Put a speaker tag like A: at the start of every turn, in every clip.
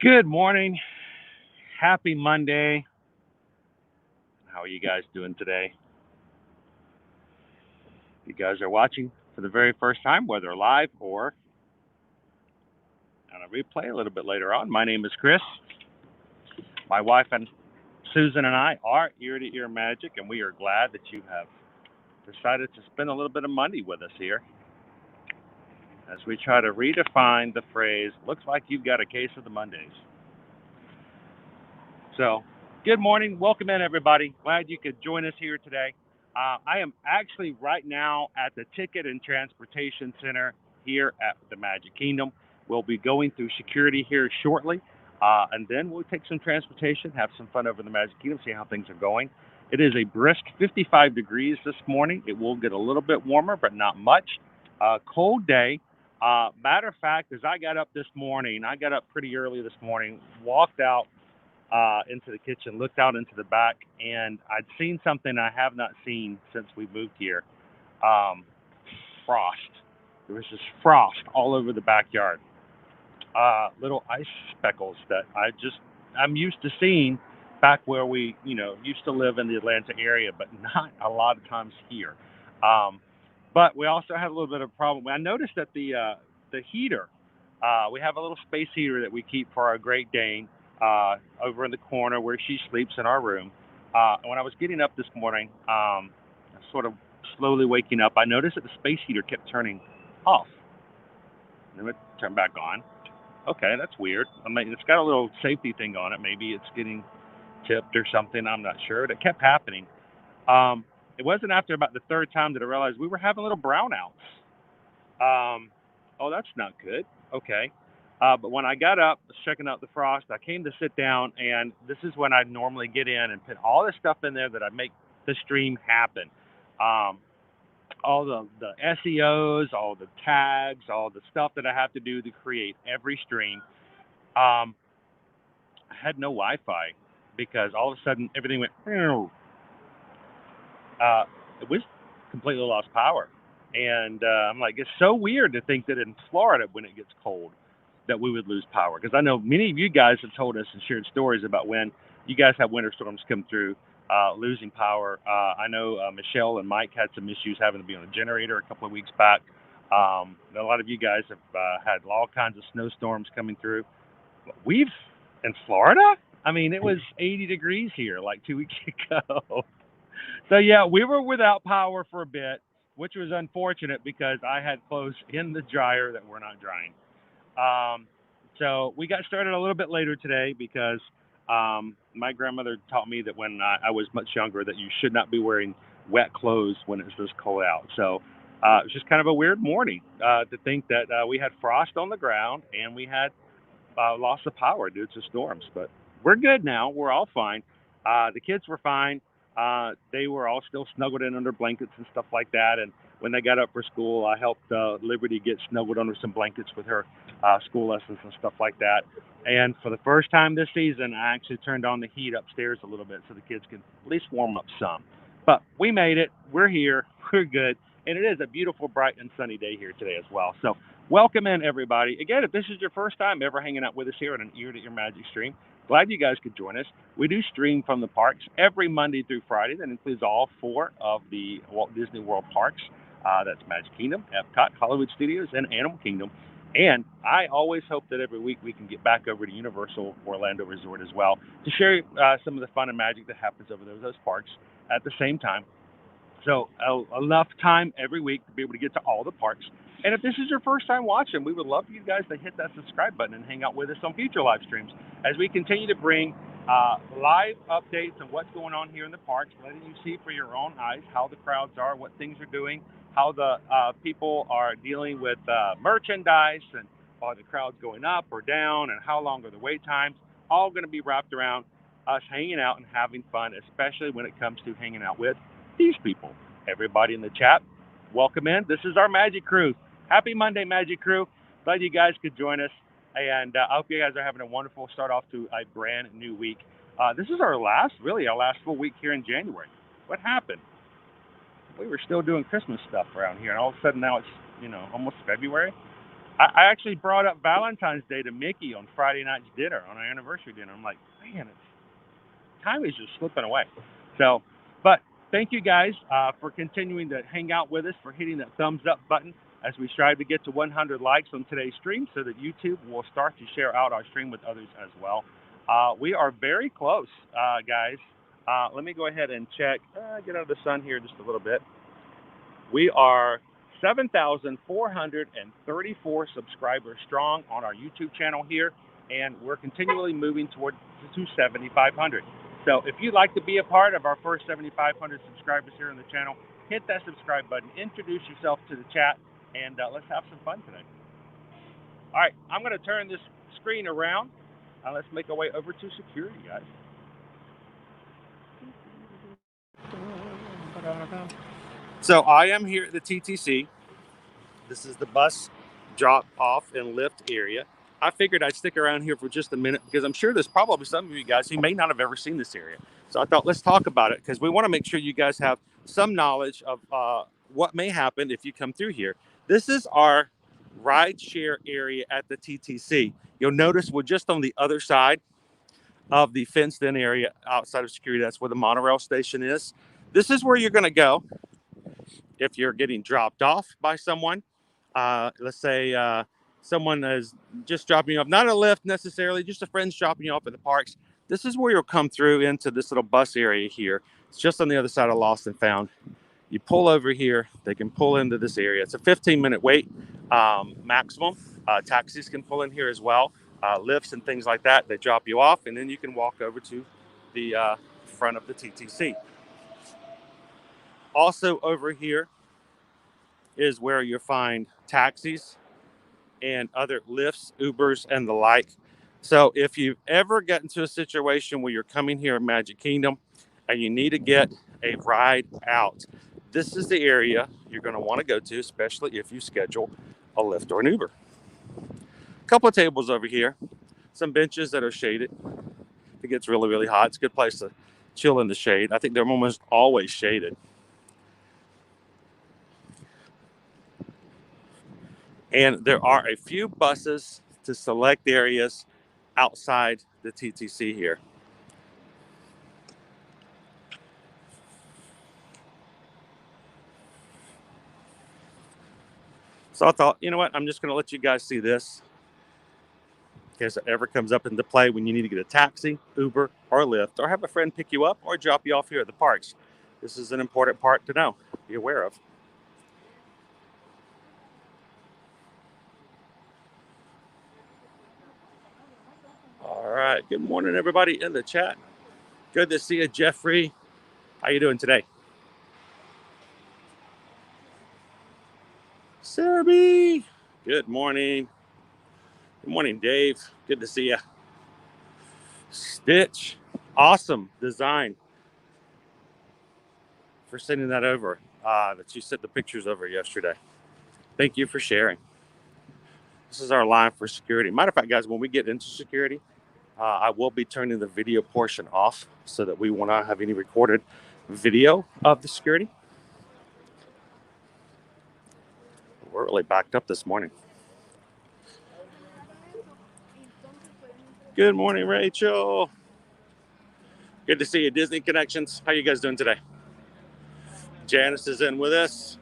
A: Good morning. Happy Monday. How are you guys doing today? You guys are watching for the very first time, whether live or on a replay a little bit later on. My name is Chris. My wife and Susan and I are Ear to Ear Magic, and we are glad that you have decided to spend a little bit of Monday with us here as we try to redefine the phrase, looks like you've got a case of the Mondays. So, good morning. Welcome in, everybody. Glad you could join us here today. I am actually right now at the Ticket and Transportation Center here at the Magic Kingdom. We'll be going through security here shortly, and then we'll take some transportation, have some fun over in the Magic Kingdom, see how things are going. It is a brisk 55 degrees this morning. It will get a little bit warmer, but not much. Cold day. Matter of fact, as I got up this morning, I got up pretty early this morning, walked out into the kitchen, looked out into the back, and I'd seen something I have not seen since we moved here. Frost. There was just frost all over the backyard. Little ice speckles that I'm used to seeing back where we, used to live in the Atlanta area, but not a lot of times here. Um, but we also had a little bit of a problem. I noticed that the heater, we have a little space heater that we keep for our Great Dane over in the corner where she sleeps in our room. When I was getting up this morning, sort of slowly waking up, I noticed that the space heater kept turning off. And then it turned back on. Okay, that's weird. I mean, it's got a little safety thing on it. Maybe it's getting tipped or something. I'm not sure. But it kept happening. It wasn't after about the third time that I realized we were having little brownouts. Oh, that's not good. Okay. But when I got up, was checking out the frost, I came to sit down, and this is when I normally get in and put all the stuff in there that I make the stream happen. Um, all the SEOs, all the tags, all the stuff that I have to do to create every stream. Um, I had no Wi-Fi because all of a sudden everything went. It was completely lost power, and I'm like, it's so weird to think that in Florida when it gets cold that we would lose power because I know many of you guys have told us and shared stories about when you guys have winter storms come through, losing power. I know Michelle and Mike had some issues having to be on a generator a couple of weeks back. A lot of you guys have had all kinds of snowstorms coming through. We've in Florida. I mean, it was 80 degrees here like 2 weeks ago. So yeah, we were without power for a bit, which was unfortunate because I had clothes in the dryer that were not drying. Um, so we got started a little bit later today because my grandmother taught me that when I was much younger that you should not be wearing wet clothes when it's this cold out. So it was just kind of a weird morning to think that we had frost on the ground and we had loss of power due to storms. But we're good now. We're all fine. The kids were fine. They were all still snuggled in under blankets and stuff like that. And when they got up for school, I helped Liberty get snuggled under some blankets with her school lessons and stuff like that. And for the first time this season, I actually turned on the heat upstairs a little bit so the kids can at least warm up some. But we made it. We're here. We're good. And it is a beautiful, bright, and sunny day here today as well. So welcome in, everybody. Again, if this is your first time ever hanging out with us here on an Ear to Ear Magic stream, glad you guys could join us. We do stream from the parks every Monday through Friday. That includes all four of the Walt Disney World parks. That's Magic Kingdom, Epcot, Hollywood Studios, and Animal Kingdom. And I always hope that every week we can get back over to Universal Orlando Resort as well to share some of the fun and magic that happens over those parks at the same time. So enough time every week to be able to get to all the parks. And if this is your first time watching, we would love for you guys to hit that subscribe button and hang out with us on future live streams as we continue to bring live updates on what's going on here in the parks, letting you see for your own eyes how the crowds are, what things are doing, how the people are dealing with merchandise, and are the crowds going up or down, and how long are the wait times. All going to be wrapped around us hanging out and having fun, especially when it comes to hanging out with these people. Everybody in the chat, welcome in. This is our Magic Crew. Happy Monday, Magic Crew. Glad you guys could join us. And I hope you guys are having a wonderful start off to a brand new week. This is our last full week here in January. What happened? We were still doing Christmas stuff around here, and all of a sudden now it's, almost February. I actually brought up Valentine's Day to Mickey on Friday night's dinner, on our anniversary dinner. I'm like, man, time is just slipping away. So, but thank you guys for continuing to hang out with us, for hitting that thumbs up button as we strive to get to 100 likes on today's stream so that YouTube will start to share out our stream with others as well. We are very close, guys. Let me go ahead and check. Get out of the sun here just a little bit. We are 7,434 subscribers strong on our YouTube channel here, and we're continually moving toward to 7,500. So if you'd like to be a part of our first 7,500 subscribers here on the channel, hit that subscribe button, introduce yourself to the chat, and let's have some fun today. All right, I'm going to turn this screen around. Let's make our way over to security, guys. So I am here at the TTC. This is the bus drop off and lift area. I figured I'd stick around here for just a minute because I'm sure there's probably some of you guys who may not have ever seen this area. So I thought, let's talk about it because we want to make sure you guys have some knowledge of what may happen if you come through here. This is our ride share area at the TTC. You'll notice we're just on the other side of the fenced in area outside of security. That's where the monorail station is. This is where you're going to go if you're getting dropped off by someone. Let's say someone is just dropping you off, not a lift necessarily, just a friend's dropping you off at the parks. This is where you'll come through into this little bus area here. It's just on the other side of Lost and Found. You pull over here, they can pull into this area. It's a 15-minute wait maximum. Taxis can pull in here as well. Lifts and things like that, they drop you off, and then you can walk over to the front of the TTC. Also over here is where you'll find taxis and other lifts, Ubers, and the like. So if you've ever gotten into a situation where you're coming here in Magic Kingdom and you need to get a ride out, this is the area you're going to want to go to, especially if you schedule a Lyft or an Uber. A couple of tables over here, some benches that are shaded. If it gets really, really hot, it's a good place to chill in the shade. I think they're almost always shaded. And there are a few buses to select areas outside the TTC here. So I thought, you know what, I'm just going to let you guys see this in case it ever comes up into play when you need to get a taxi, Uber, or Lyft, or have a friend pick you up or drop you off here at the parks. This is an important part to know, be aware of. All right, good morning, everybody in the chat. Good to see you, Jeffrey. How you doing today? Serby, good morning. Good morning, Dave. Good to see you. Stitch, awesome design for sending that over, that you sent the pictures over yesterday. Thank you for sharing. This is our line for security. Matter of fact, guys, when we get into security, I will be turning the video portion off so that we will not have any recorded video of the security. We're really backed up this morning. Good morning, Rachel. Good to see you, Disney Connections. How you guys doing today? Janice is in with us.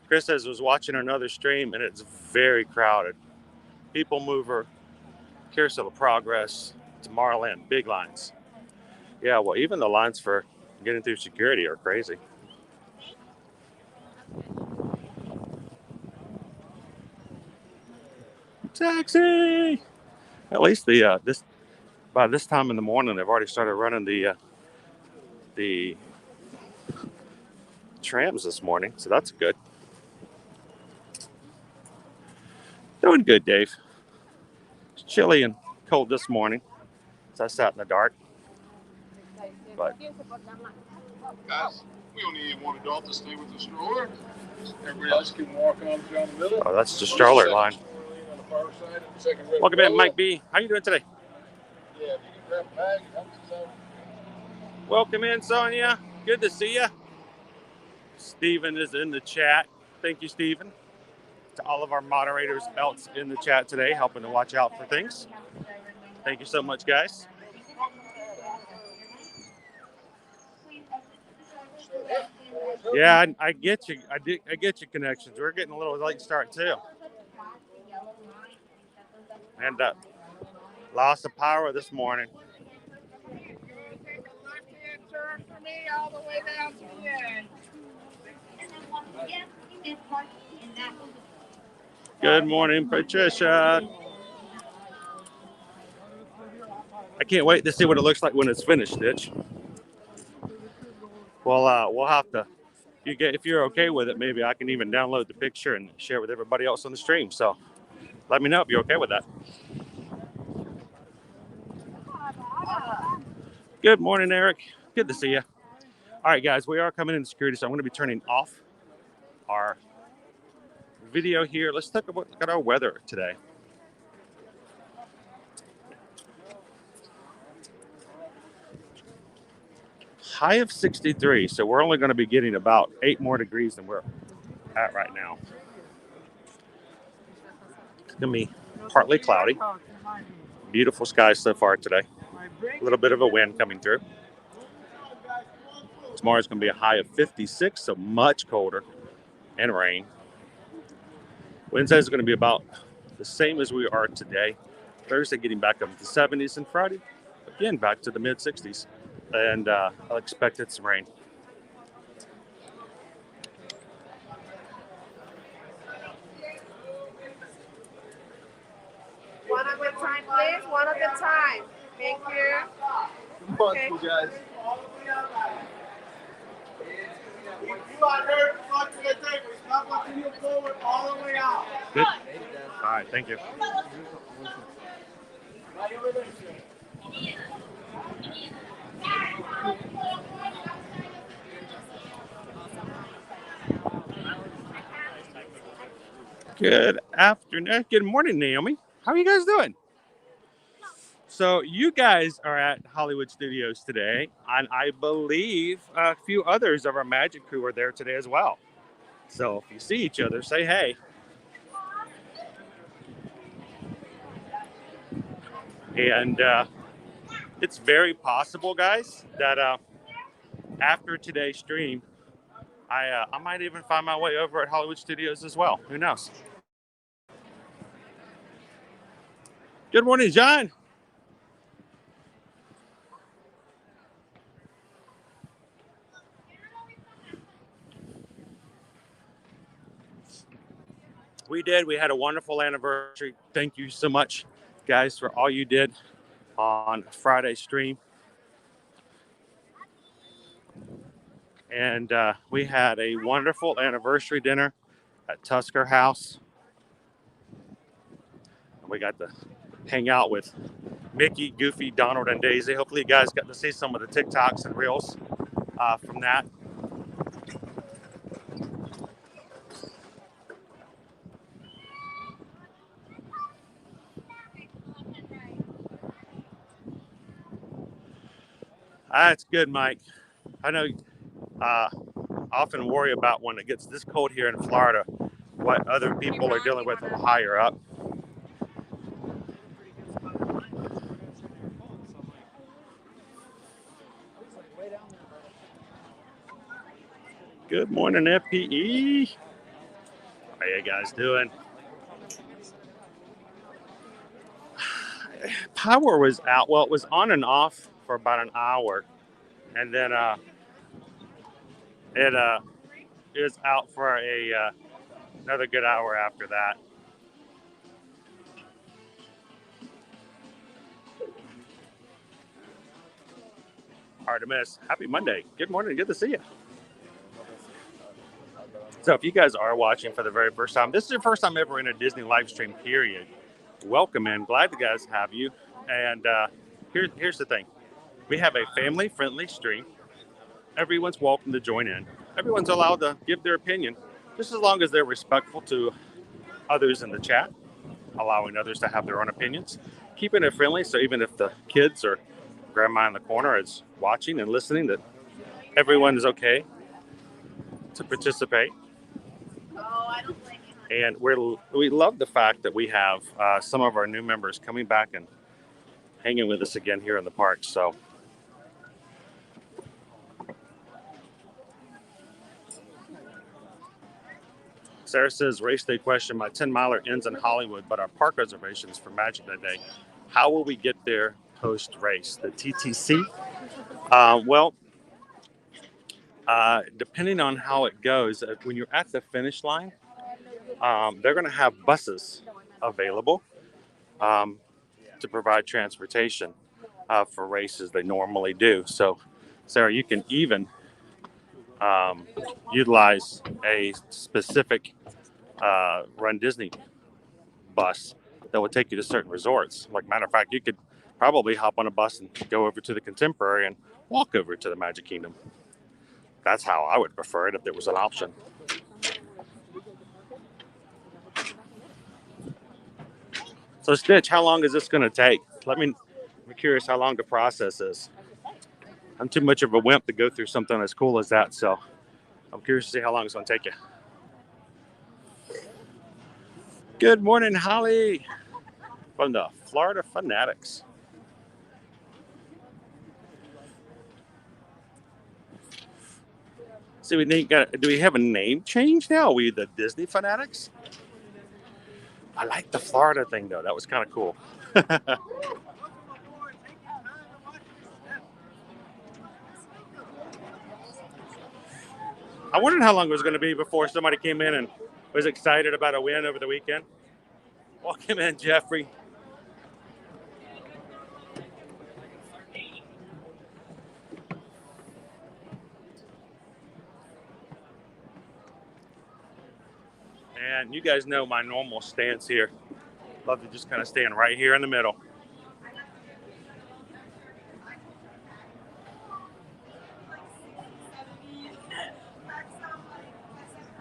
A: Chris says was watching another stream and it's very crowded. People Mover, Carousel of Progress, Tomorrowland, big lines. Yeah, well, even the lines for getting through security are crazy. Taxi! At least the by this time in the morning, they've already started running the trams this morning, so that's good. Doing good, Dave. It's chilly and cold this morning, so I sat in the dark. But
B: guys, we only need one adult to stay with the stroller. Everybody else can walk on down the middle.
A: Oh, that's the stroller line. Welcome in, Mike B. How you doing today?
B: Yeah, if you can grab a bag,
A: welcome in, Sonia. Good to see you. Stephen is in the chat. Thank you, Stephen. To all of our moderators else in the chat today, helping to watch out for things. Thank you so much, guys. Yeah, I get you. I get your connections. We're getting a little late start too. And loss of power this morning. For me all the way down to the end. Good morning, Patricia. I can't wait to see what it looks like when it's finished, Stitch. Well, we'll have to. If you're okay with it, maybe I can even download the picture and share with everybody else on the stream. So let me know if you're okay with that. Good morning, Eric. Good to see you. All right, guys, we are coming into security, so I'm going to be turning off our video here. Let's take a look at our weather today. High of 63, so we're only going to be getting about 8 more degrees than we're at right now. It's going to be partly cloudy. Beautiful skies so far today. A little bit of a wind coming through. Tomorrow's going to be a high of 56, so much colder, and rain. Wednesday is going to be about the same as we are today. Thursday getting back up to the 70s, and Friday, again, back to the mid-60s. And I'll expect some rain.
C: One at a time, please. One at a time. Thank you. Okay.
B: Guys. You are here to talk to the table. Stop watching you forward all the way out.
A: Good. All right, thank you. Good afternoon. Good morning, Naomi. How are you guys doing? So you guys are at Hollywood Studios today, and I believe a few others of our magic crew are there today as well. So if you see each other, say hey. And it's very possible, guys, that after today's stream, I might even find my way over at Hollywood Studios as well. Who knows? Good morning, John. We did. We had a wonderful anniversary. Thank you so much, guys, for all you did on Friday's stream. And we had a wonderful anniversary dinner at Tusker House. We got to hang out with Mickey, Goofy, Donald, and Daisy. Hopefully you guys got to see some of the TikToks and Reels from that. That's good, Mike. I know I often worry about when it gets this cold here in Florida, what other people are dealing with higher up. Good morning, FPE. How you guys doing? Power was out. Well, it was on and off for about an hour, and then it was out for another good hour after that. Hard to miss. Happy Monday. Good morning. Good to see you. So if you guys are watching for the very first time, this is your first time ever in a Disney live stream, period. Welcome in. Glad to guys have you. And here's the thing. We have a family-friendly stream. Everyone's welcome to join in. Everyone's allowed to give their opinion, just as long as they're respectful to others in the chat, allowing others to have their own opinions, keeping it friendly. So even if the kids or grandma in the corner is watching and listening, that everyone is okay to participate. And we love the fact that we have some of our new members coming back and hanging with us again here in the park. So Sarah says, race day question. My 10-miler ends in Hollywood, but our park reservations for Magic that day. How will we get there post-race? The TTC? Depending on how it goes, when you're at the finish line, they're going to have buses available to provide transportation for races. They normally do. So, Sarah, you can even utilize a specific Run Disney bus that will take you to certain resorts. Like, matter of fact, you could probably hop on a bus and go over to the Contemporary and walk over to the Magic Kingdom. That's how I would prefer it if there was an option. So, Stitch, how long is this going to take? I'm curious how long the process is. I'm too much of a wimp to go through something as cool as that, so I'm curious to see how long it's going to take you. Good morning, Holly, from the Florida Fanatics. See, do we have a name change now? Are we the Disney Fanatics? I like the Florida thing, though. That was kind of cool. I wondered how long it was going to be before somebody came in and was excited about a win over the weekend. Welcome in, Jeffrey. And you guys know my normal stance here. Love to just kind of stand right here in the middle.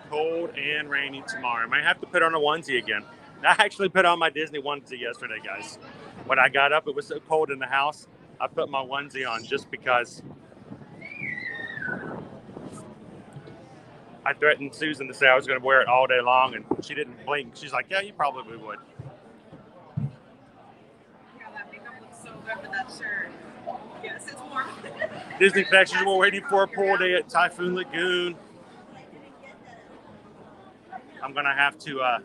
A: Cold and rainy tomorrow. I might have to put on a onesie again. I actually put on my Disney onesie yesterday, guys. When I got up, it was so cold in the house. I put my onesie on just because I threatened Susan to say I was going to wear it all day long, and she didn't blink. She's like, yeah, you probably would.
C: That makeup looks so good with that shirt. Yes, it's warm.
A: Disney Connections, we're waiting for a pool day at Typhoon Lagoon. I'm going to have to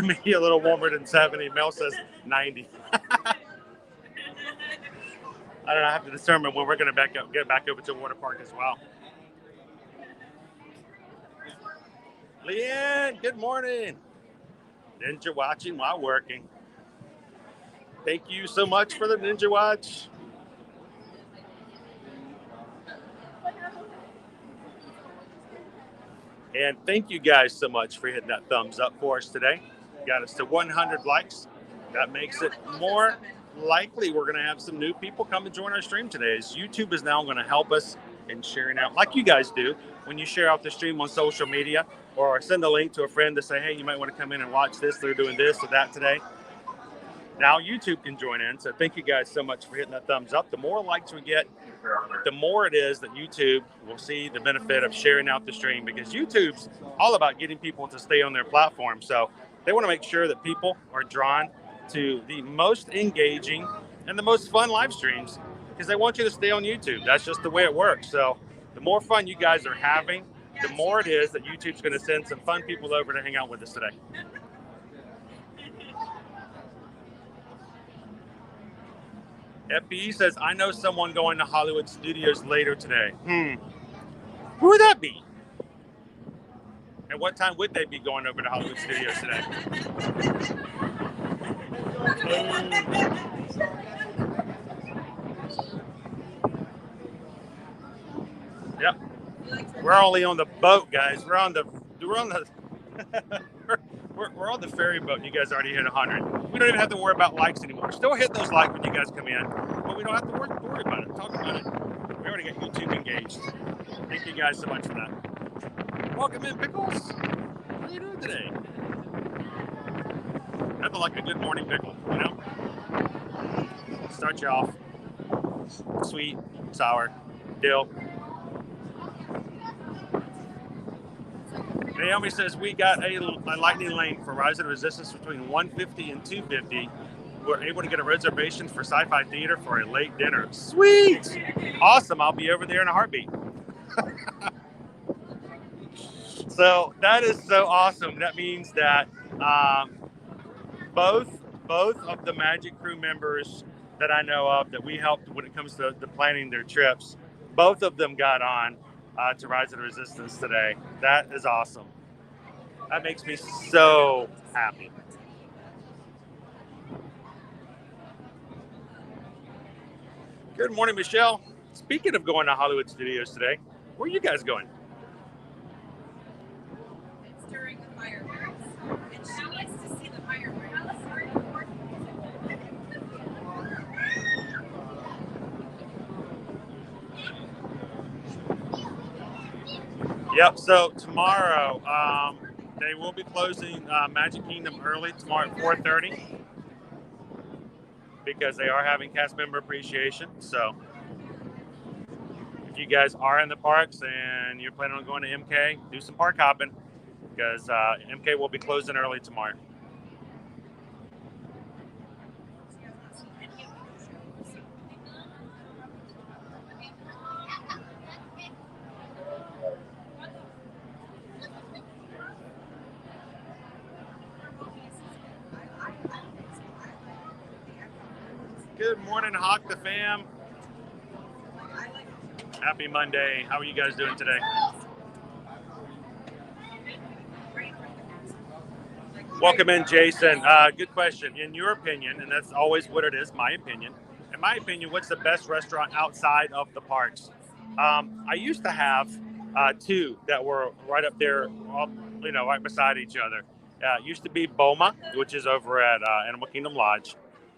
A: make it a little warmer than 70. Mel says 90. I don't know. I have to determine when we're going to get back over to the water park as well. Leanne, good morning. Ninja watching while working. Thank you so much for the Ninja Watch. And thank you guys so much for hitting that thumbs up for us today. Got us to 100 likes. That makes it more likely we're going to have some new people come and join our stream today, as YouTube is now going to help us in sharing out, like you guys do, when you share out the stream on social media or send a link to a friend to say, hey, you might want to come in and watch this. They're doing this or that today. Now YouTube can join in. So thank you guys so much for hitting that thumbs up. The more likes we get, the more it is that YouTube will see the benefit of sharing out the stream, because YouTube's all about getting people to stay on their platform. So they want to make sure that people are drawn to the most engaging and the most fun live streams, because they want you to stay on YouTube. That's just the way it works. So the more fun you guys are having, the more it is that YouTube's going to send some fun people over to hang out with us today. FBE says, I know someone going to Hollywood Studios later today. Who would that be? And what time would they be going over to Hollywood Studios today? Yep. We're only on the boat, guys. We're on the we're on the ferry boat. You guys already hit 100. We don't even have to worry about likes anymore. Still hit those likes when you guys come in, but we don't have to worry about it. Talk about it. We already got YouTube engaged. Thank you guys so much for that. Welcome in, Pickles. How are you doing today? Nothing like a good morning pickle, you know? Start you off sweet, sour, dill. Naomi says we got a lightning lane for Rise of the Resistance between 1:50 and 2:50. We're able to get a reservation for Sci-Fi Theater for a late dinner. Sweet, awesome! I'll be over there in a heartbeat. So that is so awesome. That means that both of the Magic Crew members that I know of that we helped when it comes to the planning their trips, both of them got on to Rise of the Resistance today. That is awesome. That makes me so happy. Good morning, Michelle. Speaking of going to Hollywood Studios today, where are you guys going?
C: It's during the fireworks. And she needs to see the fireworks.
A: Yep, so tomorrow they will be closing Magic Kingdom early tomorrow at 4:30 because they are having cast member appreciation. So if you guys are in the parks and you're planning on going to MK, do some park hopping because MK will be closing early tomorrow. Good morning, Hawk the fam. Happy Monday. How are you guys doing today? Welcome in, Jason. Good question. In your opinion, and that's always what it is, my opinion. In my opinion, what's the best restaurant outside of the parks? I used to have two that were right up there, right beside each other. It used to be Boma, which is over at Animal Kingdom Lodge,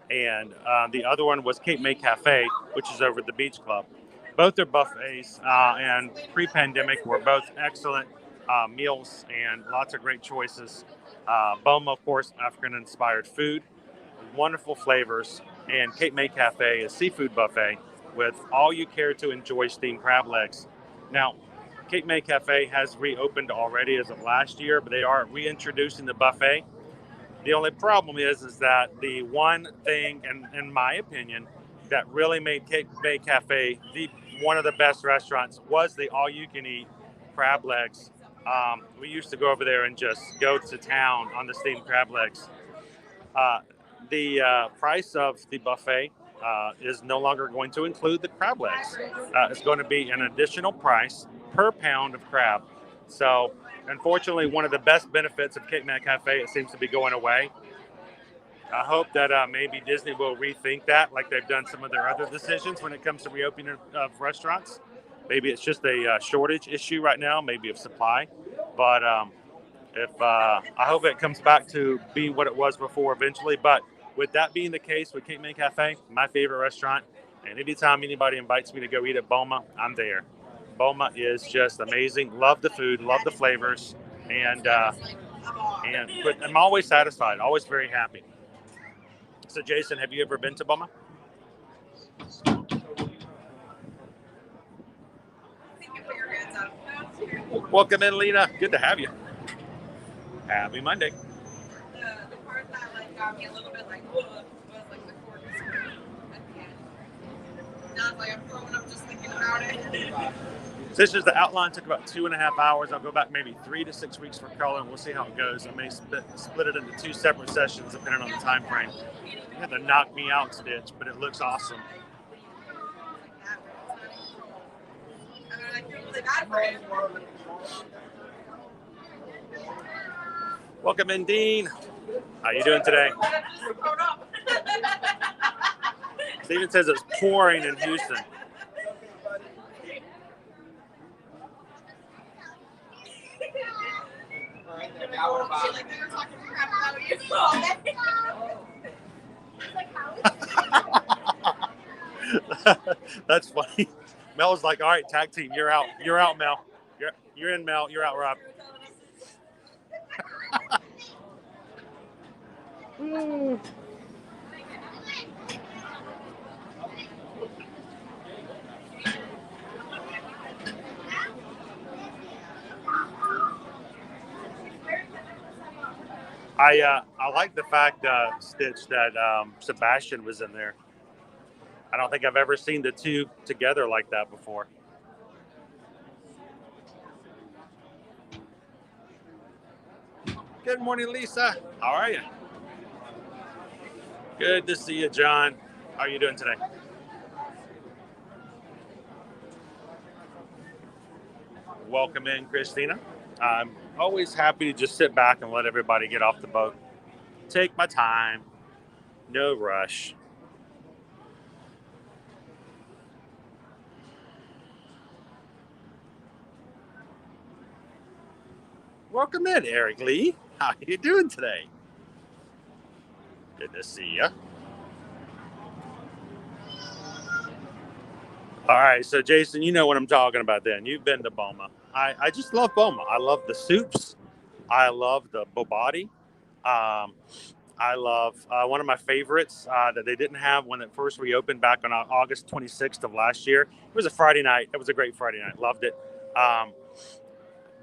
A: and the other one was Cape May Cafe, which is over at the Beach Club. Both are buffets, and pre-pandemic were both excellent meals and lots of great choices. Boma, of course, African-inspired food, wonderful flavors, and Cape May Cafe is seafood buffet with all you care to enjoy steamed crab legs. Now, Cape May Cafe has reopened already as of last year, but they are reintroducing the buffet. The only problem is that the one thing, in my opinion, that really made Cape May Cafe one of the best restaurants was the all-you-can-eat crab legs. We used to go over there and just go to town on the steamed crab legs. The price of the buffet is no longer going to include the crab legs. It's going to be an additional price per pound of crab. So, unfortunately, one of the best benefits of Cape May Cafe, it seems to be going away. I hope that maybe Disney will rethink that, like they've done some of their other decisions when it comes to reopening of restaurants. Maybe it's just a shortage issue right now, maybe of supply. But I hope it comes back to being what it was before eventually. But with that being the case with Cape May Cafe, my favorite restaurant, and anytime anybody invites me to go eat at Boma, I'm there. Boma is just amazing. Love the food, love the flavors, and I'm always satisfied, always very happy. So, Jason, have you ever been to Boma? Welcome in, Lena. Good to have you. Happy Monday.
C: The part that got me a little bit was the cork at the end. Now I'm throwing up just thinking about it.
A: This is the outline. Took about 2.5 hours. I'll go back maybe 3 to 6 weeks for color, and we'll see how it goes. I may split it into 2 separate sessions depending on the time frame. I had the knock me out stitch, but it looks awesome. Welcome in, Dean. How you doing today? Steven says it's pouring in Houston. That's funny. Mel was like, "All right, tag team, you're out. You're out, Mel. You're in, Mel. You're out, Rob." I like the fact, Stitch, that Sebastian was in there. I don't think I've ever seen the two together like that before. Good morning, Lisa. How are you? Good to see you, John. How are you doing today? Welcome in, Christina. I'm always happy to just sit back and let everybody get off the boat. Take my time. No rush. Welcome in, Eric Lee. How you doing today? Good to see you. All right, so Jason, you know what I'm talking about then. You've been to Boma. I just love Boma. I love the soups. I love the bobati. I love one of my favorites that they didn't have when it first reopened back on August 26th of last year. It was a Friday night. It was a great Friday night. Loved it.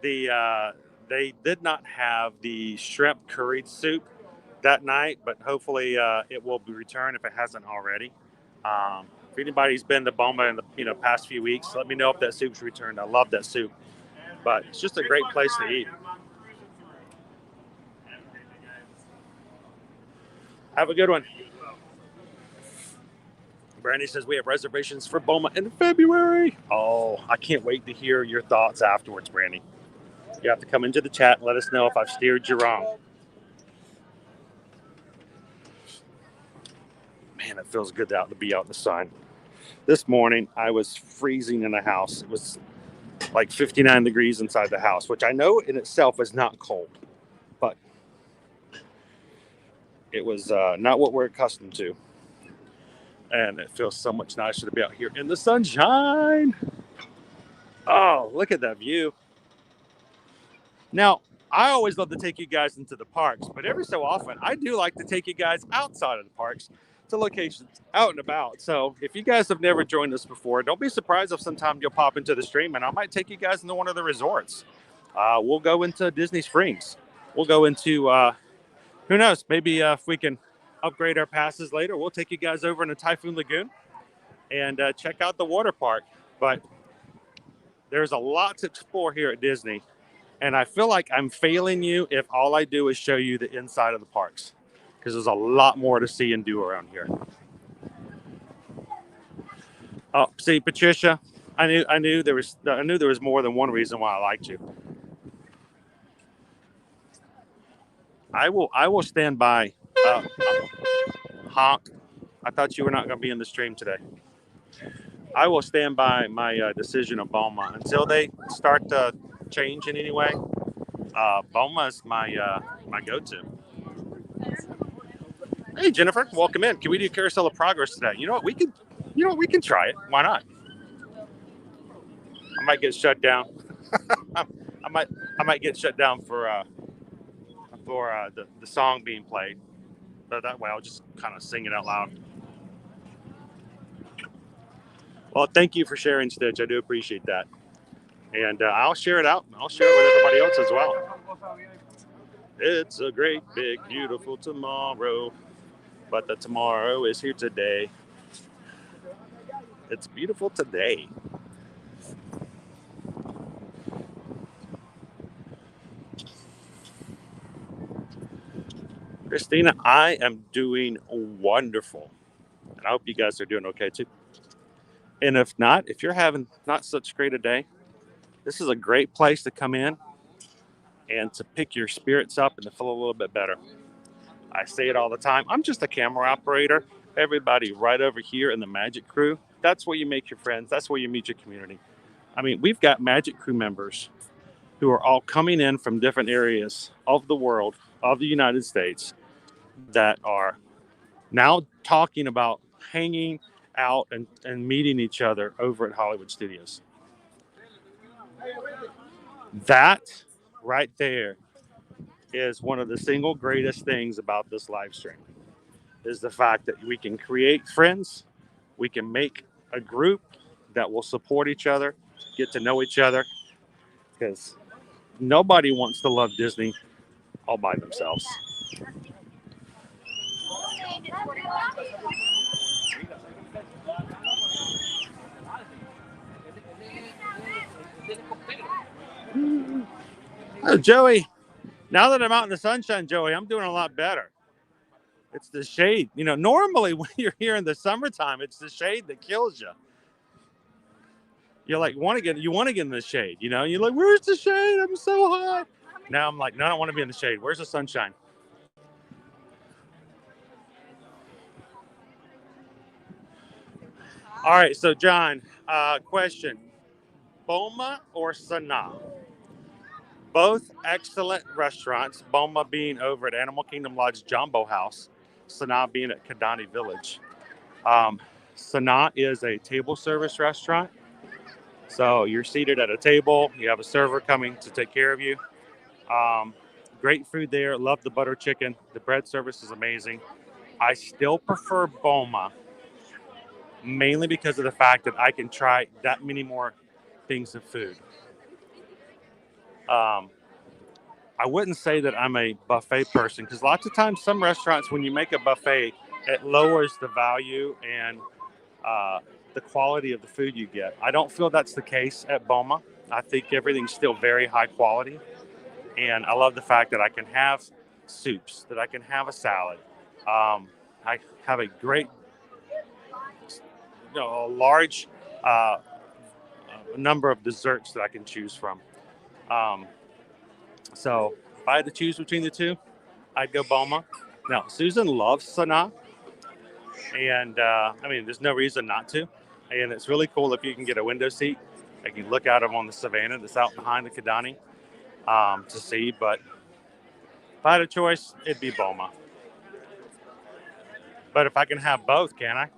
A: They did not have the shrimp curried soup that night, but hopefully it will be returned if it hasn't already. If anybody's been to Boma in the past few weeks, let me know if that soup's returned. I love that soup, but it's just a great place to eat. Have a good one. Brandy says we have reservations for Boma in February. Oh, I can't wait to hear your thoughts afterwards, Brandy. You have to come into the chat and let us know if I've steered you wrong. Man, it feels good to be out in the sun. This morning, I was freezing in the house. It was like 59 degrees inside the house, which I know in itself is not cold, but it was not what we're accustomed to. And it feels so much nicer to be out here in the sunshine. Oh, look at that view. Now, I always love to take you guys into the parks, but every so often, I do like to take you guys outside of the parks to locations out and about. So if you guys have never joined us before, don't be surprised if sometime you'll pop into the stream and I might take you guys into one of the resorts. We'll go into Disney Springs. We'll go into, who knows, maybe if we can upgrade our passes later, we'll take you guys over into Typhoon Lagoon and check out the water park. But there's a lot to explore here at Disney. And I feel like I'm failing you if all I do is show you the inside of the parks, because there's a lot more to see and do around here. Oh, see, Patricia, I knew there was more than one reason why I liked you. I will stand by. Honk. I thought you were not going to be in the stream today. I will stand by my decision of Boma until they start to change in any way. Boma is my go-to. Hey Jennifer, welcome in. Can we do Carousel of Progress today? You know what? We can try it. Why not? I might get shut down. I might get shut down for the song being played. But that way I'll just kind of sing it out loud. Well, thank you for sharing, Stitch. I do appreciate that. And I'll share it out. I'll share it with everybody else as well. It's a great, big, beautiful tomorrow. But the tomorrow is here today. It's beautiful today. Christina, I am doing wonderful. And I hope you guys are doing okay too. And if not, if you're having not such great a day, this is a great place to come in and to pick your spirits up and to feel a little bit better. I say it all the time. I'm just a camera operator. Everybody right over here in the Magic Crew, that's where you make your friends. That's where you meet your community. I mean, we've got Magic Crew members who are all coming in from different areas of the world, of the United States, that are now talking about hanging out and meeting each other over at Hollywood Studios. That right there is one of the single greatest things about this live stream, is the fact that we can create friends, we can make a group that will support each other, get to know each other, because nobody wants to love Disney all by themselves.
D: Oh, Joey, now that I'm out in the sunshine, Joey, I'm doing a lot better. It's the shade. You know, normally when you're here in the summertime, it's the shade that kills you. You're like, you want to get in the shade, you know? You're like, where's the shade? I'm so hot. Now I'm like, no, I don't want to be in the shade. Where's the sunshine? All right, so John, question. Boma or Sanaa? Both excellent restaurants. Boma being over at Animal Kingdom Lodge Jumbo House. Sanaa being at Kidani Village. Sanaa is a table service restaurant. So you're seated at a table. You have a server coming to take care of you. Great food there. Love the butter chicken. The bread service is amazing. I still prefer Boma, mainly because of the fact that I can try that many more things of food. I wouldn't say that I'm a buffet person because lots of times some restaurants, when you make a buffet, it lowers the value and the quality of the food you get. I don't feel that's the case at Boma. I think everything's still very high quality. And I love the fact that I can have soups, that I can have a salad. I have a great, a large number of desserts that I can choose from. So if I had to choose between the two, I'd go Boma. Now, Susan loves Sanaa. And there's no reason not to. And it's really cool if you can get a window seat. You can look out on the savannah that's out behind the Kidani to see. But if I had a choice, it'd be Boma. But if I can have both, can I?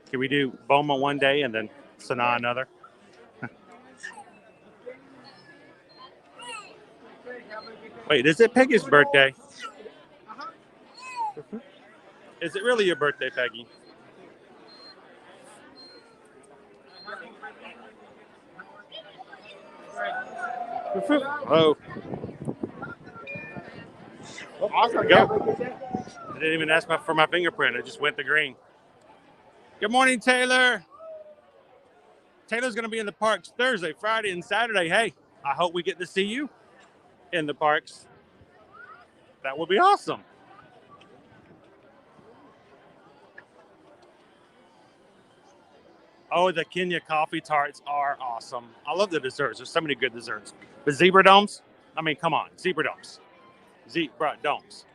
D: Can we do Boma one day and then Sanaa another? Wait, is it Peggy's birthday? Is it really your birthday, Peggy? Oh. Awesome. Go. I didn't even ask for my fingerprint. I just went the green. Good morning, Taylor. Taylor's going to be in the parks Thursday, Friday, and Saturday. Hey, I hope we get to see you in the parks. That would be awesome. Oh, the Kenya coffee tarts are awesome. I love the desserts. There's so many good desserts. The zebra domes. I mean, come on, zebra domes. Zebra domes.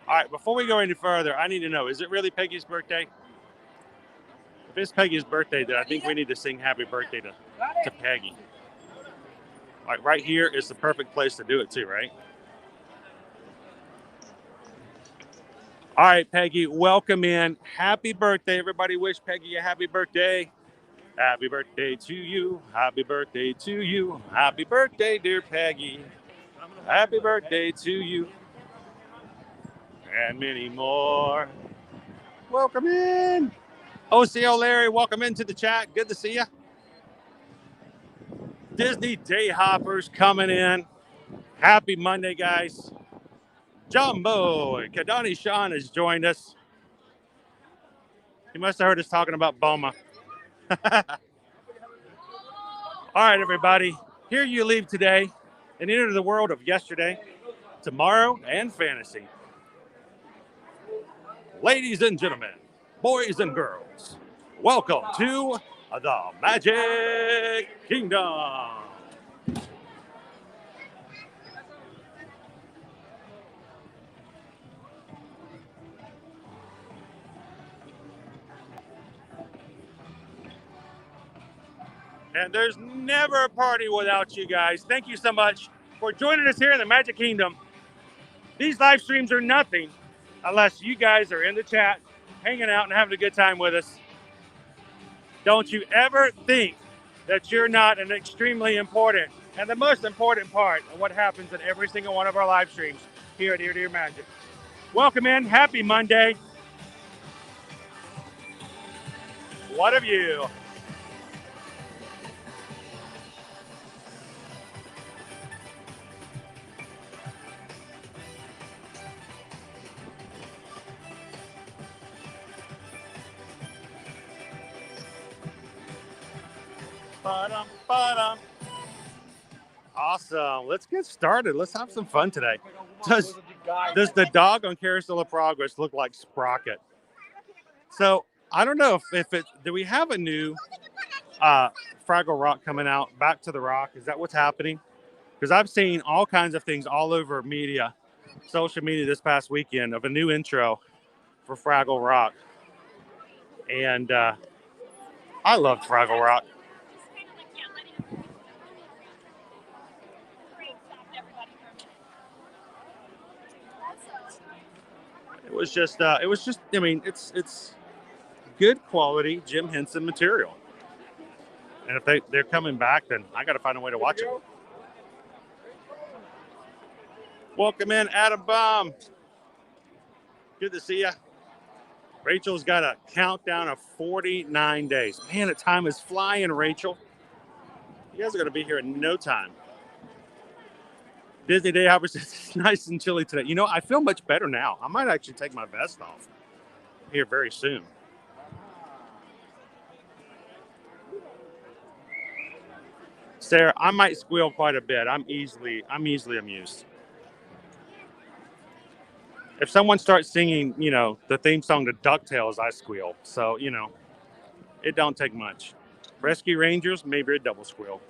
D: All right, before we go any further, I need to know, is it really Peggy's birthday? If it's Peggy's birthday, then I think we need to sing happy birthday to Peggy. Like right here is the perfect place to do it too, right? All right, Peggy, welcome in. Happy birthday. Everybody wish Peggy a happy birthday. Happy birthday to you. Happy birthday to you. Happy birthday, dear Peggy. Happy birthday to you. And many more. Welcome in. OCO Larry, welcome into the chat. Good to see you. Disney Day Hoppers coming in. Happy Monday, guys. Jumbo and Kadani Sean has joined us. He must have heard us talking about Boma. All right, everybody. Here you leave today and enter the world of yesterday, tomorrow, and fantasy. Ladies and gentlemen, boys and girls, welcome to the Magic Kingdom. And there's never a party without you guys. Thank you so much for joining us here in the Magic Kingdom. These live streams are nothing unless you guys are in the chat, hanging out and having a good time with us. Don't you ever think that you're not an extremely important and the most important part of what happens in every single one of our live streams here at Ear to Ear Magic. Welcome in. Happy Monday. What of you? Ba-dum, ba-dum. Awesome. Let's get started. Let's have some fun today. Does the dog on Carousel of Progress look like Sprocket? So I don't know if it. Do we have a new Fraggle Rock coming out? Back to the Rock. Is that what's happening? Because I've seen all kinds of things all over media, social media this past weekend of a new intro for Fraggle Rock, and I loved Fraggle Rock. It was just. I mean, it's good quality Jim Henson material. And if they're coming back, then I got to find a way to watch it. Welcome in, Adam Baum. Good to see you. Rachel's got a countdown of 49 days. Man, the time is flying, Rachel. You guys are going to be here in no time. Disney Day Hoppers, it's nice and chilly today. You know, I feel much better now. I might actually take my vest off here very soon. Sarah, I might squeal quite a bit. I'm easily amused. If someone starts singing, you know, the theme song to DuckTales, I squeal. So, you know, it don't take much. Rescue Rangers, maybe a double squeal.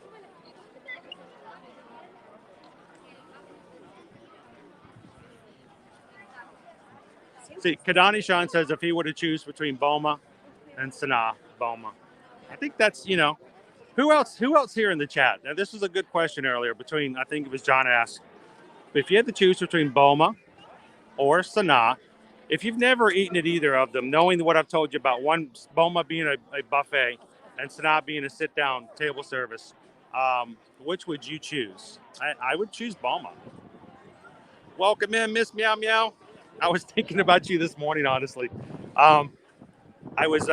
D: See, Kadani Sean says if he were to choose between Boma and Sanaa, Boma. I think that's, you know, who else here in the chat? Now, this was a good question earlier between, I think it was John asked, if you had to choose between Boma or Sanaa, if you've never eaten at either of them, knowing what I've told you about one, Boma being a buffet and Sanaa being a sit-down table service, which would you choose? I would choose Boma. Welcome in, Miss Meow Meow. I was thinking about you this morning, honestly. I was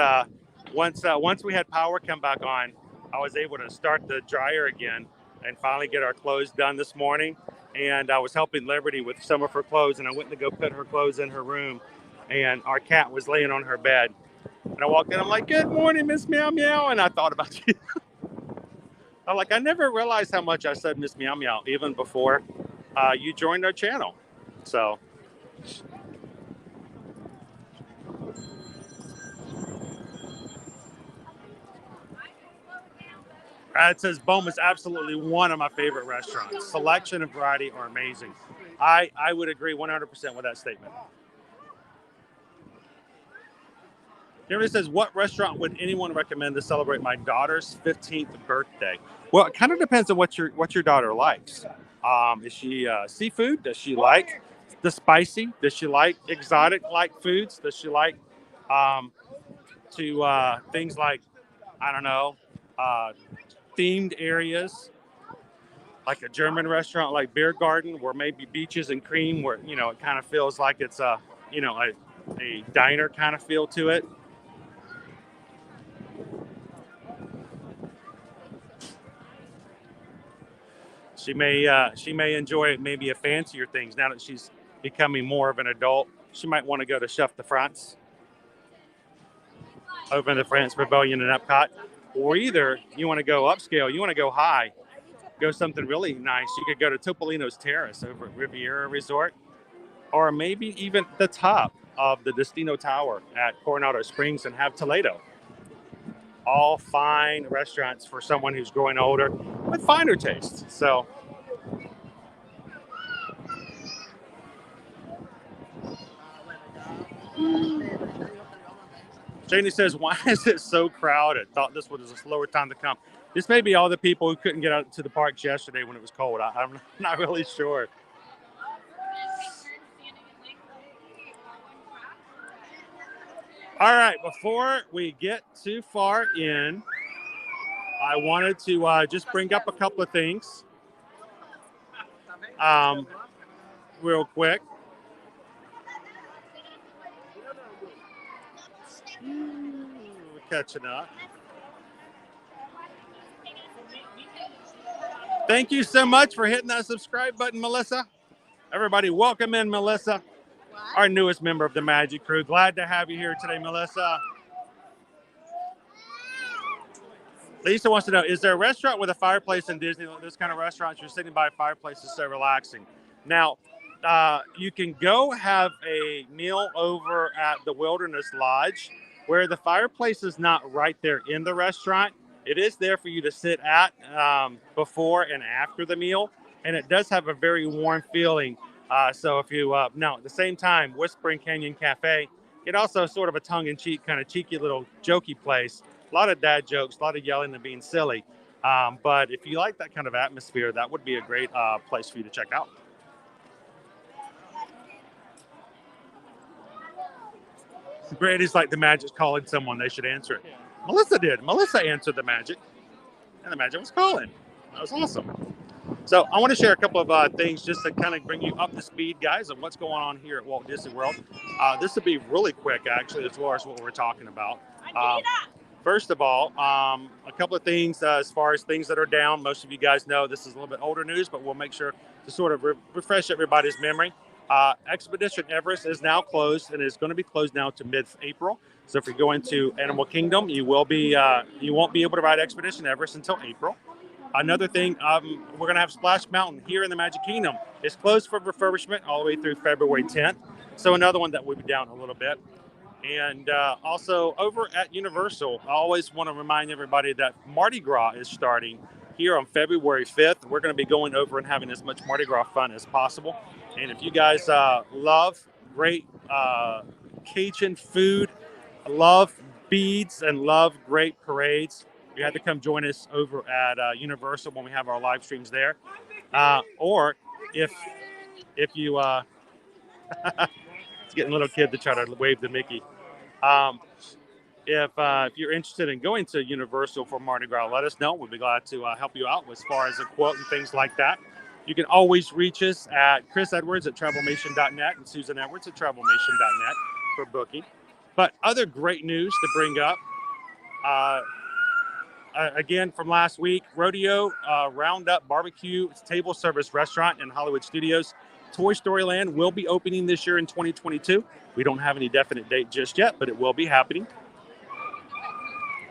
D: once we had power come back on, I was able to start the dryer again and finally get our clothes done this morning. And I was helping Liberty with some of her clothes, and I went to go put her clothes in her room, and our cat was laying on her bed. And I walked in, I'm like, "Good morning, Miss Meow Meow," and I thought about you. I'm like, I never realized how much I said Miss Meow Meow even before you joined our channel. So. It says Boma is absolutely one of my favorite restaurants. Selection and variety are amazing. I would agree 100% with that statement. Jeremy says, what restaurant would anyone recommend to celebrate my daughter's 15th birthday? Well, it kind of depends on what your daughter likes. Is she seafood? Does she like the spicy? Does she like exotic-like foods? Does she like things like, I don't know, themed areas, like a German restaurant like Beer Garden, where maybe beaches and cream, where, you know, it kind of feels like it's a diner kind of feel to it. She may enjoy maybe a fancier things now that she's becoming more of an adult. She might want to go to Chef de France, open the France Pavilion in Epcot, or either you want to go upscale, you want to go high, go something really nice. You could go to Topolino's Terrace over at Riviera Resort, or maybe even the top of the Destino Tower at Coronado Springs and have Toledo. All fine restaurants for someone who's growing older with finer tastes. So. Janie says, why is it so crowded? Thought this was a slower time to come. This may be all the people who couldn't get out to the parks yesterday when it was cold. I'm not really sure. All right, before we get too far in, I wanted to just bring up a couple of things real quick. We're catching up. Thank you so much for hitting that subscribe button, Melissa. Everybody, welcome in, Melissa, our newest member of the Magic Crew. Glad to have you here today, Melissa. Lisa wants to know, is there a restaurant with a fireplace in Disney? Those kind of restaurants, you're sitting by a fireplace, is so relaxing. Now, you can go have a meal over at the Wilderness Lodge where the fireplace is not right there in the restaurant. It is there for you to sit at before and after the meal, and it does have a very warm feeling. So if you, now at the same time, Whispering Canyon Cafe, it also sort of a tongue-in-cheek, kind of cheeky little jokey place. A lot of dad jokes, a lot of yelling and being silly. But if you like that kind of atmosphere, that would be a great place for you to check out. Brady's like the magic's calling someone. They should answer it. Melissa did. Melissa answered the magic, and the magic was calling. That was awesome. So I want to share a couple of things just to kind of bring you up to speed, guys, of what's going on here at Walt Disney World. This will be really quick, actually, as far as what we're talking about. First of all, a couple of things as far as things that are down. Most of you guys know this is a little bit older news, but we'll make sure to sort of refresh everybody's memory. Expedition Everest is now closed and is going to be closed now to mid-April. So if you're going to Animal Kingdom, you won't be able to ride Expedition Everest until April. Another thing, we're going to have Splash Mountain here in the Magic Kingdom. It's closed for refurbishment all the way through February 10th. So another one that will be down a little bit. And also over at Universal, I always want to remind everybody that Mardi Gras is starting here on February 5th. We're going to be going over and having as much Mardi Gras fun as possible. And if you guys love great Cajun food, love beads, and love great parades, you have to come join us over at Universal when we have our live streams there. Or if you it's getting a little kid to try to wave to Mickey. If you're interested in going to Universal for Mardi Gras, let us know. We'd be glad to help you out as far as a quote and things like that. You can always reach us at chrisedwards at travelmation.net and susanedwards at travelmation.net for booking. But other great news to bring up, again from last week, Rodeo Roundup Barbecue Table Service Restaurant in Hollywood Studios. Toy Story Land will be opening this year in 2022. We don't have any definite date just yet, but it will be happening.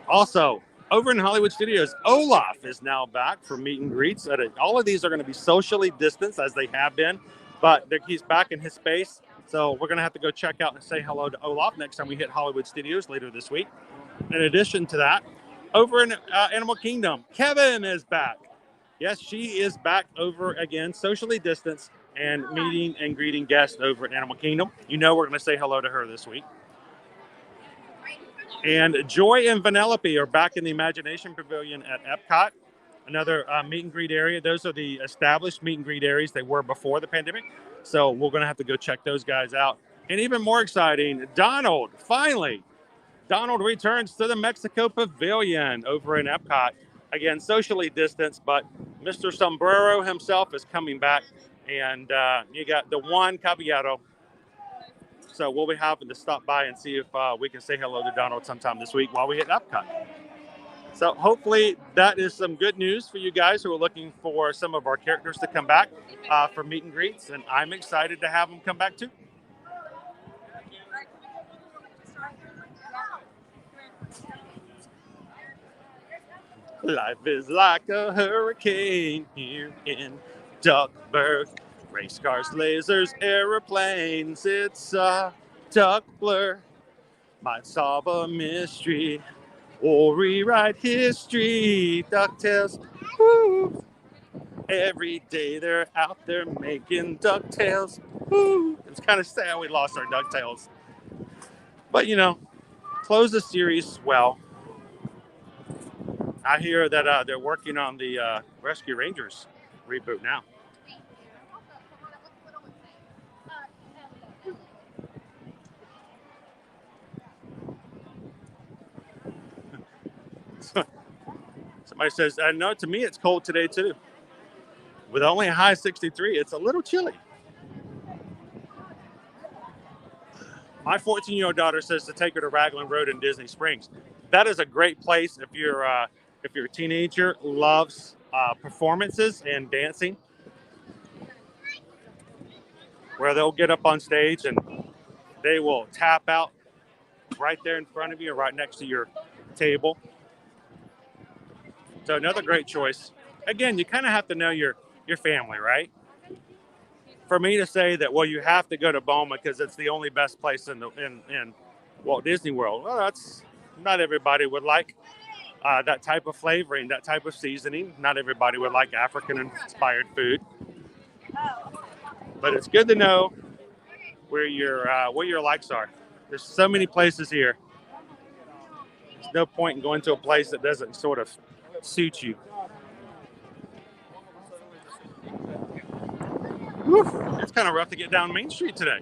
D: Also, over in Hollywood Studios, Olaf is now back for meet and greets. All of these are going to be socially distanced as they have been, but he's back in his space. So we're going to have to go check out and say hello to Olaf next time we hit Hollywood Studios later this week. In addition to that, over in Animal Kingdom, Kevin is back. Yes, she is back over again, socially distanced and meeting and greeting guests over at Animal Kingdom. You know we're going to say hello to her this week. And Joy and Vanellope are back in the Imagination Pavilion at Epcot, another meet and greet area. Those are the established meet and greet areas they were before the pandemic. So we're going to have to go check those guys out. And even more exciting, Donald, finally, Donald returns to the Mexico Pavilion over in Epcot. Again, socially distanced, but Mr. Sombrero himself is coming back. And you got the Juan Caballero. So we'll be having to stop by and see if we can say hello to Donald sometime this week while we hit Epcot. So hopefully that is some good news for you guys who are looking for some of our characters to come back for meet and greets. And I'm excited to have them come back too. Life is like a hurricane here in Duckburg. Race cars, lasers, aeroplanes, it's a duck blur. Might solve a mystery or rewrite history. DuckTales, woo! Every day they're out there making DuckTales, woo! It's kind of sad we lost our DuckTales. But, you know, close the series well. I hear that they're working on the Rescue Rangers reboot now. Somebody says, no, to me it's cold today too. With only a high 63, it's a little chilly. My 14-year-old daughter says to take her to Raglan Road in Disney Springs. That is a great place if you're a teenager, loves performances and dancing, where they'll get up on stage and they will tap out right there in front of you or right next to your table. So another great choice. Again, you kind of have to know your family, right? For me to say that, well, you have to go to Boma because it's the only best place in Walt Disney World. Well, that's not everybody would like that type of flavoring, that type of seasoning. Not everybody would like African-inspired food, but it's good to know where your likes are. There's so many places here. There's no point in going to a place that doesn't sort of suit you. Whew, it's kind of rough to get down Main Street today.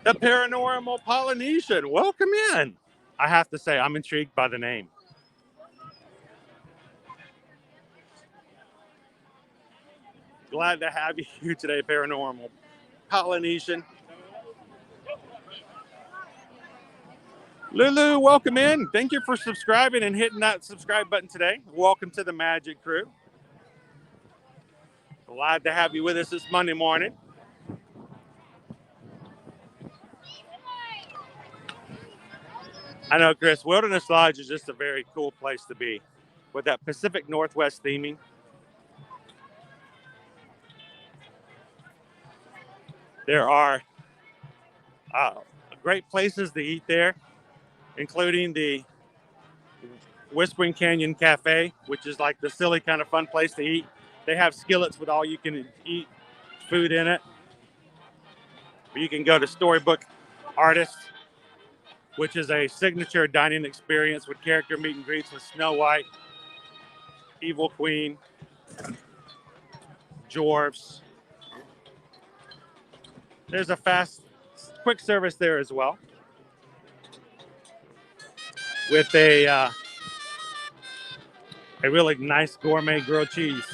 D: The Paranormal Polynesian, welcome in. I have to say, I'm intrigued by the name. Glad to have you here today, Paranormal Polynesian. Lulu, welcome in. Thank you for subscribing and hitting that subscribe button today. Welcome to the Magic Crew. Glad to have you with us this Monday morning. I know, Chris, Wilderness Lodge is just a very cool place to be with that Pacific Northwest theming. There are great places to eat there, including the Whispering Canyon Cafe, which is like the silly kind of fun place to eat. They have skillets with all you can eat food in it. You can go to Storybook Artist, which is a signature dining experience with character meet and greets with Snow White, Evil Queen, dwarves. There's a fast, quick service there as well, with a really nice gourmet grilled cheese.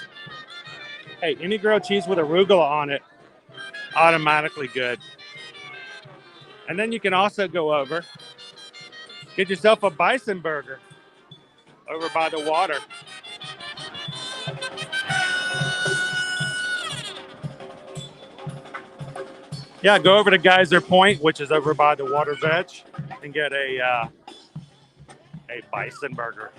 D: Hey, any grilled cheese with arugula on it, automatically good. And then you can also go over, get yourself a bison burger over by the water. Yeah, go over to Geyser Point, which is over by the water's edge, and get a bison burger.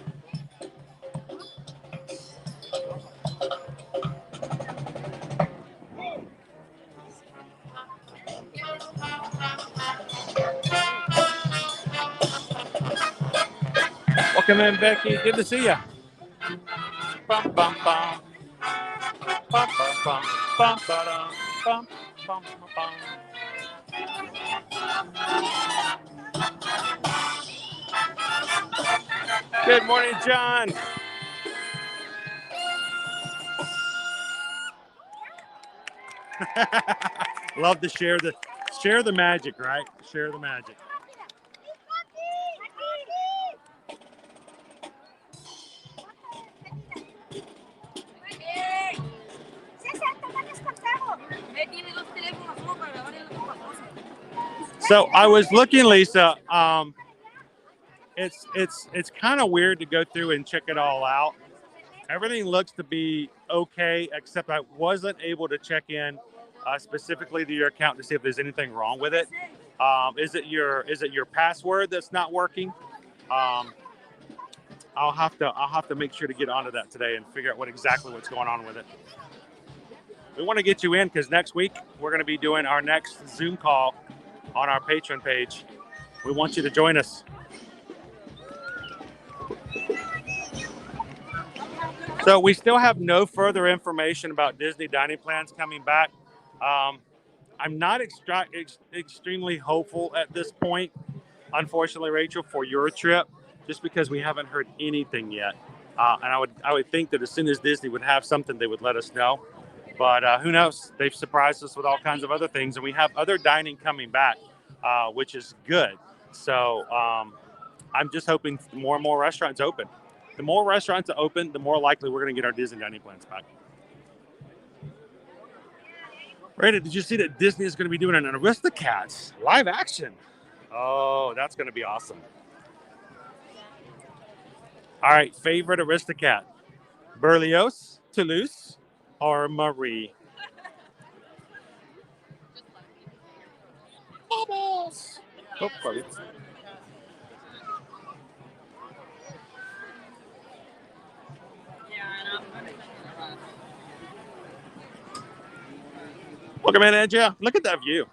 D: Welcome in, Becky. Good to see you. Bum, bum, bum. Bum, bum, bum. Bum, ba-dum. Bum, bum, bum. Good morning, John. Love to share the magic, right? Share the magic. So I was looking, Lisa. It's kind of weird to go through and check it all out. Everything looks to be okay, except I wasn't able to check in specifically to your account to see if there's anything wrong with it. Is it your password that's not working? I'll have to make sure to get onto that today and figure out what's going on with it. We want to get you in because next week we're going to be doing our next Zoom call on our Patreon page. We want you to join us. So we still have no further information about Disney dining plans coming back. I'm not extremely hopeful at this point, unfortunately, Rachel, for your trip, just because we haven't heard anything yet. And I would think that as soon as Disney would have something, they would let us know. But who knows? They've surprised us with all kinds of other things, and we have other dining coming back, which is good. So I'm just hoping more and more restaurants open. The more restaurants are open, the more likely we're going to get our Disney dining plans back. Brandon, did you see that Disney is going to be doing an Aristocats live action? Oh, that's going to be awesome. All right, favorite Aristocat? Berlioz, Toulouse, or Marie? Bubbles. Oh, sorry. Welcome in, Angela. Look at that view.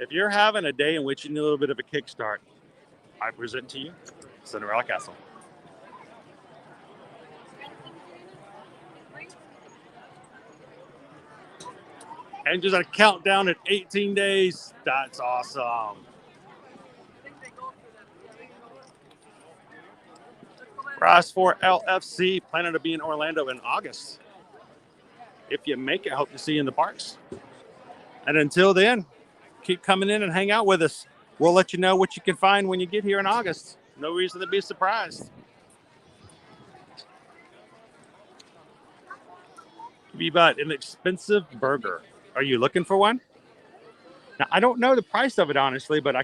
D: If you're having a day in which you need a little bit of a kickstart, I present to you Cinderella Castle. And just a countdown at 18 days. That's awesome. Rise for LFC, planning to be in Orlando in August. If you make it, hope to see you in the parks. And until then, keep coming in and hang out with us. We'll let you know what you can find when you get here in August. No reason to be surprised. Be about an expensive burger. Are you looking for one? Now, I don't know the price of it, honestly, but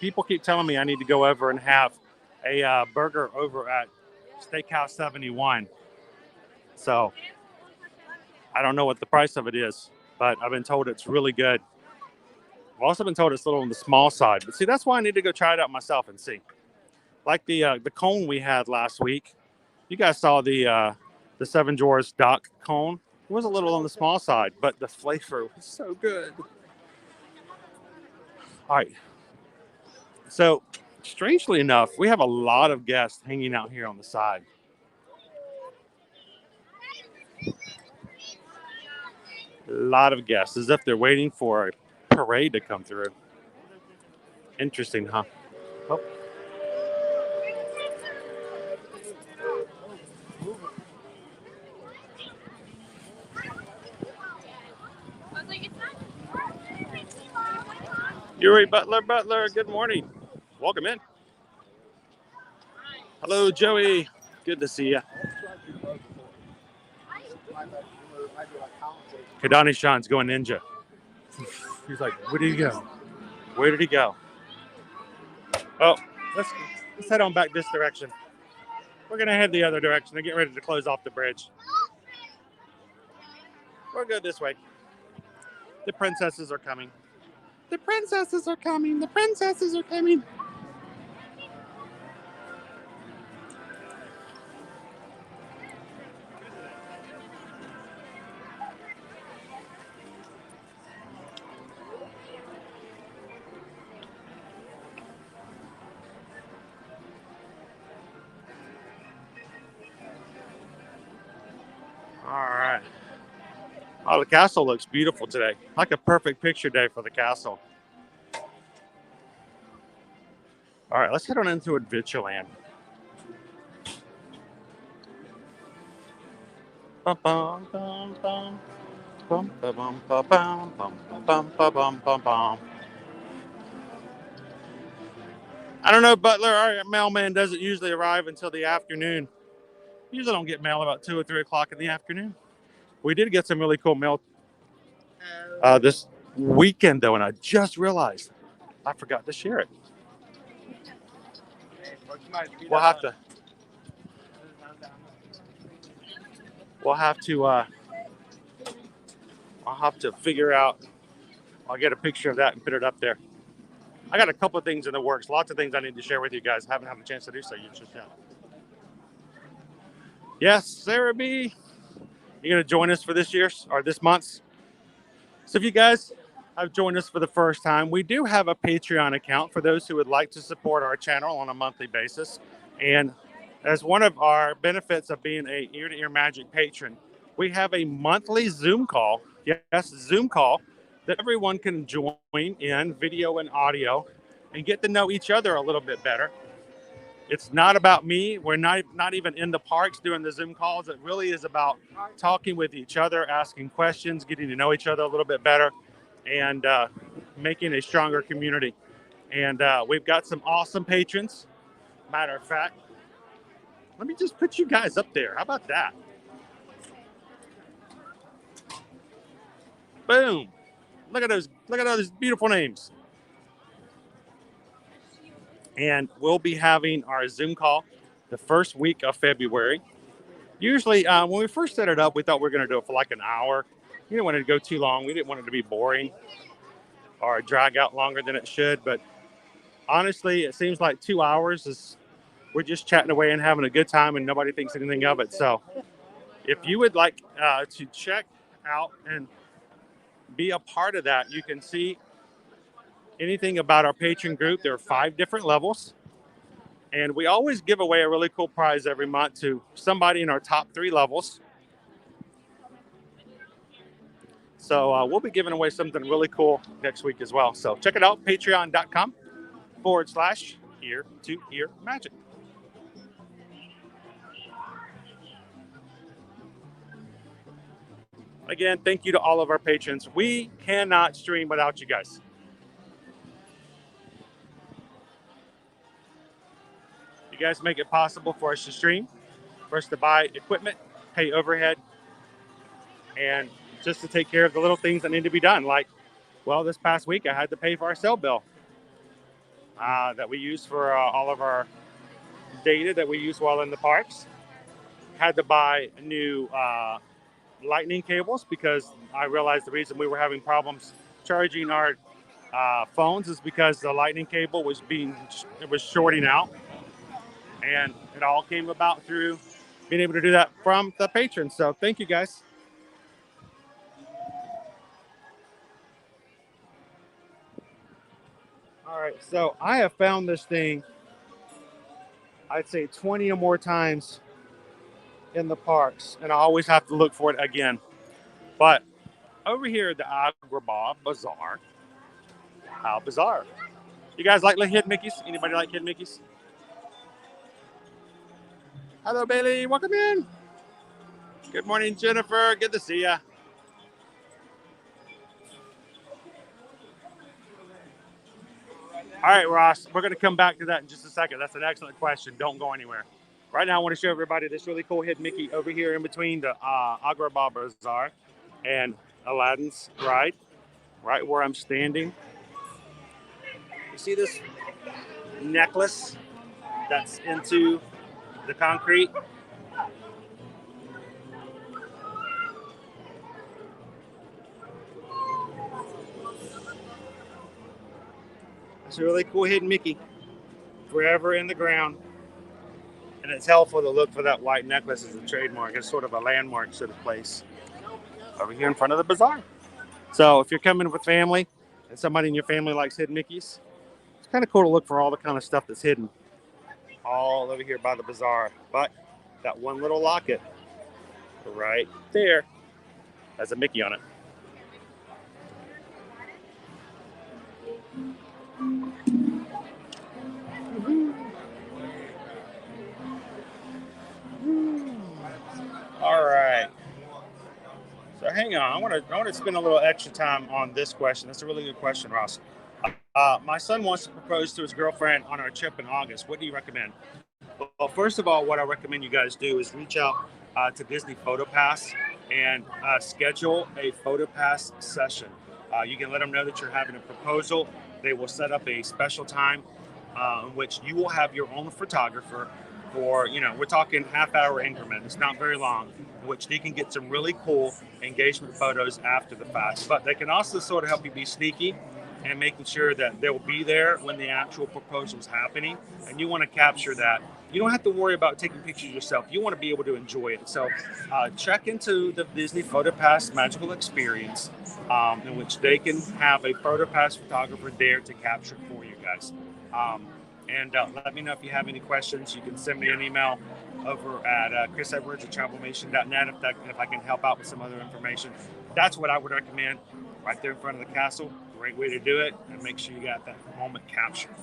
D: people keep telling me I need to go over and have a burger over at Steakhouse 71. So I don't know what the price of it is, but I've been told it's really good. I've also been told it's a little on the small side. But see, that's why I need to go try it out myself and see. Like the cone we had last week. You guys saw the Seven Dwarfs Dock cone. It was a little on the small side, but the flavor was so good. All right. So, strangely enough, we have a lot of guests hanging out here on the side. A lot of guests, as if they're waiting for a parade to come through. Interesting, huh? Oh. Yuri Butler, good morning. Welcome in. Hello, Joey. Good to see you. Kadani Shan's going ninja. He's like, where did he go? Where did he go? Oh, let's head on back this direction. We're going to head the other direction and get ready to close off the bridge. We'll go this way. The princesses are coming. The princesses are coming. The princesses are coming. All right. Oh, the castle looks beautiful today. Like a perfect picture day for the castle. All right, let's head on into Adventureland. Bum, bum, bum, bum. Bum, bum, bum, bum, bum, bum, bum, bum, bum. I don't know, Butler. Our mailman doesn't usually arrive until the afternoon. Usually don't get mail about 2 or 3 o'clock in the afternoon. We did get some really cool mail this weekend, though, and I just realized I forgot to share it. We'll have to I'll have to figure out. I'll get a picture of that and put it up there. I got a couple of things in the works. Lots of things I need to share with you guys. Haven't had a chance to do so yet. Yes, Sarah B. You're going to join us for this year's or this month's. So if you guys have joined us for the first time, we do have a Patreon account for those who would like to support our channel on a monthly basis. And as one of our benefits of being a ear-to-ear magic patron, we have a monthly Zoom call. Yes, Zoom call that everyone can join in video and audio and get to know each other a little bit better. It's not about me. We're not even in the parks doing the Zoom calls. It really is about talking with each other, asking questions, getting to know each other a little bit better, and making a stronger community. And we've got some awesome patrons. Matter of fact, let me just put you guys up there. How about that? Boom. Look at those beautiful names. And we'll be having our Zoom call the first week of February. Usually, when we first set it up, we thought we were going to do it for like an hour. We didn't want it to go too long. We didn't want it to be boring or drag out longer than it should. But honestly, it seems like 2 hours is we're just chatting away and having a good time, and nobody thinks anything of it. So if you would like to check out and be a part of that. You can see anything about our patron group. There are 5 different levels. And we always give away a really cool prize every month to somebody in our top 3 levels. So we'll be giving away something really cool next week as well. So check it out, patreon.com/Ear to Ear Magic. Again, thank you to all of our patrons. We cannot stream without you guys. You guys make it possible for us to stream, for us to buy equipment, pay overhead, and just to take care of the little things that need to be done. Like, well, this past week I had to pay for our cell bill that we use for all of our data that we use while in the parks. Had to buy new lightning cables because I realized the reason we were having problems charging our phones is because the lightning cable was shorting out, and it all came about through being able to do that from the patrons. So thank you guys. All right, so I have found this thing, I'd say 20 or more times in the parks, and I always have to look for it again. But over here at the Agrabah Bazaar, how bizarre. You guys like hidden Mickeys? Anybody like hidden Mickeys? Hello, Bailey. Welcome in. Good morning, Jennifer. Good to see ya. All right, Ross, we're going to come back to that in just a second. That's an excellent question. Don't go anywhere. Right now, I want to show everybody this really cool hidden Mickey over here in between the Agrabah Bazaar and Aladdin's ride, right where I'm standing. You see this necklace that's into the concrete? It's a really cool hidden Mickey, forever in the ground. And it's helpful to look for that white necklace as a trademark. It's sort of a landmark sort of place over here in front of the bazaar. So if you're coming with family and somebody in your family likes hidden Mickeys, it's kind of cool to look for all the kind of stuff that's hidden all over here by the bazaar. But that one little locket right there has a Mickey on it. All right. So hang on. I want to spend a little extra time on this question. That's a really good question, Ross. My son wants to propose to his girlfriend on our trip in August. What do you recommend? Well, first of all, what I recommend you guys do is reach out to Disney PhotoPass and schedule a PhotoPass session. You can let them know that you're having a proposal. They will set up a special time in which you will have your own photographer for, we're talking half-hour increment. It's not very long, in which they can get some really cool engagement photos after the fact. But they can also sort of help you be sneaky and making sure that they'll be there when the actual proposal is happening. And you want to capture that. You don't have to worry about taking pictures yourself. You want to be able to enjoy it. So check into the Disney PhotoPass magical experience in which they can have a PhotoPass photographer there to capture it for you guys. And let me know if you have any questions. You can send me an email over at chrisedwards@travelmation.net if I can help out with some other information. That's what I would recommend right there in front of the castle. Great way to do it, and make sure you got that moment captured.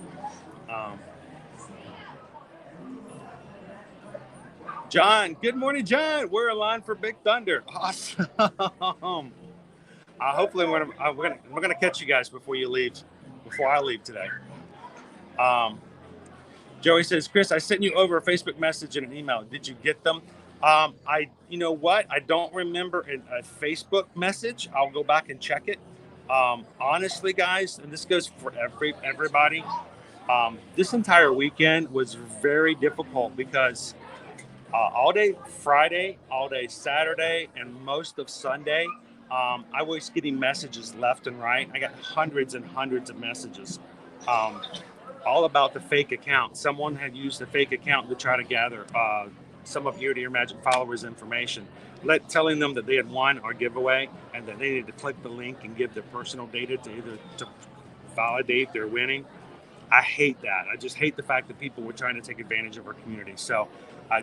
D: John, good morning, John. We're aligned for Big Thunder. Awesome. Hopefully, we're gonna catch you guys before I leave today. Joey says, Chris, I sent you over a Facebook message and an email. Did you get them? You know what? I don't remember a Facebook message. I'll go back and check it. Honestly, guys, and this goes for everybody. This entire weekend was very difficult because all day Friday, all day Saturday, and most of Sunday, I was getting messages left and right. I got hundreds and hundreds of messages. All about the fake account. Someone had used a fake account to try to gather some of Ear to Ear Magic followers information, telling them that they had won our giveaway and that they needed to click the link and give their personal data to validate their winning. I hate that. I just hate the fact that people were trying to take advantage of our community. So,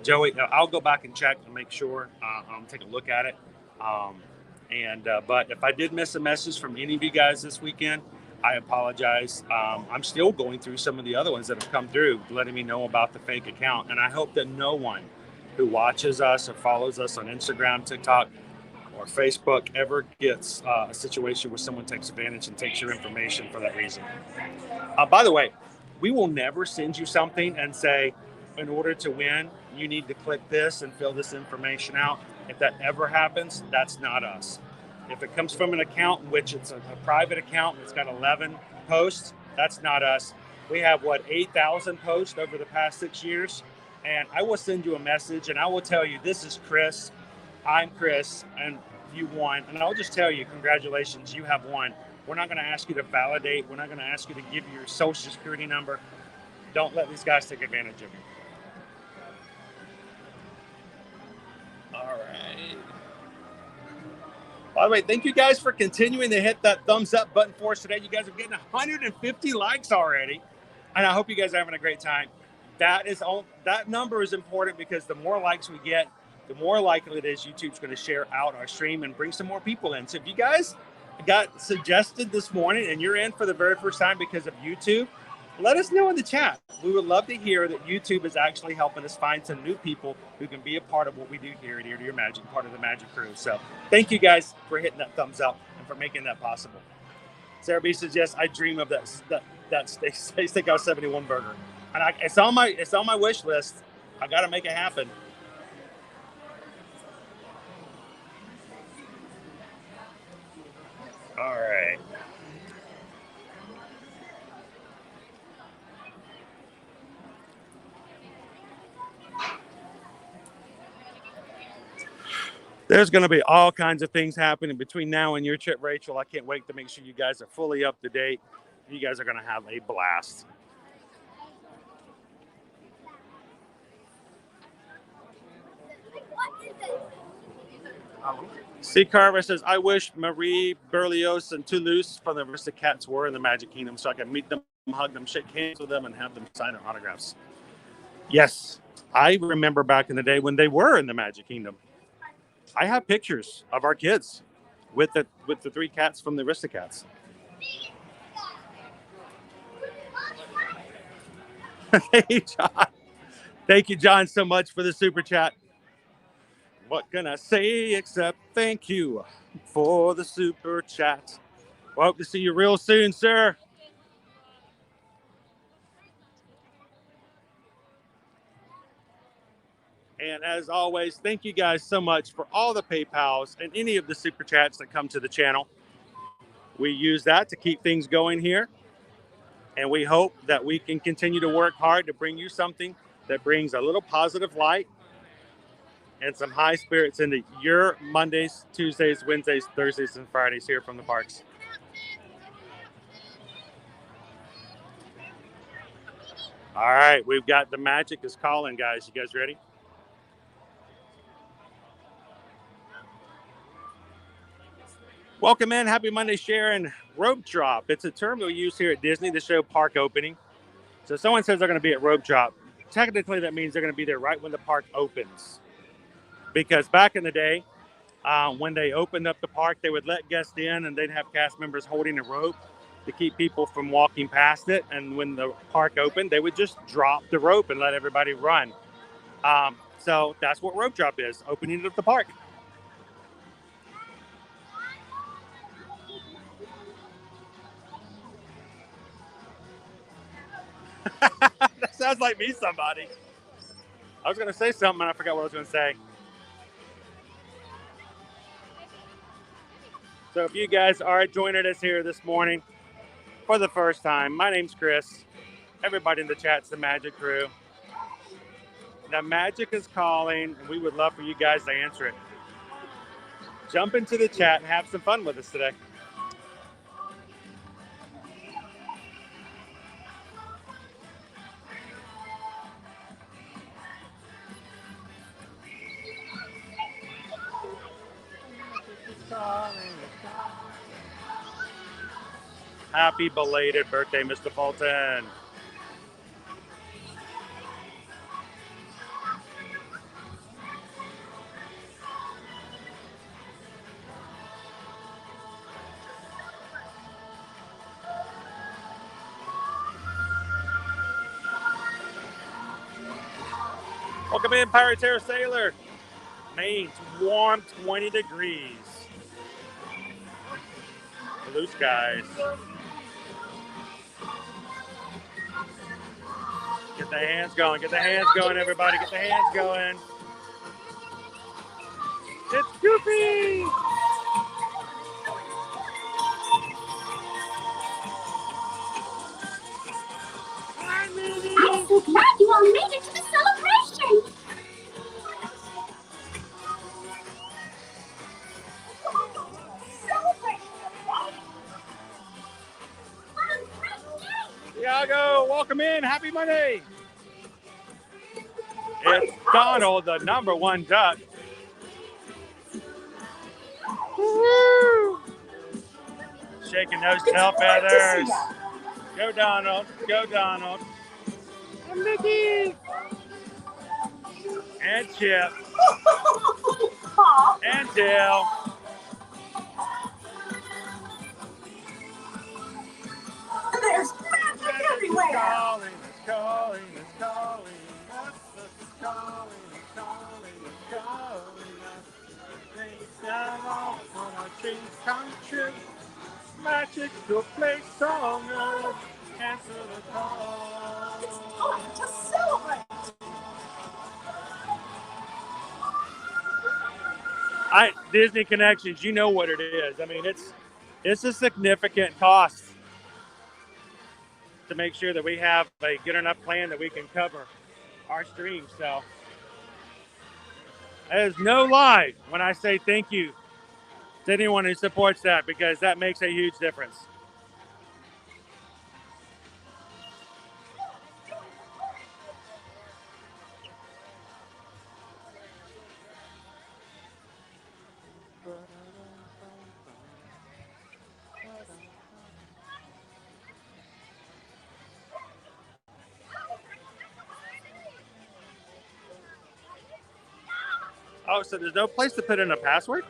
D: Joey, I'll go back and check and make sure. I'll take a look at it. But if I did miss a message from any of you guys this weekend, I apologize. I'm still going through some of the other ones that have come through, letting me know about the fake account. And I hope that no one who watches us or follows us on Instagram, TikTok, or Facebook ever gets a situation where someone takes advantage and takes your information for that reason. By the way, we will never send you something and say, in order to win, you need to click this and fill this information out. If that ever happens, that's not us. If it comes from an account in which it's a private account and it's got 11 posts, that's not us. We have, 8,000 posts over the past 6 years. And I will send you a message and I will tell you, this is Chris. I'm Chris, and you won. And I'll just tell you, congratulations, you have won. We're not going to ask you to validate. We're not going to ask you to give your social security number. Don't let these guys take advantage of you. All right. By the way, thank you guys for continuing to hit that thumbs up button for us today. You guys are getting 150 likes already, and I hope you guys are having a great time. That number is important because the more likes we get, the more likely it is YouTube's going to share out our stream and bring some more people in. So if you guys got suggested this morning and you're in for the very first time because of YouTube, let us know in the chat. We would love to hear that YouTube is actually helping us find some new people who can be a part of what we do here at Ear to Ear Magic, part of the Magic Crew. So thank you guys for hitting that thumbs up and for making that possible. Sarah B says, yes, I dream of that Steakhouse 71 burger. And it's on my wish list. I got to make it happen. All right. There's going to be all kinds of things happening between now and your trip, Rachel. I can't wait to make sure you guys are fully up to date. You guys are going to have a blast. C. Carver says, I wish Marie Berlioz and Toulouse from the Aristocats were in the Magic Kingdom so I can meet them, hug them, shake hands with them, and have them sign their autographs. Yes, I remember back in the day when they were in the Magic Kingdom. I have pictures of our kids with the 3 cats from the Aristocats. Hey, John. Thank you, John, so much for the super chat. What can I say except thank you for the super chat? Well, hope to see you real soon, sir. And as always, thank you guys so much for all the PayPals and any of the super chats that come to the channel. We use that to keep things going here. And we hope that we can continue to work hard to bring you something that brings a little positive light and some high spirits into your Mondays, Tuesdays, Wednesdays, Thursdays, and Fridays here from the parks. All right, we've got the magic is calling, guys. You guys ready? Welcome in. Happy Monday, Sharon. Rope drop. It's a term that we use here at Disney to show park opening. So someone says they're going to be at rope drop. Technically, that means they're going to be there right when the park opens. Because back in the day, when they opened up the park, they would let guests in and they'd have cast members holding a rope to keep people from walking past it. And when the park opened, they would just drop the rope and let everybody run. So that's what rope drop is, opening of the park. That sounds like me, somebody. I was going to say something and I forgot what I was going to say. So if you guys are joining us here this morning for the first time, my name's Chris. Everybody in the chat's the Magic Crew. The magic is calling, and we would love for you guys to answer it. Jump into the chat and have some fun with us today. Happy belated birthday, Mr. Fulton. Welcome in, Pirate Terror Sailor. Maine's warm, 20 degrees. Blue skies. Get the hands going. Get the hands going, everybody. Get the hands going. It's Goofy!
E: I'm so glad you all made it to the celebration.
D: Tiago, welcome in. Happy Monday. It's Donald, the #1 duck. Woo! Shaking those tail feathers. Go, Donald. Go, Donald. And Mickey. And Chip. And Dale.
E: There's magic everywhere.
D: It's calling, it's calling, it's calling us. It's calling, it's calling, it's calling us. Things down off on our dreams come true. Magic will play song us. Answer the call.
E: Oh, just celebrate.
D: Disney Connections, you know what it is. I mean, it's a significant cost to make sure that we have a good enough plan that we can cover our streams. So there's no lie when I say thank you to anyone who supports that, because that makes a huge difference. Oh, so there's no place to put in a password?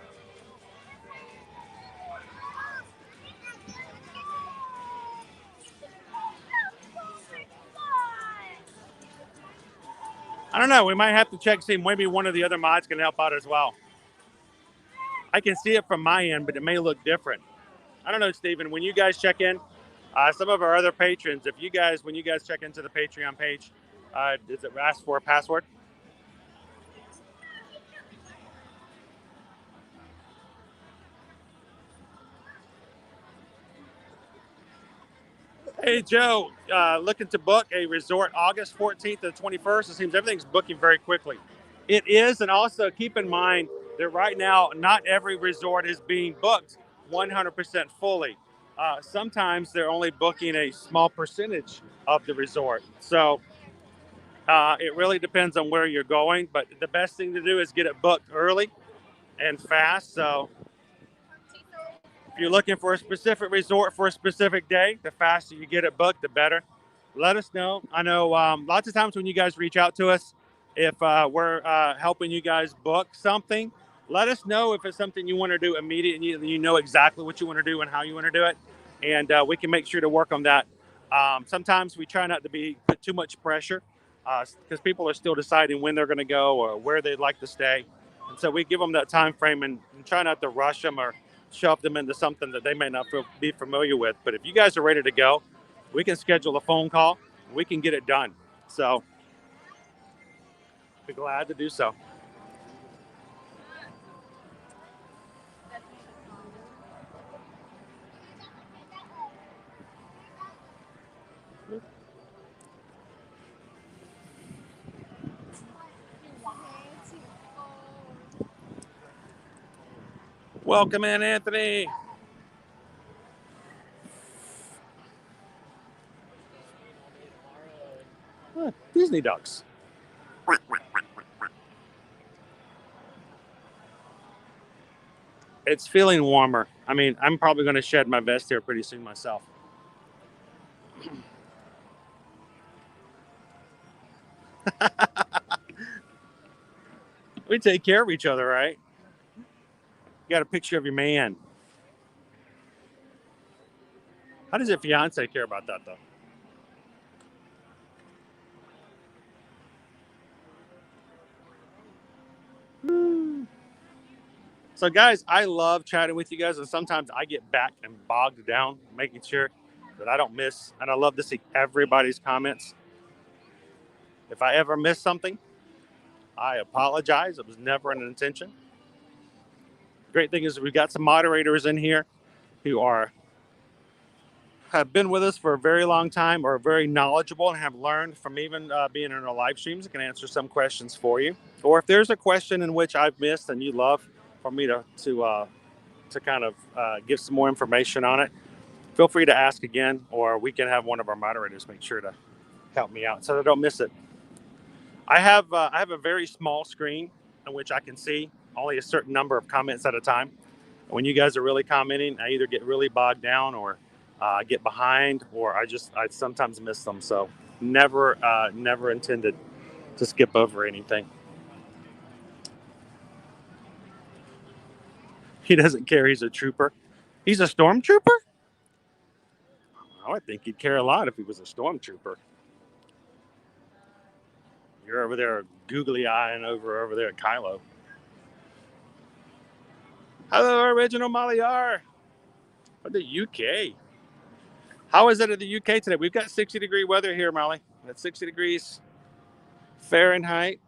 D: I don't know. We might have to check, see maybe one of the other mods can help out as well. I can see it from my end, but it may look different. I don't know, Stephen. When you guys check in, some of our other patrons, when you guys check into the Patreon page, does it ask for a password? Hey, Joe, looking to book a resort August 14th to the 21st. It seems everything's booking very quickly. It is, and also keep in mind that right now, not every resort is being booked 100% fully. Sometimes they're only booking a small percentage of the resort. So it really depends on where you're going, but the best thing to do is get it booked early and fast. So if you're looking for a specific resort for a specific day, the faster you get it booked, the better. Let us know. I know lots of times when you guys reach out to us, if we're helping you guys book something, let us know if it's something you want to do immediately. You know exactly what you want to do and how you want to do it, and we can make sure to work on that. Sometimes we try not to put too much pressure because people are still deciding when they're going to go or where they'd like to stay, and so we give them that time frame and try not to rush them or shove them into something that they may not be familiar with. But if you guys are ready to go, we can schedule a phone call. We can get it done. So be glad to do so. Welcome in, Anthony. Disney ducks. It's feeling warmer. I mean, I'm probably going to shed my vest here pretty soon myself. We take care of each other, right? You got a picture of your man. How does your fiance care about that, though? So, guys, I love chatting with you guys, and sometimes I get back and bogged down making sure that I don't miss, and I love to see everybody's comments. If I ever miss something, I apologize. It was never an intention. Great thing is we've got some moderators in here who have been with us for a very long time, or are very knowledgeable and have learned from even being in our live streams and can answer some questions for you. Or if there's a question in which I've missed and you'd love for me to kind of give some more information on it, feel free to ask again, or we can have one of our moderators make sure to help me out so that I don't miss it. I have a very small screen in which I can see only a certain number of comments at a time. When you guys are really commenting, I either get really bogged down or get behind, or I sometimes miss them. So never intended to skip over anything. He doesn't care. He's a trooper. He's a stormtrooper? Oh, I think he'd care a lot if he was a stormtrooper. You're over there googly eyeing over there at Kylo. Hello, original Maliar from the UK. How is it in the UK today? We've got 60-degree weather here, Molly. That's 60 degrees Fahrenheit.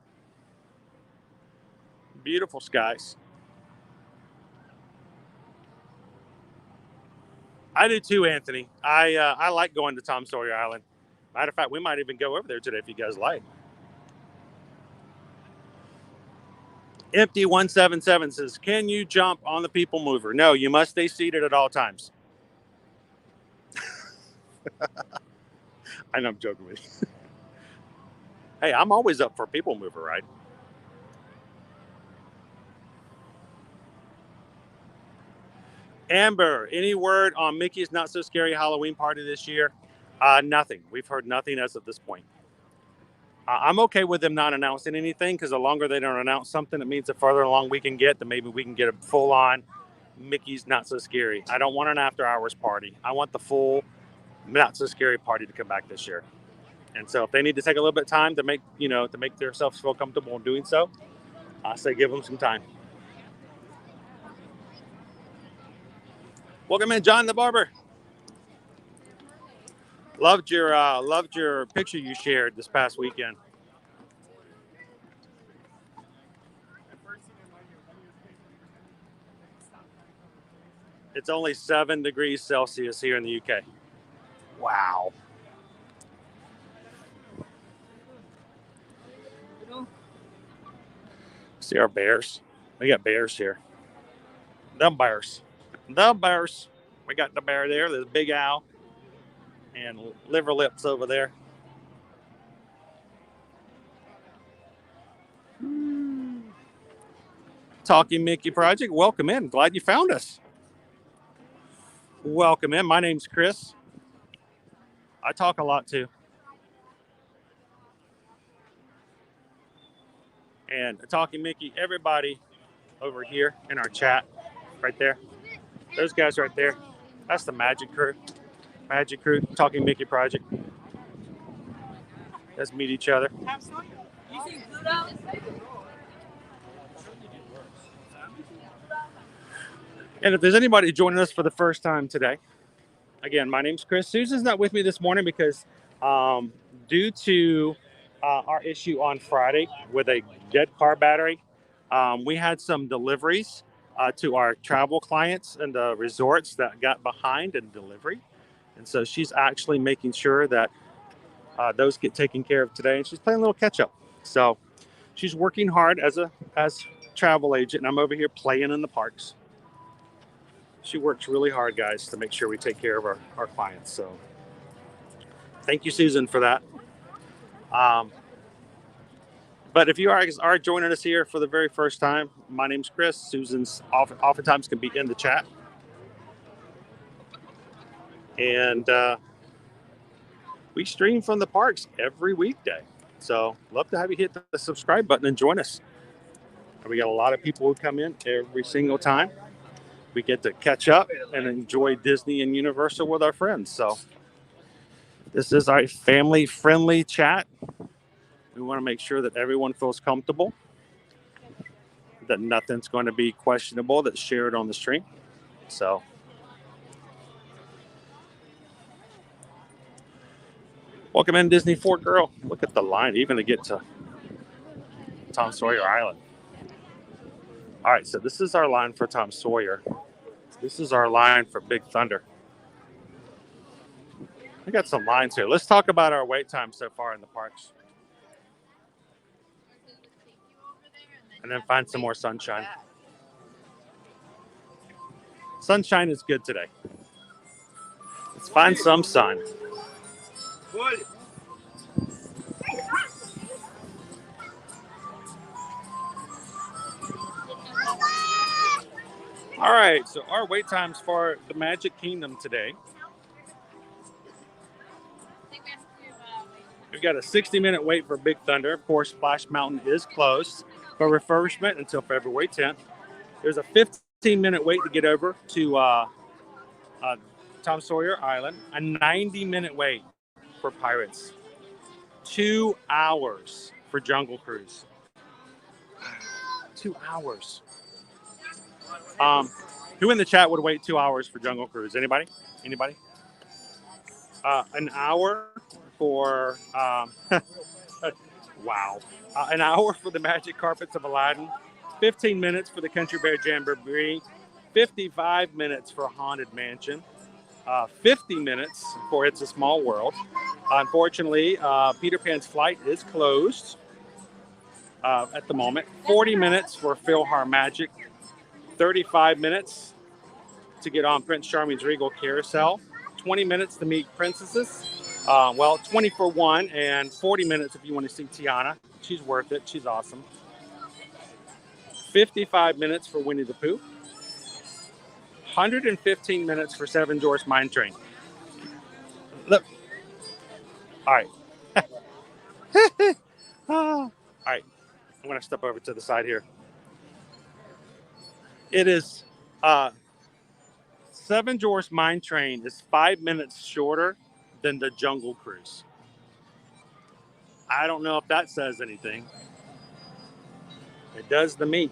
D: Beautiful skies. I do too, Anthony. I like going to Tom Sawyer Island. Matter of fact, we might even go over there today if you guys like. Empty 177 says, "Can you jump on the people mover?" No, you must stay seated at all times. I know I'm joking with you. Hey, I'm always up for a people mover, right? Amber, any word on Mickey's Not So Scary Halloween party this year? Nothing. We've heard nothing as of this point. I'm okay with them not announcing anything, because the longer they don't announce something, it means the further along we can get, then maybe we can get a full-on Mickey's Not So Scary. I don't want an after-hours party. I want the full Not So Scary party to come back this year. And so if they need to take a little bit of time to make themselves feel comfortable in doing so, I say give them some time. Welcome in, John the Barber. Loved your picture you shared this past weekend. It's only 7 degrees Celsius here in the UK. Wow. See our bears? We got bears here. The bears. We got the bear there. There's Big Al and Liver Lips over there. Talking Mickey Project. Welcome in. Glad you found us. Welcome in. My name's Chris. I talk a lot too. And Talking Mickey, everybody over here in our chat, right there. Those guys right there. That's the Magic Crew. Magic Crew, Talking Mickey Project. Let's meet each other.
C: You see Pluto?
D: And if there's anybody joining us for the first time today, again, my name's Chris. Susan's not with me this morning because due to our issue on Friday with a dead car battery, we had some deliveries to our travel clients and the resorts that got behind in delivery. And so she's actually making sure that those get taken care of today. And she's playing a little catch up. So she's working hard as travel agent. And I'm over here playing in the parks. She works really hard, guys, to make sure we take care of our clients. So thank you, Susan, for that. But if you are joining us here for the very first time, my name's Chris. Susan's oftentimes can be in the chat. And we stream from the parks every weekday. So love to have you hit the subscribe button and join us. We got a lot of people who come in every single time. We get to catch up and enjoy Disney and Universal with our friends. So this is our family-friendly chat. We want to make sure that everyone feels comfortable, that nothing's going to be questionable that's shared on the stream. So welcome in, Disney Fort Girl. Look at the line, even to get to Tom Sawyer Island. All right, so this is our line for Tom Sawyer. This is our line for Big Thunder. We got some lines here. Let's talk about our wait time so far in the parks. And then find some more sunshine. Sunshine is good today. Let's find some sun. All right, so our wait times for the Magic Kingdom today. We've got a 60-minute wait for Big Thunder. Of course, Splash Mountain is closed for refurbishment until February 10th. There's a 15-minute wait to get over to Tom Sawyer Island. A 90-minute wait for Pirates. 2 hours for Jungle Cruise. 2 hours. Who in the chat would wait 2 hours for Jungle Cruise? Anybody? Anybody? An hour for wow. An hour for the Magic Carpets of Aladdin. 15 minutes for the Country Bear Jamboree. 55 minutes for Haunted Mansion. 50 minutes for It's a Small World. Unfortunately, Peter Pan's flight is closed at the moment. 40 minutes for PhilharMagic. 35 minutes to get on Prince Charming's Regal Carousel. 20 minutes to meet princesses. 20 for one, and 40 minutes if you want to see Tiana. She's worth it. She's awesome. 55 minutes for Winnie the Pooh. 115 minutes for Seven Dwarfs Mine Train. Look. All right. All right. I'm going to step over to the side here. It is Seven Dwarfs Mine Train is 5 minutes shorter than the Jungle Cruise. I don't know if that says anything. It does to me.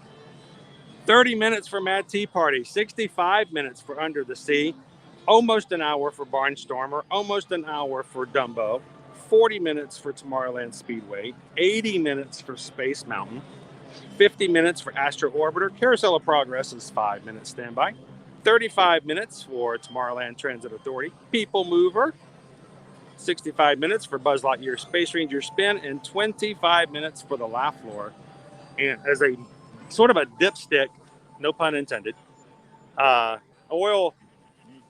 D: 30 minutes for Mad Tea Party, 65 minutes for Under the Sea, almost an hour for Barnstormer, almost an hour for Dumbo, 40 minutes for Tomorrowland Speedway, 80 minutes for Space Mountain, 50 minutes for Astro Orbiter. Carousel of Progress is 5 minutes standby, 35 minutes for Tomorrowland Transit Authority, People Mover, 65 minutes for Buzz Lightyear Space Ranger Spin, and 25 minutes for the Laugh Floor. And as a sort of a dipstick, no pun intended, oil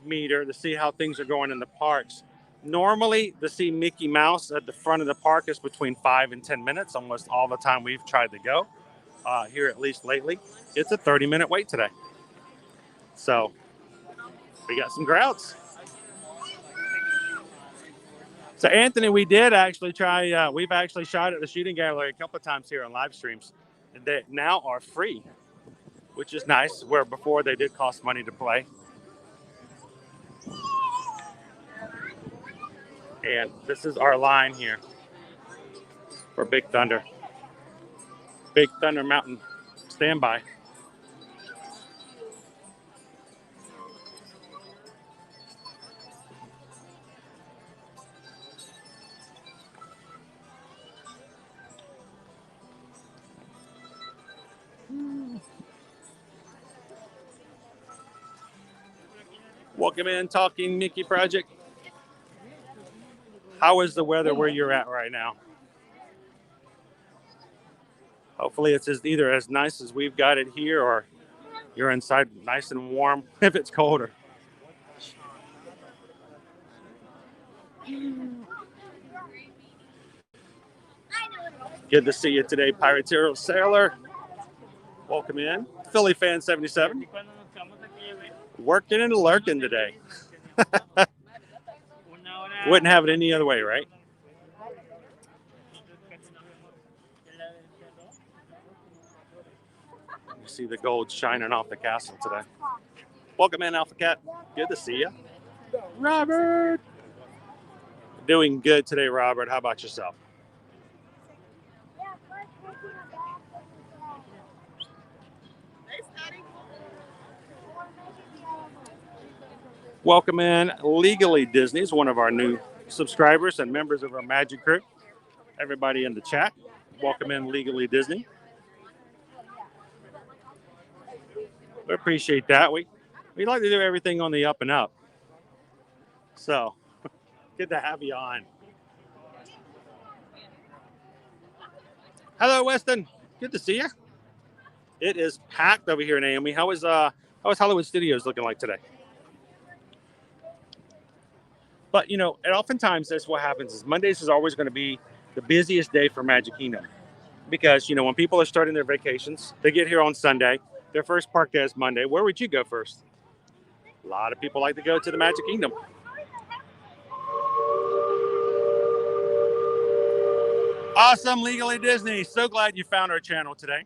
D: meter to see how things are going in the parks. Normally, to see Mickey Mouse at the front of the park is between 5 and 10 minutes, almost all the time we've tried to go. Here, at least lately, it's a 30-minute wait today. So, we got some crowds. So, Anthony, we did actually try, we've actually shot at the shooting gallery a couple of times here on live streams that now are free, which is nice, where before they did cost money to play. And this is our line here for Big Thunder. Big Thunder Mountain, standby. Welcome in, Talking Mickey Project. How is the weather where you're at right now? Hopefully it's either as nice as we've got it here, or you're inside nice and warm if it's colder. Good to see you today, Pirateer Sailor. Welcome in. Philly Fan 77. Working and lurking today. Wouldn't have it any other way, right? You see the gold shining off the castle today. Welcome in, Alpha Cat. Good to see you. Robert. Doing good today, Robert. How about yourself? Welcome in, Legally Disney is one of our new subscribers and members of our Magic Crew. Everybody in the chat, welcome in, Legally Disney. We appreciate that. We like to do everything on the up and up. So, good to have you on. Hello, Weston. Good to see you. It is packed over here, Naomi. How is Hollywood Studios looking like today? But, you know, and oftentimes that's what happens is Mondays is always going to be the busiest day for Magic Kingdom. Because, you know, when people are starting their vacations, they get here on Sunday. Their first park day is Monday. Where would you go first? A lot of people like to go to the Magic Kingdom. Awesome, Legally Disney. So glad you found our channel today.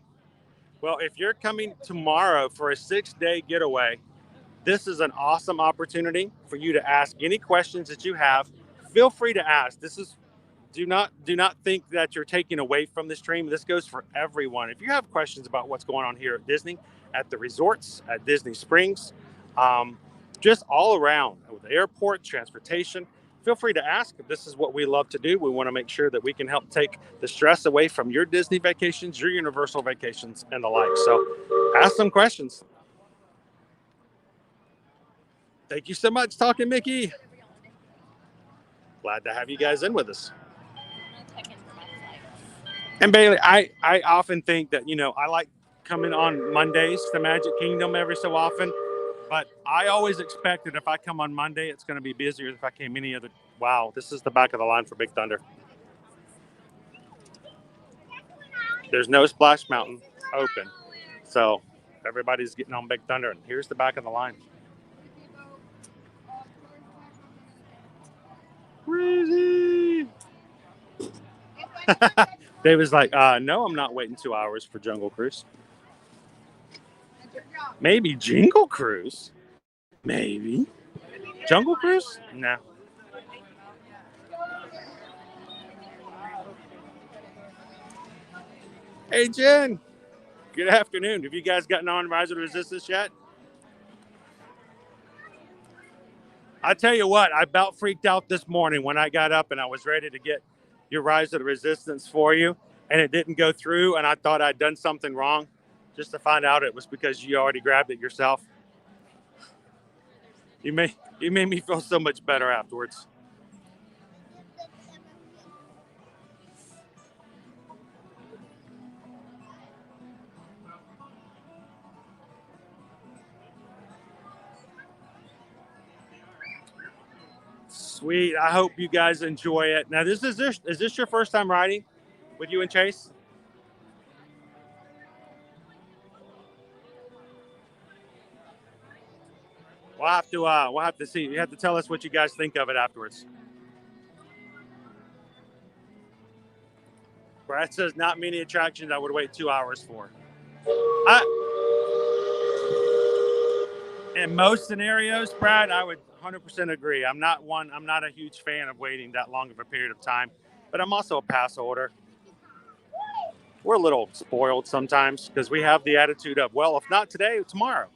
D: Well, if you're coming tomorrow for a 6-day getaway, this is an awesome opportunity for you to ask any questions that you have. Feel free to ask. Do not think that you're taking away from the stream. This goes for everyone. If you have questions about what's going on here at Disney, at the resorts, at Disney Springs, just all around with the airport, transportation, feel free to ask. This is what we love to do. We want to make sure that we can help take the stress away from your Disney vacations, your Universal vacations, and the like. So ask some questions. Thank you so much, Talking Mickey. Glad to have you guys in with us. And Bailey, I often think that, you know, I like coming on Mondays to Magic Kingdom every so often, but I always expect that if I come on Monday, it's going to be busier than if I came any other. Wow, this is the back of the line for Big Thunder. There's no Splash Mountain open, so everybody's getting on Big Thunder, and here's the back of the line. Crazy. David's like, no, I'm not waiting 2 hours for Jungle Cruise. Maybe Jingle Cruise. Maybe. Jungle Cruise? No. Hey, Jen. Good afternoon. Have you guys gotten on Rise of the Resistance yet? I tell you what, I about freaked out this morning when I got up and I was ready to get your Rise of the Resistance for you, and it didn't go through, and I thought I'd done something wrong, just to find out it was because you already grabbed it yourself. You made me feel so much better afterwards. Sweet. I hope you guys enjoy it. Now, is this your first time riding with you and Chase? We'll have to see. You have to tell us what you guys think of it afterwards. Brad says not many attractions I would wait 2 hours for. In most scenarios, Brad, I would 100% agree. I'm not a huge fan of waiting that long of a period of time, but I'm also a pass holder. We're a little spoiled sometimes because we have the attitude of, well, if not today, tomorrow.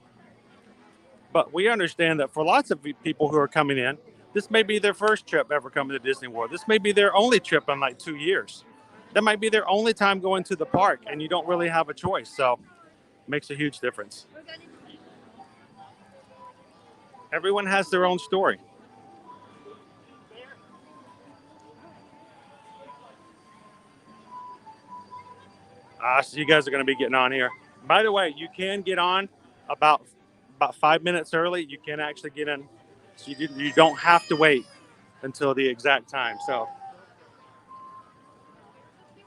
D: But we understand that for lots of people who are coming in, this may be their first trip ever coming to Disney World. This may be their only trip in like 2 years. That might be their only time going to the park, and you don't really have a choice. So it makes a huge difference. Everyone has their own story. So you guys are going to be getting on here. By the way, you can get on about 5 minutes early. You can actually get in. So you don't have to wait until the exact time. So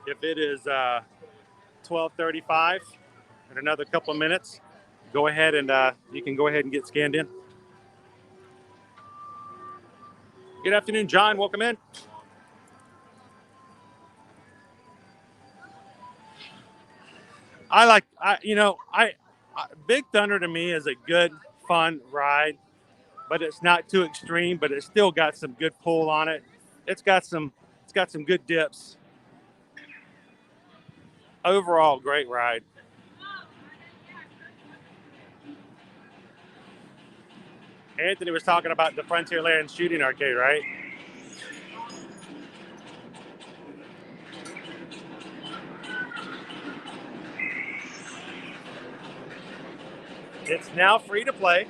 D: if it is 12:35 in another couple of minutes, go ahead and you can go ahead and get scanned in. Good afternoon, John. Welcome in. Big Thunder to me is a good, fun ride, but it's not too extreme, but it's still got some good pull on it. It's got some good dips. Overall, great ride. Anthony was talking about the Frontierland shooting arcade, right? It's now free to play.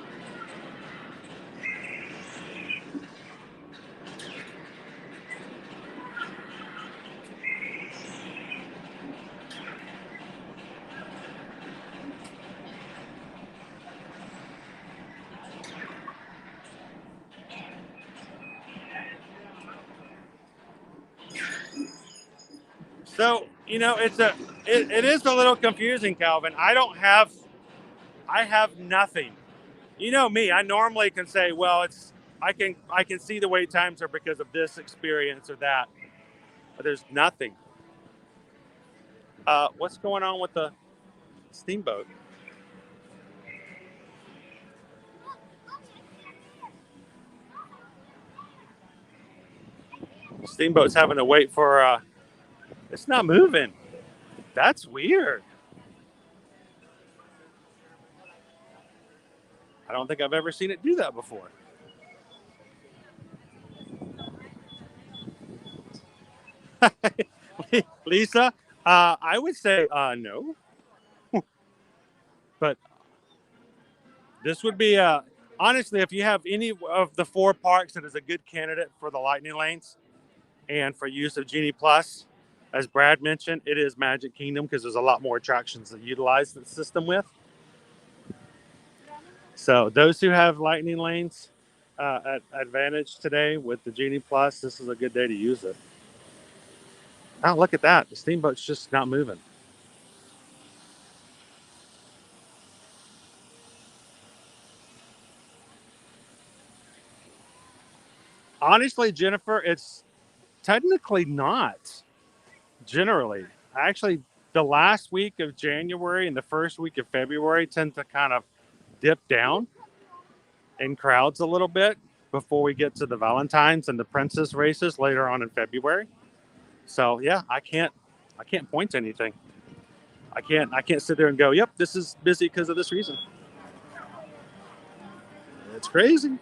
D: So, it is a little confusing, Calvin. I have nothing. You know me, I normally can say, well, I can see the wait times are because of this experience or that. But there's nothing. What's going on with the steamboat? Steamboat's having to wait for it's not moving. That's weird. I don't think I've ever seen it do that before. Lisa, I would say no. But this would be honestly, if you have any of the 4 parks that is a good candidate for the Lightning Lanes and for use of Genie Plus, as Brad mentioned, it is Magic Kingdom because there's a lot more attractions that utilize the system with. So those who have Lightning Lanes at advantage today with the Genie Plus, this is a good day to use it. Oh, look at that. The steamboat's just not moving. Honestly, Jennifer, it's technically not. Generally, actually, the last week of January and the first week of February tend to kind of dip down in crowds a little bit before we get to the Valentine's and the Princess races later on in February. So yeah, I can't point to anything. I can't sit there and go, yep, this is busy because of this reason. It's crazy.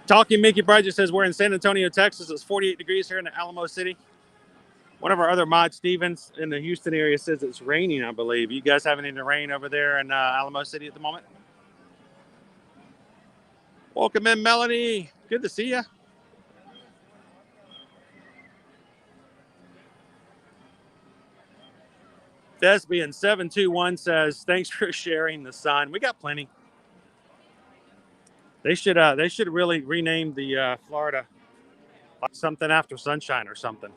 D: Talking Mickey Bridget says we're in San Antonio, Texas. It's 48 degrees here in the Alamo City. One of our other mods, Stevens, in the Houston area says it's raining, I believe. You guys have any rain over there in Alamo City at the moment? Welcome in, Melanie. Good to see you. Thespian721 says, thanks for sharing the sun. We got plenty. They should really rename the Florida like something after sunshine or something,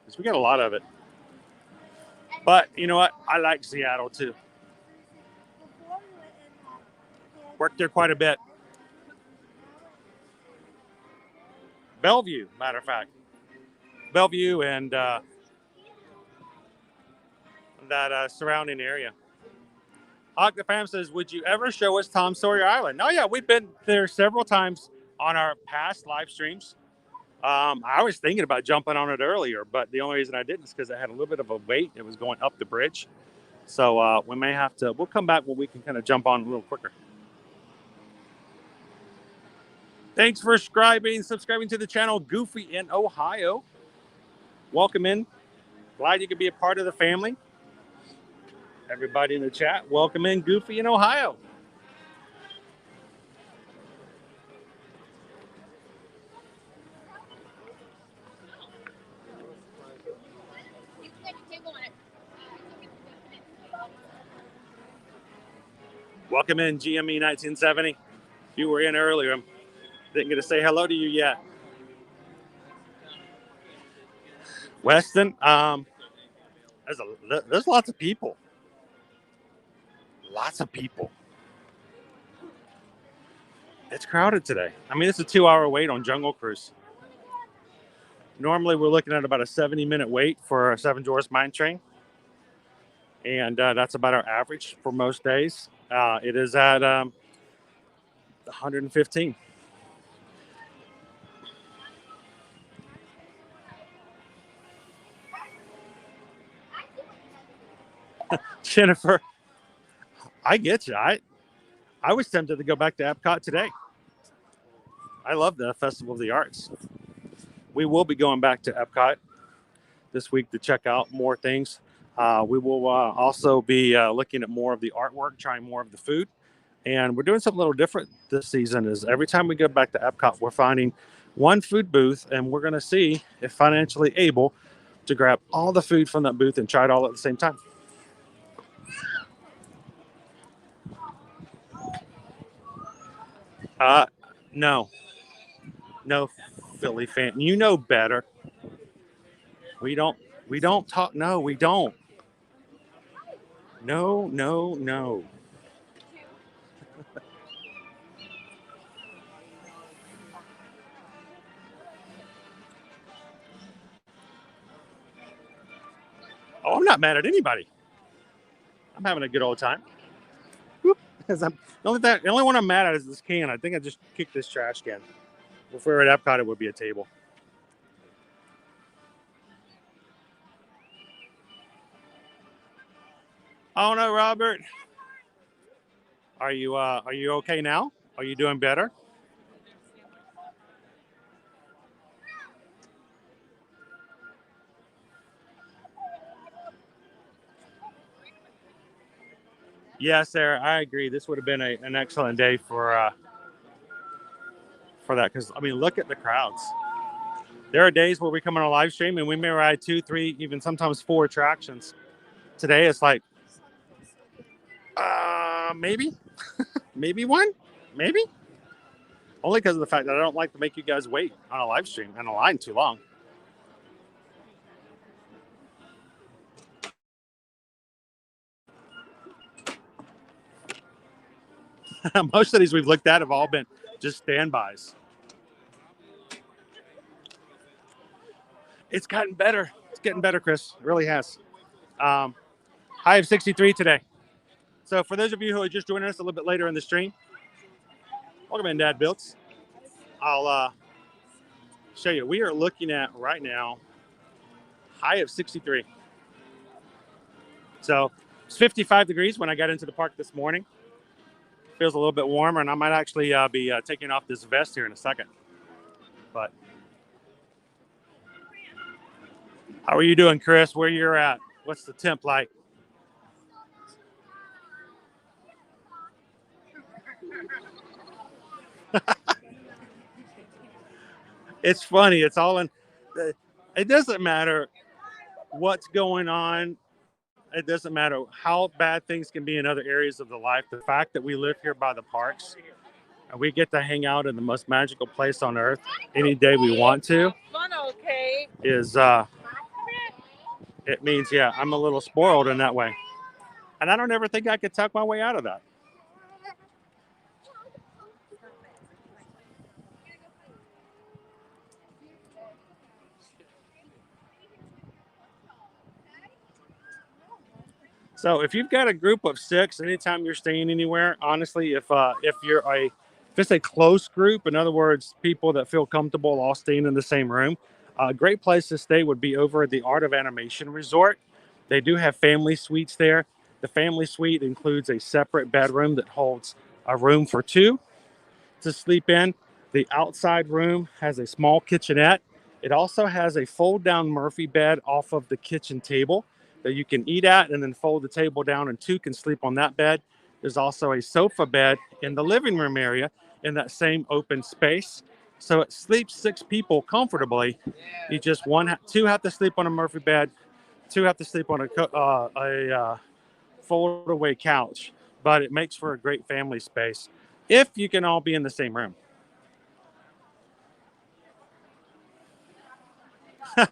D: because we got a lot of it. But you know what? I like Seattle too. Worked there quite a bit. Bellevue, matter of fact. Bellevue and that surrounding area. Hawk the Fam says, would you ever show us Tom Sawyer Island? Oh yeah, we've been there several times on our past live streams. I was thinking about jumping on it earlier, but the only reason I didn't is because it had a little bit of a wait. It was going up the bridge. So we may have to, we'll come back when we can kind of jump on a little quicker. Thanks for subscribing to the channel, Goofy in Ohio. Welcome in. Glad you could be a part of the family. Everybody in the chat, welcome in, Goofy in Ohio. Welcome in, GME 1970. You were in earlier. Didn't get to say hello to you yet. Weston, there's lots of people. Lots of people. It's crowded today. I mean, it's a 2-hour wait on Jungle Cruise. Normally, we're looking at about a 70-minute wait for a Seven Dwarfs Mine Train. And that's about our average for most days. It is at 115. Jennifer, I get you. I was tempted to go back to Epcot today. I love the Festival of the Arts. We will be going back to Epcot this week to check out more things. We will also be looking at more of the artwork, trying more of the food. And we're doing something a little different this season is every time we go back to Epcot, we're finding one food booth, and we're going to see if financially able to grab all the food from that booth and try it all at the same time. No, Philly fan. You know better. We don't talk. No, we don't. No. Oh, I'm not mad at anybody. I'm having a good old time. The only one I'm mad at is this can. I think I just kicked this trash can. If we were at Epcot, it would be a table. Oh no, Robert. Are you okay now? Are you doing better? Yes, Sarah, I agree. This would have been an excellent day for that because I mean, look at the crowds. There are days where we come on a live stream and we may ride 2, 3, even sometimes 4 attractions. Today it's like maybe maybe one, maybe. Only because of the fact that I don't like to make you guys wait on a live stream and a line too long. Most of these we've looked at have all been just standbys. It's gotten better. It's getting better, Chris. It really has. High of 63 today. So for those of you who are just joining us a little bit later in the stream, welcome in, Dad Builds. I'll show you. We are looking at right now high of 63. So it's 55 degrees when I got into the park this morning. Feels a little bit warmer, and I might actually be taking off this vest here in a second. But how are you doing, Chris? Where you're at? What's the temp like? It's funny. It's all in. It doesn't matter what's going on. It doesn't matter how bad things can be in other areas of the life. The fact that we live here by the parks and we get to hang out in the most magical place on earth any day we want to is it means, yeah, I'm a little spoiled in that way. And I don't ever think I could talk my way out of that. So if you've got a group of 6, anytime you're staying anywhere, honestly, if it's a close group, in other words, people that feel comfortable all staying in the same room, a great place to stay would be over at the Art of Animation Resort. They do have family suites there. The family suite includes a separate bedroom that holds a room for 2 to sleep in. The outside room has a small kitchenette. It also has a fold-down Murphy bed off of the kitchen table that you can eat at and then fold the table down and 2 can sleep on that bed. There's also a sofa bed in the living room area in that same open space. So it sleeps 6 people comfortably. You just 2 have to sleep on a Murphy bed, 2 have to sleep on a fold-away couch. But it makes for a great family space if you can all be in the same room.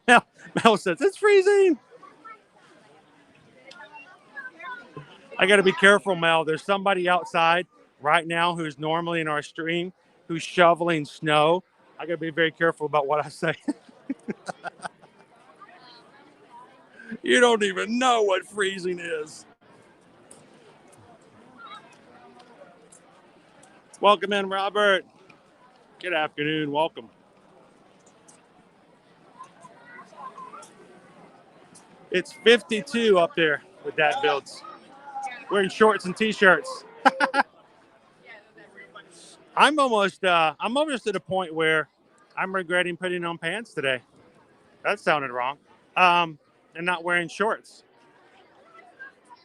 D: Mel says, it's freezing. I got to be careful, Mel. There's somebody outside right now who's normally in our stream who's shoveling snow. I got to be very careful about what I say. You don't even know what freezing is. Welcome in, Robert. Good afternoon. Welcome. It's 52 up there with Dad Builds. Wearing shorts and t-shirts. I'm almost at a point where I'm regretting putting on pants today. That sounded wrong. And not wearing shorts.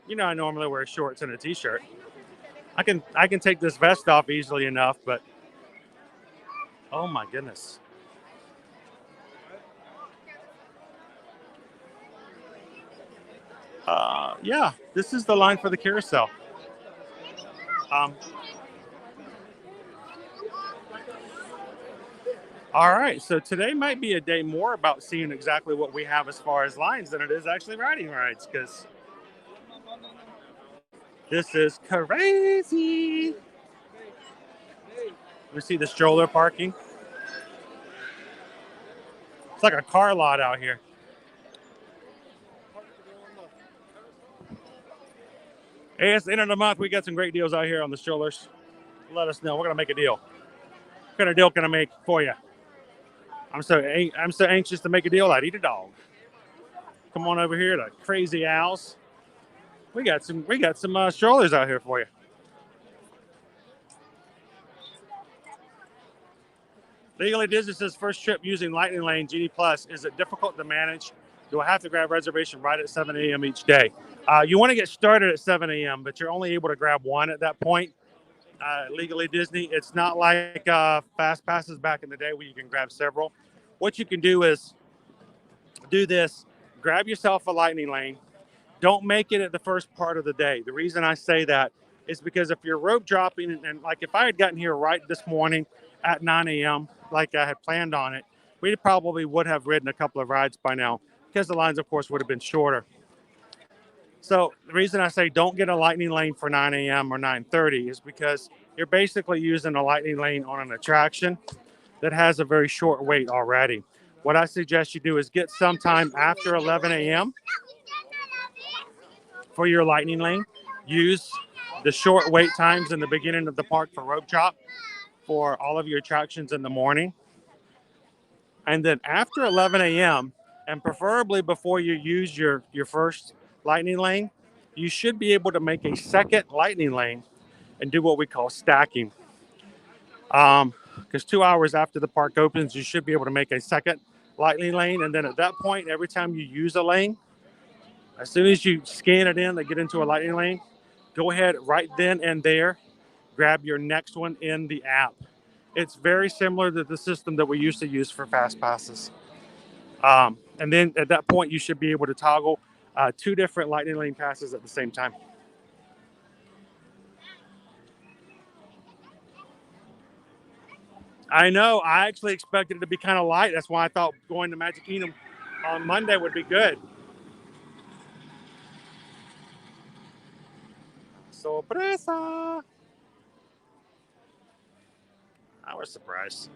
D: You know, I normally wear shorts and a t-shirt. I can take this vest off easily enough, but oh my goodness. Yeah, this is the line for the carousel. All right, so today might be a day more about seeing exactly what we have as far as lines than it is actually riding rides, because this is crazy. We see the stroller parking. It's like a car lot out here. Hey, it's the end of the month. We got some great deals out here on the strollers. Let us know. We're gonna make a deal. What kind of deal can I make for you? I'm so anxious to make a deal. I'd eat a dog. Come on over here to Crazy Owls. We got some strollers out here for you. Legally Disney says first trip using Lightning Lane GD Plus. Is it difficult to manage? Do I have to grab reservation right at 7 a.m. each day? You want to get started at 7 a.m., but you're only able to grab one at that point. Legally Disney, it's not like fast passes back in the day where you can grab several. What you can do is do this. Grab yourself a Lightning Lane. Don't make it at the first part of the day. The reason I say that is because if you're rope dropping, and like if I had gotten here right this morning at 9 a.m., like I had planned on it, we probably would have ridden a couple of rides by now, because the lines, of course, would have been shorter. So the reason I say don't get a Lightning Lane for 9 a.m. or 9:30 is because you're basically using a Lightning Lane on an attraction that has a very short wait already. What I suggest you do is get sometime after 11 a.m. for your Lightning Lane. Use the short wait times in the beginning of the park for rope drop for all of your attractions in the morning. And then after 11 a.m., and preferably before you use your first Lightning Lane, you should be able to make a second Lightning Lane and do what we call stacking. Because 2 hours after the park opens, you should be able to make a second Lightning Lane. And then at that point, every time you use a lane, as soon as you scan it in, they get into a Lightning Lane, go ahead right then and there, grab your next one in the app. It's very similar to the system that we used to use for fast passes. And then at that point, you should be able to toggle 2 different Lightning Lane passes at the same time. I know. I actually expected it to be kind of light. That's why I thought going to Magic Kingdom on Monday would be good. Sorpresa! I was surprised.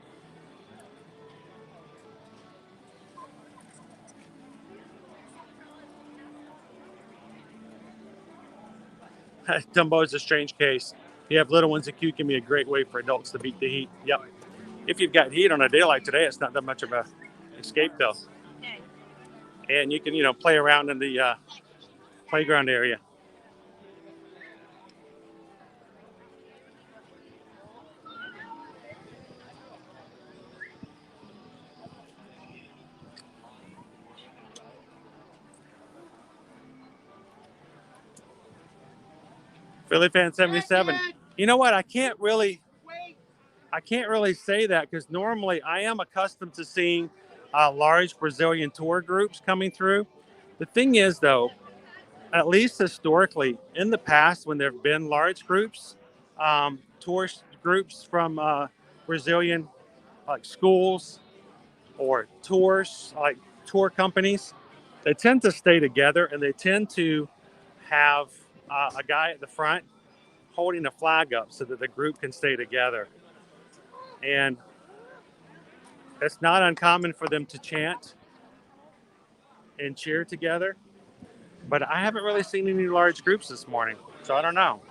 D: Dumbo is a strange case. You have little ones, a queue can be a great way for adults to beat the heat. Yep. If you've got heat on a day like today, it's not that much of a escape though. And you can, play around in the playground area. Philly fan 77. You know what? I can't really say that because normally I am accustomed to seeing large Brazilian tour groups coming through. The thing is, though, at least historically, in the past, when there have been large groups, tourist groups from Brazilian like schools or tours, like tour companies, they tend to stay together, and they tend to have a guy at the front holding a flag up so that the group can stay together. And it's not uncommon for them to chant and cheer together, but I haven't really seen any large groups this morning, so I don't know.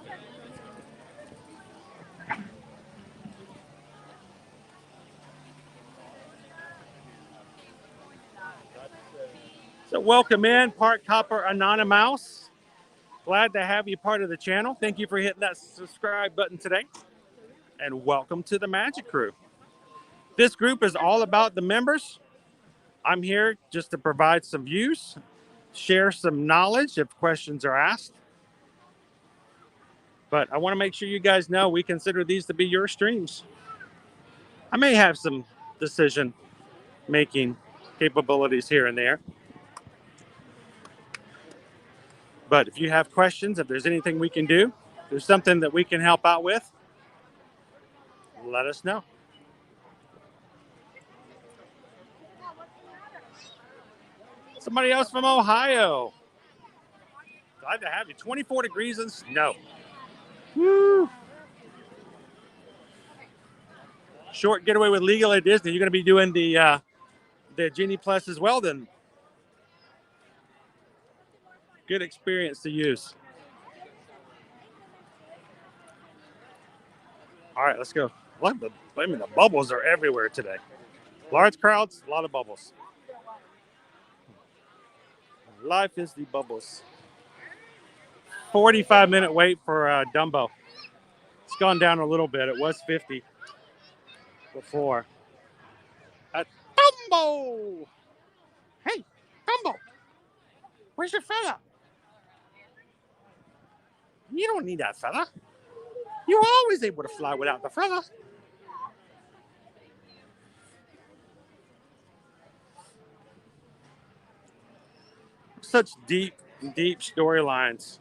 D: So welcome in, Park Hopper Anonymous. Glad to have you part of the channel. Thank you for hitting that subscribe button today. And welcome to the Magic Crew. This group is all about the members. I'm here just to provide some views, share some knowledge if questions are asked. But I want to make sure you guys know we consider these to be your streams. I may have some decision-making capabilities here and there. But if you have questions, if there's anything we can do, if there's something that we can help out with, let us know. Somebody else from Ohio. Glad to have you. 24 degrees and snow. Woo! Short getaway with Legal at Disney. You're going to be doing the Genie Plus as well, then. Good experience to use. All right, let's go. I mean, the bubbles are everywhere today. Large crowds, a lot of bubbles. Life is the bubbles. 45-minute wait for Dumbo. It's gone down a little bit. It was 50 before. Dumbo! Hey, Dumbo! Where's your fella? You don't need that fella. You're always able to fly without the fella. Such deep storylines,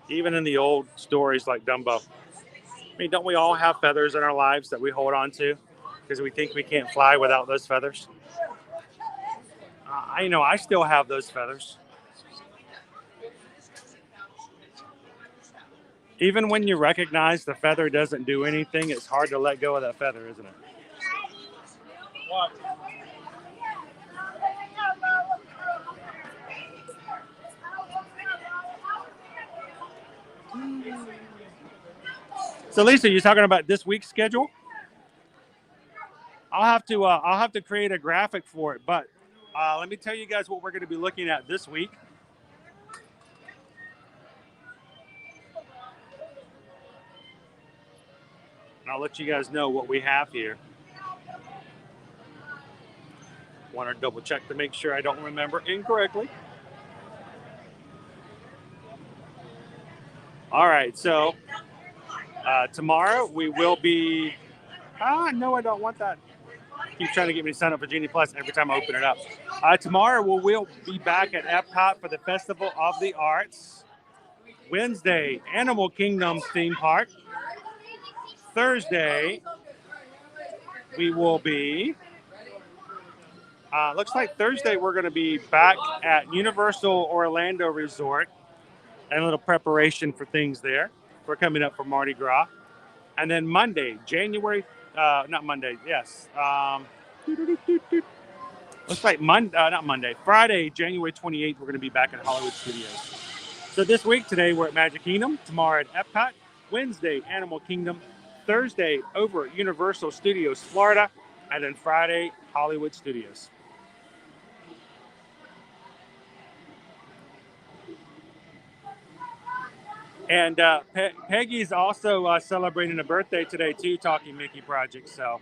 D: even in the old stories like Dumbo. I mean, don't we all have feathers in our lives that we hold on to because we think we can't fly without those feathers? I know I still have those feathers. Even when you recognize the feather doesn't do anything, it's hard to let go of that feather, isn't it? What? So Lisa, you talking about this week's schedule? I'll have to create a graphic for it, but let me tell you guys what we're going to be looking at this week. And I'll let you guys know what we have here. Want to double check to make sure I don't remember incorrectly. All right, so tomorrow we will be. No, I don't want that. Keep trying to get me to sign up for Genie Plus every time I open it up. Tomorrow we'll be back at Epcot for the Festival of the Arts. Wednesday, Animal Kingdom theme park. Thursday, we will be. Looks like Thursday we're going to be back at Universal Orlando Resort, and a little preparation for things there. We're coming up for Mardi Gras. And then Monday, looks like Friday, January 28th, we're going to be back at Hollywood Studios. So this week, today we're at Magic Kingdom, tomorrow at Epcot, Wednesday, Animal Kingdom, Thursday over at Universal Studios, Florida, and then Friday, Hollywood Studios. And Peggy's also celebrating a birthday today too, Talking Mickey Project. So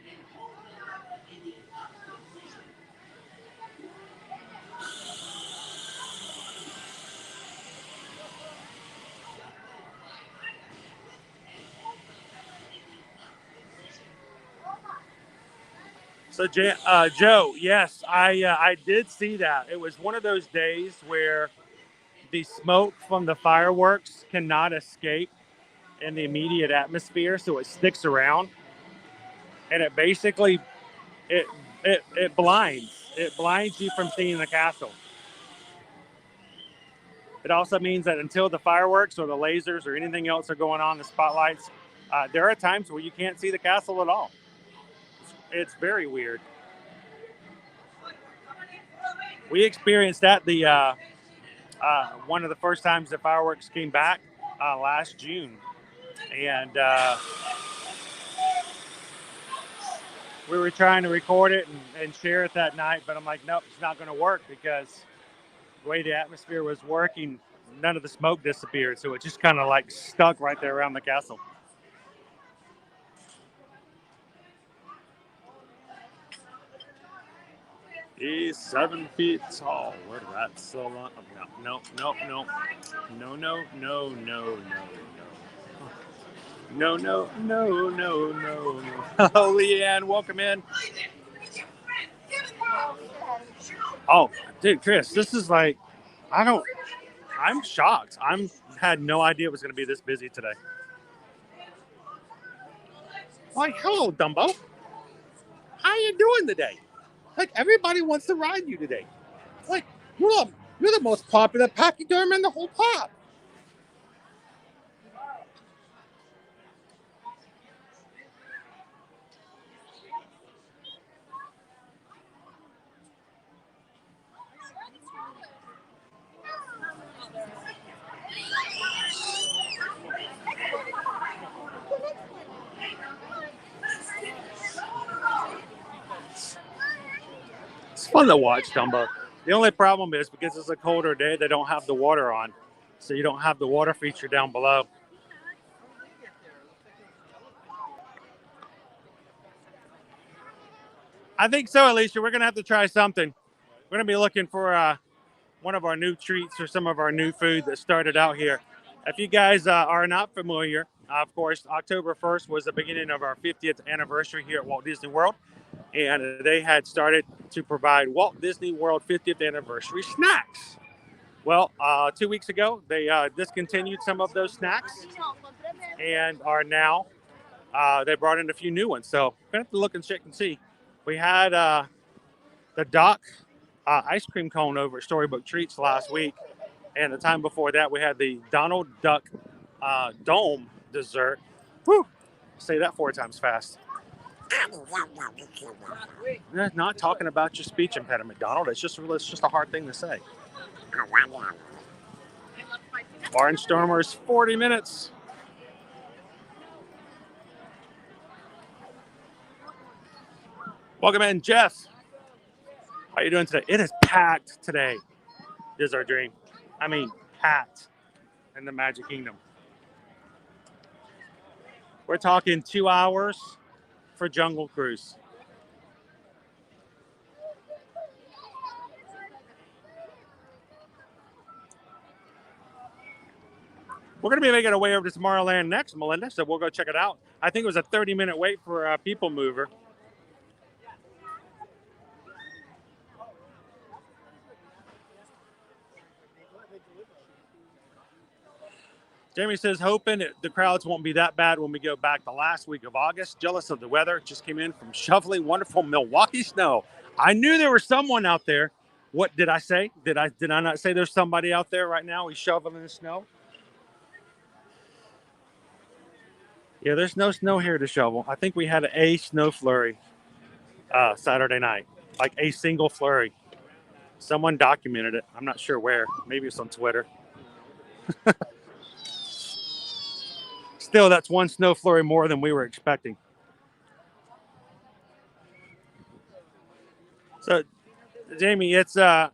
D: Joe, yes, I did see that. It was one of those days where the smoke from the fireworks cannot escape in the immediate atmosphere, so it sticks around, and it basically it blinds. it blinds you from seeing the castle. It also means that until the fireworks or the lasers or anything else are going on, the spotlights, there are times where you can't see the castle at all. It's very weird. We experienced that the one of the first times the fireworks came back last June, and we were trying to record it and share it that night, but I'm like, nope, it's not going to work because the way the atmosphere was working, none of the smoke disappeared, so it just kind of like stuck right there around the castle. He's 7 feet tall. Where did that so long? No. No. Oh, Leanne, welcome in. Oh, dude, Chris, this is like, I'm shocked. Had no idea it was going to be this busy today. Like, hello, Dumbo. How you doing today? Like, everybody wants to ride you today. Like, you're the most popular pachyderm in the whole park. It's fun to watch, Dumbo. The only problem is because it's a colder day, they don't have the water on. So you don't have the water feature down below. I think so, Alicia. We're going to have to try something. We're going to be looking for one of our new treats or some of our new food that started out here. If you guys are not familiar, of course, October 1st was the beginning of our 50th anniversary here at Walt Disney World. And they had started to provide Walt Disney World 50th anniversary snacks. Well, 2 weeks ago, they discontinued some of those snacks and are now, they brought in a few new ones. So we're going to have to look and check and see. We had the Doc ice cream cone over at Storybook Treats last week. And the time before that, we had the Donald Duck Dome dessert. Woo! Say that 4 times fast. Not talking about your speech impediment, Donald. It's just a hard thing to say. Barnstormers, 40 minutes. Welcome in, Jeff. How are you doing today? It is packed today. Is our dream. I mean, packed in the Magic Kingdom. We're talking 2 hours for Jungle Cruise. We're going to be making our way over to Tomorrowland next, Melinda, so we'll go check it out. I think it was a 30-minute wait for People Mover. Jamie says, hoping the crowds won't be that bad when we go back the last week of August. Jealous of the weather. Just came in from shoveling wonderful Milwaukee snow. I knew there was someone out there. What did I say? Did I not say there's somebody out there right now? He's shoveling the snow. Yeah, there's no snow here to shovel. I think we had a snow flurry Saturday night, like a single flurry. Someone documented it. I'm not sure where. Maybe it's on Twitter. Still, that's one snow flurry more than we were expecting. So, Jamie, it's at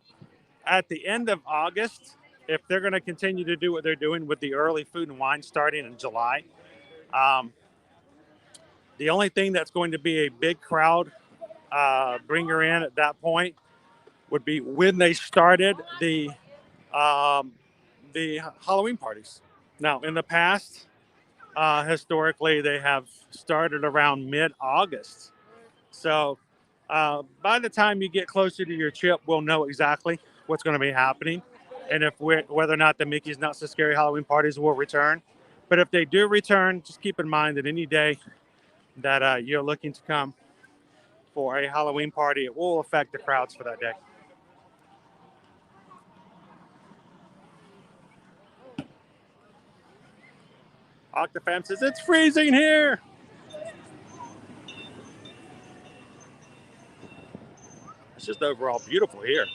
D: the end of August. If they're going to continue to do what they're doing with the early food and wine starting in July, the only thing that's going to be a big crowd bringer in at that point would be when they started the Halloween parties. Now, in the past, historically, they have started around mid-August. So by the time you get closer to your trip, we'll know exactly what's going to be happening and whether or not the Mickey's Not So Scary Halloween parties will return. But if they do return, just keep in mind that any day that you're looking to come for a Halloween party, it will affect the crowds for that day. Octafam says, it's freezing here. It's just overall beautiful here.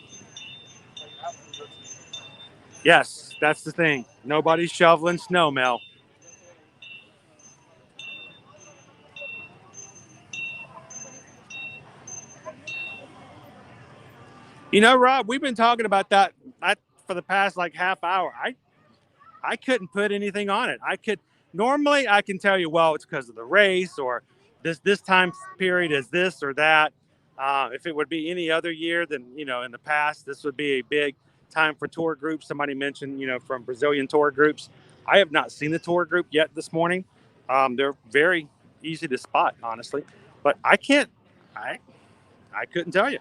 D: Yes, that's the thing. Nobody's shoveling snow, Mel. You know, Rob, we've been talking about that for the past like half hour. I couldn't put anything on it. Normally I can tell you, well, it's because of the race or this time period is this or that. If it would be any other year than, you know, in the past, this would be a big time for tour groups. Somebody mentioned, you know, from Brazilian tour groups. I have not seen the tour group yet this morning. They're very easy to spot, honestly, but I couldn't tell you.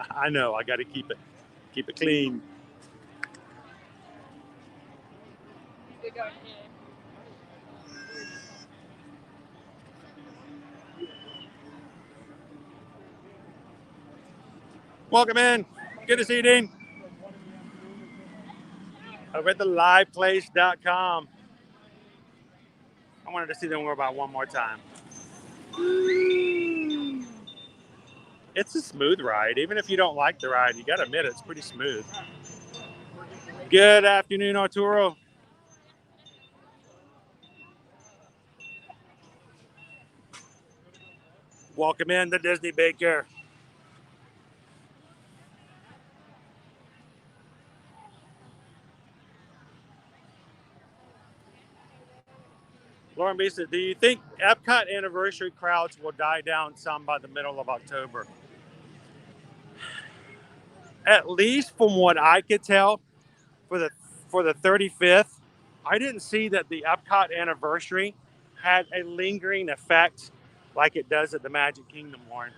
D: I know. I got to keep it clean. Welcome in. Good to see you, Dean. Over at the liveplace.com. I wanted to see them about one more time. It's a smooth ride. Even if you don't like the ride, you got to admit it's pretty smooth. Good afternoon, Arturo. Welcome in the Disney Baker. Lauren B said, do you think Epcot anniversary crowds will die down some by the middle of October? At least from what I could tell, for the 35th, I didn't see that the Epcot anniversary had a lingering effect like it does at the Magic Kingdom, Lauren.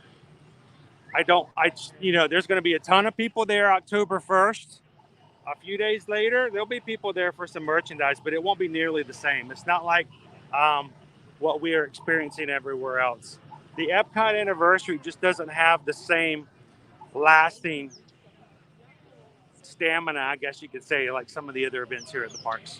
D: There's going to be a ton of people there October 1st. A few days later, there'll be people there for some merchandise, but it won't be nearly the same. It's not like what we are experiencing everywhere else. The Epcot anniversary just doesn't have the same lasting stamina, I guess you could say, like some of the other events here at the parks.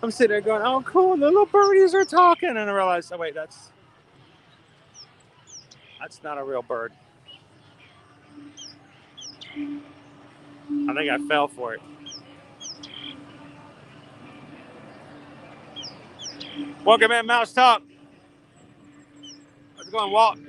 D: I'm sitting there going, oh, cool, the little birdies are talking. And I realized, oh, wait, that's not a real bird. I think I fell for it. Welcome in, Mouse Talk. How's it going, Walt?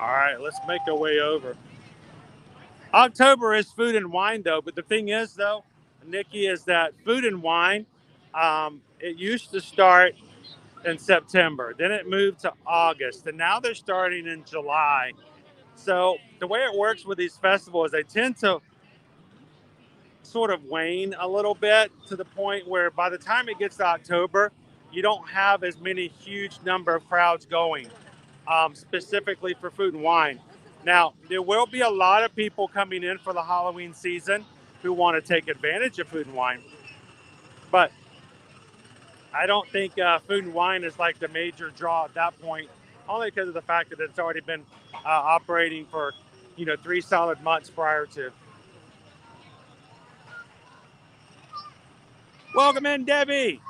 D: All right, let's make our way over. October is food and wine, though. But the thing is, though, Nikki, is that food and wine, it used to start in September. Then it moved to August. And now they're starting in July. So the way it works with these festivals, they tend to sort of wane a little bit to the point where by the time it gets to October, you don't have as many huge number of crowds going, specifically for food and wine. Now, there will be a lot of people coming in for the Halloween season who want to take advantage of food and wine. But I don't think food and wine is like the major draw at that point, only because of the fact that it's already been operating for, 3 solid months prior to. Welcome in, Debbie.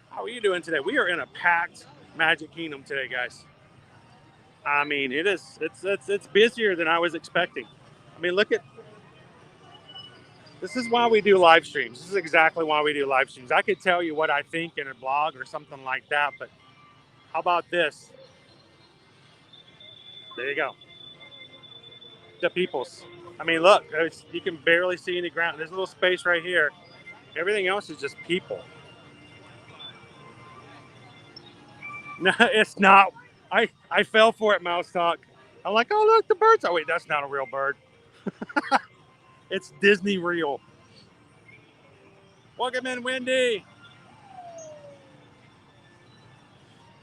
D: How are you doing today? We are in a packed Magic Kingdom today, guys. I mean, it's busier than I was expecting. I mean, look at This is why we do live streams. This is exactly why we do live streams. I could tell you what I think in a blog or something like that, but how about this? There you go. The peoples. I mean, look, you can barely see any ground. There's a little space right here. Everything else is just people. No, it's not. I fell for it, Mouse Talk. I'm like, oh, look, the birds. Oh, wait, that's not a real bird. It's Disney real. Welcome in, Wendy.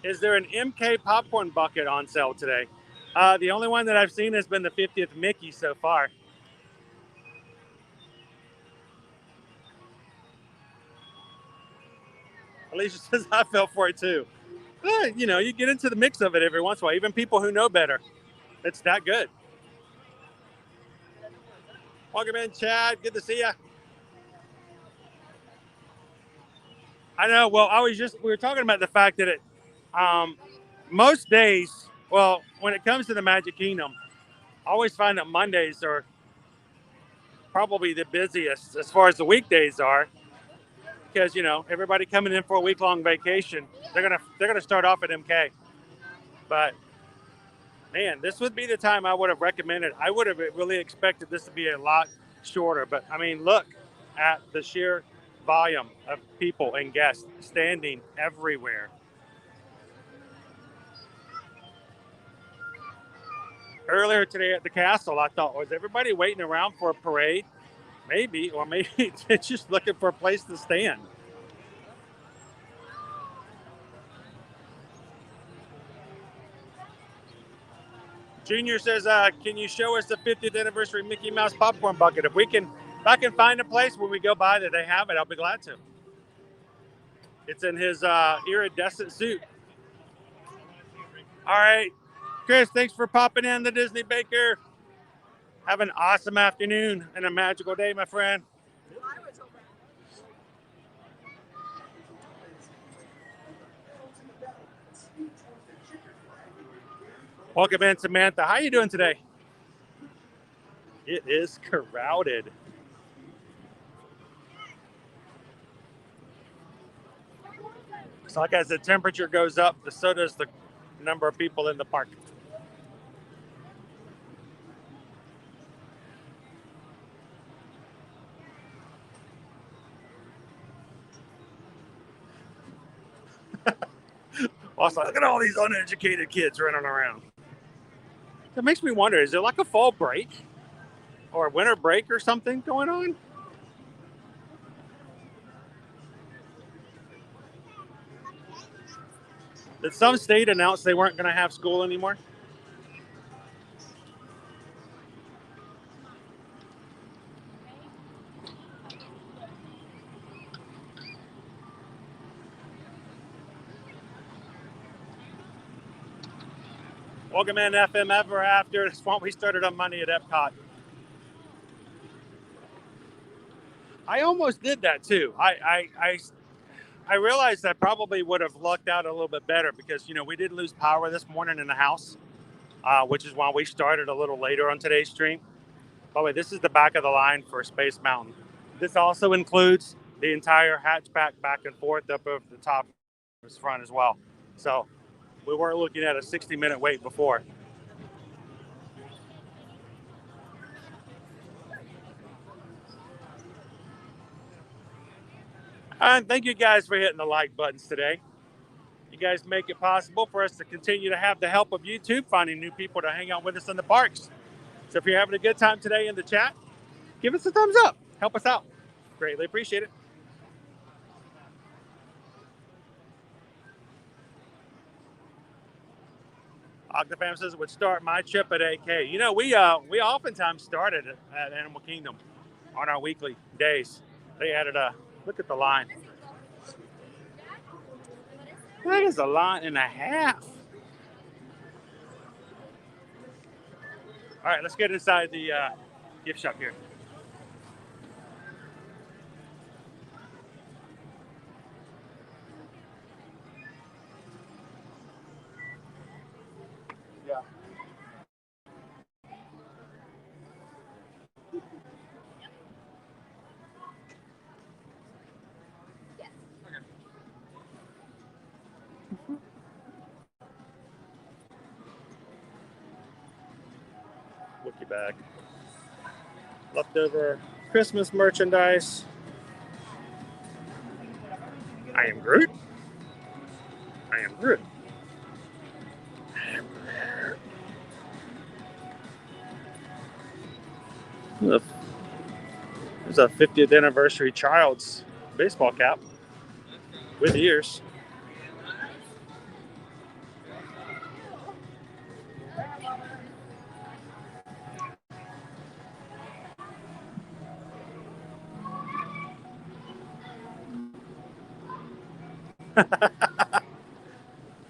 D: Is there an MK popcorn bucket on sale today? The only one that I've seen has been the 50th Mickey so far. Alicia says, I fell for it too. You know, you get into the mix of it every once in a while, even people who know better. It's that good. Welcome in, Chad. Good to see you. I know. Well, we were talking about the fact that most days, well, when it comes to the Magic Kingdom, I always find that Mondays are probably the busiest as far as the weekdays are, because you know everybody coming in for a week-long vacation, they're gonna start off at MK. But man, this would be the time I would have recommended. I would have really expected this to be a lot shorter, but I mean, look at the sheer volume of people and guests standing everywhere. Earlier today at the castle, I thought, was everybody waiting around for a parade? Maybe, or maybe they're just looking for a place to stand. Junior says, can you show us the 50th anniversary Mickey Mouse popcorn bucket? If I can find a place where we go by that they have it, I'll be glad to. It's in his iridescent suit. All right, Chris, thanks for popping in, the Disney Baker. Have an awesome afternoon and a magical day, my friend. Welcome in, Samantha. How are you doing today? It is crowded. So like as the temperature goes up, so does the number of people in the park. Also, look at all these uneducated kids running around. That makes me wonder, is there like a fall break or a winter break or something going on? Did some state announce they weren't going to have school anymore? Welcome in, FM Ever After. It's what we started on Monday at Epcot. I almost did that too. I realized I probably would have lucked out a little bit better because, you know, we did lose power this morning in the house, which is why we started a little later on today's stream. By the way, this is the back of the line for Space Mountain. This also includes the entire hatchback back and forth up over the top of this front as well. So we were looking at a 60-minute wait before. And thank you guys for hitting the like buttons today. You guys make it possible for us to continue to have the help of YouTube, finding new people to hang out with us in the parks. So if you're having a good time today in the chat, give us a thumbs up. Help us out. Greatly appreciate it. Octafam says it would start my trip at AK. You know, we oftentimes started at Animal Kingdom on our weekly days. They added look at the line. That is a line and a half. All right, let's get inside the gift shop here. Yeah. bag. Leftover Christmas merchandise. I am Groot. I am Groot. There's a 50th anniversary Child's baseball cap with ears.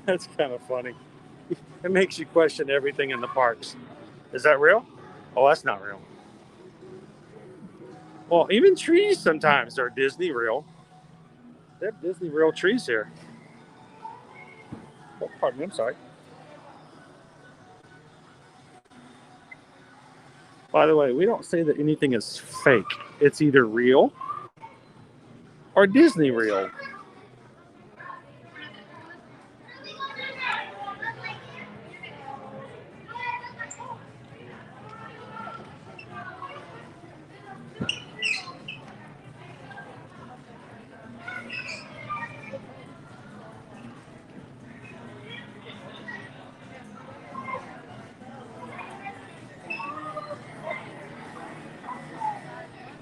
D: That's kind of funny. It makes you question everything in the parks. Is that real? Oh, that's not real. Well, even trees sometimes are Disney real. They have Disney real trees here. Oh, pardon me, I'm sorry. By the way, we don't say that anything is fake. It's either real or Disney real.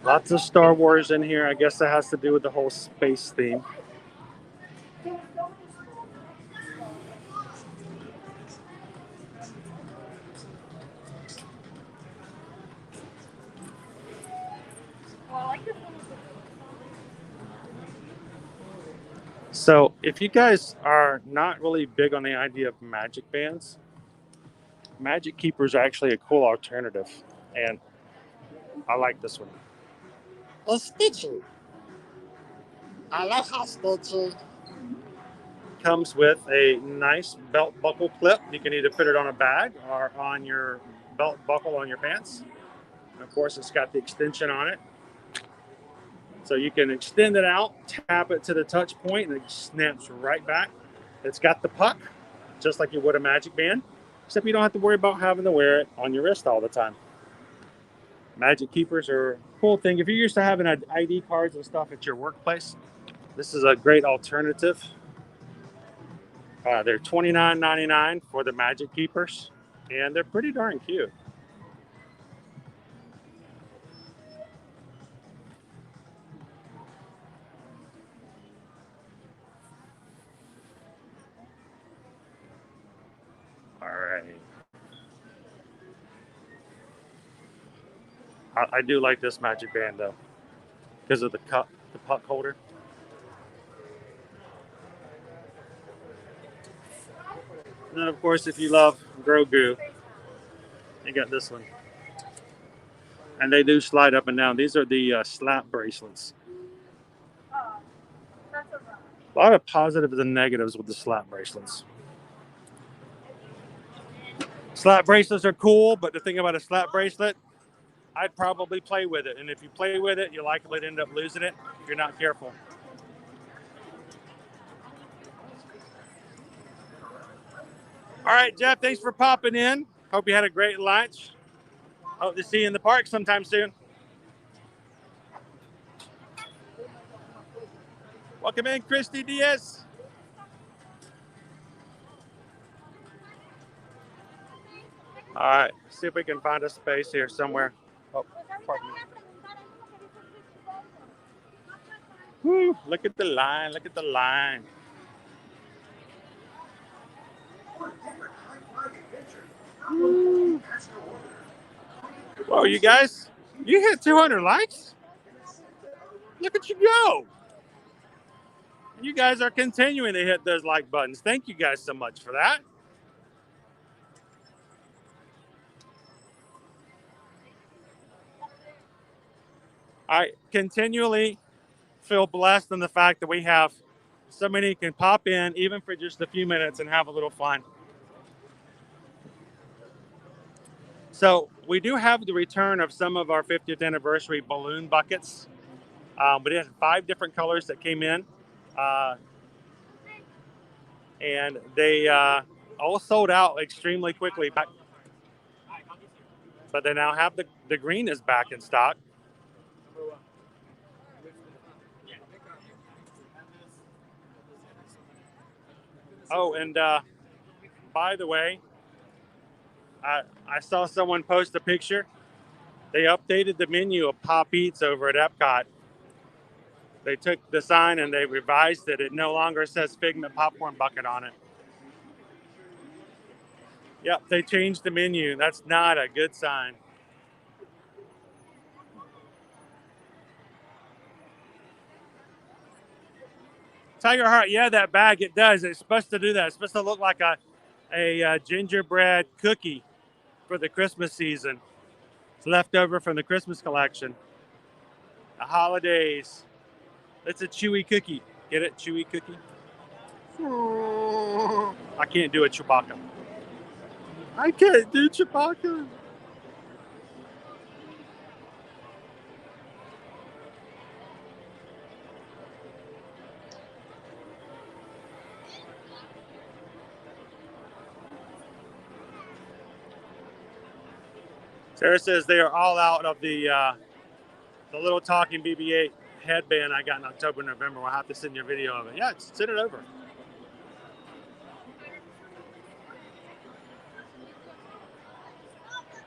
D: Lots of Star Wars in here. I guess that has to do with the whole space theme. So, if you guys are not really big on the idea of magic bands, Magic Keeper's actually a cool alternative. And I like this one.
F: It's stitchy. I like how stitchy.
D: Comes with a nice belt buckle clip. You can either put it on a bag or on your belt buckle on your pants. And of course, it's got the extension on it. So you can extend it out, tap it to the touch point, and it snaps right back. It's got the puck, just like you would a magic band, except you don't have to worry about having to wear it on your wrist all the time. Magic Keepers are a cool thing. If you're used to having ID cards and stuff at your workplace, this is a great alternative. They're $29.99 for the Magic Keepers, and they're pretty darn cute. All right. I do like this magic band though, because of the cup, the puck holder. And then of course, if you love Grogu, you got this one. And they do slide up and down. These are the slap bracelets. A lot of positives and negatives with the slap bracelets. Slap bracelets are cool, but the thing about a slap bracelet, I'd probably play with it. And if you play with it, you're likely to end up losing it if you're not careful. All right, Jeff, thanks for popping in. Hope you had a great lunch. Hope to see you in the park sometime soon. Welcome in, Christy Diaz. All right, see if we can find a space here somewhere. Oh, pardon me. Woo, look at the line, look at the line. Woo. Whoa, you guys, you hit 200 likes? Look at you go. You guys are continuing to hit those like buttons. Thank you guys so much for that. I continually feel blessed in the fact that we have so many who can pop in even for just a few minutes and have a little fun. So we do have the return of some of our 50th anniversary balloon buckets. We had 5 different colors that came in. And they all sold out extremely quickly. but they now have the green is back in stock. Oh, and by the way, I saw someone post a picture. They updated the menu of Pop Eats over at Epcot. They took the sign and they revised it. It no longer says Figment Popcorn Bucket on it. Yep, they changed the menu. That's not a good sign. Tiger Heart, yeah, that bag, it does. It's supposed to do that. It's supposed to look like a gingerbread cookie for the Christmas season. It's left over from the Christmas collection. The holidays. It's a chewy cookie. Get it? Chewy cookie? I can't do a Chewbacca. I can't do Chewbacca. Sarah says they are all out of the little talking BB-8 headband I got in October, November. We'll have to send you a video of it. Yeah, send it over.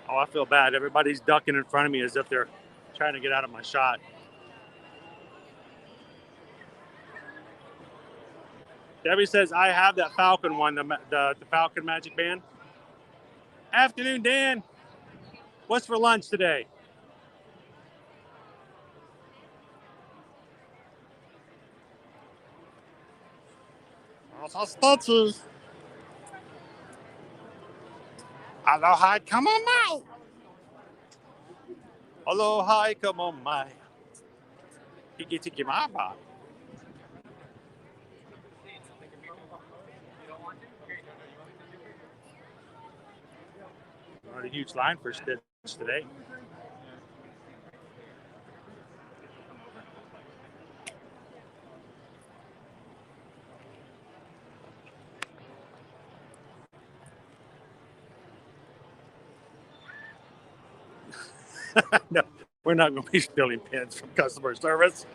D: Oh, I feel bad. Everybody's ducking in front of me as if they're trying to get out of my shot. Debbie says, I have that Falcon one, the Falcon Magic Band. Afternoon, Dan. What's for lunch today?
F: Stitches. Aloha, come on, my.
D: Aloha, come on, my. Tiki tiki mama. Not a huge line for Stitch today. No, we're not going to be stealing pins from customer service.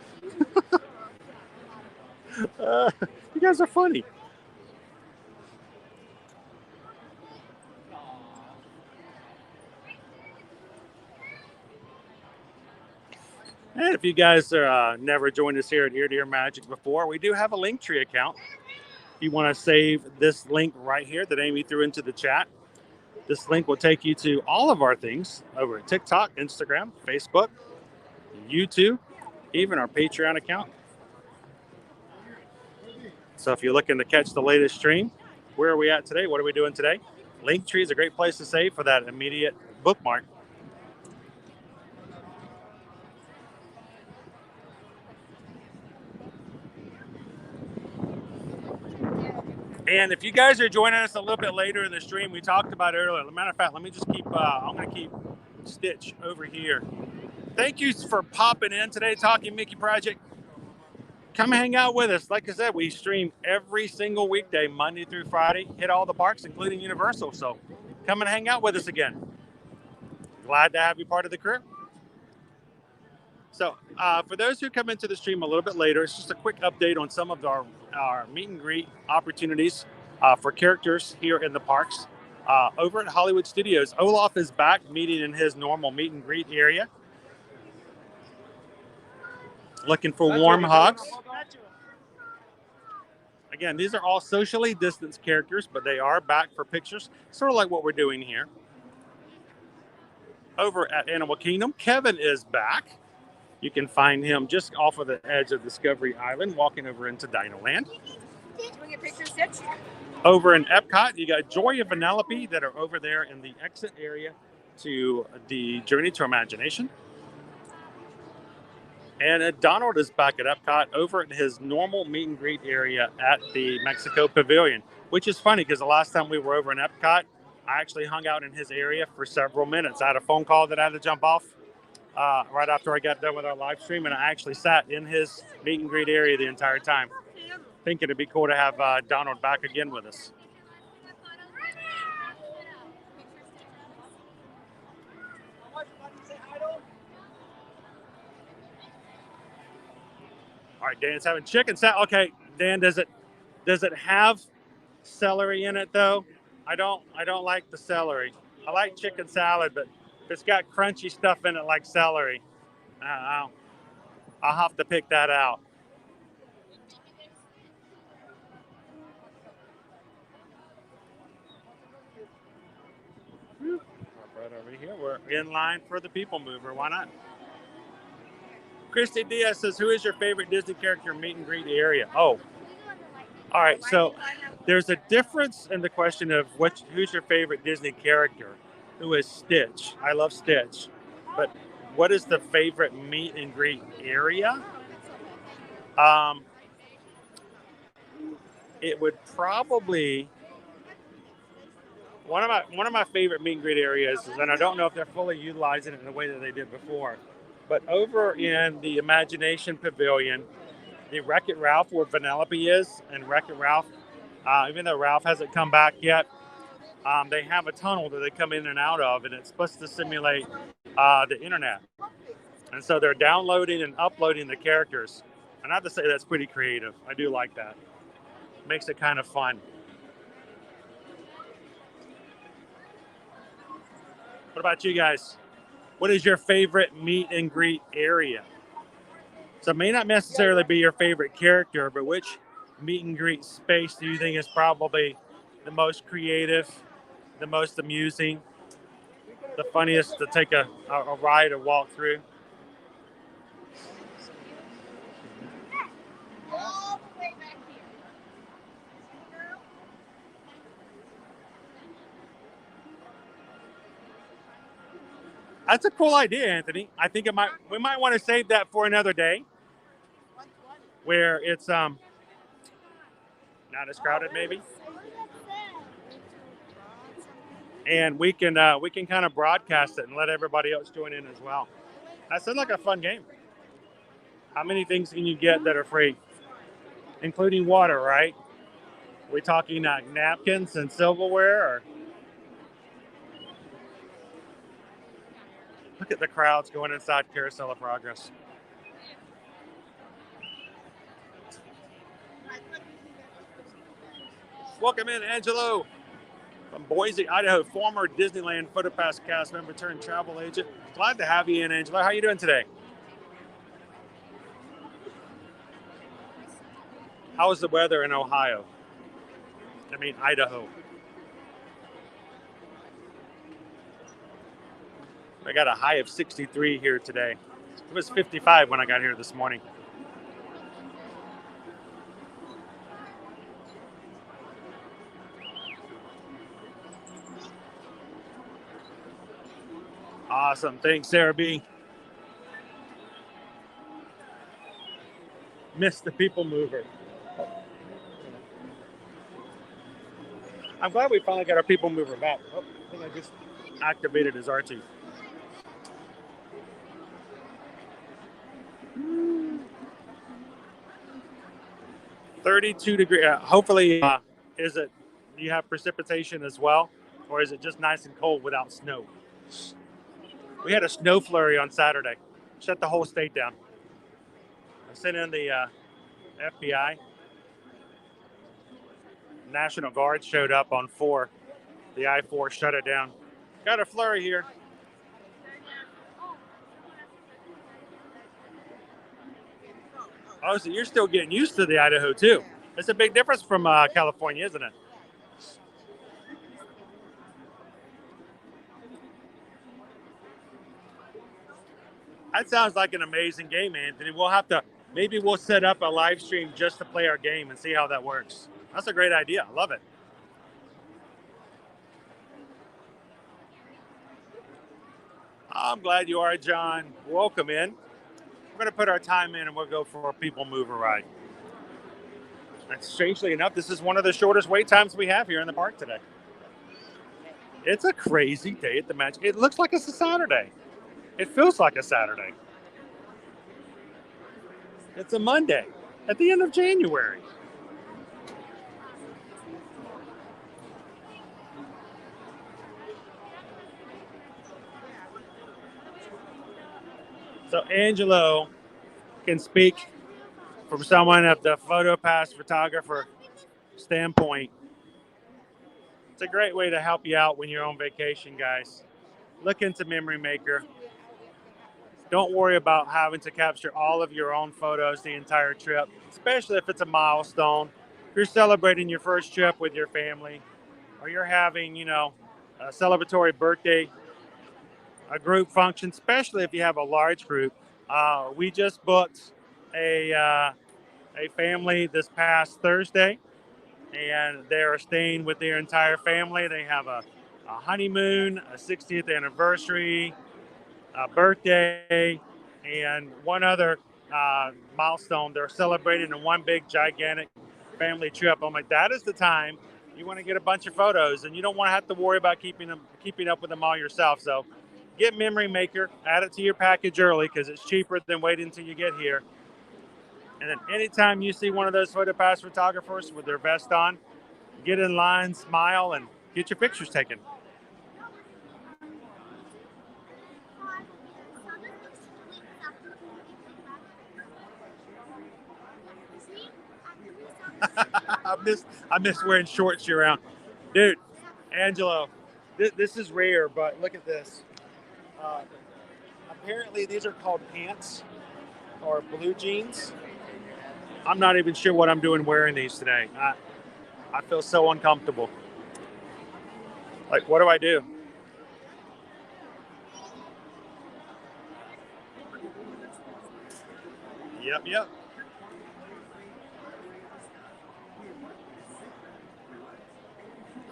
D: You guys are funny. And if you guys are never joined us here at Ear to Ear Magic before, we do have a Linktree account. If you want to save this link right here that Amy threw into the chat, this link will take you to all of our things over at TikTok, Instagram, Facebook, YouTube, even our Patreon account. So if you're looking to catch the latest stream, where are we at today? What are we doing today? Linktree is a great place to save for that immediate bookmark. And if you guys are joining us a little bit later in the stream, we talked about it earlier. As a matter of fact, let me just keep, I'm going to keep Stitch over here. Thank you for popping in today, Talking Mickey Project. Come hang out with us. Like I said, we stream every single weekday, Monday through Friday, hit all the parks, including Universal. So come and hang out with us again. Glad to have you part of the crew. So for those who come into the stream a little bit later, it's just a quick update on some of our meet and greet opportunities for characters here in the parks. Over at Hollywood Studios, Olaf is back meeting in his normal meet and greet area. Looking for warm hugs. Again, these are all socially distanced characters, but they are back for pictures, sort of like what we're doing here. Over at Animal Kingdom, Kevin is back. You can find him just off of the edge of Discovery Island, walking over into Dino Land.
C: Can we get pictures, Stitch?
D: Over in Epcot, you got Joy and Vanellope that are over there in the exit area to the Journey to Imagination. And Donald is back at Epcot over at his normal meet and greet area at the Mexico Pavilion, which is funny because the last time we were over in Epcot, I actually hung out in his area for several minutes. I had a phone call that I had to jump off right after I got done with our live stream, and I actually sat in his meet and greet area the entire time, thinking it'd be cool to have Donald back again with us. All right, Dan's having chicken salad. Okay, Dan, does it have celery in it though? I don't like the celery. I like chicken salad, but if it's got crunchy stuff in it like celery, I'll have to pick that out. Right over here, we're in line for the People Mover. Why not? Christy Diaz says, "Who is your favorite Disney character meet and greet area?" Oh, all right. So there's a difference in the question of who's your favorite Disney character. Who is Stitch? I love Stitch, but what is the favorite meet and greet area? It would probably one of my favorite meet and greet areas is, and I don't know if they're fully utilizing it in the way that they did before, but over in the Imagination Pavilion, the Wreck-It Ralph where Vanellope is, and Wreck-It Ralph, even though Ralph hasn't come back yet, they have a tunnel that they come in and out of, and it's supposed to simulate the internet. And so they're downloading and uploading the characters. And I have to say that's pretty creative. I do like that. Makes it kind of fun. What about you guys? What is your favorite meet and greet area? So it may not necessarily be your favorite character, but which meet and greet space do you think is probably the most creative, the most amusing, the funniest to take a ride or walk through? That's a cool idea, Anthony. I think we might want to save that for another day, where it's not as crowded, maybe, and we can kind of broadcast it and let everybody else join in as well. That sounds like a fun game. How many things can you get that are free, including water? Right? Are we talking napkins and silverware, or look at the crowds going inside Carousel of Progress. Welcome in, Angelo, from Boise, Idaho, former Disneyland PhotoPass cast member turned travel agent. Glad to have you in, Angelo. How are you doing today? How is the weather in Ohio? Idaho. I got a high of 63 here today. It was 55 when I got here this morning. Awesome. Thanks, Sarah B. Missed the People Mover. I'm glad we finally got our People Mover back. Oh, I think I just activated his R2. $32 degrees. Hopefully, do you have precipitation as well? Or is it just nice and cold without snow? We had a snow flurry on Saturday. Shut the whole state down. I sent in the FBI. National Guard showed up on 4. The I-4 shut it down. Got a flurry here. Oh, so you're still getting used to the Idaho too. It's a big difference from California, isn't it? That sounds like an amazing game, Anthony. Maybe we'll set up a live stream just to play our game and see how that works. That's a great idea. I love it. I'm glad you are, John. Welcome in. We're going to put our time in and we'll go for a People Mover ride. And strangely enough, this is one of the shortest wait times we have here in the park today. It's a crazy day at the Magic. It looks like it's a Saturday. It feels like a Saturday. It's a Monday at the end of January. So Angelo can speak from someone of the photo pass photographer standpoint. It's a great way to help you out when you're on vacation, guys. Look into Memory Maker. Don't worry about having to capture all of your own photos the entire trip, especially if it's a milestone. If you're celebrating your first trip with your family, or you're having, a celebratory birthday, a group function, especially if you have a large group. We just booked a family this past Thursday, and they are staying with their entire family. They have a honeymoon, a 60th anniversary, a birthday, and one other milestone. They're celebrating in one big, gigantic family trip. I'm like, that is the time you want to get a bunch of photos, and you don't want to have to worry about keeping up with them all yourself. So, get Memory Maker, add it to your package early because it's cheaper than waiting until you get here. And then anytime you see one of those photo pass photographers with their vest on, get in line, smile, and get your pictures taken. I miss wearing shorts year round. Dude, Angelo, this is rare, but look at this. Apparently these are called pants or blue jeans. I'm not even sure what I'm doing wearing these today. I feel so uncomfortable. Like, what do I do? Yep.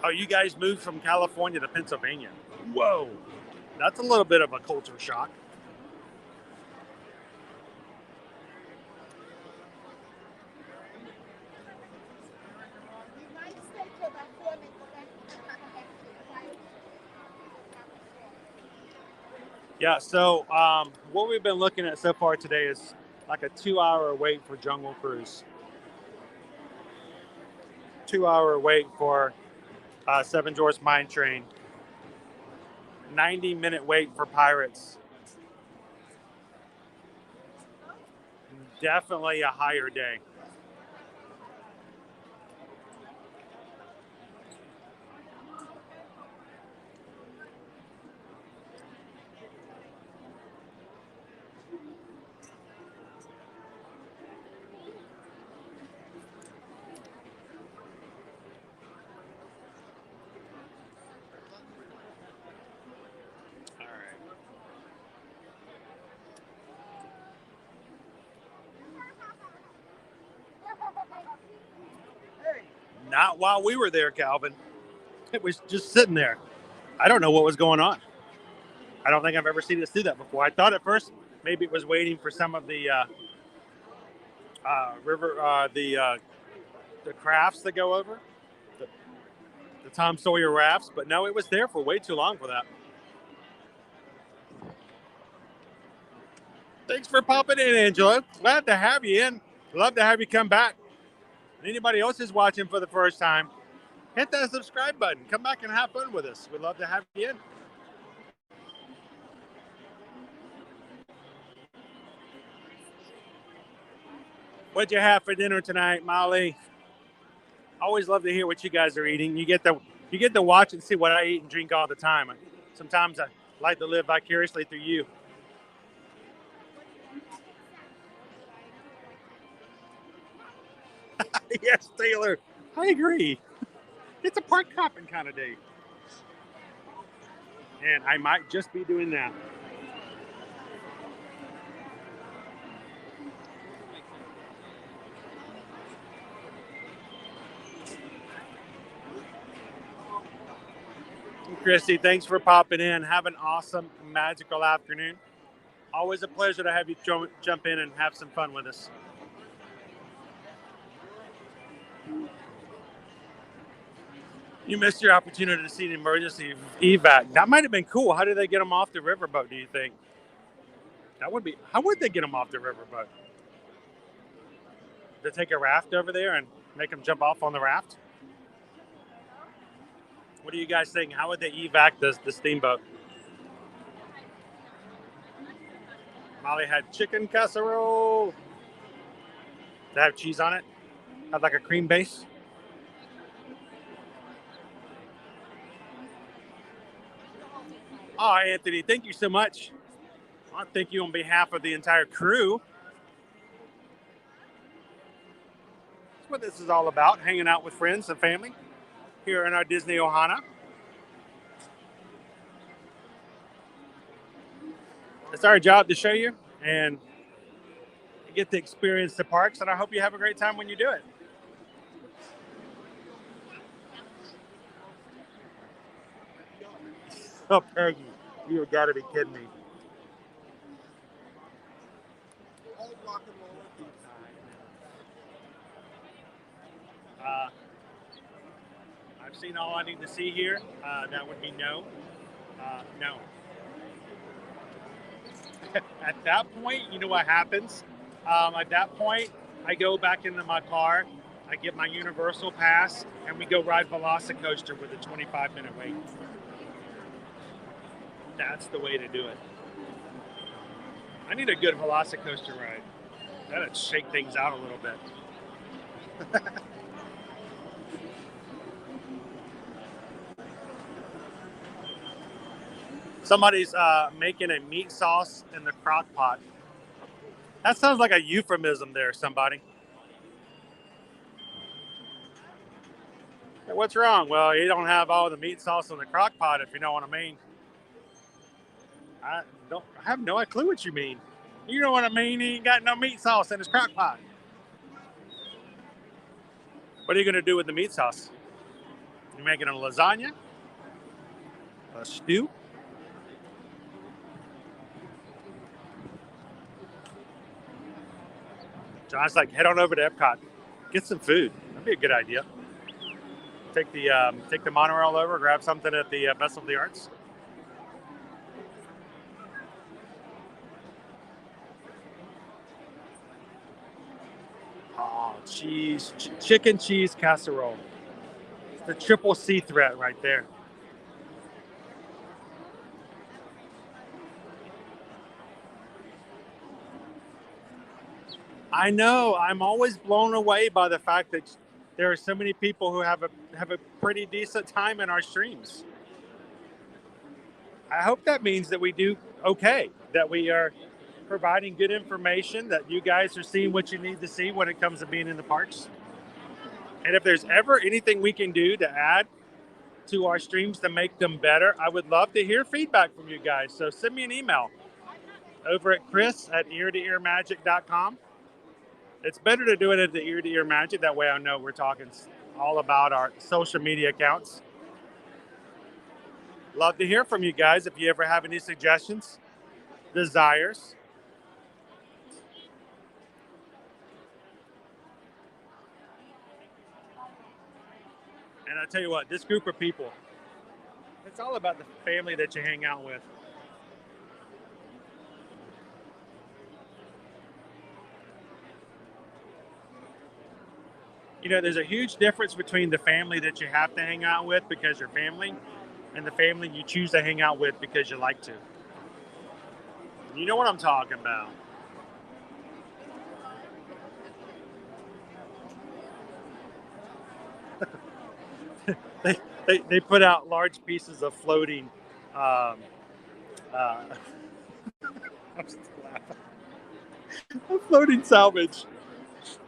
D: Oh, you guys moved from California to Pennsylvania. Whoa. That's a little bit of a culture shock. Yeah, so what we've been looking at so far today is like a 2-hour wait for Jungle Cruise. 2-hour wait for Seven Dwarfs Mine Train. 90-minute wait for Pirates. Definitely a higher day. Not while we were there, Calvin. It was just sitting there. I don't know what was going on. I don't think I've ever seen us do that before. I thought at first maybe it was waiting for some of the the crafts that go over, the Tom Sawyer rafts, but no, it was there for way too long for that. Thanks for popping in, Angela. Glad to have you in. Love to have you come back. And anybody else is watching for the first time, hit that subscribe button. Come back and have fun with us. We'd love to have you in. What'd you have for dinner tonight, Molly? Always love to hear what you guys are eating. You get to watch and see what I eat and drink all the time. Sometimes I like to live vicariously through you. Yes, Taylor. I agree. It's a park hopping kind of day. And I might just be doing that. Christy, thanks for popping in. Have an awesome, magical afternoon. Always a pleasure to have you jump in and have some fun with us. You missed your opportunity to see an emergency evac. That might have been cool. How did they get them off the riverboat, do you think? How would they get them off the riverboat? To take a raft over there and make them jump off on the raft? What do you guys think? How would they evac the steamboat? Molly had chicken casserole. Did it have cheese on it? Had like a cream base. Oh, Anthony, thank you so much. I want to thank you on behalf of the entire crew. That's what this is all about, hanging out with friends and family here in our Disney Ohana. It's our job to show you and get to experience the parks, and I hope you have a great time when you do it. Oh, Peggy, you got to be kidding me. I've seen all I need to see here. That would be no. No. At that point, you know what happens? At that point, I go back into my car, I get my Universal pass, and we go ride Velocicoaster with a 25-minute wait. That's the way to do it. I need a good Velocicoaster ride. That'd shake things out a little bit. Somebody's making a meat sauce in the crock pot. That sounds like a euphemism there, somebody. Hey, what's wrong? Well, you don't have all the meat sauce in the crock pot, if you know what I mean. I have no clue what you mean. You know what I mean? He ain't got no meat sauce in his crock pot. What are you going to do with the meat sauce? You making a lasagna? A stew? John's like, head on over to Epcot. Get some food. That'd be a good idea. Take the monorail over, grab something at the Festival of the Arts. Oh, chicken cheese casserole. It's the triple C threat right there. I know. I'm always blown away by the fact that there are so many people who have a pretty decent time in our streams. I hope that means that we do okay, that we are providing good information, that you guys are seeing what you need to see when it comes to being in the parks. And if there's ever anything we can do to add to our streams to make them better, I would love to hear feedback from you guys. So send me an email over at chris@eartoearmagic.com. It's better to do it at the Ear to Ear Magic. That way I know we're talking all about our social media accounts. Love to hear from you guys if you ever have any suggestions, desires. And I tell you what, this group of people, it's all about the family that you hang out with. You know, there's a huge difference between the family that you have to hang out with because you're family and the family you choose to hang out with because you like to. You know what I'm talking about. They put out large pieces of floating I'm just laughing. A floating salvage.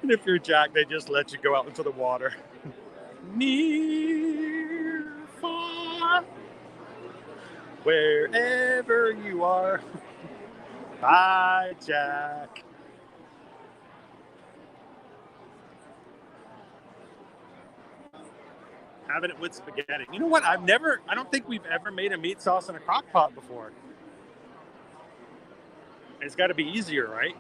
D: And if you're Jack, they just let you go out into the water. Near, far, wherever you are. Bye, Jack. Having it with spaghetti. You know what? I don't think we've ever made a meat sauce in a crock pot before. It's got to be easier, right?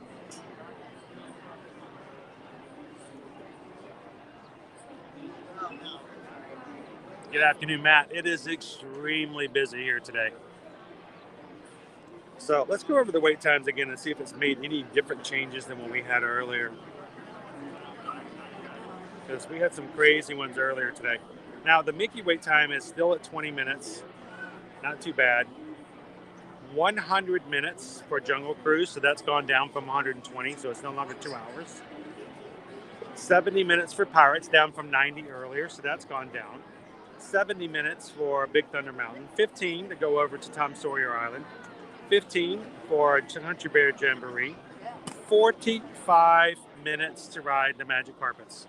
D: Good afternoon, Matt. It is extremely busy here today. So let's go over the wait times again and see if it's made any different changes than what we had earlier. Because we had some crazy ones earlier today. Now, the Mickey wait time is still at 20 minutes. Not too bad. 100 minutes for Jungle Cruise, so that's gone down from 120, so it's no longer 2 hours. 70 minutes for Pirates, down from 90 earlier, so that's gone down. 70 minutes for Big Thunder Mountain. 15 to go over to Tom Sawyer Island. 15 for Country Bear Jamboree. 45 minutes to ride the Magic Carpets.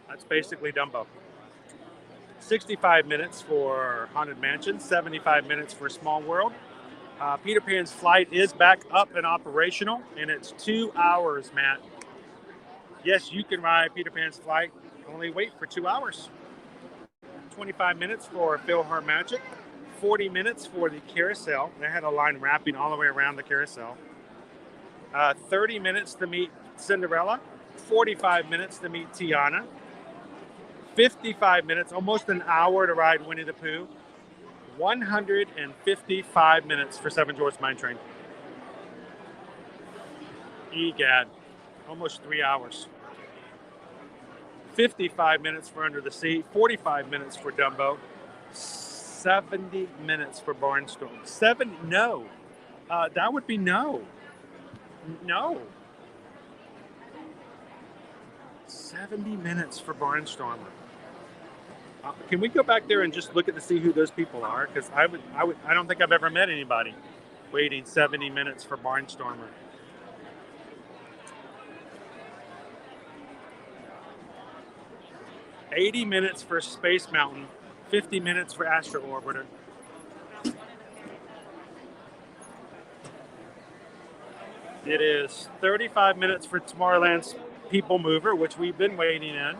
D: That's basically Dumbo. 65 minutes for Haunted Mansion. 75 minutes for Small World. Peter Pan's flight is back up and operational, and it's 2 hours, Matt. Yes, you can ride Peter Pan's flight. Only wait for 2 hours. 25 minutes for PhilharMagic. 40 minutes for the carousel. They had a line wrapping all the way around the carousel. 30 minutes to meet Cinderella. 45 minutes to meet Tiana. 55 minutes, almost an hour to ride Winnie the Pooh. 155 minutes for Seven Dwarfs Mine Train. Egad, almost 3 hours. 55 minutes for Under the Sea. 45 minutes for Dumbo. 70 minutes for Barnstormer. No. That would be no. No. 70 minutes for Barnstormer. Can we go back there and just look at to see who those people are? Because I don't think I've ever met anybody waiting 70 minutes for Barnstormer. $80 minutes for Space Mountain, 50 minutes for Astro Orbiter. It is 35 minutes for Tomorrowland's People Mover, which we've been waiting in.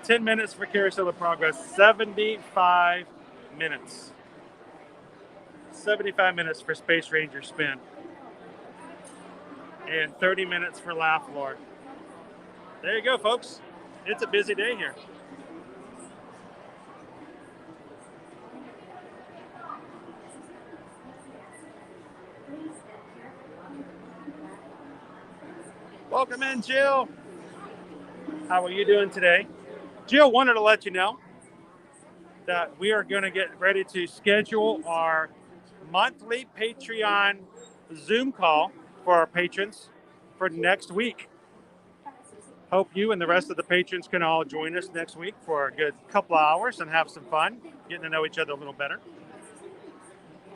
D: 10 minutes for Carousel of Progress, 75 minutes. 75 minutes for Space Ranger Spin. And 30 minutes for Laugh Lord. There you go, folks. It's a busy day here. Welcome in, Jill. How are you doing today? Jill wanted to let you know that we are going to get ready to schedule our monthly Patreon Zoom call for our patrons for next week. Hope you and the rest of the patrons can all join us next week for a good couple of hours and have some fun, getting to know each other a little better.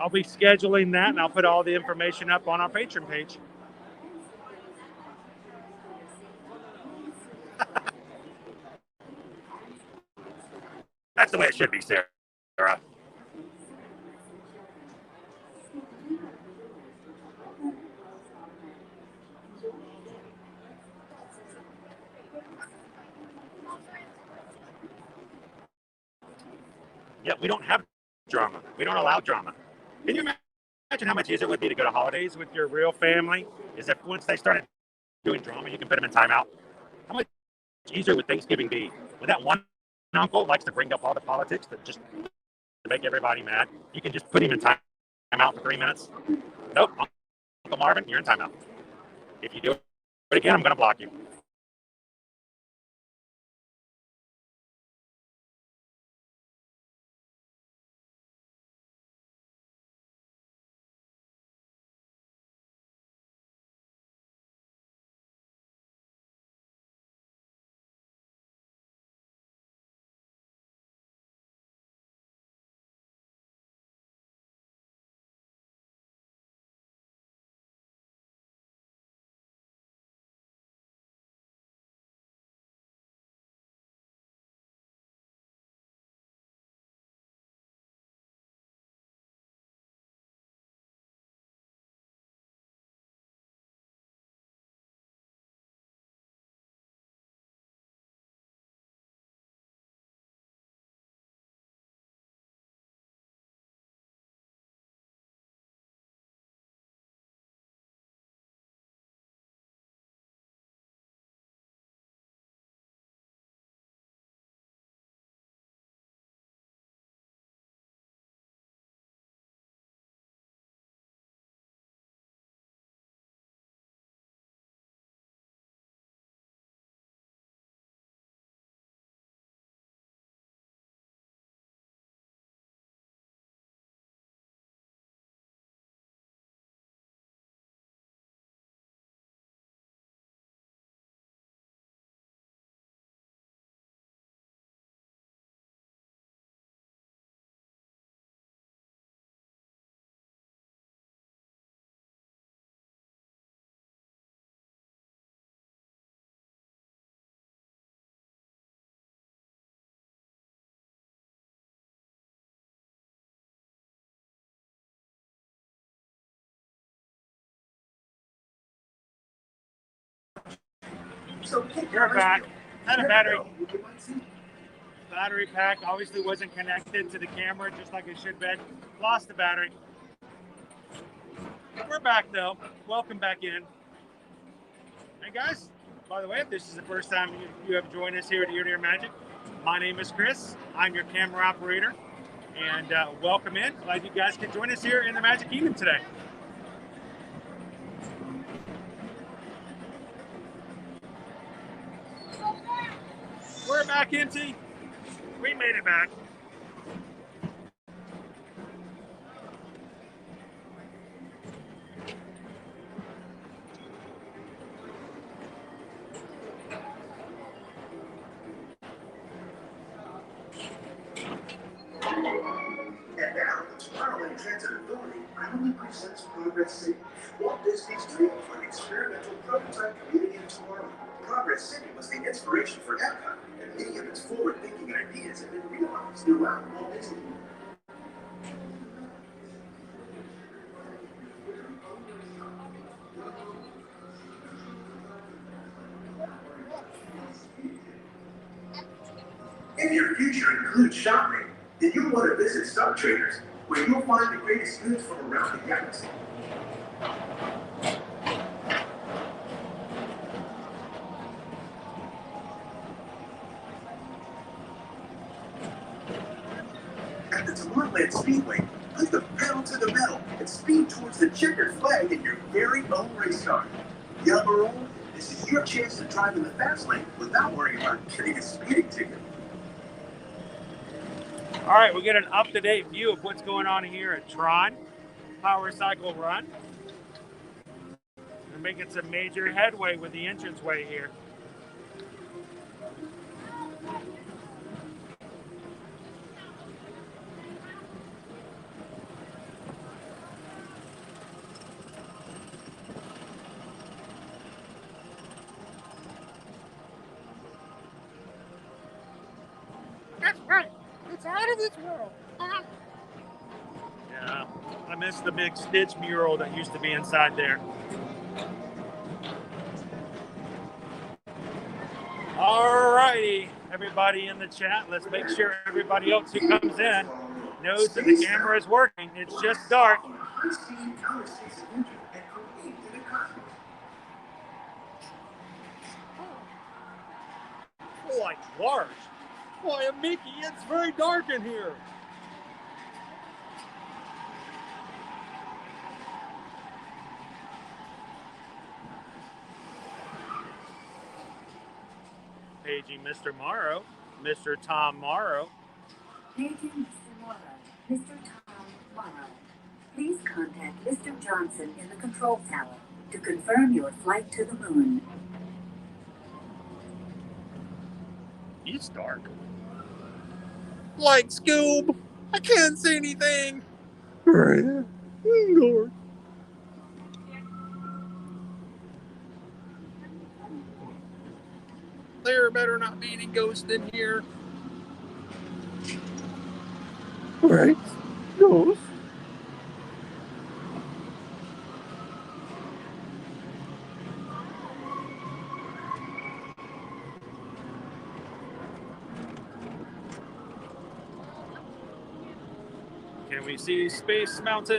D: I'll be scheduling that, and I'll put all the information up on our Patreon page. That's the way it should be, Sarah. Yeah, we don't have drama. We don't allow drama. Can you imagine how much easier it would be to go to holidays with your real family? Is if once they started doing drama, you can put them in timeout. How much easier would Thanksgiving be? With that one uncle likes to bring up all the politics that just to make everybody mad. You can just put him in timeout for 3 minutes. Nope, Uncle Marvin, you're in timeout. If you do it again, I'm going to block you. We're back. Had a battery pack obviously wasn't connected to the camera just like it should be. Lost the battery. We're back though. Welcome back in. And guys, by the way, if this is the first time you have joined us here at Ear to Ear Magic, my name is Chris. I'm your camera operator. And welcome in. Glad you guys could join us here in the Magic Kingdom today. We're back, Empty. We made it back.
G: And now, the Tomorrowland Transit Authority proudly presents Progress City, Walt Disney's dream for an experimental prototype community of tomorrow. Progress City was the inspiration for Epcot, and many of its forward-thinking ideas have been realized throughout Walt Disney. If your future includes shopping, then you'll want to visit Star Traders, where you'll find the greatest goods from around the galaxy. At the Tomorrowland Speedway, put the pedal to the metal and speed towards the checkered flag in your very own race car. Young or old, this is your chance to drive in the fast lane without worrying about getting a speeding ticket.
D: All right, we get an up-to-date view of what's going on here at Tron Power Cycle Run. We're making some major headway with the entranceway here.
F: That's right. It's out of this world.
D: Yeah, I miss the big Stitch mural that used to be inside there. All righty, everybody in the chat, let's make sure everybody else who comes in knows that the camera is working. It's just dark. Like large. Boy, Mickey, it's very dark in here. Paging Mr. Morrow, Mr. Tom Morrow.
H: Paging Mr. Morrow, Mr. Tom Morrow. Please contact Mr. Johnson in the control tower to confirm your flight to the moon.
D: It's dark.
F: Like Scoob, I can't see anything. There better not be any ghosts in here.
D: Right. Ghost. Can we see Space Mountain?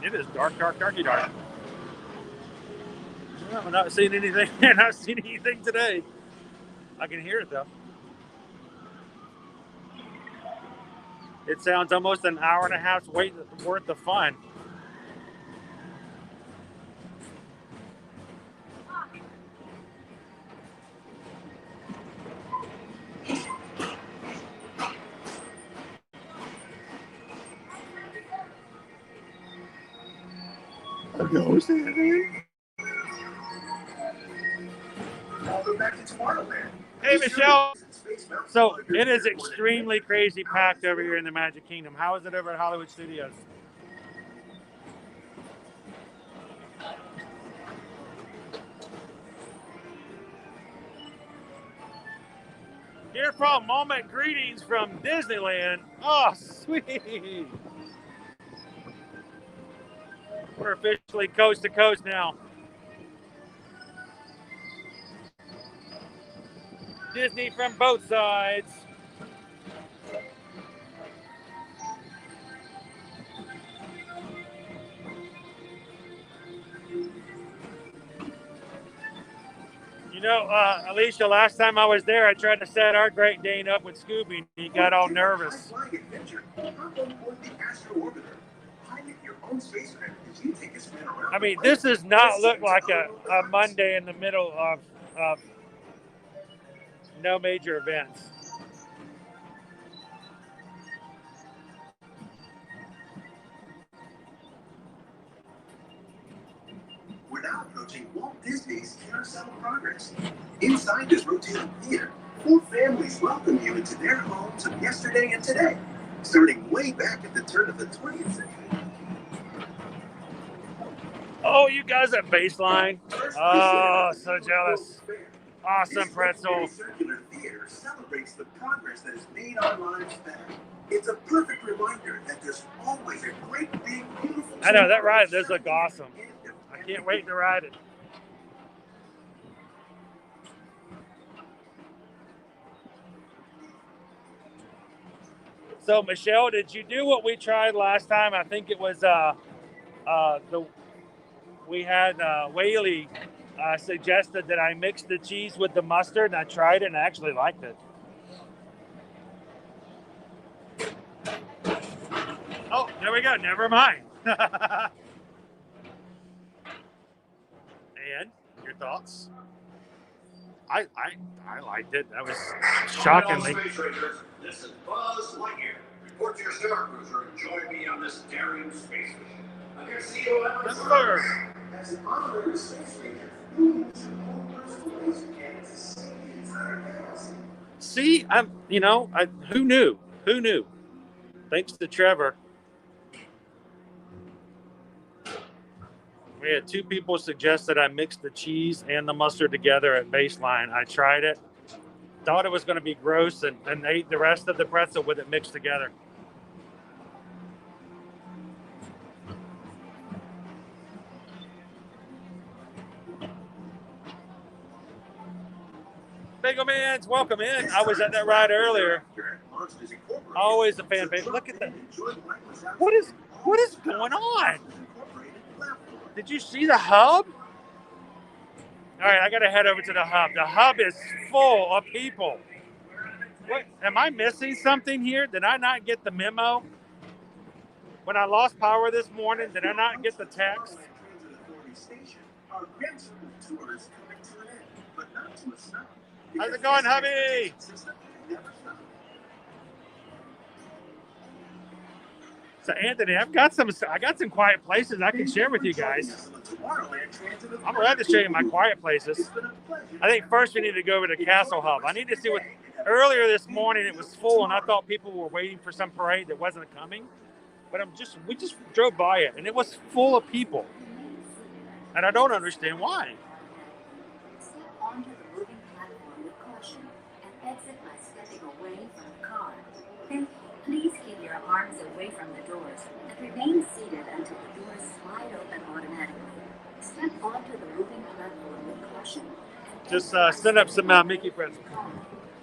D: It is dark, darky dark. I'm not seeing anything. I'm not seeing anything today. I can hear it though. It sounds almost an hour and a half's wait worth of fun. Hey, Michelle. So it is extremely crazy packed over here in the Magic Kingdom. How is it over at Hollywood Studios? Here from moment greetings from Disneyland. Oh, sweet. We're officially coast to coast now. Disney from both sides. You know, Alicia, last time I was there, I tried to set our Great Dane up with Scooby, and he got all nervous. I mean, this does not look like a Monday in the middle of no major events.
G: We're now approaching Walt Disney's Carousel of Progress. Inside this rotating theater, 4 families welcome you into their homes of yesterday and today, starting way back at the turn of the 20th century.
D: Oh, you guys at Baseline? Oh, so jealous. Awesome pretzel.
G: This circular theater celebrates the progress that has made our lives better. It's a perfect reminder that there's always a great, big, beautiful...
D: I know, that ride does look awesome. I can't wait to ride it. So, Michelle, did you do what we tried last time? I think it was we had Whaley suggested that I mix the cheese with the mustard, and I tried it and I actually liked it. Oh, there we go. Never mind. And your thoughts? I liked it. That was shockingly.
I: This is Buzz Lightyear. Report to your Star Cruiser and join me on this daring space mission. I'm here to see you at
D: Yes, sir.
G: As an honorary space ranger, you need your own personal laser cannon to save the entire galaxy.
D: See, who knew? Who knew? Thanks to Trevor. We had 2 people suggest that I mix the cheese and the mustard together at Baseline. I tried it, thought it was going to be gross, and ate the rest of the pretzel with it mixed together. Bagel Mans, welcome in. I was at that ride earlier. Always a fan favorite. Look at that. What is going on? Did you see the hub? All right, I got to head over to the hub. The hub is full of people. What? Am I missing something here? Did I not get the memo? When I lost power this morning, did I not get the text? How's it going, hubby? So Anthony, I got some quiet places I can share with you guys. I'm glad to show you my quiet places. I think first we need to go over to Castle Hub. I need to see what. Earlier this morning it was full, and I thought people were waiting for some parade that wasn't coming. But we just drove by it, and it was full of people, and I don't understand why.
H: Step onto the moving platform with caution and exit by stepping away from the car. Then please keep your arms away from the doors and remain seated until the doors slide open automatically. Step onto the moving platform with caution.
D: Just send up some Mickey pretzels.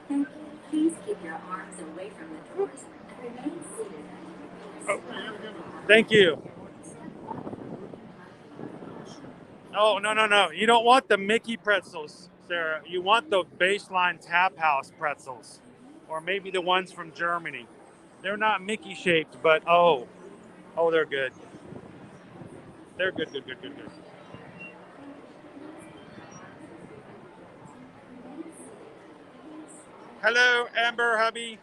H: Thank you. Please keep your arms away from the doors and remain seated until the doors slide open.
D: Thank you. Oh, no. You don't want the Mickey pretzels, Sarah. You want the Baseline Tap House pretzels. Or maybe the ones from Germany. They're not Mickey shaped, but oh, they're good. They're good. Hello, Amber, hubby.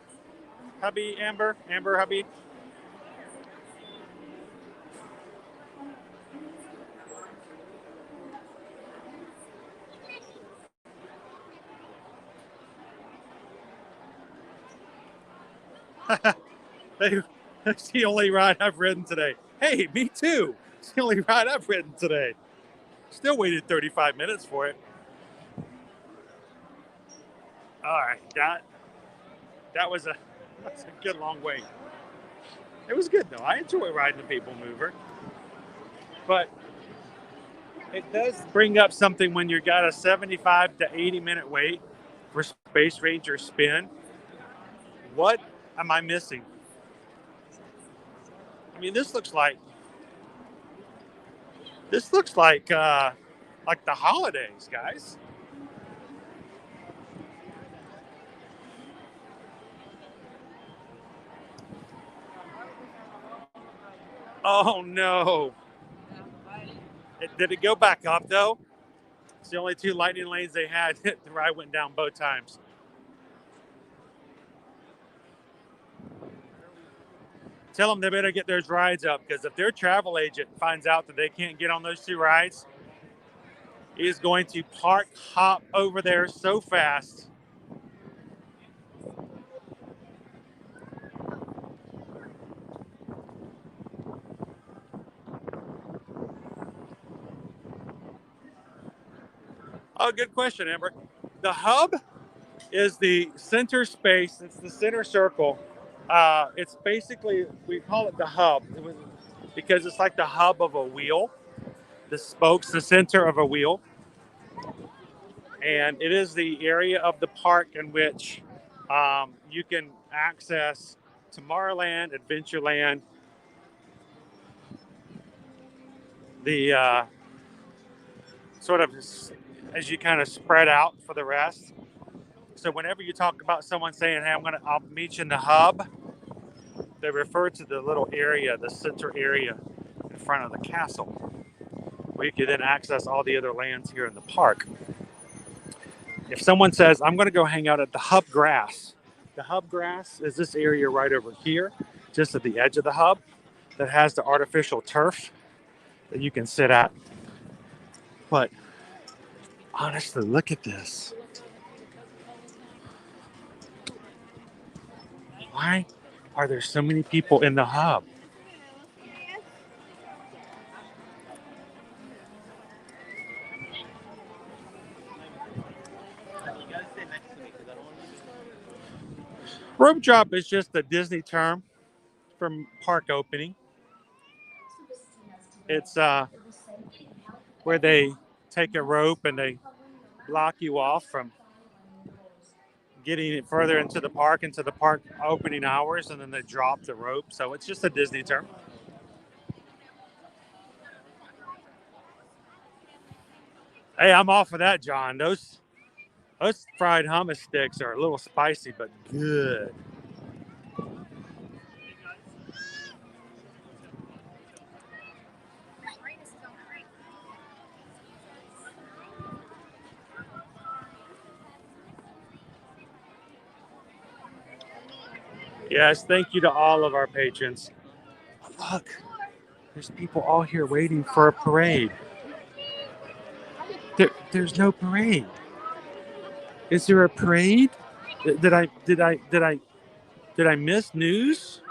D: Hubby, Amber, hubby. That's the only ride I've ridden today. Hey, me too. It's the only ride I've ridden today. Still waited 35 minutes for it. All right, That's a good long wait. It was good though. I enjoy riding the people mover, but it does bring up something when you got a 75 to 80-minute wait for Space Ranger spin. What am I missing? I mean, this looks like the holidays, guys. Oh no! Did it go back up though? It's the only 2 lightning lanes they had. The ride went down both times. Tell them they better get those rides up, because if their travel agent finds out that they can't get on those 2 rides, he is going to hop over there so fast. Oh, good question, Amber. The hub is the center space. It's the center circle. It's basically, we call it the hub because it's like the hub of a wheel. The spokes, the center of a wheel. And it is the area of the park in which you can access Tomorrowland, Adventureland, the sort of as you kind of spread out for the rest. So whenever you talk about someone saying, "Hey, I'll meet you in the hub," they refer to the little area, the center area in front of the castle, where you can then access all the other lands here in the park. If someone says, "I'm going to go hang out at the hub grass," the hub grass is this area right over here, just at the edge of the hub, that has the artificial turf that you can sit at. But honestly, look at this. Why are there so many people in the hub? Rope drop is just a Disney term for park opening. It's where they take a rope and they block you off from getting it further into the park opening hours, and then they drop the rope. So it's just a Disney term. Hey, I'm off of that, John. Those fried hummus sticks are a little spicy, but good. Yes, thank you to all of our patrons. Look, there's people all here waiting for a parade. There's no parade. Is there a parade? Did I miss news?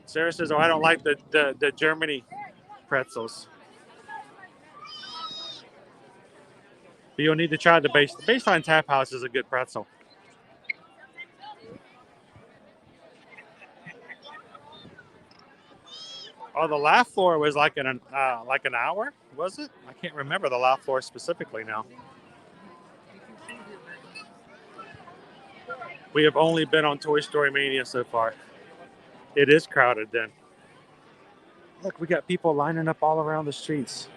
D: Sarah says, "Oh, I don't like the Germany pretzels." But you'll need to try the Baseline Tap House is a good pretzel. Oh, the laugh floor was like an hour, was it? I can't remember the laugh floor specifically now. We have only been on Toy Story Mania so far. It is crowded then. Look, we got people lining up all around the streets.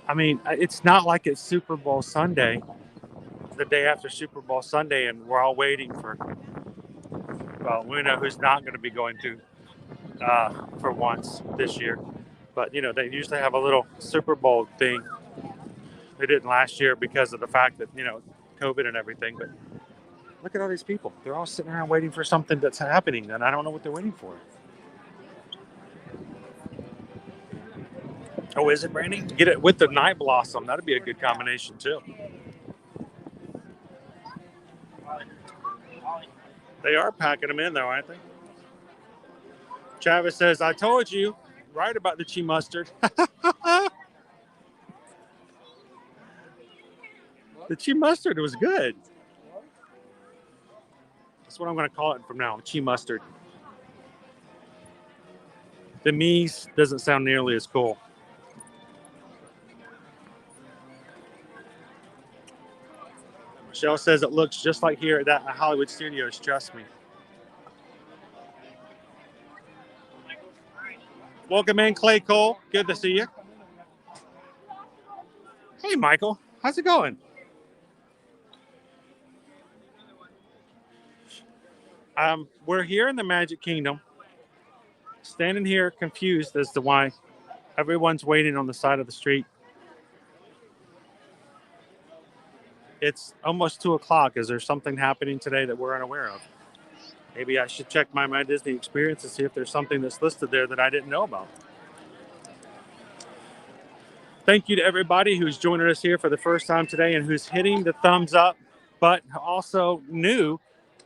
D: I mean, it's not like it's Super Bowl Sunday, the day after Super Bowl Sunday, and we're all waiting for, well, we know who's not going to be going to for once this year. But, you know, they usually have a little Super Bowl thing. They didn't last year because of the fact that, you know, COVID and everything. But look at all these people. They're all sitting around waiting for something that's happening, and I don't know what they're waiting for. Oh, is it, Brandy? Get it with the Night Blossom. That'd be a good combination, too. They are packing them in, though, aren't they? Travis says, "I told you right about the cheese mustard. The cheese mustard was good. That's what I'm going to call it from now on, cheese mustard. The mise doesn't sound nearly as cool. Michelle says it looks just like here at that Hollywood Studios. Trust me. Welcome in, Clay Cole. Good to see you. Hey, Michael. How's it going? We're here in the Magic Kingdom, standing here confused as to why everyone's waiting on the side of the street. It's almost 2 o'clock. Is there something happening today that we're unaware of? Maybe I should check my Disney experience to see if there's something that's listed there that I didn't know about. Thank you to everybody who's joining us here for the first time today and who's hitting the thumbs up, but also new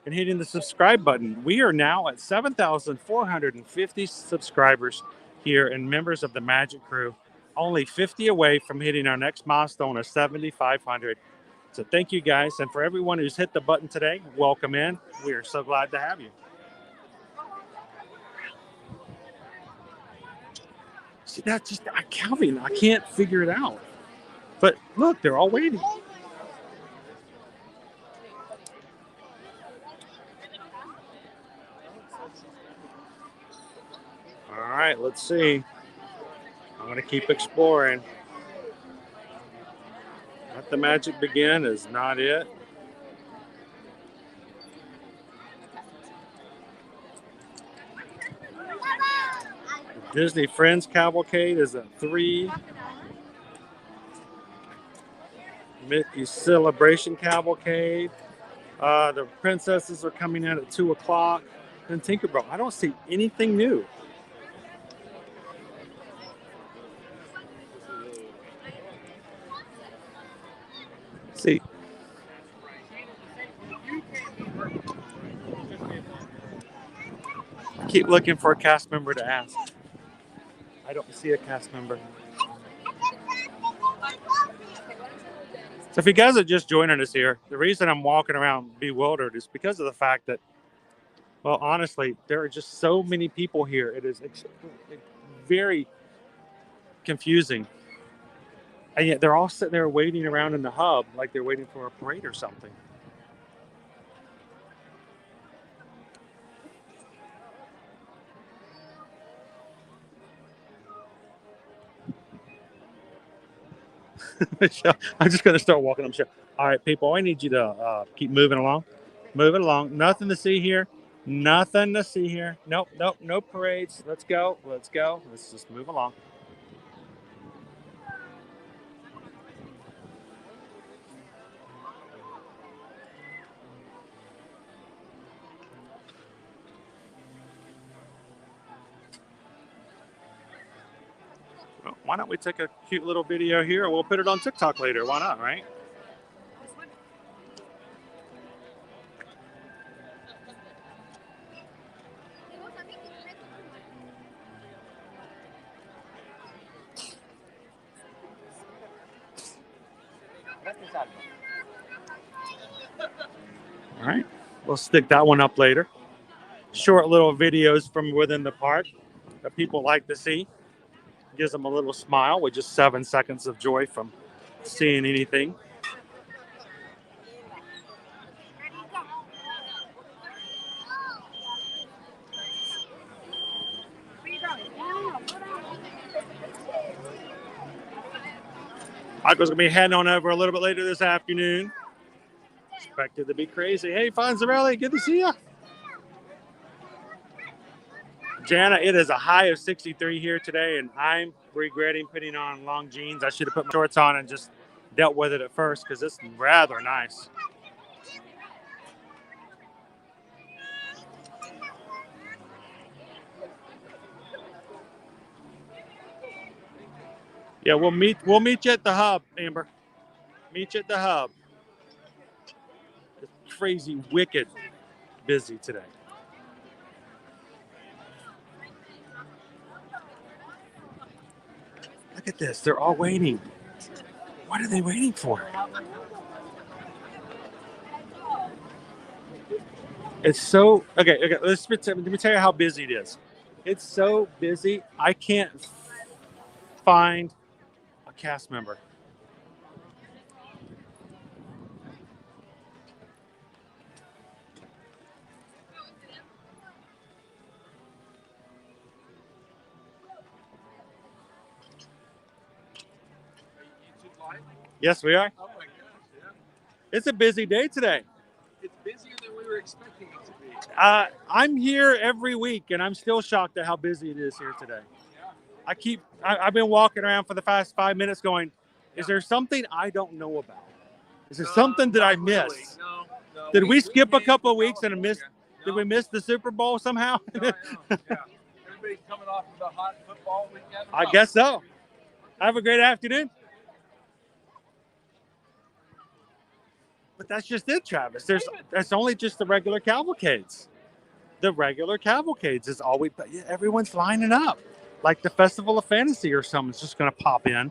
D: and hitting the subscribe button. We are now at 7,450 subscribers here and members of the Magic Crew, only 50 away from hitting our next milestone of 7,500. So thank you guys. And for everyone who's hit the button today, welcome in. We are so glad to have you. See, that's just Calvin. I can't figure it out. But look, they're all waiting. All right, let's see. I'm going to keep exploring. Let the magic begin is not it. Disney Friends Cavalcade is at 3. Mickey Celebration Cavalcade. The princesses are coming in at 2 o'clock. And Tinkerbell. I don't see anything new. See. Keep looking for a cast member to ask. I don't see a cast member. So if you guys are just joining us here, the reason I'm walking around bewildered is because of the fact that, well, honestly, there are just so many people here. It is very confusing. And yet they're all sitting there waiting around in the hub like they're waiting for a parade or something. Michelle, I'm just going to start walking up. All right, people, I need you to keep moving along. Moving along. Nothing to see here. Nothing to see here. Nope, no parades. Let's go. Let's just move along. Well, why don't we take a cute little video here and we'll put it on TikTok later? Why not, right? All right, we'll stick that one up later. Short little videos from within the park that people like to see. Gives them a little smile with just 7 seconds of joy from seeing anything. Michael's going to be heading on over a little bit later this afternoon. Expected to be crazy. Hey, Fonzarelli, good to see you. Jana, it is a high of 63 here today, and I'm regretting putting on long jeans. I should have put my shorts on and just dealt with it at first because it's rather nice. Yeah, we'll meet you at the hub, Amber. Meet you at the hub. It's crazy, wicked busy today. Look at this. They're all waiting. What are they waiting for? It's so okay. Let me tell you how busy it is. It's so busy. I can't find a cast member. Yes, we are.
B: Oh my gosh, yeah.
D: It's a busy day today.
B: It's busier than we were expecting it to be.
D: I'm here every week, and I'm still shocked at how busy it is here today. I've been walking around for the past 5 minutes going, is there something I don't know about? Is there something that I
B: Really.
D: missed?
B: No.
D: Did we skip a
B: came
D: couple of
B: from
D: weeks and miss?
B: California.
D: Did we miss the Super Bowl somehow?
B: No, I know. Yeah. Everybody's coming off of the hot football weekend.
D: I guess so. Have a great afternoon. But that's just it, Travis. That's only just the regular cavalcades. The regular cavalcades is all we. Everyone's lining up, like the Festival of Fantasy or something's just going to pop in.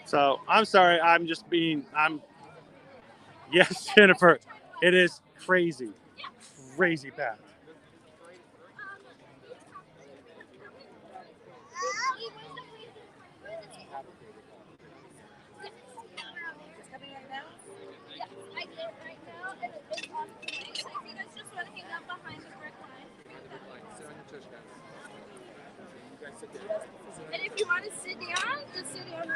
D: So I'm sorry. Yes, Jennifer. It is crazy packed.
F: And if you want to sit down, just sit down.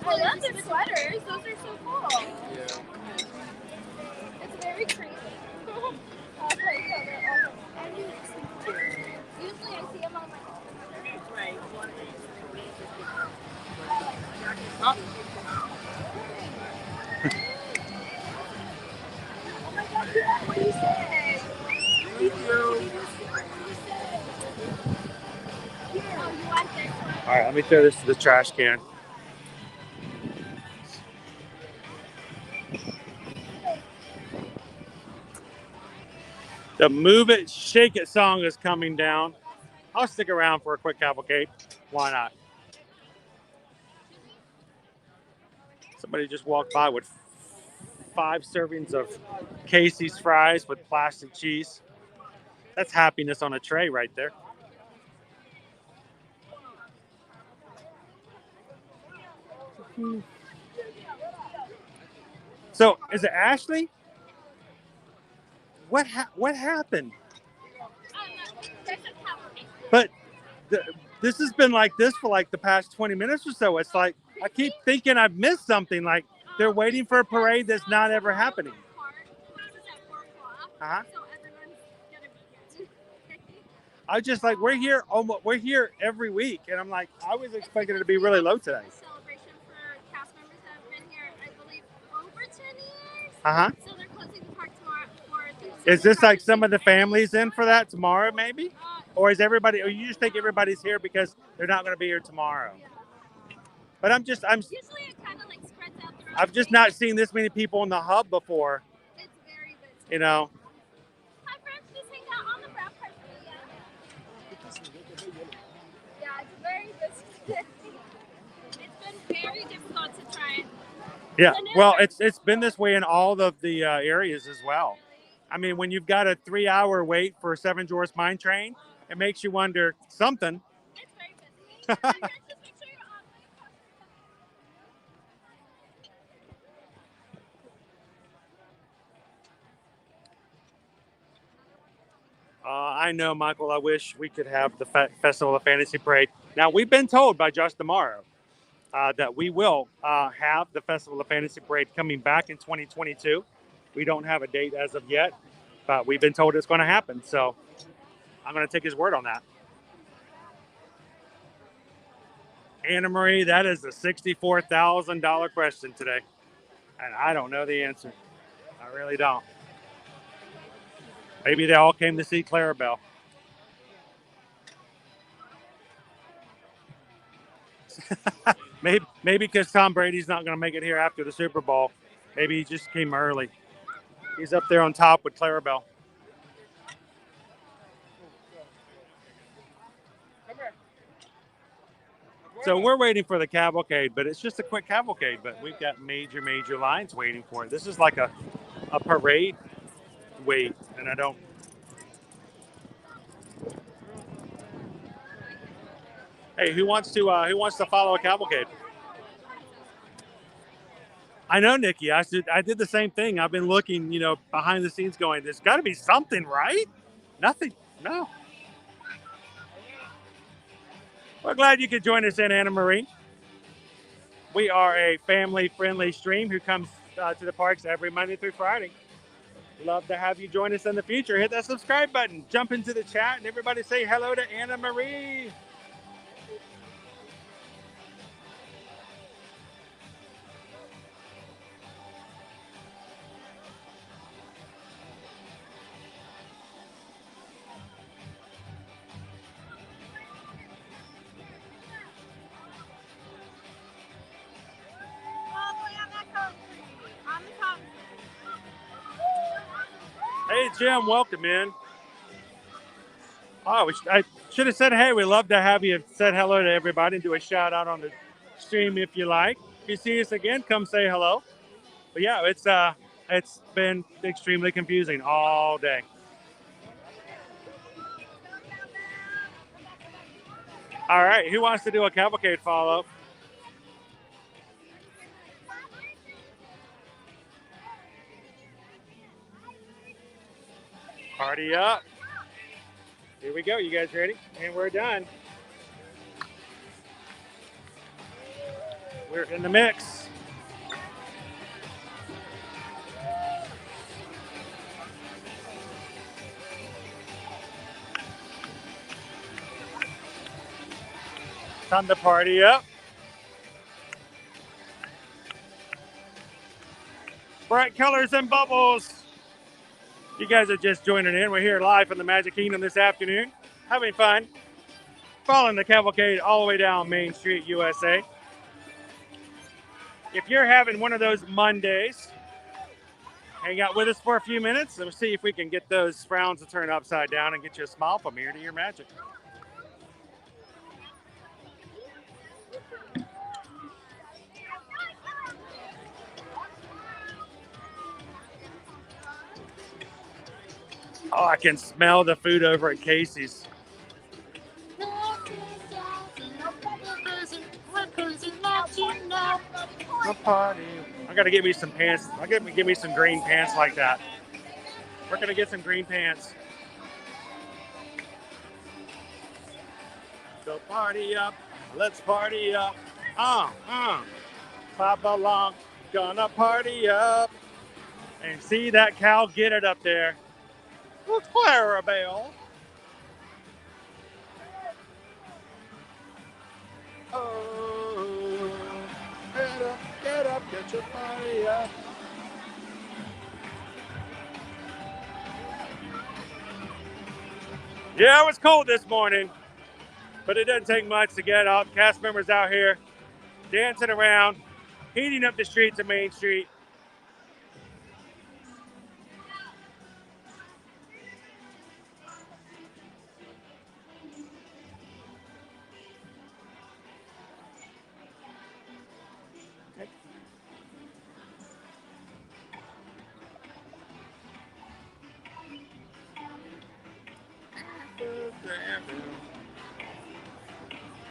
F: I love the sweaters. Those are so cool.
B: Yeah.
F: It's very crazy. Usually I see them on my
B: Huh?
F: Oh my God, yeah, what do you say?
B: Thank you.
F: Oh, you want this one?
D: All right, let me throw this to the trash can. The Move It, Shake It song is coming down. I'll stick around for a quick cavalcade. Why not? Somebody just walked by with 5 servings of Casey's fries with plastic cheese. That's happiness on a tray right there. So, is it Ashley? What happened? But this has been like this for like the past 20 minutes or so. It's like I keep thinking I've missed something. Like they're waiting for a parade that's not ever happening. Uh-huh. I was just like, we're here every week, and I'm like, I was expecting it to be really low today.
F: Celebration for cast members that have been here, I believe, over 10 years.
D: Uh-huh.
F: So they're closing the park tomorrow for
D: Is this like some of the families in for that tomorrow, maybe? Or is everybody? Or you just think everybody's here because they're not going to be here tomorrow? But I'm
F: usually it kind of like spreads out throughout.
D: I've just not seen this many people in the hub before.
F: It's very busy.
D: You know.
F: Hi friends, just hang out on the brown part. Yeah, it's very busy. It's been very difficult to try and.
D: Yeah, well, it's been this way in all of the areas as well. I mean, when you've got a 3-hour wait for a 7 Dwarfs Mine Train, it makes you wonder something.
F: It's very busy. Just make sure you're on.
D: I know, Michael, I wish we could have the Festival of Fantasy Parade. Now, we've been told by Josh Tomorrow that we will have the Festival of Fantasy Parade coming back in 2022. We don't have a date as of yet, but we've been told it's going to happen. So I'm going to take his word on that. Anna Marie, that is a $64,000 question today. And I don't know the answer. I really don't. Maybe they all came to see Clarabelle. Maybe because Tom Brady's not going to make it here after the Super Bowl. Maybe he just came early. He's up there on top with Clarabelle. So we're waiting for the cavalcade, but it's just a quick cavalcade. But we've got major lines waiting for it. This is like a parade wait, and I don't. Hey, who wants to follow a cavalcade? I know, Nikki. I did the same thing. I've been looking, behind the scenes, going, "There's got to be something, right?" Nothing. No. We're glad you could join us in Anna Marie. We are a family-friendly stream who comes to the parks every Monday through Friday. Love to have you join us in the future. Hit that subscribe button. Jump into the chat, and everybody say hello to Anna Marie. Hey, Jim, welcome in. Oh, I should have said, hey, we'd love to have you said hello to everybody and do a shout out on the stream if you like. If you see us again, come say hello. But yeah, it's been extremely confusing all day. All right, who wants to do a cavalcade follow? Party up. Here we go. You guys ready? And we're done. We're in the mix. Time to party up. Bright colors and bubbles. You guys are just joining in. We're here live from the Magic Kingdom this afternoon. Having fun. Following the cavalcade all the way down Main Street, USA. If you're having one of those Mondays, hang out with us for a few minutes and we'll see if we can get those frowns to turn upside down and get you a smile from here to your magic. Oh, I can smell the food over at Casey's. Party. I gotta get me some pants. I gotta get me some green pants like that. We're gonna get some green pants. So party up, let's party up. Pop along, gonna party up. And see that cow get it up there. Well, Clarabelle. Oh, get up, get your party up. Yeah, it was cold this morning, but it doesn't take much to get all the cast members out here dancing around, heating up the streets of Main Street.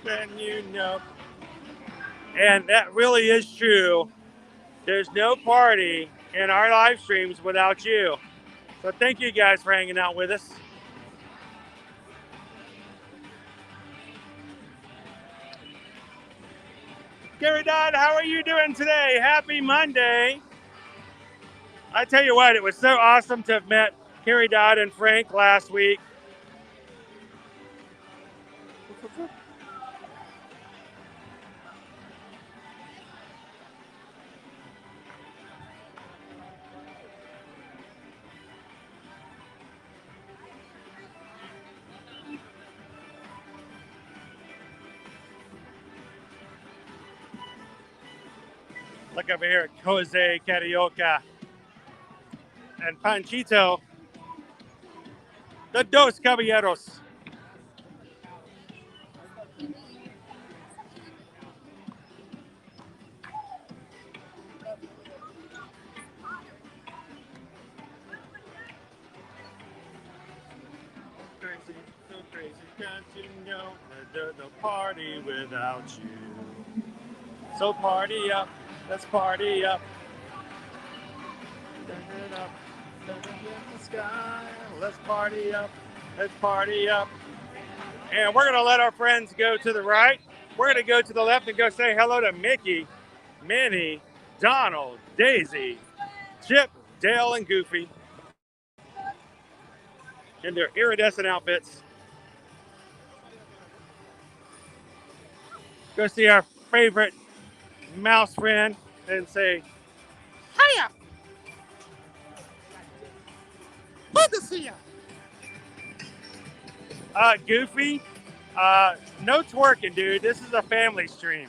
D: Then you know. And that really is true. There's no party in our live streams without you. So thank you guys for hanging out with us. Gary Dodd, how are you doing today? Happy Monday. I tell you what, it was so awesome to have met Carrie Dodd and Frank last week. Look over here at Jose Carioca and Panchito, the Dos Caballeros. Crazy, so crazy, can't you know there's no party without you? So party up, let's party up. Turn it up, turn it in the sky. Let's party up, let's party up. And we're gonna let our friends go to the right. We're gonna go to the left and go say hello to Mickey, Minnie, Donald, Daisy, Chip, Dale, and Goofy in their iridescent outfits. Go see our favorite mouse friend and say, hiya! Good to see ya! Goofy, no twerking, dude. This is a family stream.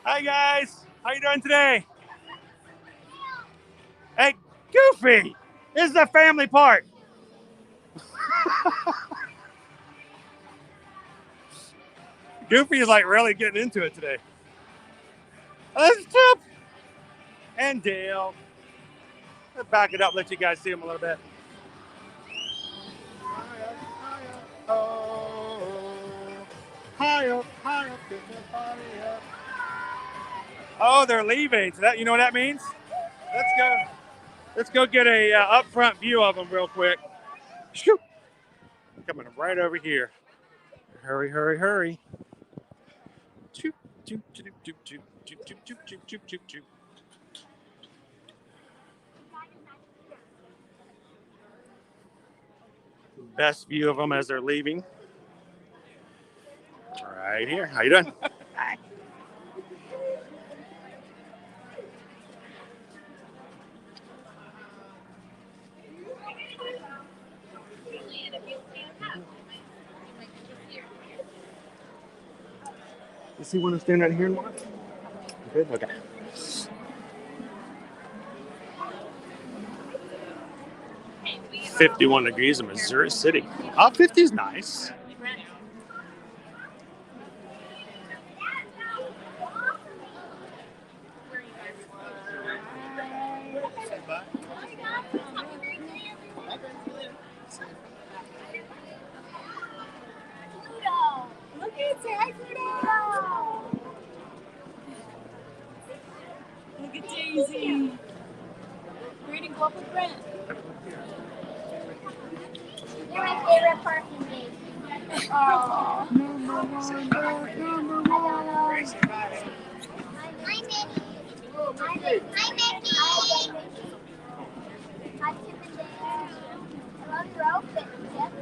D: Hi guys, how you doing today? Hey, Goofy, this is the family part. Goofy is like really getting into it today. Let's Chip and Dale. Let's back it up, let you guys see him a little bit. High up, get the party up. Oh, they're leaving. So that, you know what that means? Let's go get a up-front view of them real quick. Shoot. Coming right over here. Hurry, hurry, hurry. Choop, choop, choop, choop, choop, choop, choop, choop, choop, choop, choop, choop. Best view of them as they're leaving. Right here. How you doing?
C: Hi.
D: You see one standing right here and watch? Good? Okay. $51 degrees in Missouri City. 50 is nice.
E: Look at say hi, Pluto. Look at Daisy. Ready to go up with Brent.
F: You're my favorite parking game.
E: Oh.
F: Hi, Mickey. Hi, Mickey. Hi, Chip and Dale. I love your outfit, Chip.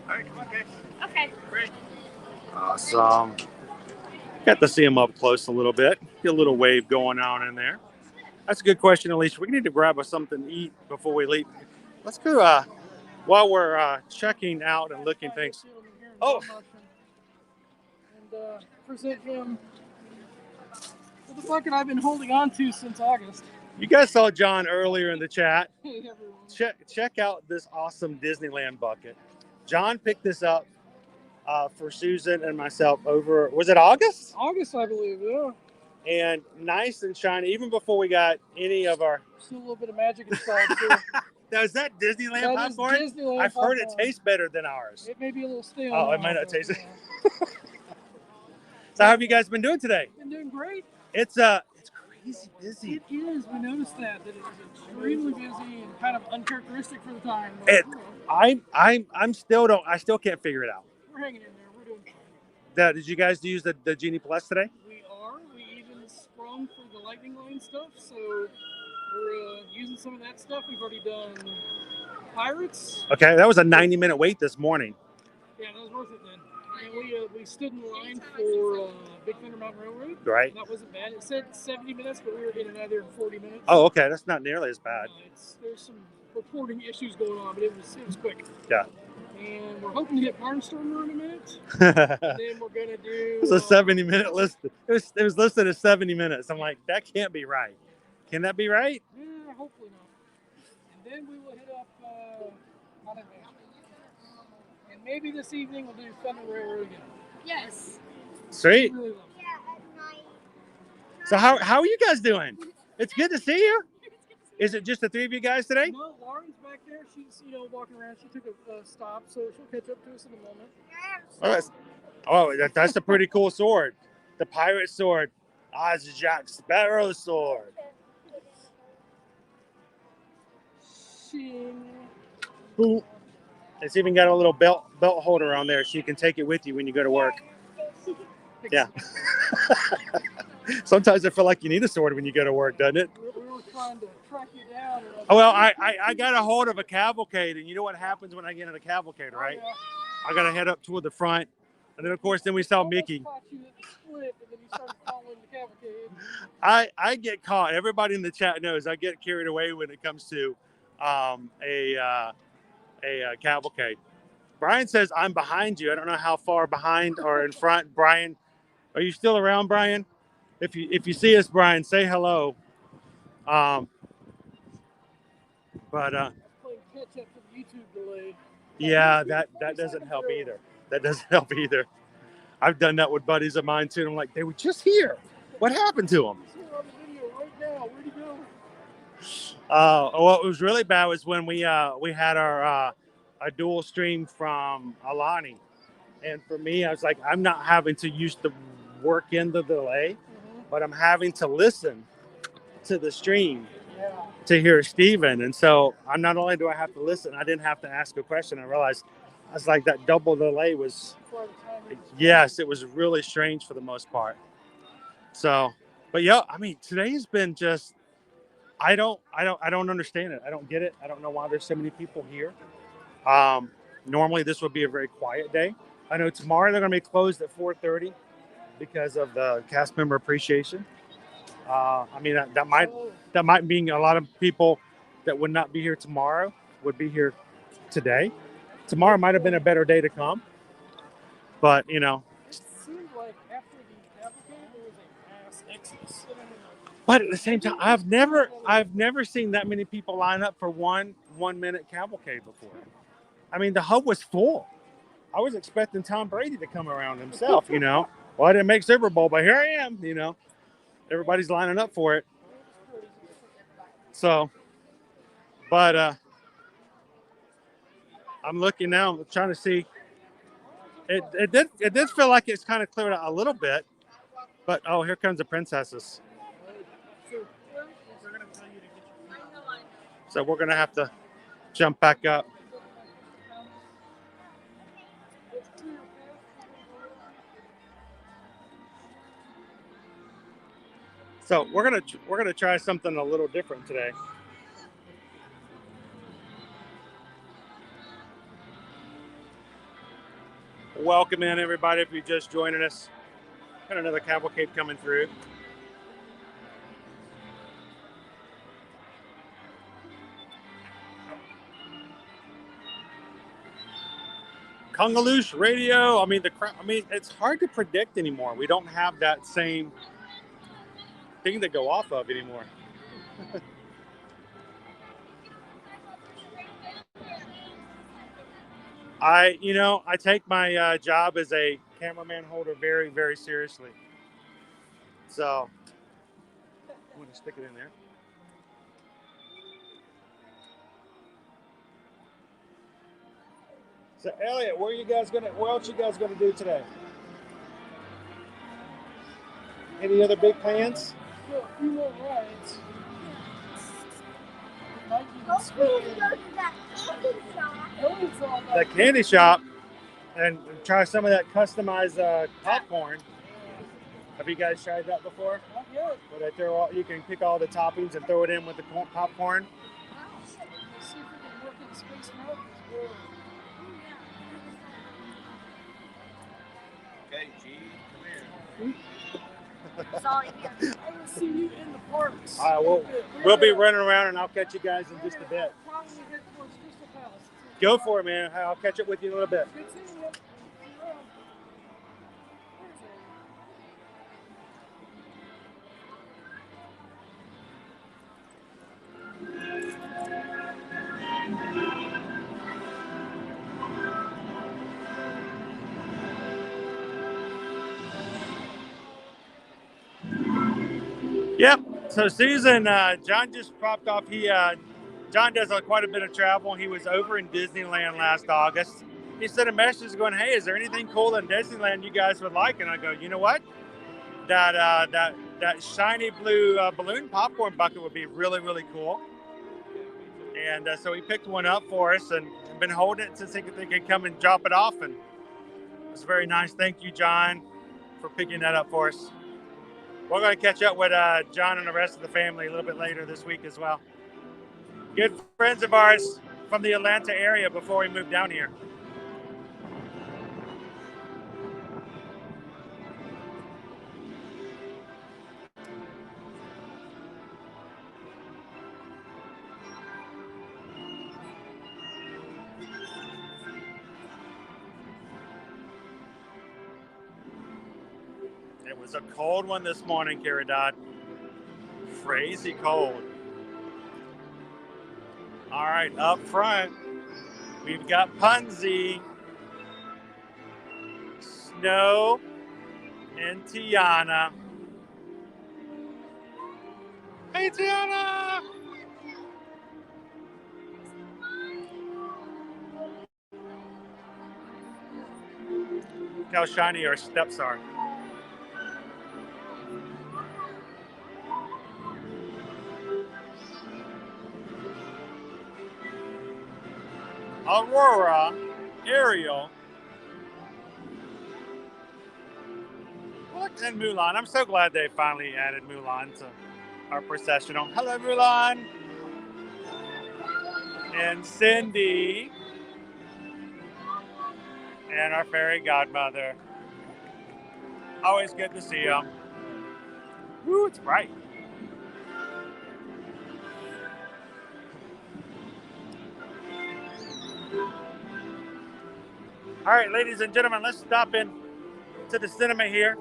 B: All right, come on, guys.
E: Okay.
B: Great.
D: Awesome. Got to see him up close a little bit. Get a little wave going on in there. That's a good question, Alicia. We need to grab us something to eat before we leave. Let's go while we're checking out and looking things. Oh.
J: And present him the bucket I've been holding on to since August.
D: You guys saw John earlier in the chat.
J: Hey, everyone.
D: Check out this awesome Disneyland bucket. John picked this up for Susan and myself over, was it August?
J: August, I believe, yeah.
D: And nice and shiny, even before we got any of our...
J: Still a little bit of magic inside, too.
D: Now, is that Disneyland
J: That is
D: popcorn?
J: Disneyland
D: I've heard it
J: popcorn.
D: tastes better than ours.
J: It may be a little stale.
D: Oh, it
J: now,
D: might not
J: but,
D: taste it. So how have you guys been doing today?
J: Been doing great.
D: It's crazy busy.
J: It is. We noticed that it is extremely busy and kind of uncharacteristic for the time. But,
D: I still can't figure it out.
J: we're hanging in there. We're doing fine.
D: Did you guys use the Genie Plus today?
J: We are. We even sprung for the lightning line stuff, so we're using some of that stuff. We've already done pirates.
D: Okay, that was a 90-minute wait this morning.
J: Yeah, that was worth it then. And we stood in line for Big Thunder Mountain Railroad.
D: Right.
J: That wasn't bad. It said 70 minutes, but we were getting out of there in 40 minutes.
D: Oh, okay, that's not nearly as bad.
J: There's some reporting issues going on, but it was quick.
D: Yeah.
J: And we're hoping to hit Barnstormer in a minute. And then we're gonna do.
D: It was a 70-minute list. It was listed as 70 minutes. I'm like, that can't be right. Can that be right?
J: Yeah, hopefully not. And then we will hit up Haunted Mansion. And maybe this evening we'll do Thunder Railroad again.
E: Yes.
D: Sweet.
J: Really love it.
D: So how are you guys doing? It's good to see you. Is it just the three of you guys today?
J: No, Lauren's back there. She's walking around. She took a stop, so she'll catch up to us in a moment.
D: That's a pretty cool sword. The pirate sword. It's Jack Sparrow's sword. Ooh. It's even got a little belt holder on there so you can take it with you when you go to work. Yeah. Sometimes I feel like you need a sword when you go to work, doesn't it?
J: We were trying to track you down.
D: Well, I got a hold of a cavalcade, and you know what happens when I get in a cavalcade, right?
J: Oh, yeah.
D: I got to head up toward the front, and then of course we saw Mickey. I get caught. Everybody in the chat knows I get carried away when it comes to a cavalcade. Brian says I'm behind you. I don't know how far behind or in front. Brian, are you still around, Brian? If you see us, Brian, say hello. But yeah, that doesn't help either. That doesn't help either. I've done that with buddies of mine too. And I'm like, they were just here. What happened to them? What was really bad was when we had our a dual stream from Alani, and for me, I was like, I'm not having to use the work in the delay, but I'm having to listen to the stream to hear Steven. And so I'm not only do I have to listen, I didn't have to ask a question. I realized I was like, that double delay was, yes, it was really strange for the most part. So, but yeah, I mean, today's been just, I don't understand it. I don't get it. I don't know why there's so many people here. Normally this would be a very quiet day. I know tomorrow they're going to be closed at 4:30 because of the cast member appreciation. I mean, that might mean a lot of people that would not be here tomorrow would be here today. Tomorrow might have been a better day to come, but you know.
J: It seemed like after the cavalcade there was a mass exodus.
D: But at the same time, I've never seen that many people line up for one minute cavalcade before. I mean, the hub was full. I was expecting Tom Brady to come around himself, you know. Well, I didn't make Super Bowl, but here I am, you know. Everybody's lining up for it. So, but I'm looking now. I'm trying to see. It did feel like it's kind of cleared out a little bit, but oh, here comes the princesses. So we're gonna have to jump back up. So we're gonna try something a little different today. Welcome in, everybody, if you're just joining us. Got another cavalcade coming through. Congaloosh Radio. I mean, it's hard to predict anymore. We don't have that same thing to go off of anymore. I take my job as a cameraman holder very, very seriously. So I'm going to stick it in there. So Elliot, what else you guys gonna do today? Any other big plans?
J: A few more rides.
D: The candy shop, and try some of that customized popcorn. Have you guys tried that before?
J: good.
D: Where they throw all, you can pick all the toppings and throw it in with the popcorn.
J: Let's see if we can work in the Space Mountains.
K: Okay, G, come here.
F: Sorry.
J: I will see you in the parks.
D: All right, we'll be running around, and I'll catch you guys in just a bit.
J: Probably head towards Crystal Palace.
D: Go for it, man. I'll catch up with you in a little bit.
J: Good seeing you.
D: Yep. So Susan, John just popped off. John does quite a bit of travel. He was over in Disneyland last August. He sent a message going, "Hey, is there anything cool in Disneyland you guys would like?" And I go, "You know what? That shiny blue balloon popcorn bucket would be really, really cool." And so he picked one up for us and been holding it since he could come and drop it off. And it's very nice. Thank you, John, for picking that up for us. We're going to catch up with John and the rest of the family a little bit later this week as well. Good friends of ours from the Atlanta area before we moved down here. It was a cold one this morning, Caridad. Crazy cold. All right, up front, we've got Punzi, Snow, and Tiana. Hey, Tiana! Look how shiny our steps are. Aurora, Ariel, and Mulan. I'm so glad they finally added Mulan to our processional. Hello, Mulan. And Cindy. And our fairy godmother. Always good to see them. Woo, it's bright. All right, ladies and gentlemen, let's stop in to the cinema here.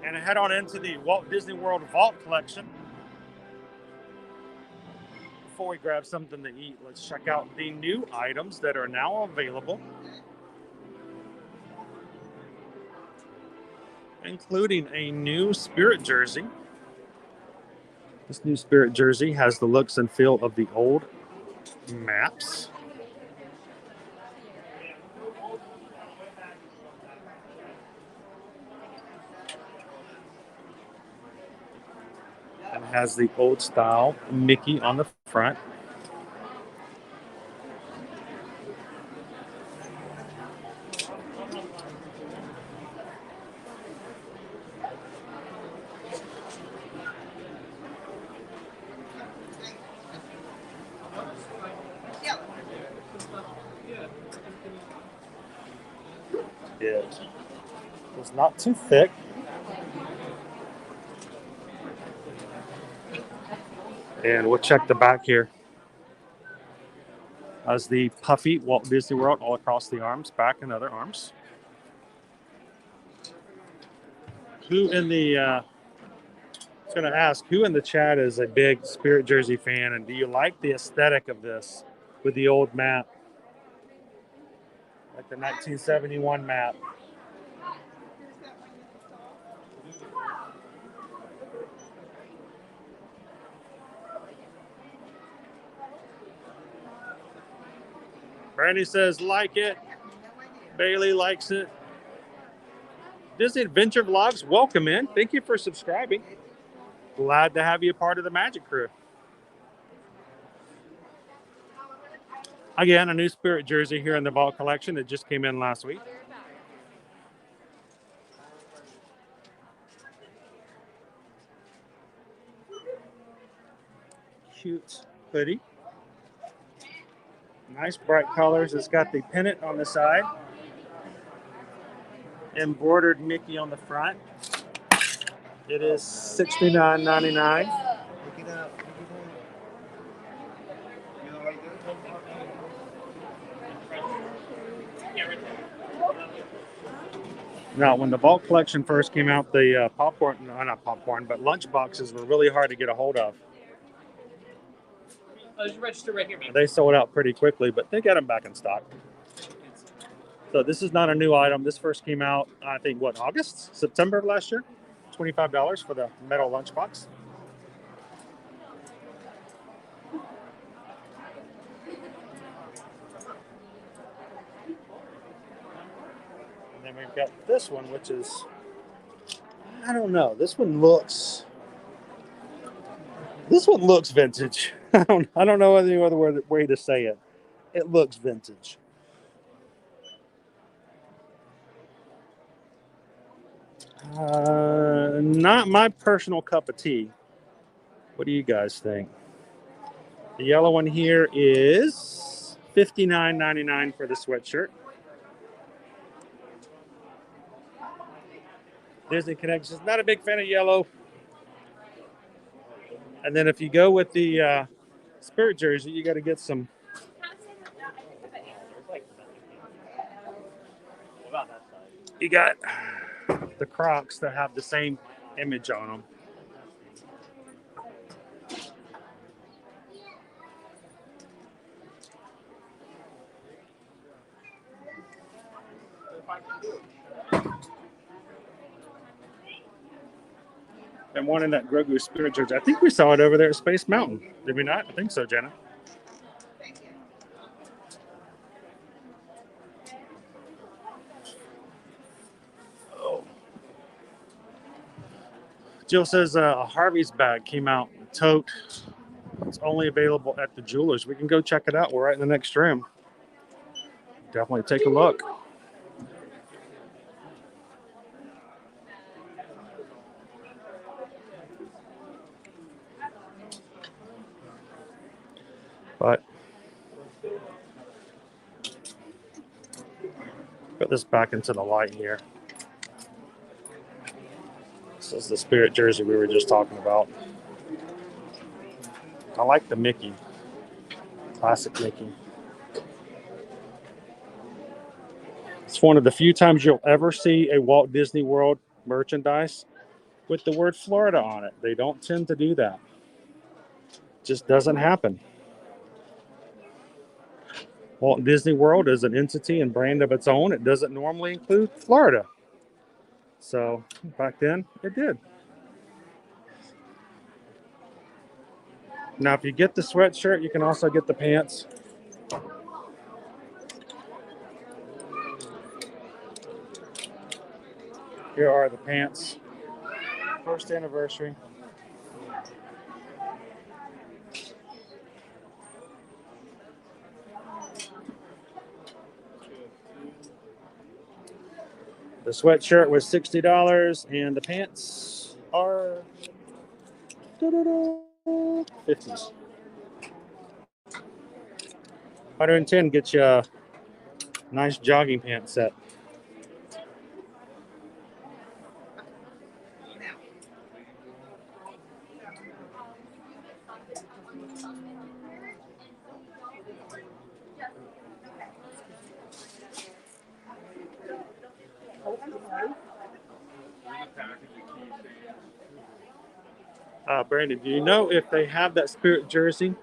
D: And head on into the Walt Disney World Vault Collection. Before we grab something to eat, let's check out the new items that are now available, including a new Spirit jersey. This new Spirit jersey has the looks and feel of the old maps. And has the old style Mickey on the front. It's not too thick. And we'll check the back here. As the puffy Walt Disney World all across the arms, back and other arms. Who in the, I was going to ask, who in the chat is a big Spirit jersey fan, and do you like the aesthetic of this with the old map? Like the 1971 map. Brandy says, like it. Bailey likes it. Disney Adventure Vlogs, welcome in. Thank you for subscribing. Glad to have you a part of the Magic Crew. Again, a new Spirit jersey here in the Vault collection that just came in last week. Cute hoodie. Nice bright colors. It's got the pennant on the side. Embroidered Mickey on the front. It is $69.99. Now, when the Vault collection first came out, the popcorn, no, not popcorn, but lunch boxes were really hard to get a hold of.
L: There's a register right here, man.
D: They sold out pretty quickly, but they got them back in stock. So this is not a new item. This first came out, I think, what, August? September of last year? $25 for the metal lunchbox. And then we've got this one, which is, I don't know. This one looks vintage. I don't know any other way to say it. It looks vintage. Not my personal cup of tea. What do you guys think? The yellow one here is $59.99 for the sweatshirt. Disney Connections, not a big fan of yellow. And then if you go with the Spirit jersey, you got to get some. You got the Crocs that have the same image on them. And one in that Grogu Spirit jersey. I think we saw it over there at Space Mountain. Did we not? I think so, Jenna. Oh. Jill says a Harvey's bag came out. Tote. It's only available at the jewelers. We can go check it out. We're right in the next room. Definitely take a look. But put this back into the light here. This is the Spirit jersey we were just talking about. I like the Mickey. Classic Mickey. It's one of the few times you'll ever see a Walt Disney World merchandise with the word Florida on it. They don't tend to do that. Just doesn't happen. Walt Disney World is an entity and brand of its own. It doesn't normally include Florida. So back then, it did. Now, if you get the sweatshirt, you can also get the pants. Here are the pants. First anniversary. The sweatshirt was $60 and the pants are $50s. 110 gets you a nice jogging pants set. Brandon, do you know if they have that Spirit jersey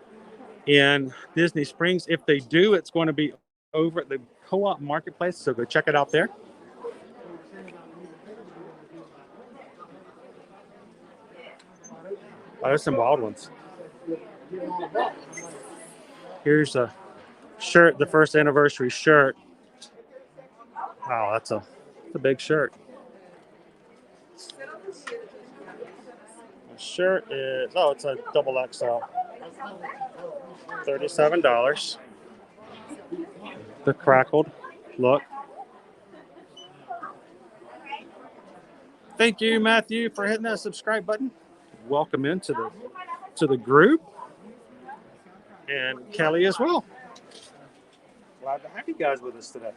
D: in Disney Springs? If they do, it's going to be over at the Co-op Marketplace, so go check it out there. Oh, there's some wild ones. Here's a shirt, the first anniversary shirt. Wow, that's a big shirt. The shirt is, oh, it's a double XL. $37. the crackled look. Thank you, Matthew, for hitting that subscribe button. Welcome into the group, and Kelly as well. Glad to have you guys with us today.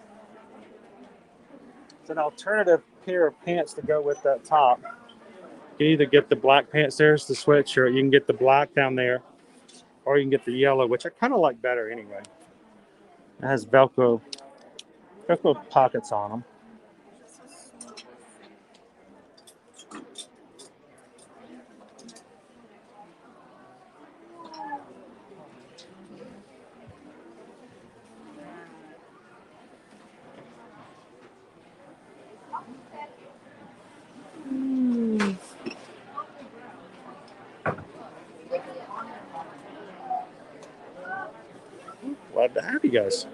D: It's an alternative pair of pants to go with that top. You can either get the black pants there as the sweatshirt, you can get the black down there, or you can get the yellow, which I kind of like better anyway. It has Velcro pockets on them. Glad to have you guys.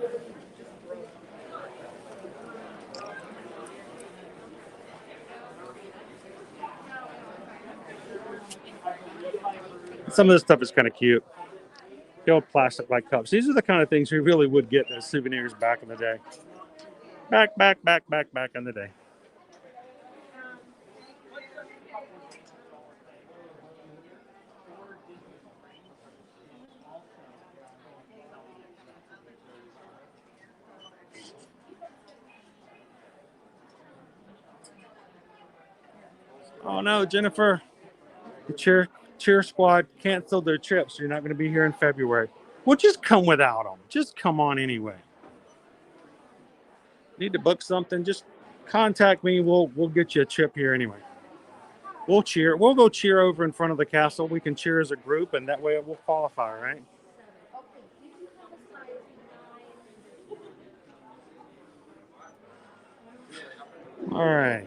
D: Some of this stuff is kind of cute. The old plastic-like cups. These are the kind of things we really would get as souvenirs back in the day. Back in the day. Oh no, Jennifer, the cheer squad canceled their trip, so you're not going to be here in February. Well, just come without them. Just come on anyway. Need to book something? Just contact me. We'll get you a trip here anyway. We'll cheer. We'll go cheer over in front of the castle. We can cheer as a group, and that way it will qualify, right? All right.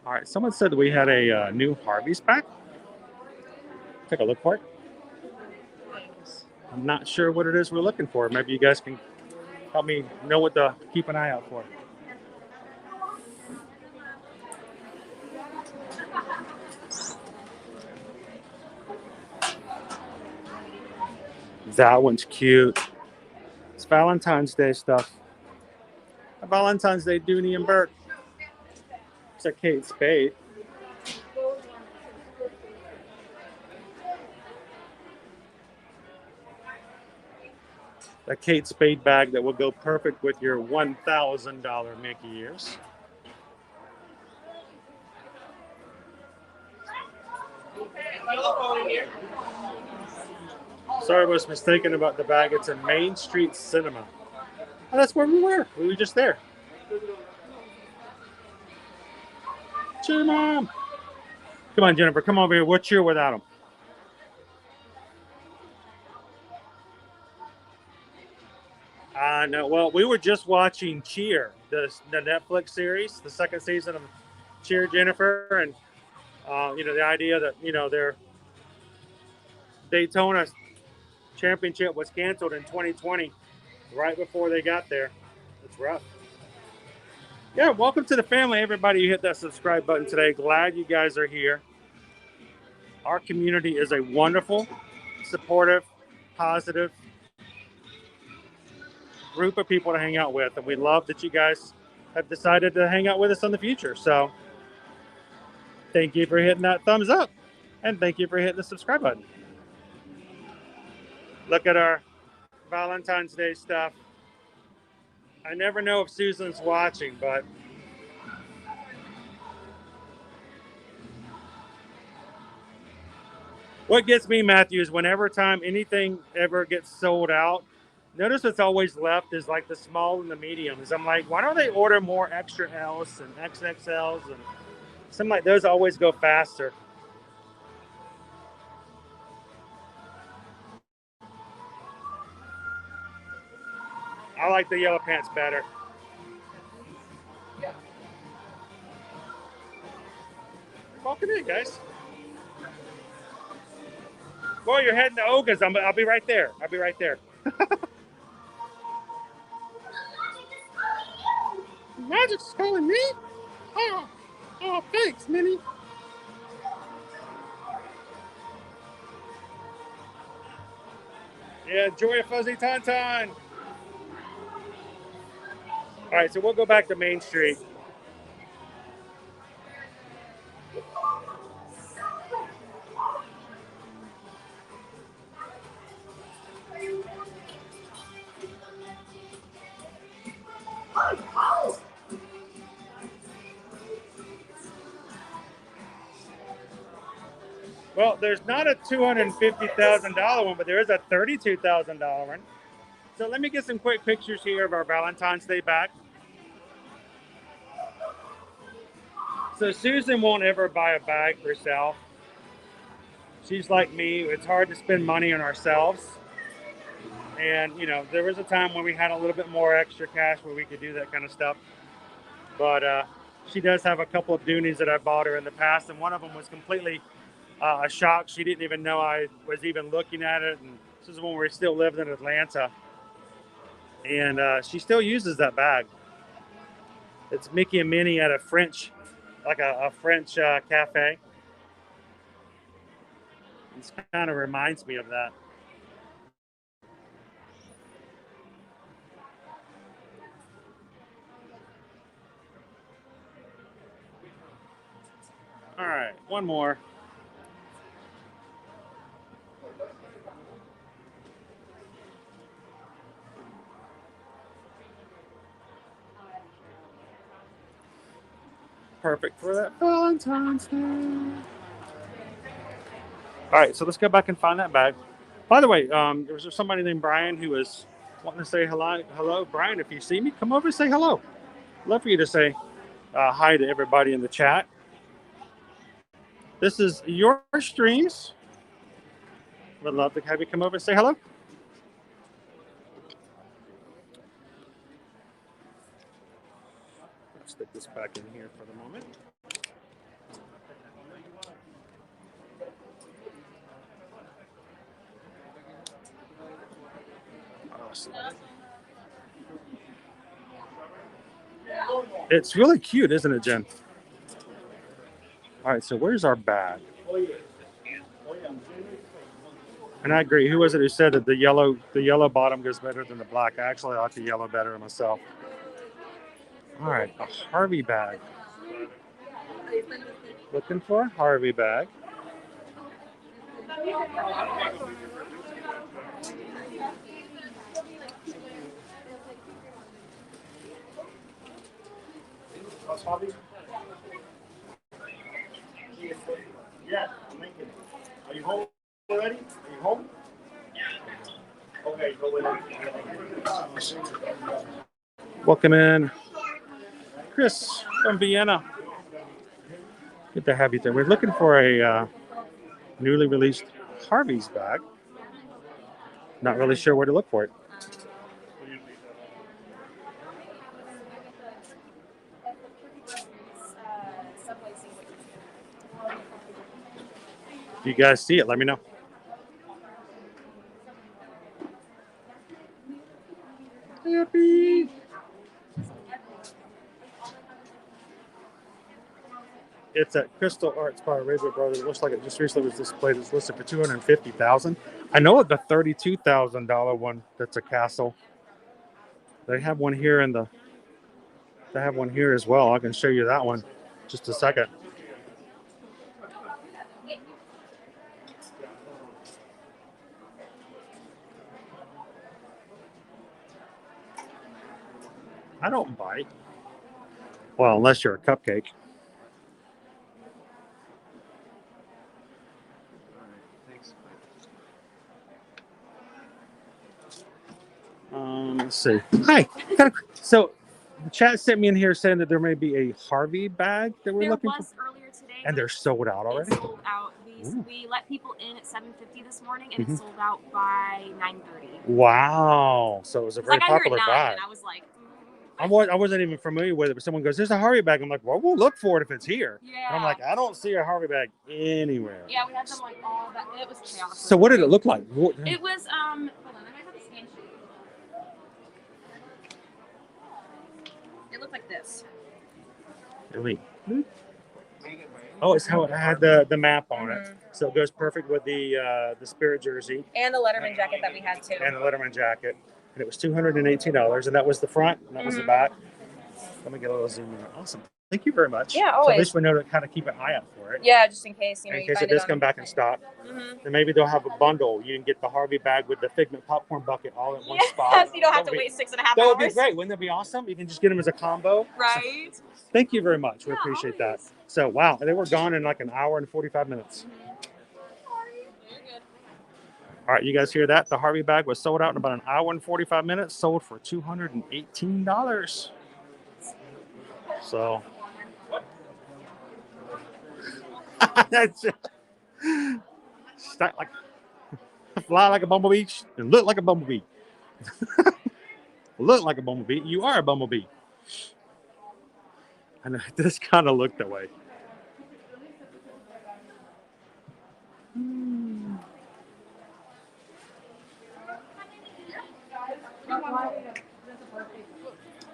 D: All right. Someone said that we had a new Harvey's pack. Take a look for it. I'm not sure what it is we're looking for. Maybe you guys can help me know what to keep an eye out for. That one's cute. It's Valentine's Day stuff. A Valentine's Day Dooney and Burke. It's a Kate Spade. A Kate Spade bag that will go perfect with your $1,000 Mickey ears. Sorry, I was mistaken about the bag. It's in Main Street Cinema. Oh, that's where we were. We were just there. Cheer, Mom. Come on, Jennifer. Come over here. We'll cheer without them. No. Well, we were just watching Cheer, the Netflix series, the second season of Cheer, Jennifer, and the idea that their Daytona championship was canceled in 2020, right before they got there. It's rough. Yeah, welcome to the family, everybody who hit that subscribe button today. Glad you guys are here. Our community is a wonderful, supportive, positive group of people to hang out with, and we love that you guys have decided to hang out with us in the future. So thank you for hitting that thumbs up, and thank you for hitting the subscribe button. Look at our Valentine's Day stuff. I never know if Susan's watching, but what gets me, Matthew, is whenever time anything ever gets sold out, notice what's always left is like the small and the mediums. I'm like, why don't they order more extra L's and XXLs? And something like those always go faster. I like the yellow pants better. Welcome in, guys. Well, you're heading to Oga's. I'll be right there. I'll be right there. Magic's calling me? Oh, thanks, Minnie. Yeah, enjoy a fuzzy tauntaun. All right, so we'll go back to Main Street. Well, there's not a $250,000 one, but there is a $32,000 one. So let me get some quick pictures here of our Valentine's Day bag. So Susan won't ever buy a bag herself. She's like me. It's hard to spend money on ourselves. And, you know, there was a time when we had a little bit more extra cash where we could do that kind of stuff. But she does have a couple of Doonies that I bought her in the past, and one of them was completely a shock. She didn't even know I was even looking at it. And this is when we still lived in Atlanta. And she still uses that bag. It's Mickey and Minnie at a French, like a French cafe. It kind of reminds me of that. All right, one more. Perfect for that Valentine's Day. All right, so let's go back and find that bag. By the way, there was somebody named Brian who was wanting to say hello. Hello, Brian, if you see me, come over and say hello. Love for you to say hi to everybody in the chat. This is your streams. Would love to have you come over and say hello. Let's stick this back in here for the moment. Awesome. It's really cute, isn't it, Jen? All right, so where's our bag? And I agree. Who was it who said that the yellow bottom goes better than the black? I actually like the yellow better myself. All right, a Harvey bag. Looking for a Harvey bag. Yeah, I'm making it. Are you home already? Are you home? Yeah. Okay, go with it. Welcome in, Chris from Vienna. Good to have you there. We're looking for a newly released Harvey's bag. Not really sure where to look for it. If you guys see it, let me know. Happy. It's at Crystal Arts by Razor Brothers. It looks like it just recently was displayed. It's listed for $250,000. I know of the $32,000 one that's a castle. They have one here in the. They have one here as well. I can show you that one. Just a second. I don't bite. Well, unless you're a cupcake. Let's see. Hi. So, the chat sent me in here saying that there may be a Harvey bag that we're looking for.
L: There was earlier today.
D: And they're sold out already?
L: It's sold out. We let people in at 7:50 this morning, and it's sold out by 9:30.
D: Wow. So it was a very popular bag.
L: And I was like,
D: I wasn't even familiar with it, but someone goes, there's a Harvey bag. I'm like, well, we'll look for it if it's here.
L: Yeah.
D: And I'm like, I don't see a Harvey bag anywhere.
L: Yeah, we had them like all that. It was chaos.
D: So what did it look like?
L: It was, hold on, I have a scan sheet. It looked like this.
D: Really? Oh, it's how it had the map on it, so it goes perfect with the Spirit jersey
L: And the Letterman jacket that we had too.
D: and the Letterman jacket. And it was $218, and that was the front, and that was the back. Let me get a little zoom in. Awesome. Thank you very much.
L: Yeah,
D: So
L: always.
D: at least we know to kind of keep an eye out for it.
L: Yeah, just in case, you know,
D: In
L: you
D: case
L: find
D: it does
L: on-
D: come back in stock. Then maybe they'll have a bundle. You can get the Harvey bag with the Figment popcorn bucket all in one spot.
L: Yes, you don't have to wait 6.5 hours.
D: That would be great. Wouldn't that be awesome? You can just get them as a combo.
L: Right.
D: So, thank you very much. We appreciate that. So, wow. They were gone in like an hour and 45 minutes. All right, you guys hear that? The Harvey bag was sold out in about an hour and 45 minutes, sold for $218. So, that's it. Stack like, fly like a bumblebee and look like a bumblebee. Look like a bumblebee. You are a bumblebee. I know, it does kind of look that way.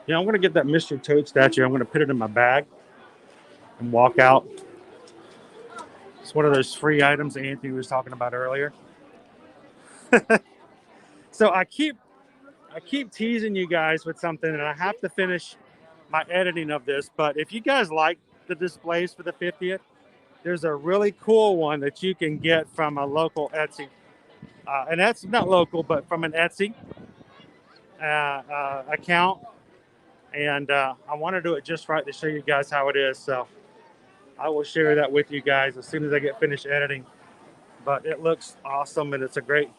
D: Yeah, I'm going to get that Mr. Toad statue. I'm going to put it in my bag and walk out. It's one of those free items that Anthony was talking about earlier. So I keep teasing you guys with something, and I have to finish my editing of this. But if you guys like the displays for the 50th, there's a really cool one that you can get from a local Etsy. And that's not local, but from an Etsy account. And I want to do it just right to show you guys how it is. So I will share that with you guys as soon as I get finished editing. But it looks awesome, and it's a great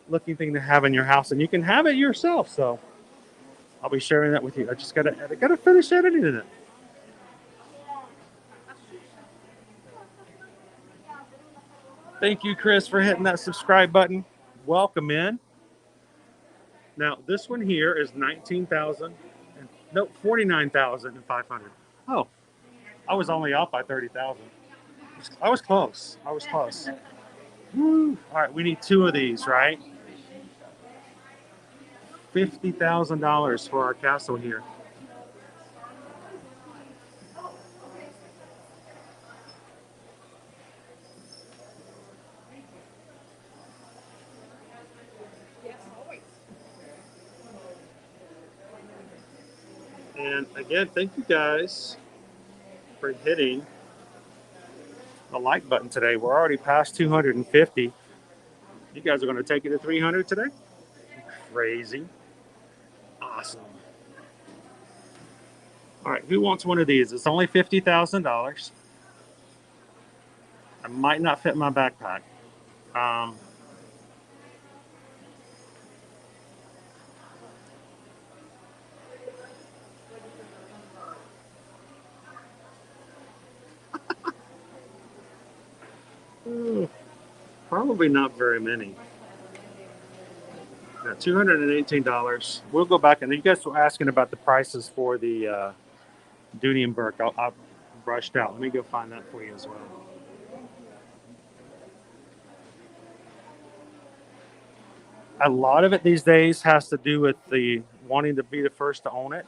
D: looking thing to have in your house, and you can have it yourself. So I'll be sharing that with you. I gotta finish editing it. Thank you, Chris, for hitting that subscribe button. Welcome in. Now this one here is 49,500. Oh, I was only off by 30,000. I was close. Woo. All right, we need 2 of these, right? $50,000 for our castle here. And again, thank you guys for hitting the like button today. We're already past 250. You guys are going to take it to 300 today? Crazy. Awesome. All right, who wants one of these? It's only $50,000. I might not fit my backpack. Probably not very many. Now, $218. We'll go back, and you guys were asking about the prices for the Dooney and Burke. I'll brushed out. Let me go find that for you as well. A lot of it these days has to do with the wanting to be the first to own it.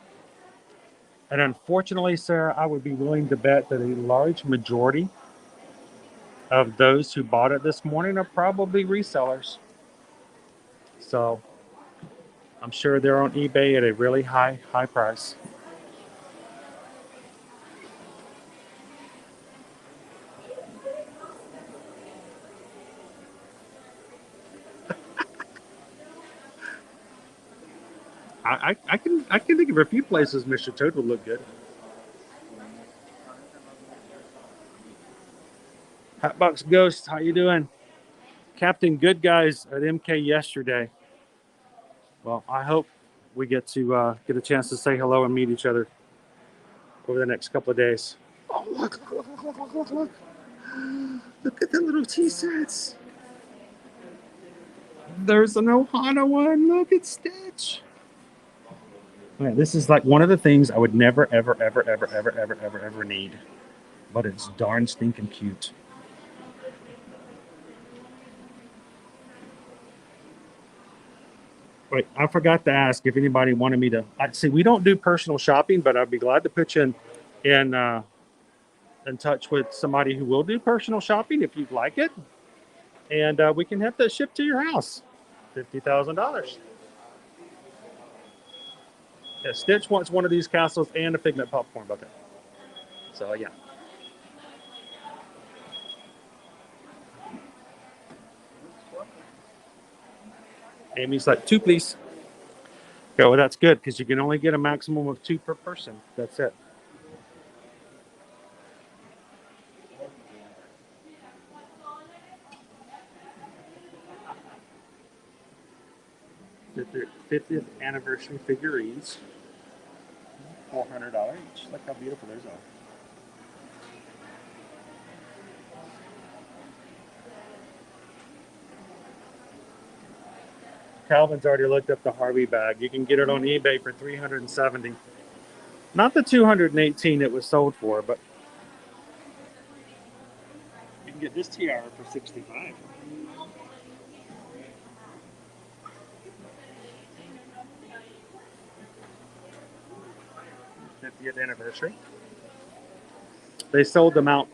D: And unfortunately, Sarah, I would be willing to bet that a large majority of those who bought it this morning are probably resellers. So I'm sure they're on eBay at a really high price. I can think of a few places Mr. Toad would look good. Hotbox Ghost, how you doing? Captain Good Guys at MK yesterday. Well, I hope we get to get a chance to say hello and meet each other over the next couple of days. Oh, look. Look at the little T-sets. There's an Ohana one. Look, it's Stitch. Okay, this is like one of the things I would never, ever need. But it's darn stinking cute. Wait, I forgot to ask if anybody wanted me to. See, we don't do personal shopping, but I'd be glad to put you in in touch with somebody who will do personal shopping if you'd like it. And we can have that shipped to your house. $50,000. Yeah, Stitch wants one of these castles and a Figment popcorn bucket. So, yeah. Amy's like, 2, please. Okay, well, that's good because you can only get a maximum of 2 per person. That's it. The 50th anniversary figurines. $400 each. Look how beautiful those are. Calvin's already looked up the Harvey bag. You can get it on eBay for $370. Not the $218 it was sold for, but you can get this tiara for $65. 50th anniversary. They sold them out.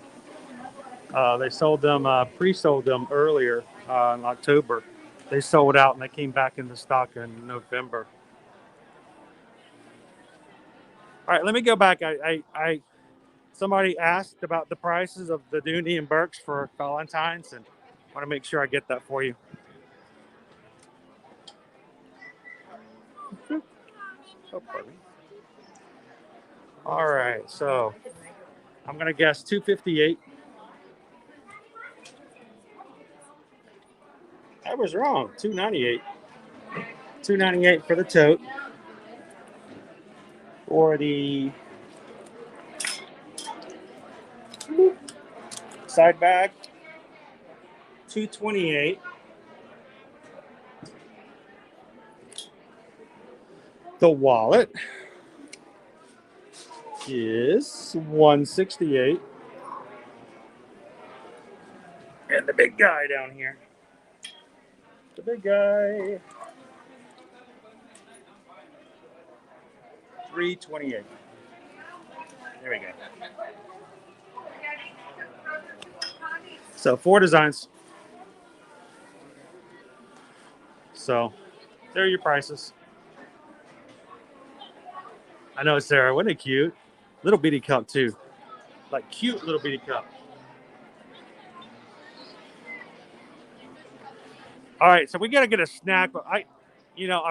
D: They sold them, pre-sold them earlier in October. They sold out and they came back into stock in November. All right, let me go back. Somebody asked about the prices of the Dooney and Burks for Valentine's, and I want to make sure I get that for you. Oh, pardon me. All right, so I'm gonna guess $258. I was wrong. $298. $298 for the tote. Or the side bag, $228. The wallet is $168. And the big guy down here. The big guy, $328. There we go. So 4 designs. So there are your prices. I know, Sarah, wasn't it cute? Little bitty cup too. Like cute little bitty cup. All right, so we got to get a snack. But I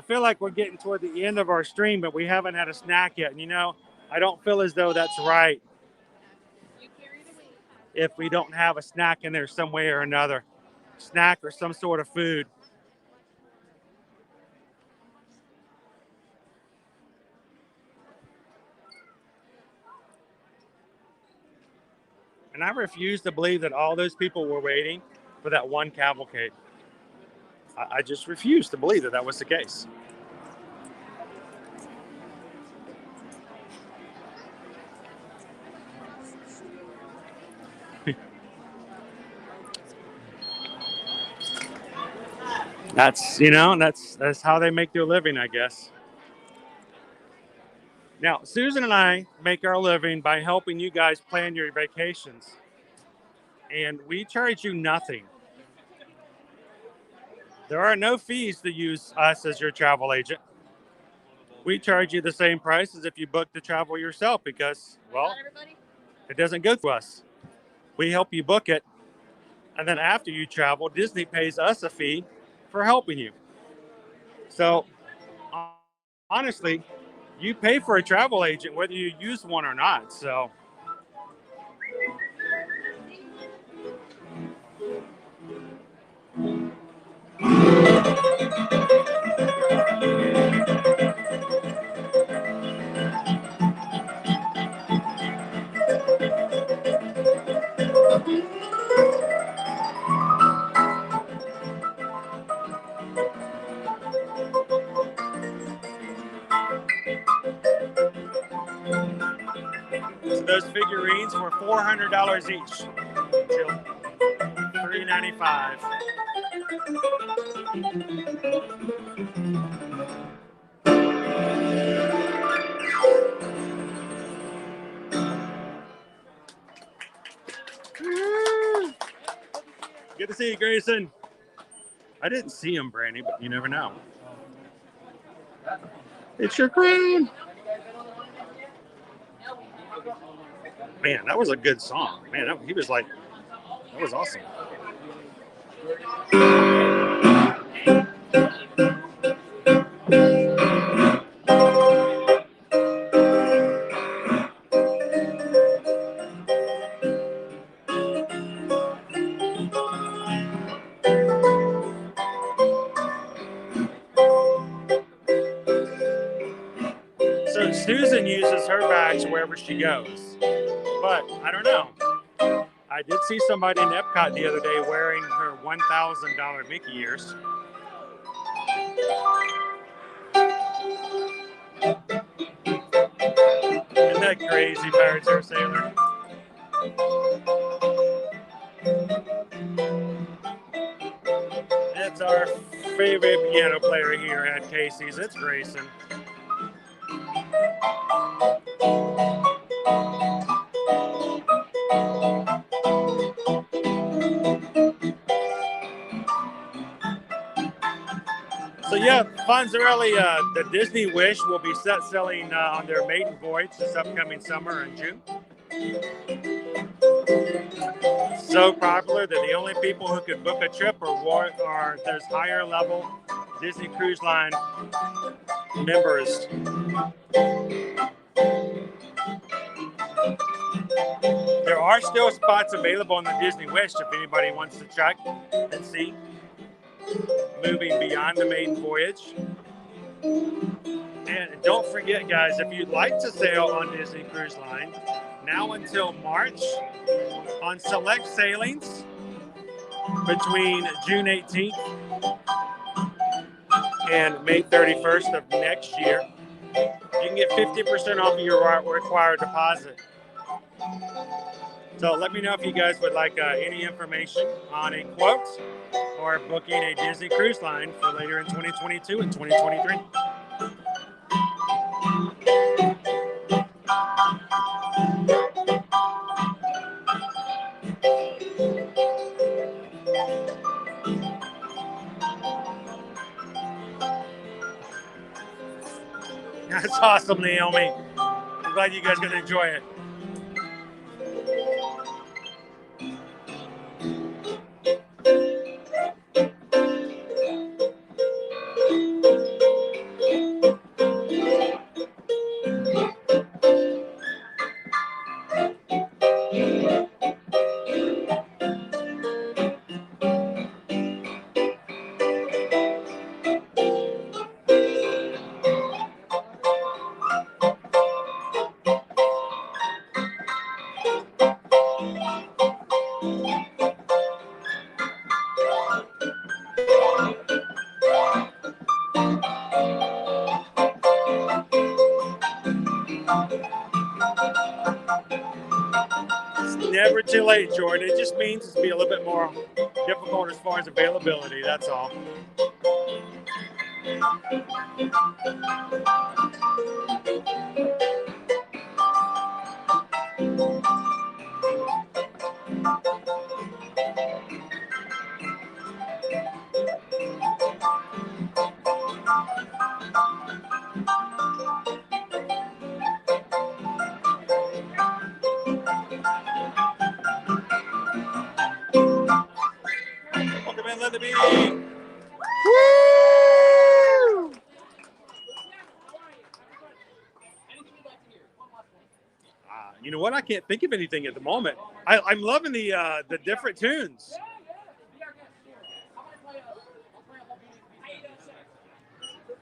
D: feel like we're getting toward the end of our stream, but we haven't had a snack yet. And I don't feel as though that's right if we don't have a snack in there some way or another. Snack or some sort of food. And I refuse to believe that all those people were waiting for that one cavalcade. I just refuse to believe that was the case. That's how they make their living, I guess. Now, Susan and I make our living by helping you guys plan your vacations. And we charge you nothing. There are no fees to use us as your travel agent. We charge you the same price as if you book the travel yourself because, well, it doesn't go through us. We help you book it. And then after you travel, Disney pays us a fee for helping you. So, honestly, you pay for a travel agent whether you use one or not. So, those figurines were $400 each. $395. Good to see you, Grayson. I didn't see him, Brandy, but you never know. It's your crown. Man, that was a good song. Man, he was like, that was awesome. So Susan uses her bags wherever she goes. But I don't know. I did see somebody in Epcot the other day wearing her $1,000 Mickey ears. Isn't that crazy, Pirates Air Sailor? That's our favorite piano player here at Casey's. It's Grayson. So yeah, Fonzarelli, the Disney Wish will be set selling on their maiden voyage this upcoming summer in June. So popular that the only people who could book a trip are those higher level Disney Cruise Line members. There are still spots available on the Disney Wish if anybody wants to check and see. Moving beyond the maiden voyage. And don't forget, guys, if you'd like to sail on Disney Cruise Line, now until March, on select sailings between June 18th and May 31st of next year, you can get 50% off of your required deposit. So let me know if you guys would like any information on a quote or booking a Disney Cruise Line for later in 2022 and 2023. That's awesome, Naomi. I'm glad you guys are going to enjoy it. Never too late, Jordan. It just means it's be a little bit more difficult as far as availability, that's all. Welcome in, Linda B. Woo! You know what? I can't think of anything at the moment. I'm loving the different tunes.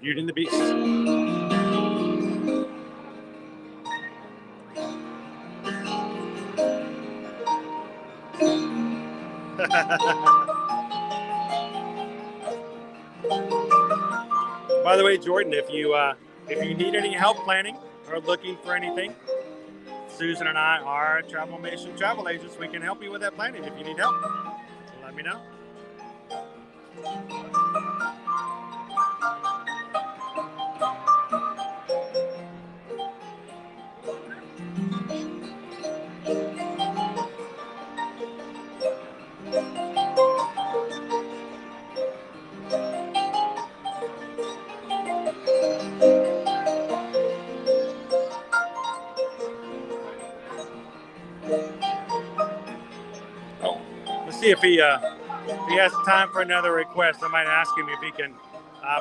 D: Beauty and the Beast. By the way, Jordan, if you need any help planning or looking for anything, Susan and I are Travelmation travel agents. We can help you with that planning if you need help. Let me know. see if he has time for another request. I might ask him if he can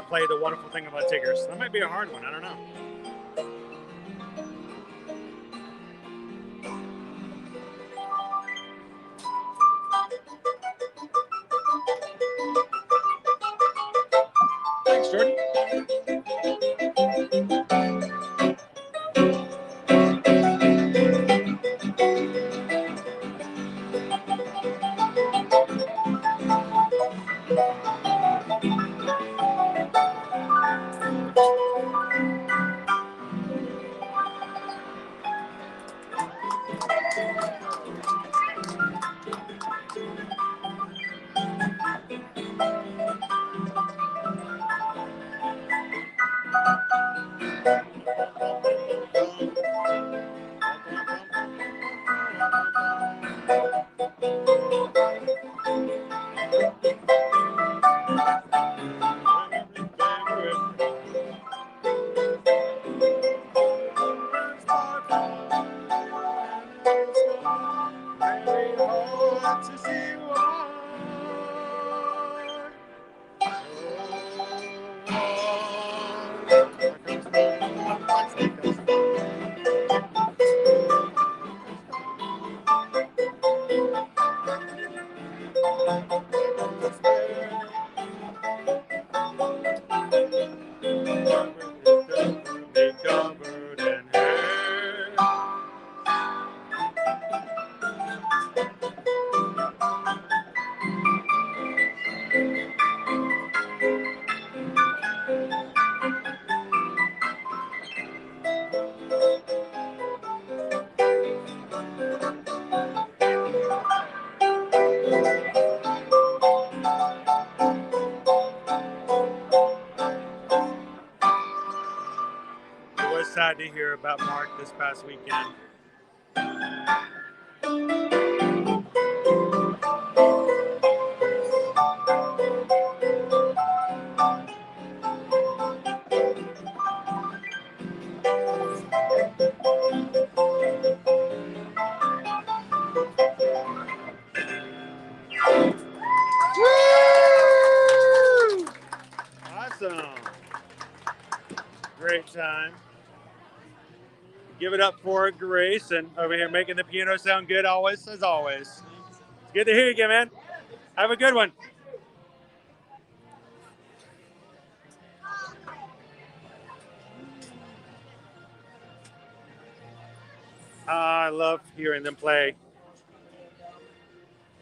D: play The Wonderful Thing About Tiggers. That might be a hard one. I don't know. Thanks, Jordan. Sad to hear about Mark this past weekend. Woo! Awesome. Great time. Give it up for Grace, and over here making the piano sound good always, as always. It's good to hear you again, man. Have a good one. I love hearing them play.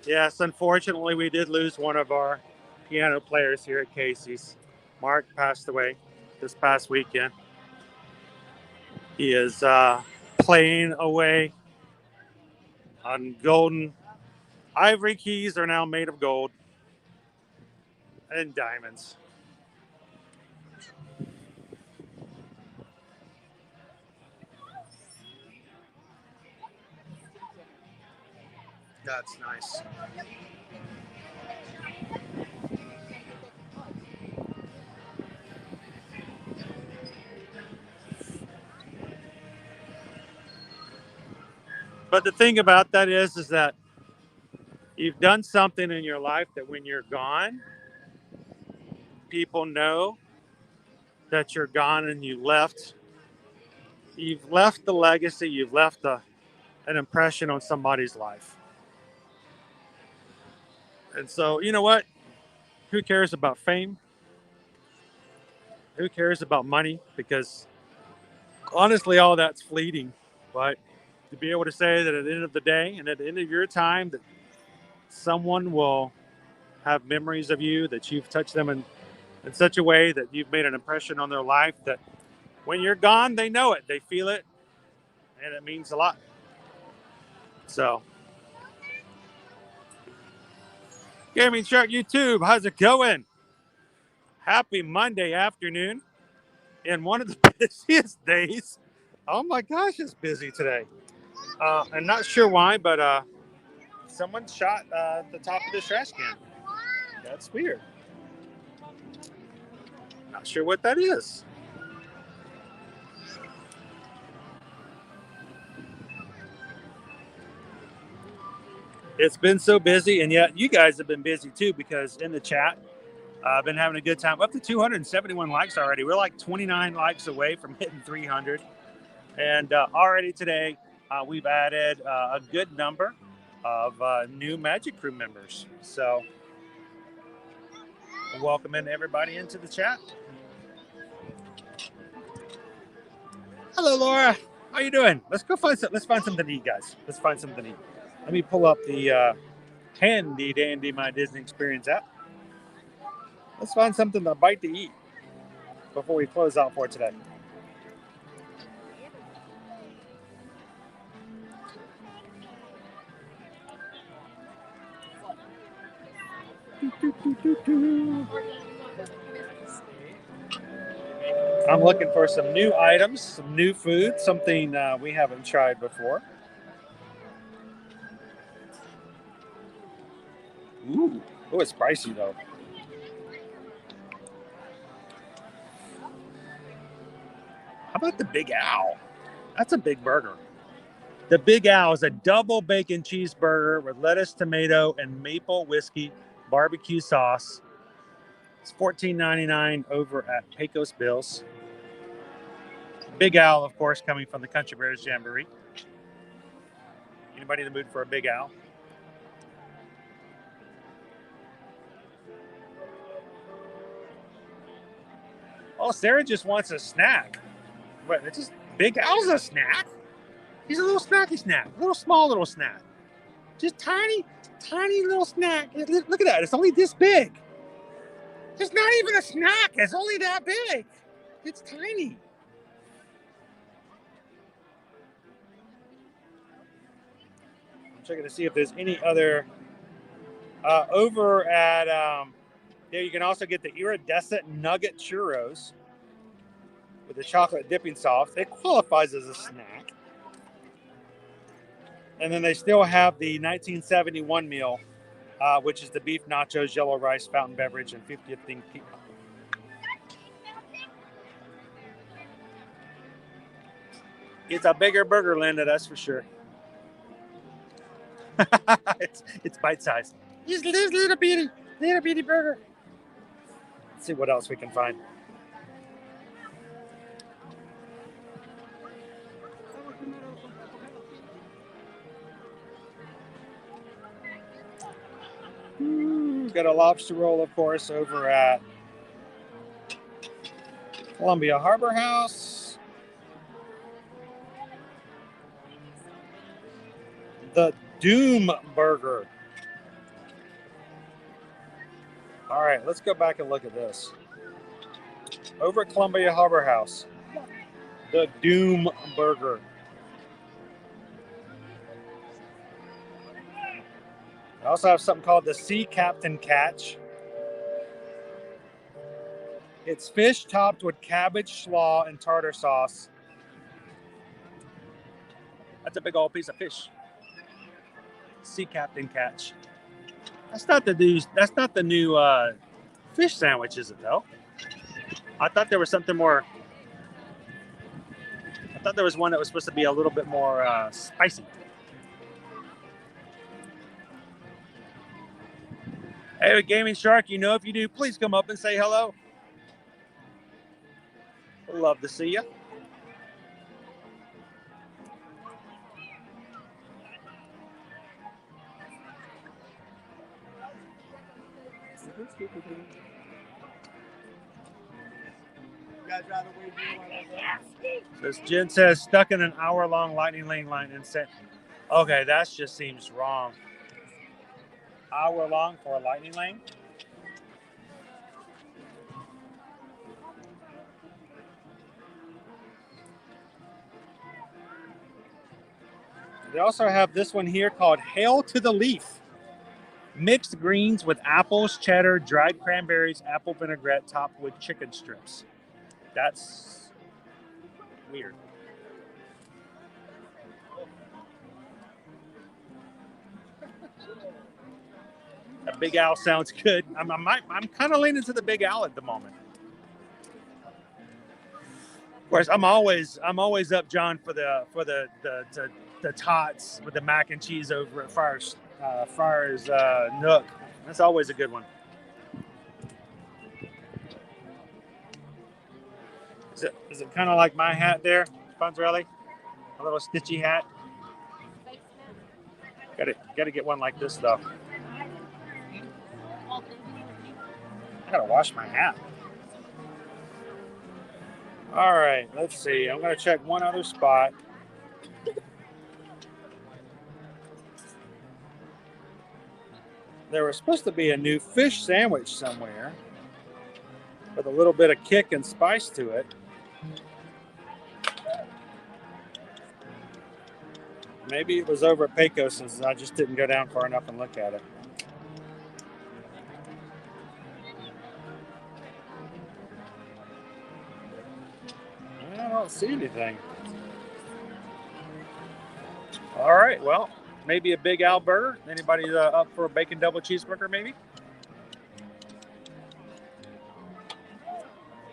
D: Yes, unfortunately, we did lose one of our piano players here at Casey's. Mark passed away this past weekend. He is playing away on golden. Ivory keys are now made of gold and diamonds. That's nice. But the thing about that is that you've done something in your life that when you're gone, people know that you're gone and you've left the legacy, you've left an impression on somebody's life. And so, you know what? Who cares about fame? Who cares about money? Because honestly, all that's fleeting. But to be able to say that at the end of the day and at the end of your time that someone will have memories of you, that you've touched them in such a way that you've made an impression on their life, that when you're gone, they know it, they feel it, and it means a lot. So, Gaming Shark YouTube, how's it going? Happy Monday afternoon in one of the busiest days. Oh my gosh, it's busy today. I'm not sure why, but someone shot the top of the trash can. That's weird. Not sure what that is. It's been so busy, and yet you guys have been busy too, because in the chat, I've been having a good time. Up to 271 likes already. We're like 29 likes away from hitting 300. And already today, we've added a good number of new Magic Crew members. So welcoming everybody into the chat. Hello, Laura. How you doing? Let's go find some. Let's find something to eat, guys. Let's find something to eat. Let me pull up the handy dandy My Disney Experience app. Let's find something to bite to eat before we close out for today. I'm looking for some new items, some new food, something we haven't tried before. Ooh, oh, it's spicy though. How about the Big Owl? That's a big burger. The Big Owl is a double bacon cheeseburger with lettuce, tomato, and maple whiskey barbecue sauce. It's $14.99 over at Pecos Bills. Big Owl, of course, coming from the Country Bears Jamboree. Anybody in the mood for a Big Owl? Oh, Sarah just wants a snack. What? It's just Big Owl's a snack? He's a little snacky snack, a little small little snack. Just tiny little snack. Look at that. It's only this big. It's not even a snack. It's only that big. It's tiny. I'm checking to see if there's any other. Over at, there you can also get the iridescent nugget churros with the chocolate dipping sauce. It qualifies as a snack. And then they still have the 1971 meal, which is the beef nachos, yellow rice, fountain beverage, and 50th thing. It's a bigger burger, Linda, that's for sure. it's bite-sized. Just this little bitty burger. Let's see what else we can find. Got a lobster roll, of course, over at Columbia Harbor House. The Doom Burger. All right, let's go back and look at this. Over at Columbia Harbor House, the Doom Burger. I also have something called the Sea Captain Catch. It's fish topped with cabbage, slaw, and tartar sauce. That's a big old piece of fish. Sea Captain Catch. That's not the new fish sandwich, is it though? I thought there was something more. I thought there was one that was supposed to be a little bit more spicy. Hey, Gaming Shark, you know if you do, please come up and say hello. Love to see you. So Jen says, stuck in an hour-long lightning lane line and sent. Okay, that just seems wrong. Hour long for a lightning lane? They also have this one here called Hail to the Leaf. Mixed greens with apples, cheddar, dried cranberries, apple vinaigrette topped with chicken strips. That's weird. A Big Owl sounds good. I'm kind of leaning to the Big Owl at the moment. Of course, I'm always up, John, for the tots with the mac and cheese over at first. as far as Nook. That's always a good one. Is it kind of like my hat there, Fonzarelli? A little stitchy hat. Got to get one like this though. I gotta wash my hat. All right, let's see. I'm gonna check one other spot. There was supposed to be a new fish sandwich somewhere with a little bit of kick and spice to it. Maybe it was over at Pecos, I just didn't go down far enough and look at it. I don't see anything. All right, well, maybe a Big Al burger. Anybody up for a bacon double cheeseburger, maybe?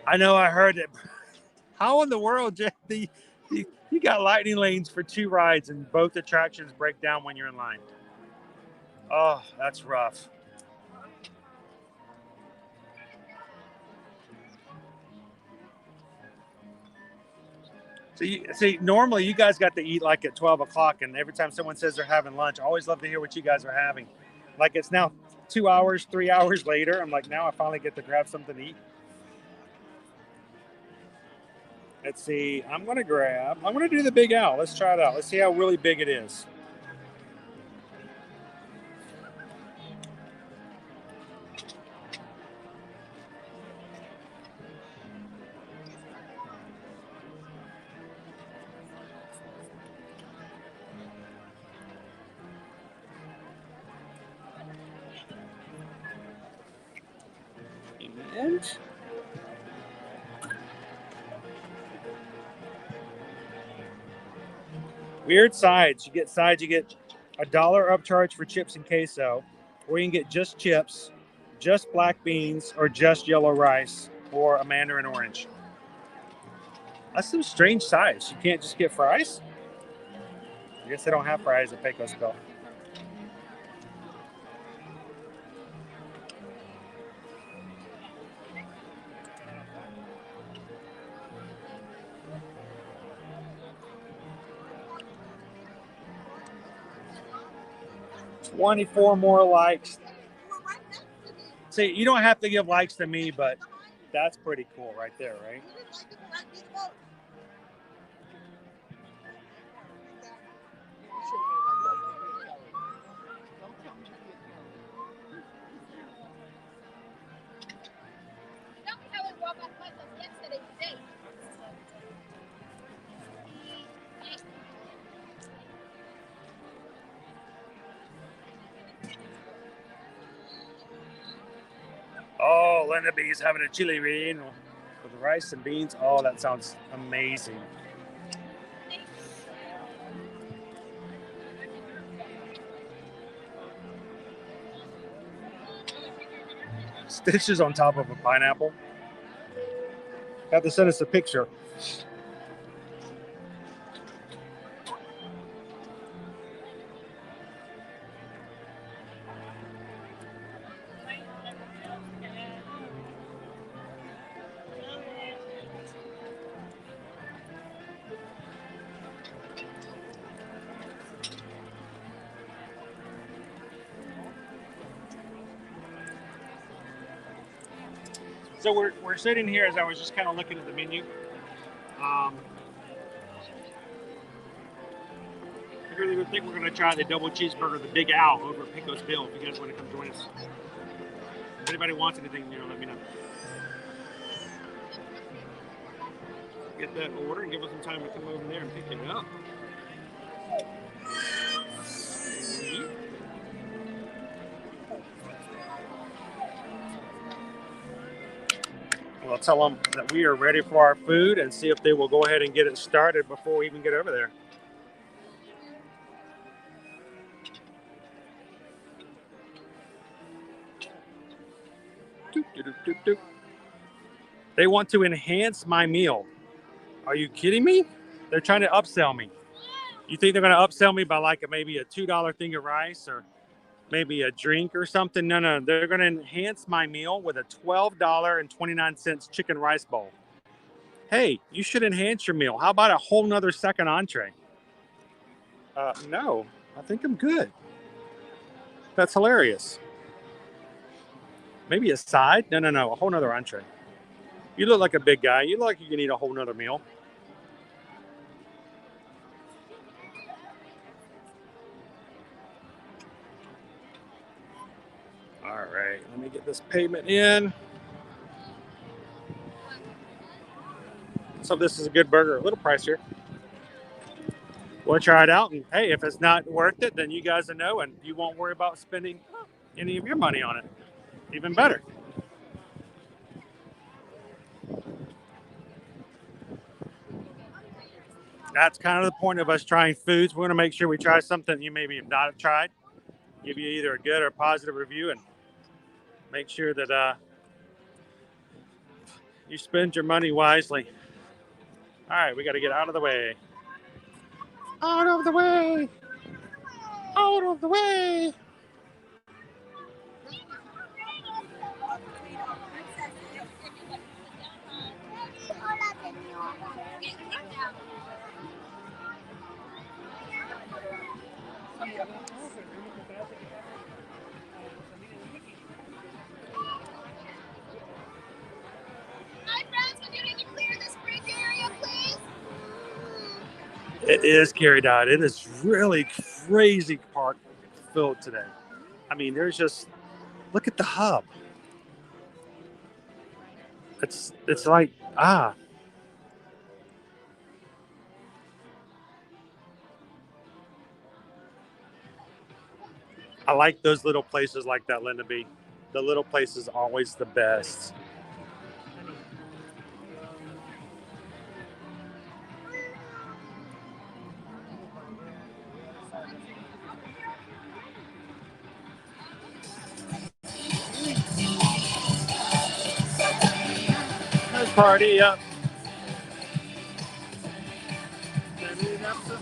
D: I know, I heard it. How in the world, Jeff? You got lightning lanes for 2 rides and both attractions break down when you're in line. Oh, that's rough. See, normally you guys got to eat like at 12 o'clock, and every time someone says they're having lunch, I always love to hear what you guys are having. Like it's now 2 hours, 3 hours later. I'm like, now I finally get to grab something to eat. Let's see. I'm going to do the Big Al. Let's try it out. Let's see how really big it is. And weird sides. You get $1 upcharge for chips and queso, or you can get just chips, just black beans, or just yellow rice, or a mandarin orange. That's some strange sides. You can't just get fries? I guess they don't have fries at Pecos Bill. $24 more likes. See, you don't have to give likes to me, but that's pretty cool right there, right? Oh, Linda B's having a chili bean with rice and beans. Oh, that sounds amazing. Stitches on top of a pineapple. Have to send us a picture. So we're sitting here as I was just kind of looking at the menu. I really think we're going to try the double cheeseburger, the Big Al, over at Pecos Bill. If you guys want to come join us, if anybody wants anything, let me know. Get that order and give us some time to come over there and pick it up. We'll tell them that we are ready for our food and see if they will go ahead and get it started before we even get over there. They want to enhance my meal. Are you kidding me? They're trying to upsell me. You think they're going to upsell me by like maybe a $2 thing of rice or maybe a drink or something. No. They're going to enhance my meal with a $12.29 chicken rice bowl. Hey, you should enhance your meal. How about a whole nother second entree? No, I think I'm good. That's hilarious. Maybe a side? No. A whole nother entree. You look like a big guy. You look like you can eat a whole nother meal. All right, let me get this payment in. So this is a good burger. A little pricier. We'll try it out. And hey, if it's not worth it, then you guys will know and you won't worry about spending any of your money on it. Even better. That's kind of the point of us trying foods. We want to make sure we try something you maybe have not tried. Give you either a good or positive review and make sure that you spend your money wisely. All right, we got to get out of the way. Out of the way. Out of the way. It is Carrie Dodd. It is really crazy park filled today. I mean, there's just, look at the hub. It's like, I like those little places like that, Linda B. The little place is always the best. Let's party up.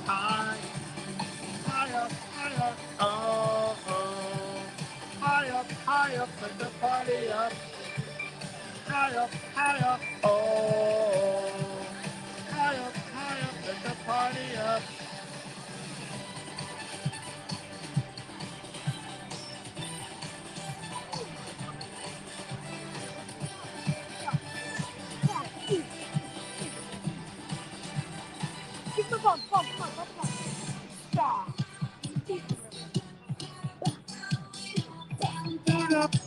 D: High up, oh, oh. High up, let the party up. High up, oh. High up, let the party up.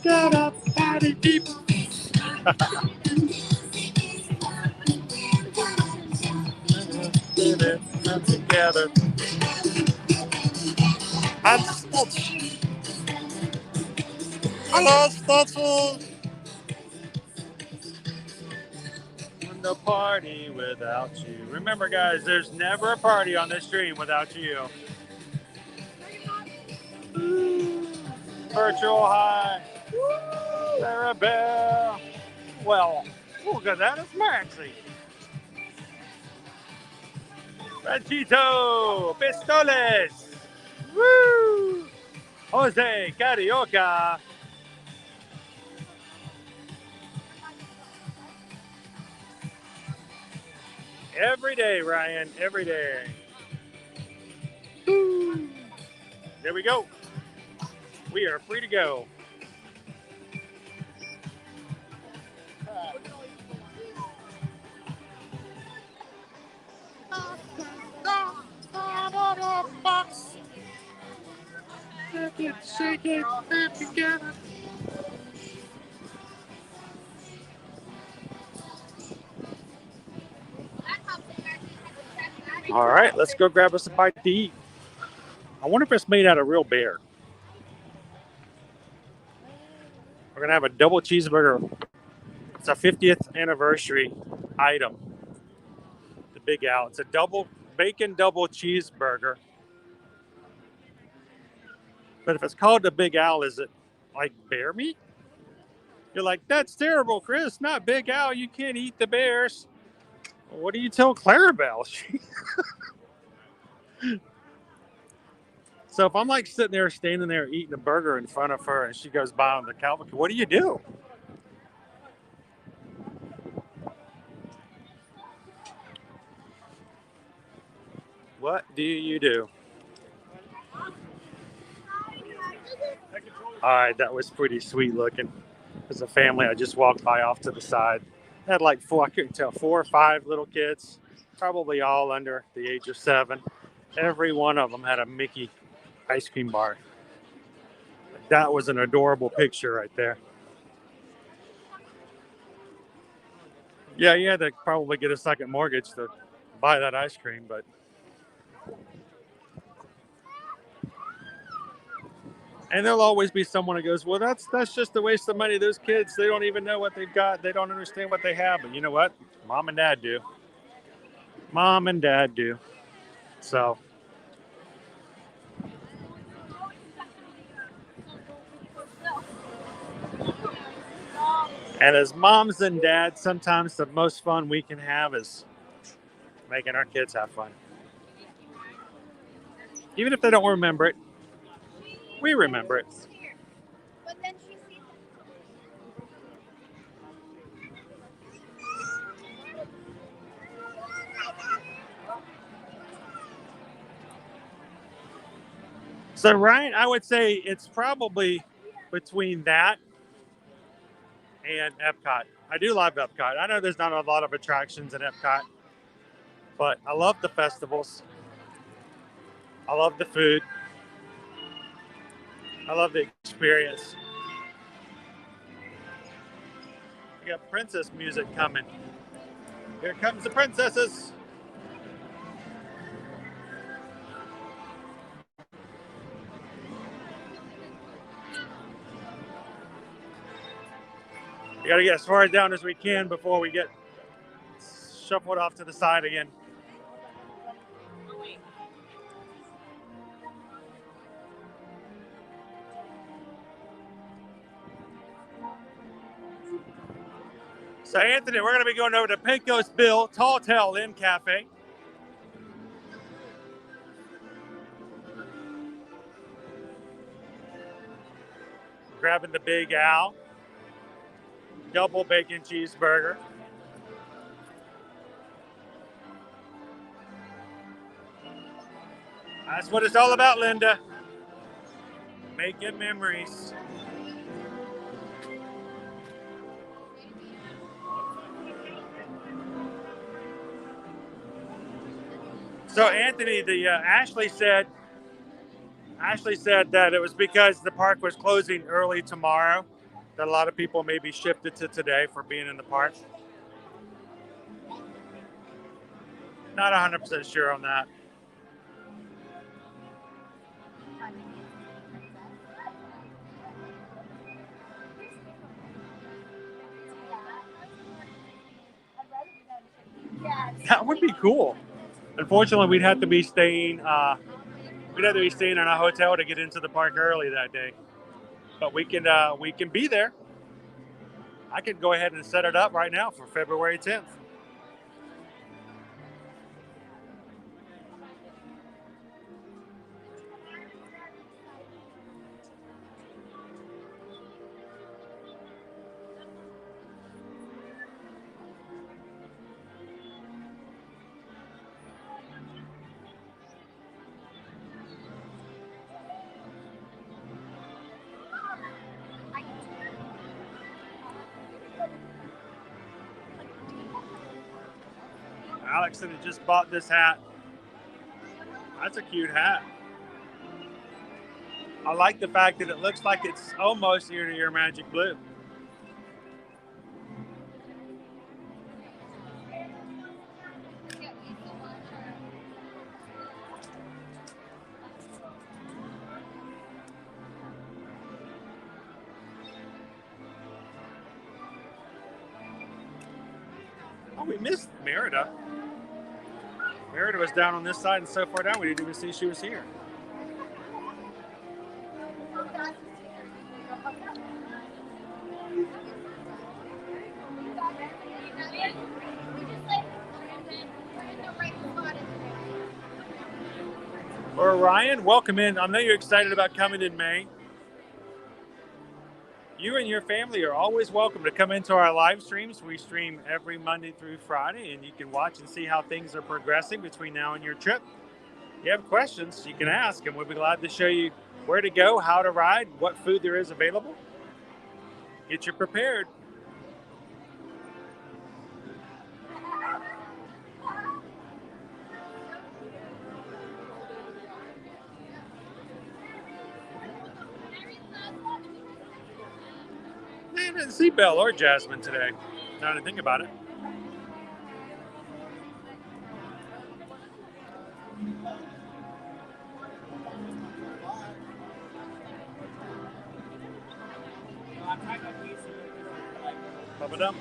D: Get up, party deep. Come together. Hello, Stutzel. No party without you. Remember, guys, there's never a party on this stream without you. Virtual high. Sarah Bell. Well, look at that. It's Maxie. Ranchito. Pistoles. Woo. Jose Carioca. Every day, Ryan. Every day. Woo. There we go. We are free to go. Shake it, together. All right, let's go grab us a bite to eat. I wonder if it's made out of real bear. We're going to have a double cheeseburger. It's a 50th anniversary item. The Big Al. It's a bacon double cheeseburger. But if it's called the Big Al, is it like bear meat? You're like, that's terrible, Chris. Not Big Al. You can't eat the bears. Well, what do you tell Clarabelle? So if I'm like sitting there, standing there, eating a burger in front of her, and she goes by on the cavalcade, what do you do? What do you do? All right, that was pretty sweet looking. There's a family I just walked by off to the side. They had like I couldn't tell, 4 or 5 little kids, probably all under the age of 7. Every one of them had a Mickey ice cream bar. That was an adorable picture right there. Yeah, you had to probably get a second mortgage to buy that ice cream, but and there'll always be someone who goes, well, that's just a waste of money. Those kids, they don't even know what they've got. They don't understand what they have. But you know what? Mom and Dad do. Mom and Dad do. So. And as moms and dads, sometimes the most fun we can have is making our kids have fun. Even if they don't remember it, we remember it. So, Ryan, I would say it's probably between that and Epcot. I do love Epcot. I know there's not a lot of attractions in Epcot, but I love the festivals. I love the food. I love the experience. We got princess music coming. Here comes the princesses. We got to get as far down as we can before we get shuffled off to the side again. So, Anthony, we're going to be going over to Pecos Bill Tall Tale Inn Cafe. Grabbing the Big Al double bacon cheeseburger. That's what it's all about, Linda. Making memories. So Anthony, Ashley said that it was because the park was closing early tomorrow that a lot of people maybe shifted to today for being in the park. Not 100% sure on that. That would be cool. Unfortunately, we'd have to be staying in a hotel to get into the park early that day. But we can be there. I could go ahead and set it up right now for February 10th. Alex said he just bought this hat. That's a cute hat. I like the fact that it looks like it's almost ear to ear magic blue. Oh, we missed Merida. Merida was down on this side and so far down we didn't even see she was here. Or Ryan, welcome in. I know you're excited about coming in May. You and your family are always welcome to come into our live streams. We stream every Monday through Friday, and you can watch and see how things are progressing between now and your trip. If you have questions, you can ask, and we'll be glad to show you where to go, how to ride, what food there is available. Get you prepared. I didn't see Belle or Jasmine today. Now that I think about it. Bubba-dum.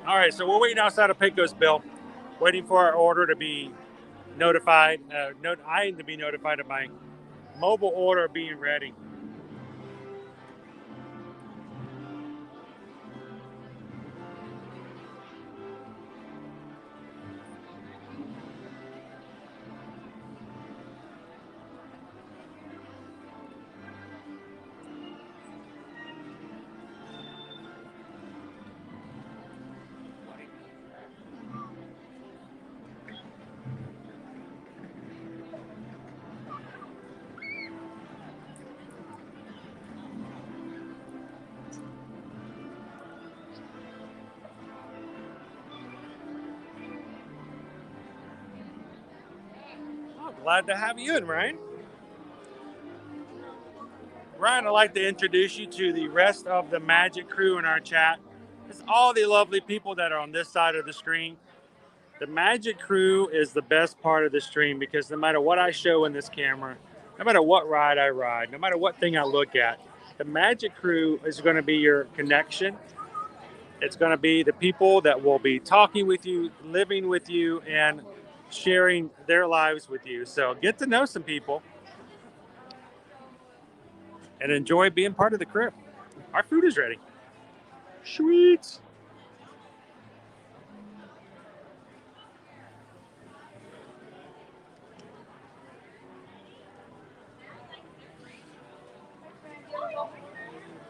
D: All right, so we're waiting outside of Pecos, Bill, waiting for our order to be notified. I need to be notified of my mobile order being ready. Glad to have you in, Ryan. Ryan, I'd like to introduce you to the rest of the Magic crew in our chat. It's all the lovely people that are on this side of the screen. The Magic crew is the best part of the stream because no matter what I show in this camera, no matter what ride I ride, no matter what thing I look at, the Magic crew is going to be your connection. It's going to be the people that will be talking with you, living with you, and sharing their lives with you. So get to know some people and enjoy being part of the crew. Our food is ready. Sweet.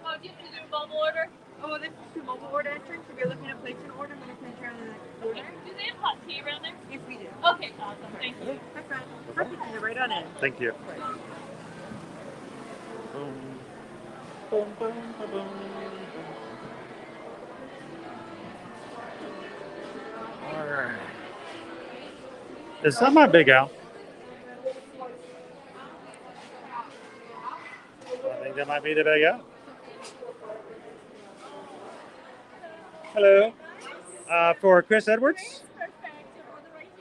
C: Oh, do you have to do mobile order? Oh, this is the mobile order entrance. If you're looking to place an order, I'm going to place your order.
E: Do they have hot tea around there?
C: Yes, we do.
E: Okay, awesome. Thank you.
C: That's right. Perfect. You're right on in.
D: Thank you. Boom, boom, boom, boom. All right. Is that my Big Al? I think that might be the Big Al. Hello. For Chris Edwards.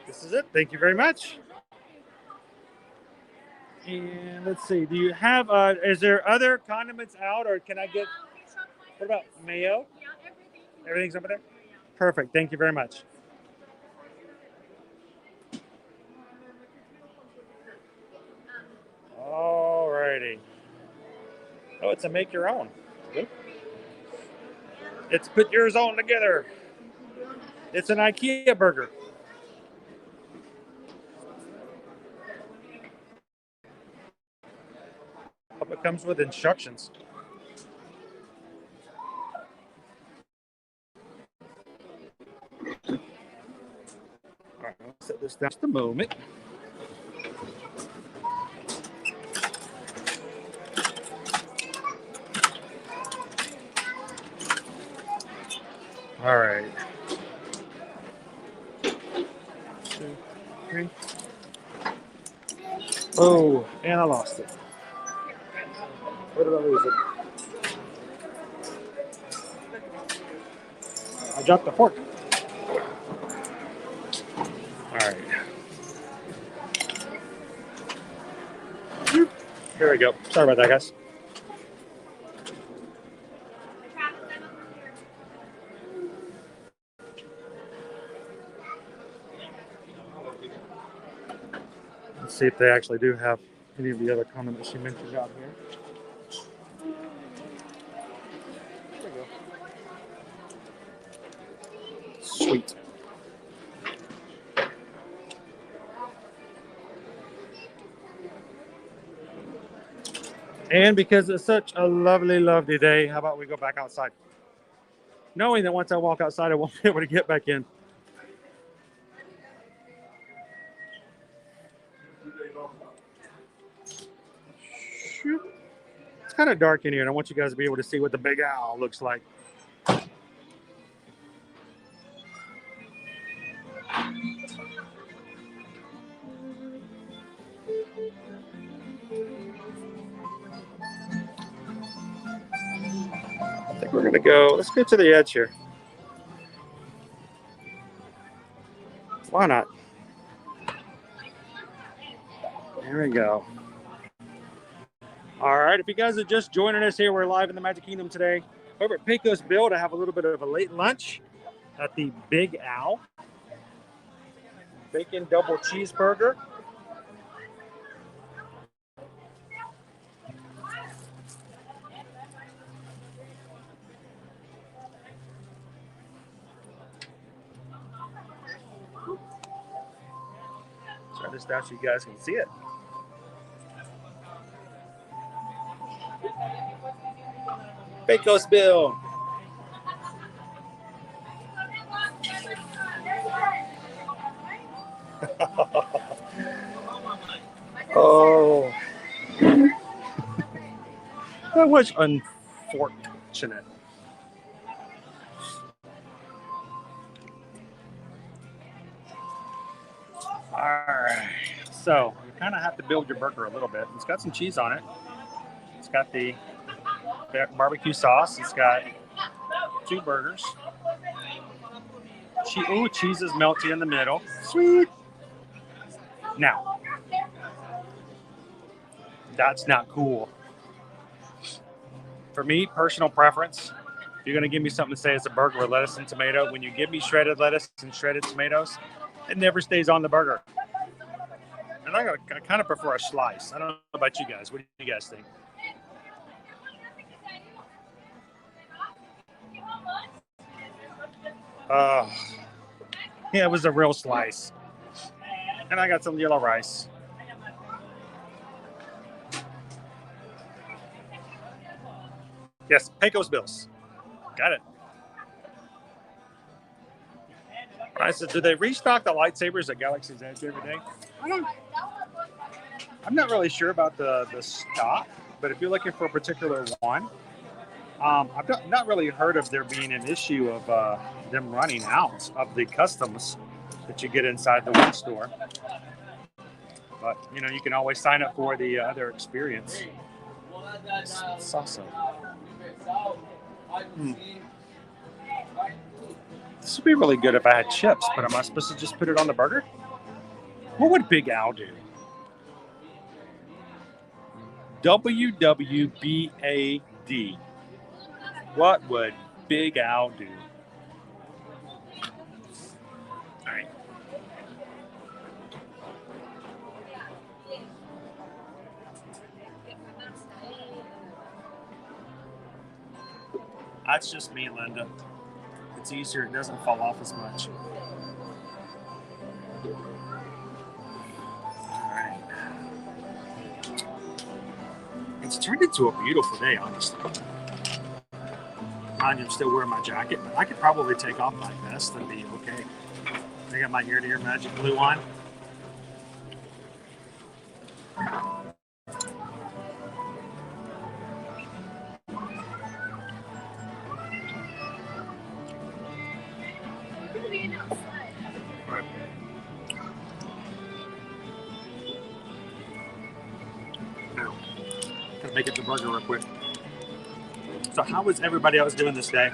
D: This is it. Thank you very much. And let's see. Do you have? Is there other condiments out, or can I get? What about mayo? Everything's over there. Perfect. Thank you very much. All righty. Oh, it's a make your own. It's put yours on together. It's an IKEA burger. Hope it comes with instructions. All right, I'll set this down just a moment. All right. 2, 3. Oh, and I lost it. Where did I lose it? I dropped the fork. All right. Here we go. Sorry about that, guys. Let's see if they actually do have any of the other condiments she mentioned out here. There we go. Sweet. And because it's such a lovely, lovely day, how about we go back outside? Knowing that once I walk outside, I won't be able to get back in. It's kind of dark in here, and I want you guys to be able to see what the big owl looks like. I think we're going to go, let's go to the edge here. Why not? There we go. All right, if you guys are just joining us here, we're live in the Magic Kingdom today. Over at Pecos Bill to have a little bit of a late lunch at the Big Owl. Bacon double cheeseburger. Try this down so you guys can see it. Pecos Bill. Oh, that was unfortunate. All right, so you kind of have to build your burger a little bit. It's got some cheese on it. It's got the barbecue sauce. It's got 2 burgers. Ooh, cheese is melty in the middle. Sweet. Now, that's not cool. For me, personal preference, if you're going to give me something to say it's a burger with lettuce and tomato, when you give me shredded lettuce and shredded tomatoes, it never stays on the burger. And I kind of prefer a slice. I don't know about you guys. What do you guys think? Yeah, it was a real slice. And I got some yellow rice. Yes, Pecos Bills. Got it. I said, do they restock the lightsabers at Galaxy's Edge every day? I'm not really sure about the stock, but if you're looking for a particular one, I've not really heard of there being an issue of them running out of the customs that you get inside the one store. But, you know, you can always sign up for the other experience. It's awesome. This would be really good if I had chips, but am I supposed to just put it on the burger? What would Big Al do? WWBAD. What would Big Al do? All right. That's just me, Linda. It's easier. It doesn't fall off as much. All right. It's turned into a beautiful day, honestly. Mind you, I'm still wearing my jacket, but I could probably take off my vest and be okay. I got my ear-to-ear magic blue on. Gonna make it the burger real quick. So how is everybody else doing this day?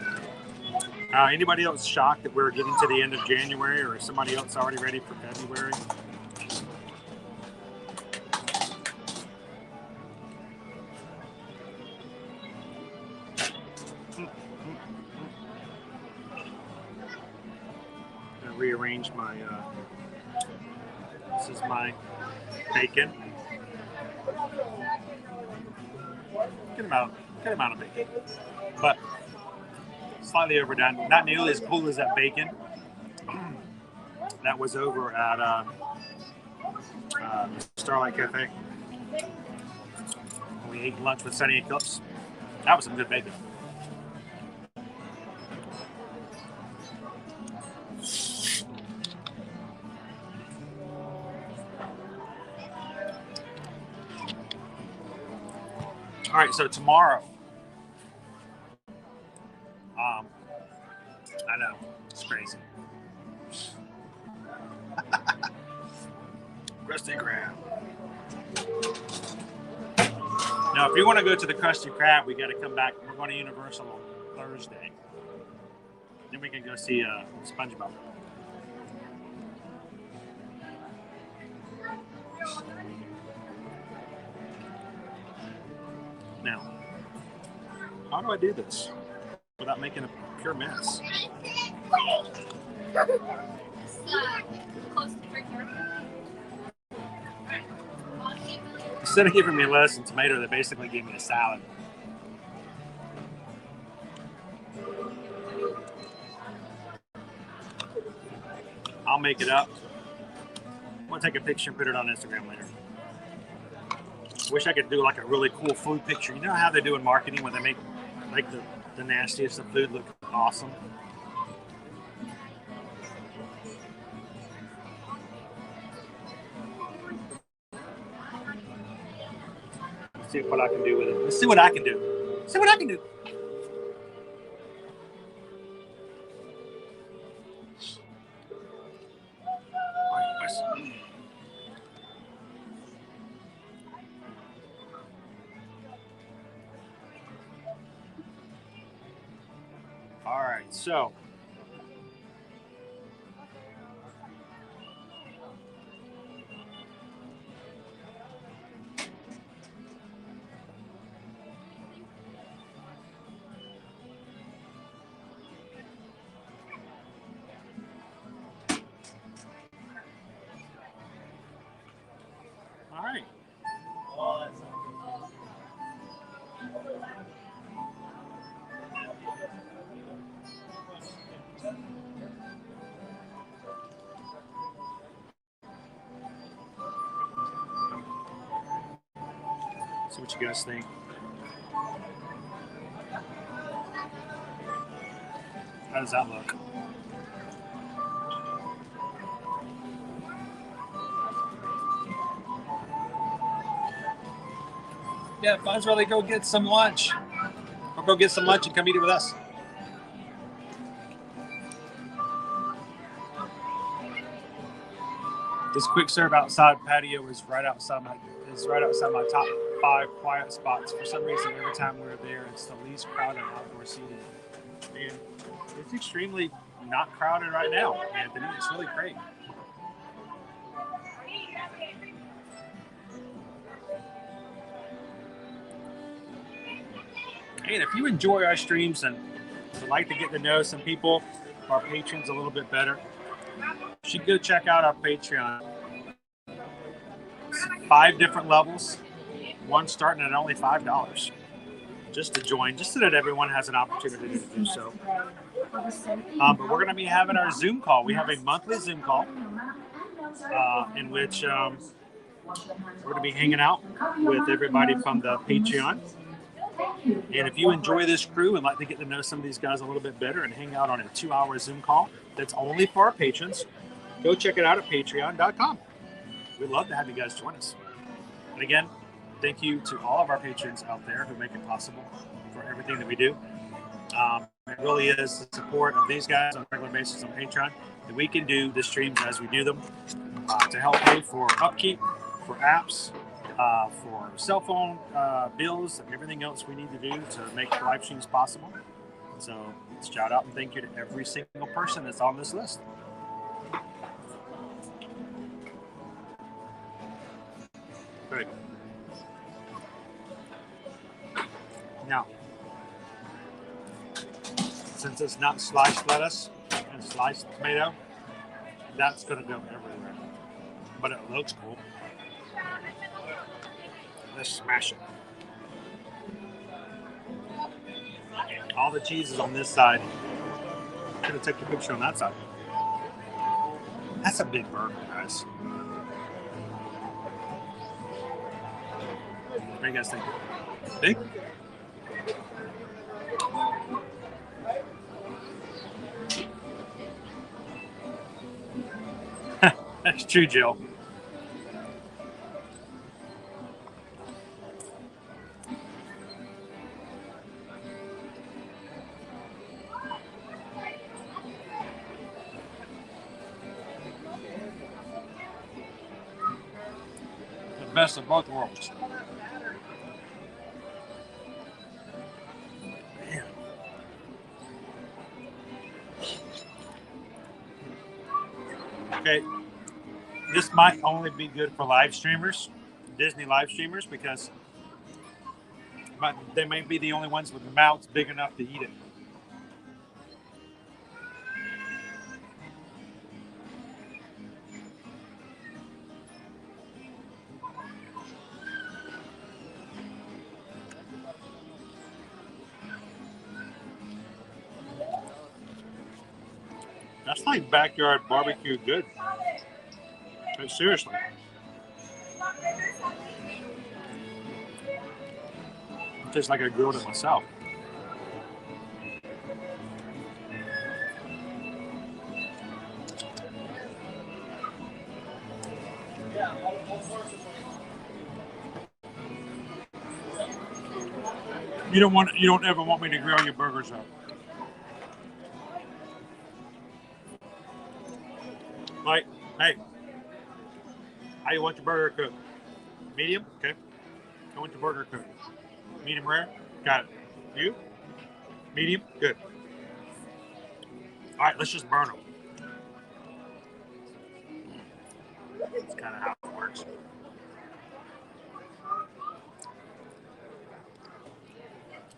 D: Anybody else shocked that we're getting to the end of January, or is somebody else already ready for February? I'm gonna rearrange my, this is my bacon. Good amount of bacon, but slightly overdone. Not nearly as cool as that bacon that was over at Starlight Cafe. We ate lunch with Sunny and Cups. That was some good bacon. All right, so tomorrow, I know, it's crazy. Krusty Krab. Now, if you want to go to the Krusty Krab, we got to come back. We're going to Universal on Thursday. Then we can go see SpongeBob. Now, how do I do this without making a pure mess? Instead of giving me lettuce and tomato, they basically gave me a salad. I'll make it up. I'm gonna take a picture and put it on Instagram later. Wish I could do like a really cool food picture. You know how they do in marketing when they make like the nastiest of food look awesome? Let's see what I can do with it. Let's see what I can do. See what I can do. All right, so all right. See what you guys think. How does that look? Yeah, might as well go get some lunch. Or go get some lunch and come eat it with us. This quick serve outside patio is right outside my top 5 quiet spots. For some reason, every time we're there, it's the least crowded outdoor seating. And it's extremely not crowded right now, Anthony. It's really great. And if you enjoy our streams and would like to get to know some people, our patrons, a little bit better, you should go check out our Patreon. It's 5 different levels, one starting at only $5 just to join, just so that everyone has an opportunity to do so. But we're going to be having our Zoom call. We have a monthly Zoom call in which we're going to be hanging out with everybody from the Patreon. And if you enjoy this crew and like to get to know some of these guys a little bit better and hang out on a 2-hour Zoom call that's only for our patrons, go check it out at patreon.com. We'd love to have you guys join us. And again, thank you to all of our patrons out there who make it possible for everything that we do. It really is the support of these guys on a regular basis on Patreon that we can do the streams as we do them to help pay for upkeep, for apps, for cell phone bills, and everything else we need to do to make live streams possible. So shout out and thank you to every single person that's on this list. Good. Now, since it's not sliced lettuce and sliced tomato, that's going to go everywhere. But it looks cool. Let's smash it. All the cheese is on this side. I'm gonna take the picture on that side. That's a big burger, guys. What do you guys think? Big? That's true, Jill. The best of both worlds. Man. Okay, this might only be good for live streamers, Disney live streamers, because they may be the only ones with mouths big enough to eat it. That's like backyard barbecue good. Like, seriously. It tastes like I grilled it myself. You don't ever want me to grill your burgers up. Like, hey, how you want your burger cooked? Medium? Okay. I want your burger cooked. Medium rare? Got it. You? Medium? Good. All right, let's just burn them. That's kind of how it works.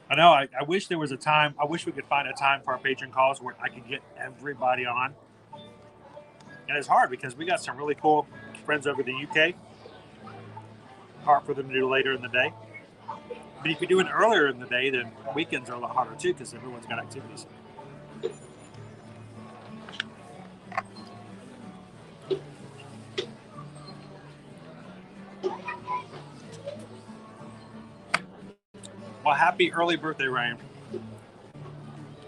D: I know, I wish there was a time, I wish we could find a time for our patron calls where I could get everybody on. And it's hard because we got some really cool friends over the UK. Hard for them to do later in the day. But if you do it earlier in the day, then weekends are a lot harder too because everyone's got activities. Well, happy early birthday, Ryan.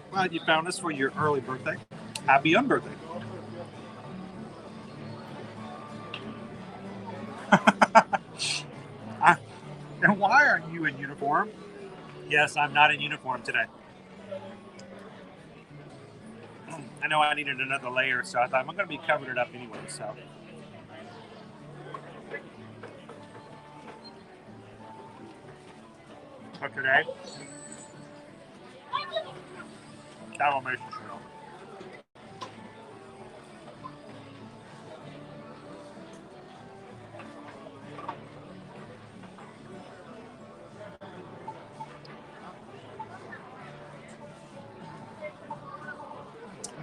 D: Glad you found us for your early birthday. Happy unbirthday. And why aren't you in uniform? Yes, I'm not in uniform today. I know I needed another layer, so I thought I'm going to be covered it up anyway, so. For today, Dalmatian shell.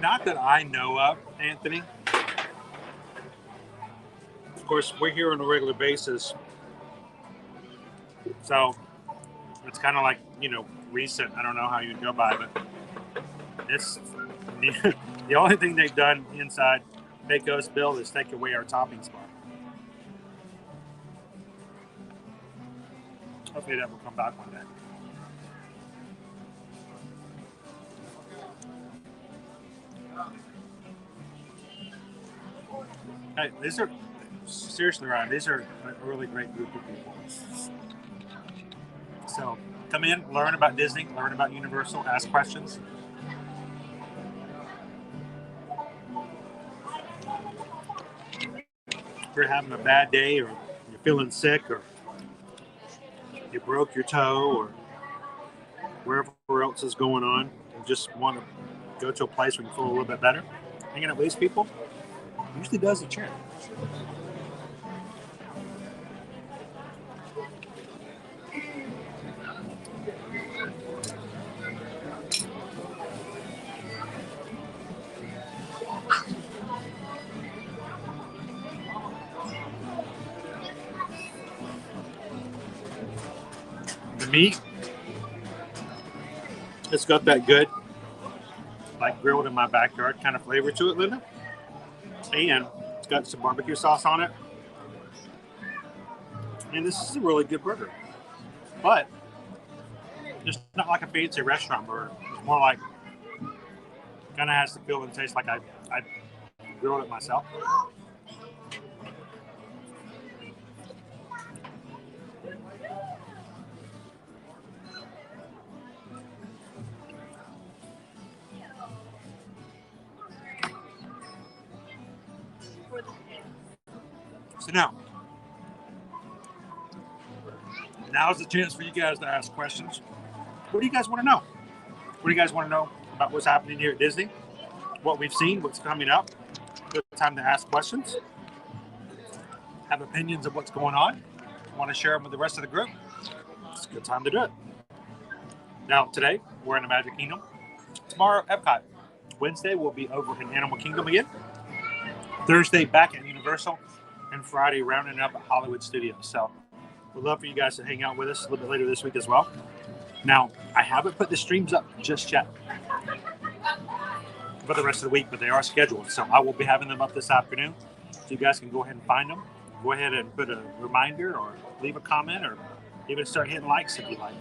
D: Not that I know of, Anthony. Of course, we're here on a regular basis. So it's kind of like, recent. I don't know how you'd go by, but it's the only thing they've done inside Baco's build is take away our topping spot. Hopefully that will come back one day. Hey, these are, seriously, Ryan, these are a really great group of people. So come in, learn about Disney, learn about Universal, ask questions. If you're having a bad day or you're feeling sick or you broke your toe or wherever else is going on and just want to go to a place where you feel a little bit better, hanging out with these people usually does the trick. meat, it's got that good, like grilled in my backyard kind of flavor to it, Linda. And it's got some barbecue sauce on it. And this is a really good burger. But it's not like a fancy restaurant burger. It's more like, kind of has the feel and taste like I grilled it myself. So now's the chance for you guys to ask questions. What do you guys want to know? What do you guys want to know about what's happening here at Disney? What we've seen, what's coming up? Good time to ask questions. Have opinions of what's going on. Want to share them with the rest of the group? It's a good time to do it. Now, today, we're in the Magic Kingdom. Tomorrow, Epcot. Wednesday, we'll be over in Animal Kingdom again. Thursday, back at Universal. And Friday, rounding up at Hollywood Studios. So we'd love for you guys to hang out with us a little bit later this week as well. Now, I haven't put the streams up just yet for the rest of the week, but they are scheduled. So I will be having them up this afternoon. So you guys can go ahead and find them. Go ahead and put a reminder or leave a comment or even start hitting likes if you like.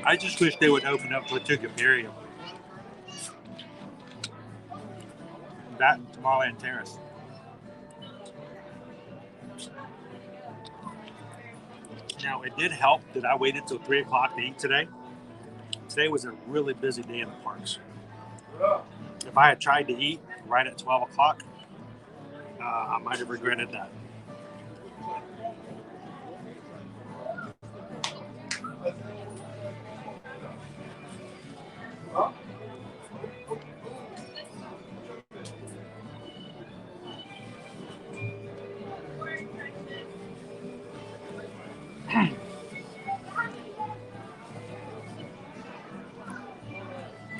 D: I just wish they would open up Latuca area. That and Tomorrowland Terrace. Now, it did help that I waited till 3 o'clock to eat today. Today was a really busy day in the parks. If I had tried to eat right at 12 o'clock, I might have regretted that.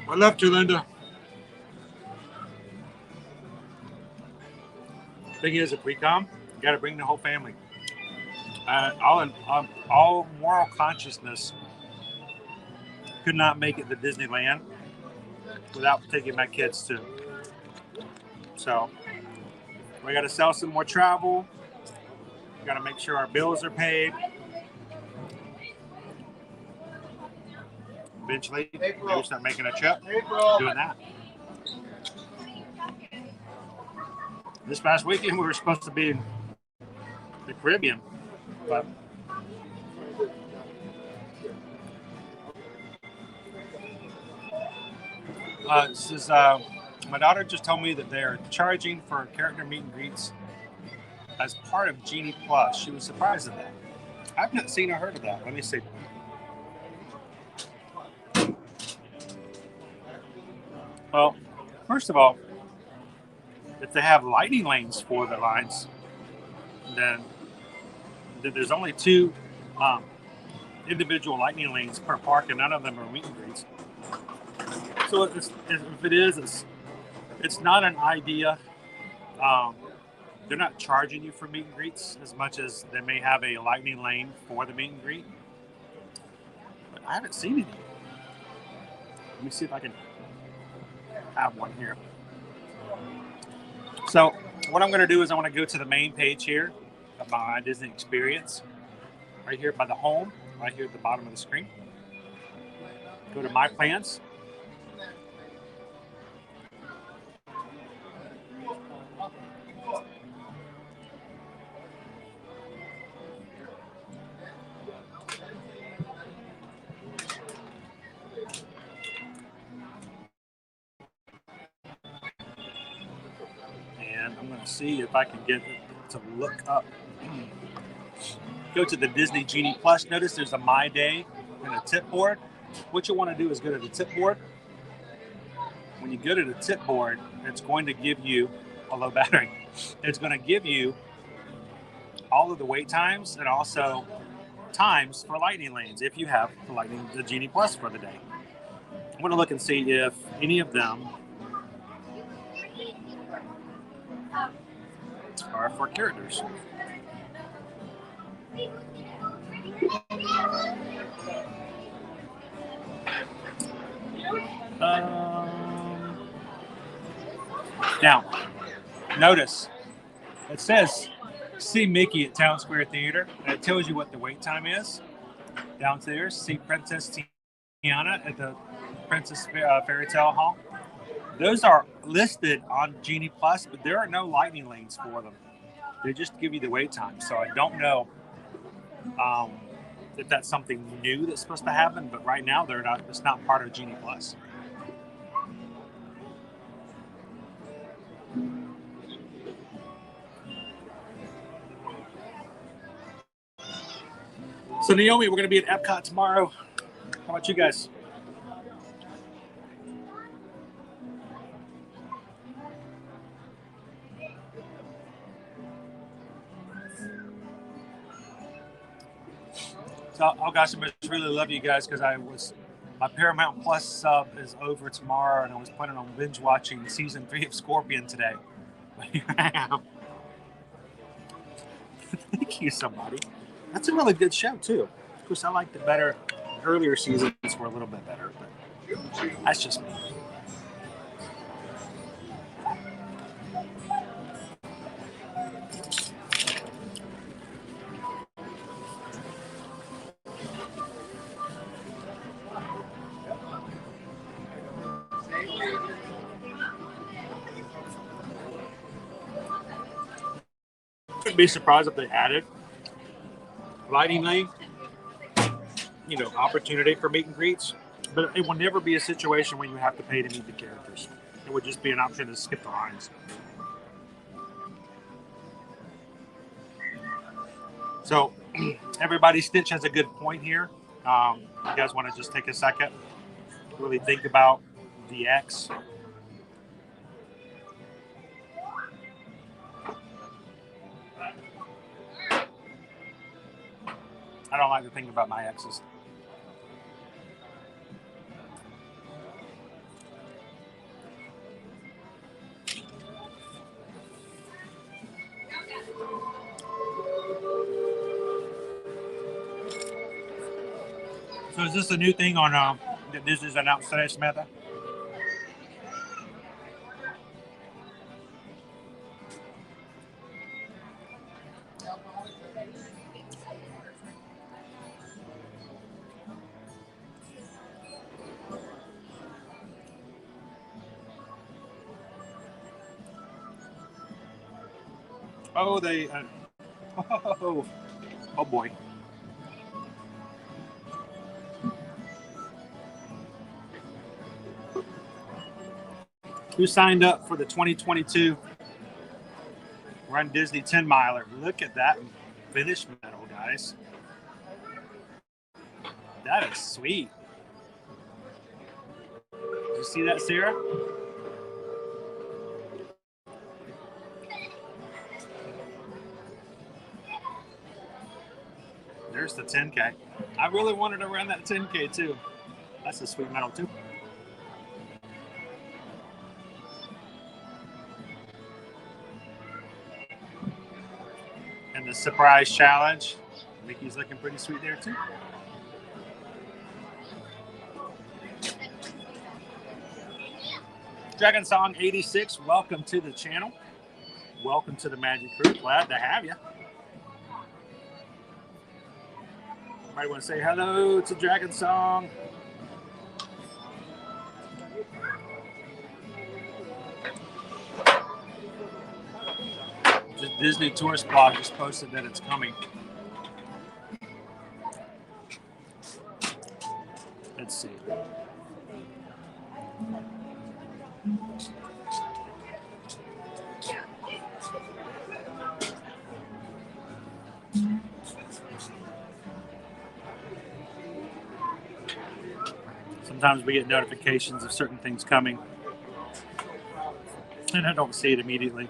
D: I'd love to, Linda. Thing is, if we come, you got to bring the whole family. All moral consciousness could not make it to Disneyland without taking my kids too. So we got to sell some more travel. We got to make sure our bills are paid. Eventually, maybe start making a trip, doing that. This past weekend, we were supposed to be in the Caribbean, but my daughter just told me that they're charging for character meet and greets as part of Genie Plus. She was surprised at that. I've not seen or heard of that. Let me see. Well, first of all, if they have lightning lanes for the lines, then there's only 2 individual lightning lanes per park, and none of them are meet and greets. So if it is, it's not an idea. They're not charging you for meet and greets as much as they may have a lightning lane for the meet and greet. But I haven't seen any. Let me see if I can have one here. So what I'm going to do is I want to go to the main page here of my Disney experience. Right here by the home, right here at the bottom of the screen. Go to My Plans. I'm going to see if I can get it to look up. Go to the Disney Genie Plus. Notice there's a My Day and a tip board. What you want to do is go to the tip board. When you go to the tip board, it's going to give you a low battery. It's going to give you all of the wait times and also times for lightning lanes if you have the Genie Plus for the day. I'm going to look and see if any of them are for characters. Now, notice it says see Mickey at Town Square Theater, and it tells you what the wait time is. Downstairs, see Princess Tiana at the Princess Fairy Tale Hall. Those are listed on Genie Plus, but there are no lightning lanes for them. They just give you the wait time. So I don't know if that's something new that's supposed to happen, but right now they're not. It's not part of Genie Plus. So Naomi, we're going to be at Epcot tomorrow. How about you guys? So, oh gosh, I just really love you guys because my Paramount Plus sub is over tomorrow, and I was planning on binge watching season 3 of Scorpion today. Thank you, somebody. That's a really good show too. Of course, I liked it better. Earlier seasons were a little bit better, but that's just me. Wouldn't be surprised if they added lighting lane, opportunity for meet and greets, but it will never be a situation where you have to pay to meet the characters. It would just be an option to skip the lines. So everybody, Stitch has a good point here. You guys want to just take a second, really think about the X. I don't like to think about my exes. So is this a new thing on that Disney's announced today, Samantha? Oh, they. Oh boy. Who signed up for the 2022 Run Disney 10 miler? Look at that finish medal, guys. That is sweet. Did you see that, Sarah? There's the 10K. I really wanted to run that 10K too. That's a sweet medal too. And the surprise challenge. Mickey's looking pretty sweet there too. Dragon Song 86, welcome to the channel. Welcome to the Magic Crew. Glad to have you. Everybody want to say hello to Dragon Song. Just Disney Tourist Blog just posted that it's coming. Let's see. Sometimes we get notifications of certain things coming, and I don't see it immediately.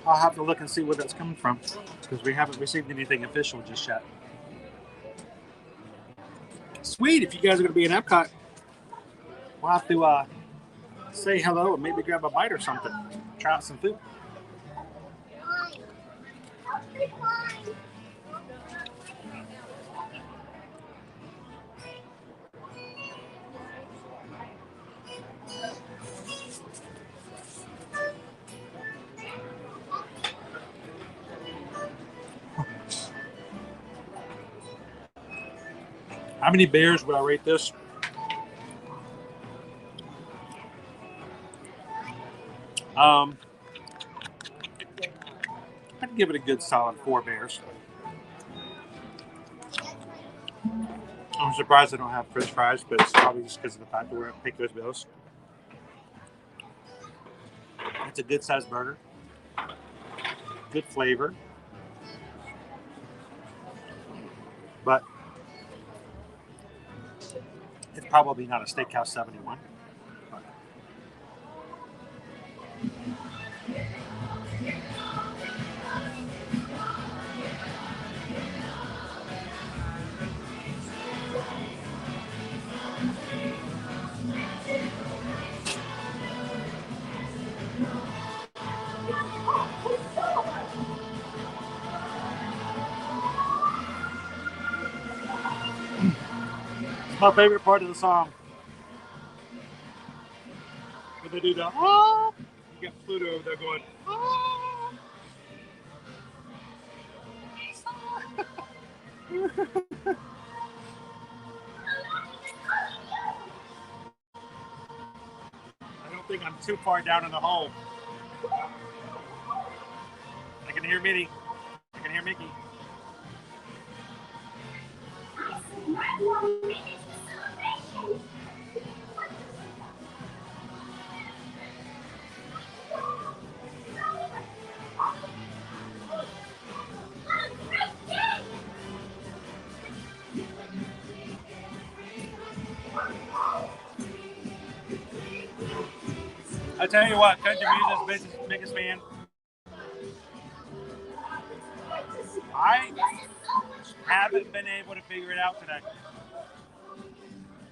D: I'll have to look and see where that's coming from because we haven't received anything official just yet. Sweet, if you guys are going to be in Epcot, we'll have to say hello and maybe grab a bite or something. Try out some food. How many bears would I rate this? I'd give it a good solid 4 bears. I'm surprised I don't have French fries, but it's probably just because of the fact that we're at Pecos Bills. It's a good sized burger. Good flavor. But it's probably not a Steakhouse 71. It's my favorite part of the song. When they do the you get Pluto over there going I don't think I'm too far down in the hole. I can hear Minnie. I can hear Mickey. I tell you what, country music's biggest fan. I haven't been able to figure it out today.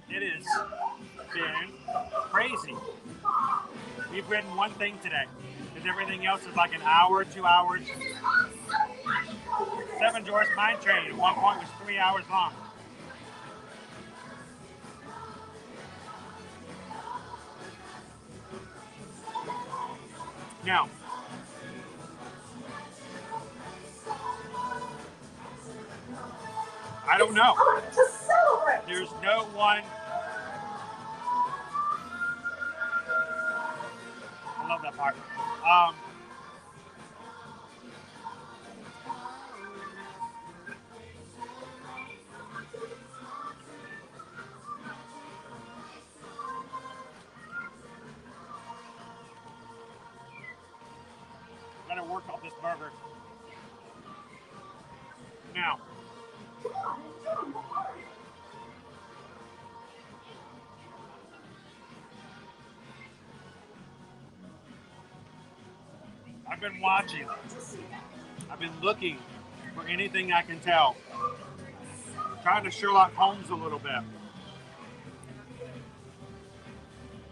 D: It has been crazy. We've written one thing today, because everything else is like an hour, 2 hours. Seven Dwarfs Mine Train at one point was 3 hours long. Now, I don't know. There's no one. I love that part. Gotta work on this burger. Now, I've been watching. I've been looking for anything I can tell. Trying to Sherlock Holmes a little bit.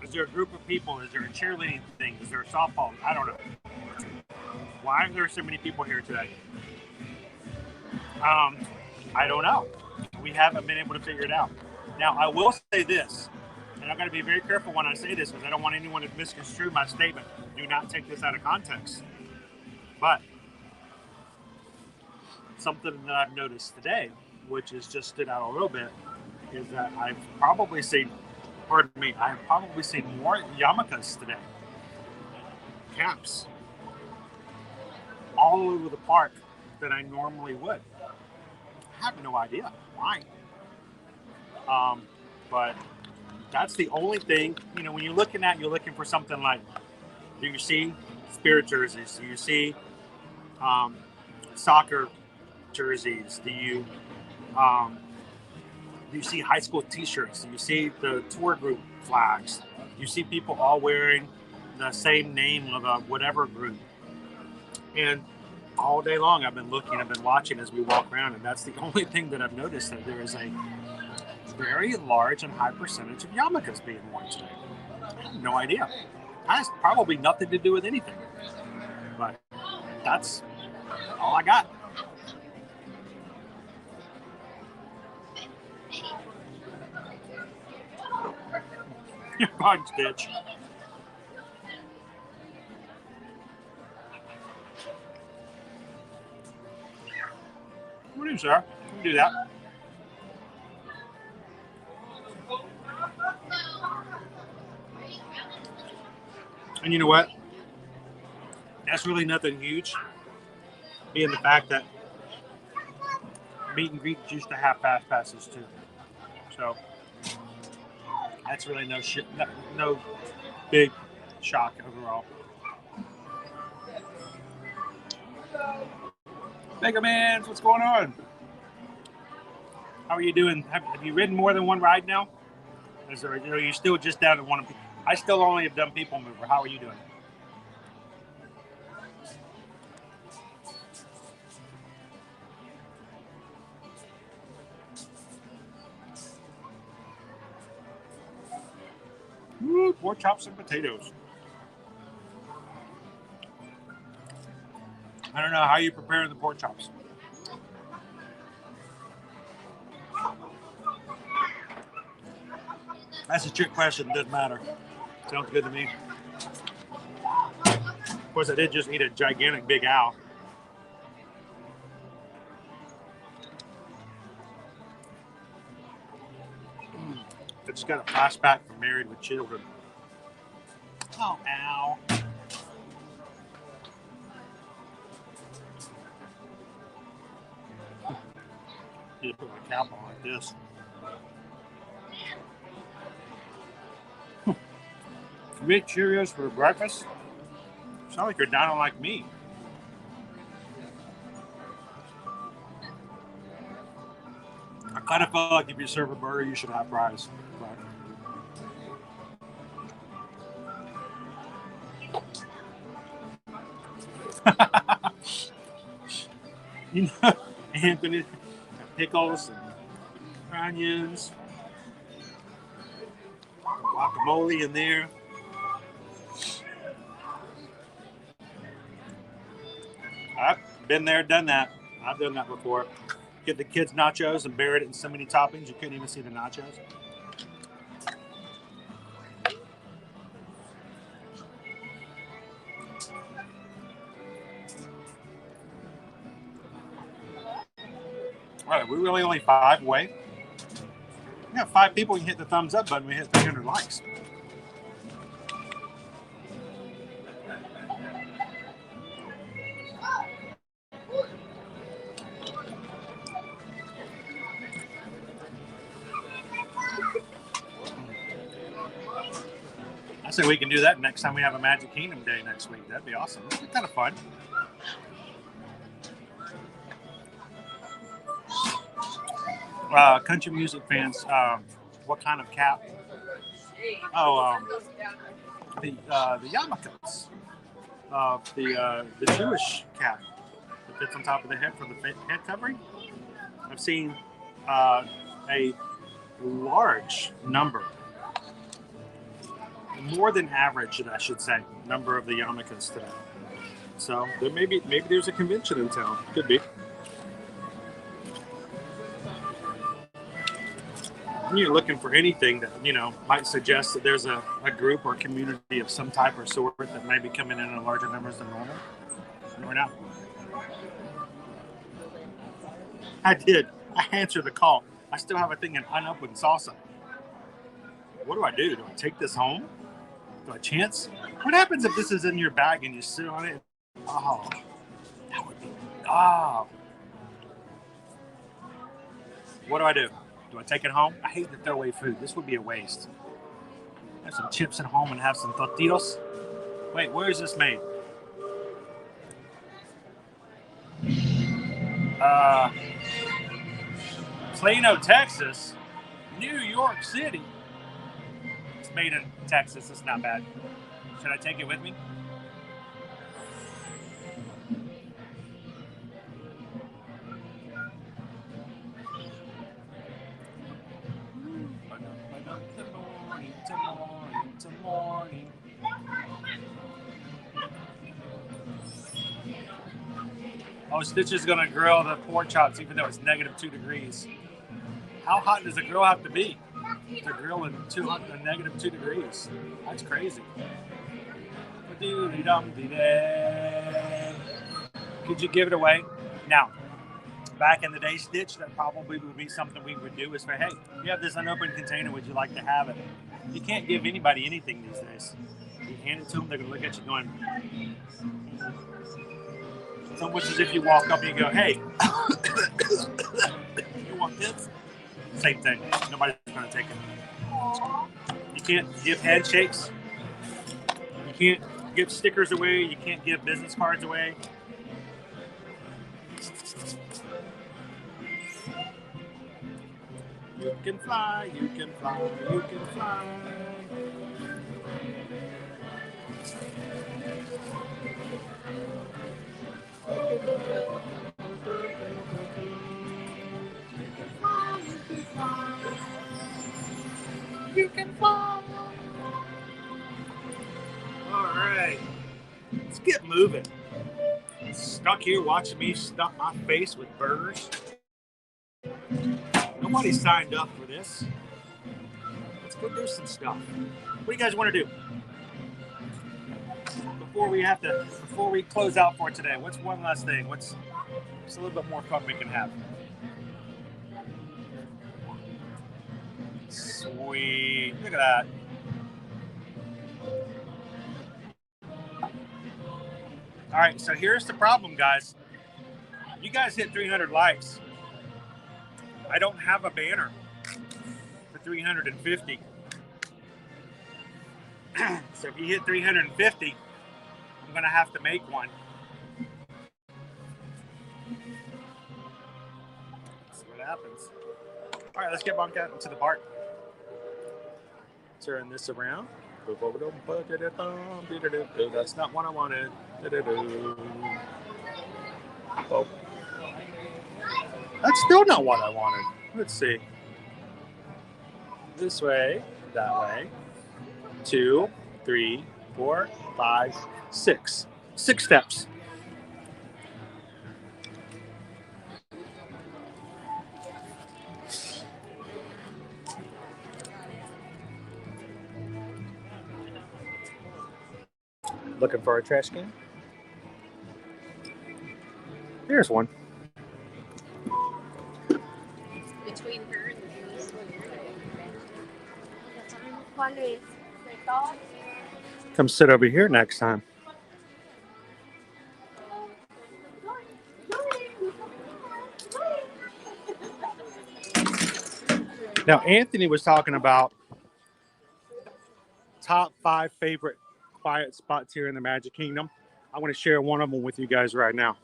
D: Is there a group of people? Is there a cheerleading thing? Is there a softball? I don't know. Why are there so many people here today? I don't know. We haven't been able to figure it out. Now, I will say this, and I've got to be very careful when I say this because I don't want anyone to misconstrue my statement. Do not take this out of context. But something that I've noticed today, which has just stood out a little bit, is that I've probably seen more yarmulkes today. Caps. All over the park than I normally would. I have no idea why. But that's the only thing, when you're looking for something like, do you see spirit jerseys? Do you see soccer jerseys? Do you see high school t-shirts? Do you see the tour group flags? Do you see people all wearing the same name of a whatever group? And all day long, I've been looking, I've been watching as we walk around, and that's the only thing that I've noticed, that there is a very large and high percentage of yarmulkes being worn today. I have no idea. It has probably nothing to do with anything. But that's all I got. Your bug stitch. What do you, sir? You can do that. And you know what? That's really nothing huge, being the fact that meet and greets used to have fast passes too. So that's really no big shock overall. Mega Mans, what's going on? How are you doing? Have you ridden more than one ride now? Are you still just down to one? I still only have done People Mover. How are you doing? Woo, pork chops and potatoes. I don't know how you prepare the pork chops. That's a trick question. Doesn't matter. Sounds good to me. Of course, I did just eat a gigantic big owl. I just got a flashback from Married with Children. Oh, ow. Need to put my cap on like this. You eat Cheerios for breakfast? Sound like you're down like me. I kind of feel like if you serve a burger, you should have fries. You know, Anthony, pickles and onions, guacamole in there. I've been there, done that. I've done that before. Get the kids' nachos and bury it in so many toppings you couldn't even see the nachos. All right, we're really only 5 away. We got 5 people. You can hit the thumbs up button. We hit 300 likes. I say we can do that next time we have a Magic Kingdom Day next week. That'd be awesome. It'd be kind of fun. Country music fans, what kind of cap? Oh, the yarmulkes. The Jewish cap that fits on top of the head for the head covering. I've seen a large number, more than average, I should say, number of the yarmulkes today. So there maybe there's a convention in town. Could be. You're looking for anything that, you know, might suggest that there's a group or community of some type or sort that may be coming in larger numbers than normal. Or not. I did. I answered the call. I still have a thing in unopened salsa. What do I do? Do I take this home? Do I chance? What happens if this is in your bag and you sit on it? Oh, that would be. Oh. What do I do? Do I take it home? I hate to throw away food. This would be a waste. Have some chips at home and have some tortillas. Wait, where is this made? Plano, Texas. New York City. It's made in Texas. It's not bad. Should I take it with me? Oh, Stitch is gonna grill the pork chops even though it's -2 degrees. How hot does a grill have to be to grill in -2 degrees? That's crazy. Could you give it away? Now, back in the day, Stitch, that probably would be something we would do is say, hey, you have this unopened container, would you like to have it? You can't give anybody anything these days. You hand it to them, they're gonna look at you going, it's almost as if you walk up and you go, hey, you want this? Same thing. Nobody's going to take it. You can't give handshakes. You can't give stickers away. You can't give business cards away. You can fly, you can fly, you can fly. You can fly. All right, let's get moving. Stuck here watching me stuff my face with burrs. Nobody signed up for this. Let's go do some stuff. What do you guys want to do? Before we close out for today, what's one last thing? What's a little bit more fun we can have? Sweet. Look at that. All right, so here's the problem, guys. You guys hit 300 likes. I don't have a banner for 350. So if you hit 350, I'm going to have to make one. See what happens. All right, let's get back out into the park. Turn this around. That's not what I wanted. Oh. That's still not what I wanted. Let's see. This way, that way. 2, 3, 4, 5, 6. 6 steps. Looking for a trash can? Here's one.
C: Between her and
D: Come sit over here next time. Now, Anthony was talking about top 5 favorite quiet spots here in the Magic Kingdom. I want to share one of them with you guys right now.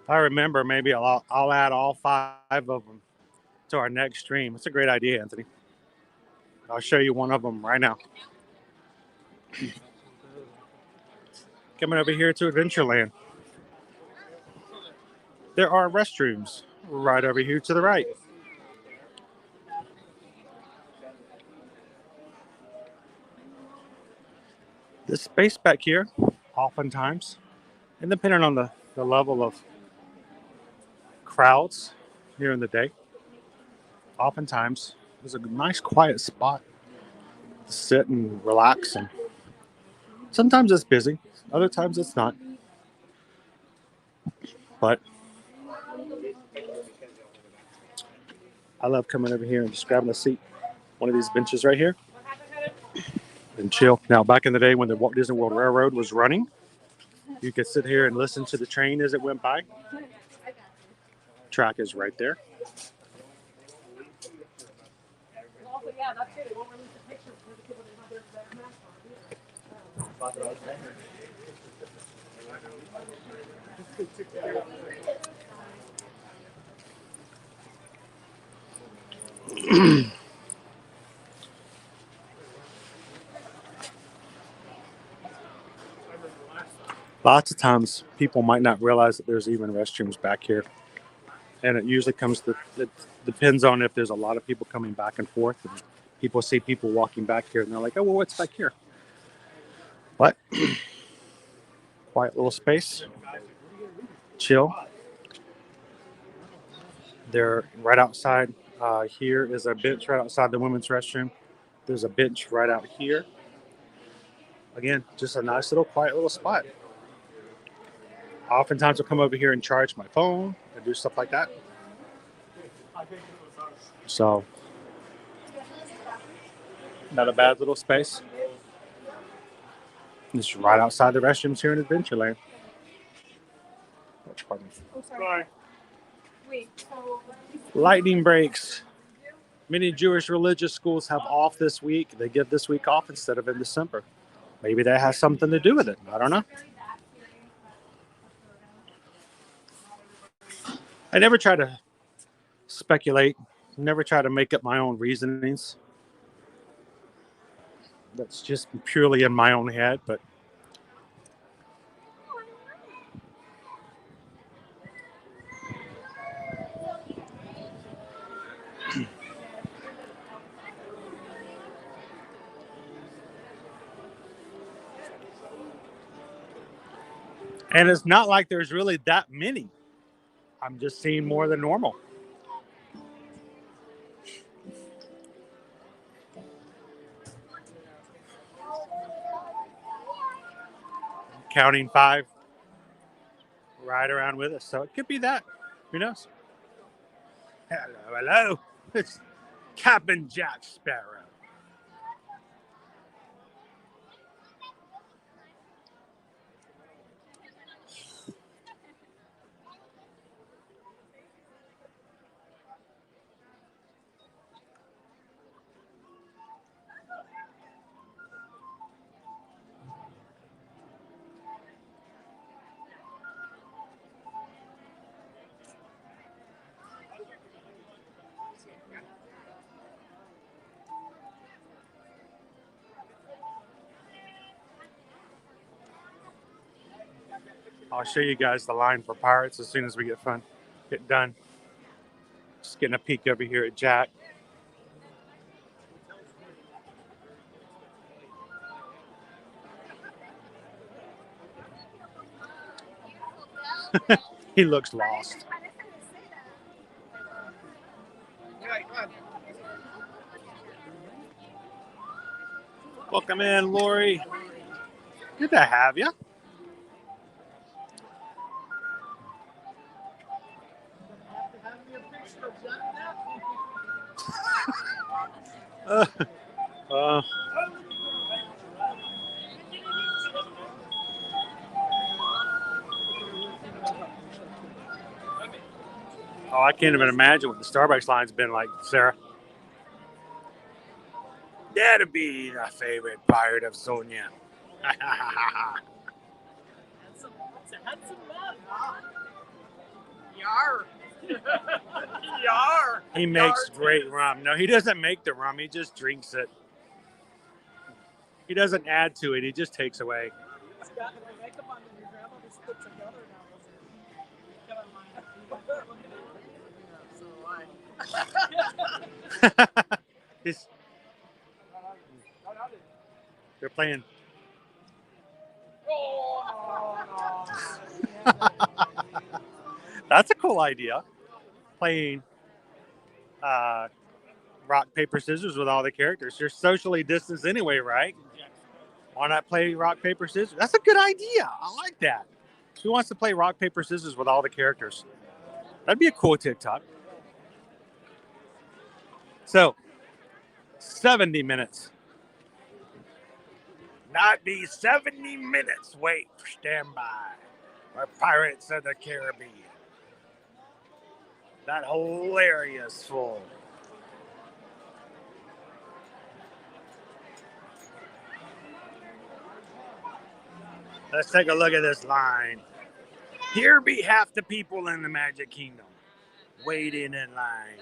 D: If I remember, maybe I'll add all 5 of them to our next stream. It's a great idea, Anthony. I'll show you one of them right now. Coming over here to Adventureland. There are restrooms right over here to the right. This space back here, oftentimes, and depending on the level of crowds here in the day, oftentimes there's a nice quiet spot to sit and relax. And sometimes it's busy, other times it's not. But I love coming over here and just grabbing a seat, one of these benches right here, and chill. Now, back in the day when the Walt Disney World Railroad was running, you could sit here and listen to the train as it went by. Track is right there. Lots of times people might not realize that there's even restrooms back here. And it usually it depends on if there's a lot of people coming back and forth. And people see people walking back here and they're like, oh, well, what's back here? But quiet little space. chill. They're right outside. Here is a bench right outside the women's restroom. There's a bench right out here. Again, just a nice little quiet little spot. Oftentimes I'll come over here and charge my phone and do stuff like that. So, not a bad little space. Just right outside the restrooms here in Adventureland. Pardon me.
E: Oh, sorry. Wait, so...
D: Lightning breaks. Many Jewish religious schools have off this week. They give this week off instead of in December. Maybe that has something to do with it. I don't know. I never try to speculate. Never try to make up my own reasonings. That's just purely in my own head, but and it's not like there's really that many. I'm just seeing more than normal. Counting 5 right around with us. So it could be that. Who knows? Hello. It's Captain Jack Sparrow. I'll show you guys the line for Pirates as soon as we get done. Just getting a peek over here at Jack. He looks lost. Welcome in, Lori. Good to have you. Oh, I can't even imagine what the Starbucks line's been like, Sarah. That'd be the favorite pirate of Sonia.
J: Yar. Yar.
D: He makes great rum. No, he doesn't make the rum. He just drinks it. He doesn't add to it. He just takes away.
J: It's got the makeup on your grandma just puts together now.
D: They're playing. That's a cool idea. Playing rock, paper, scissors with all the characters. You're socially distanced anyway, right? Why not play rock, paper, scissors? That's a good idea. I like that. Who wants to play rock, paper, scissors with all the characters? That'd be a cool TikTok. So, 70 minutes. Not be 70 minutes. Wait, stand by. We're Pirates of the Caribbean. That hilarious fool. Let's take a look at this line. Here be half the people in the Magic Kingdom waiting in line.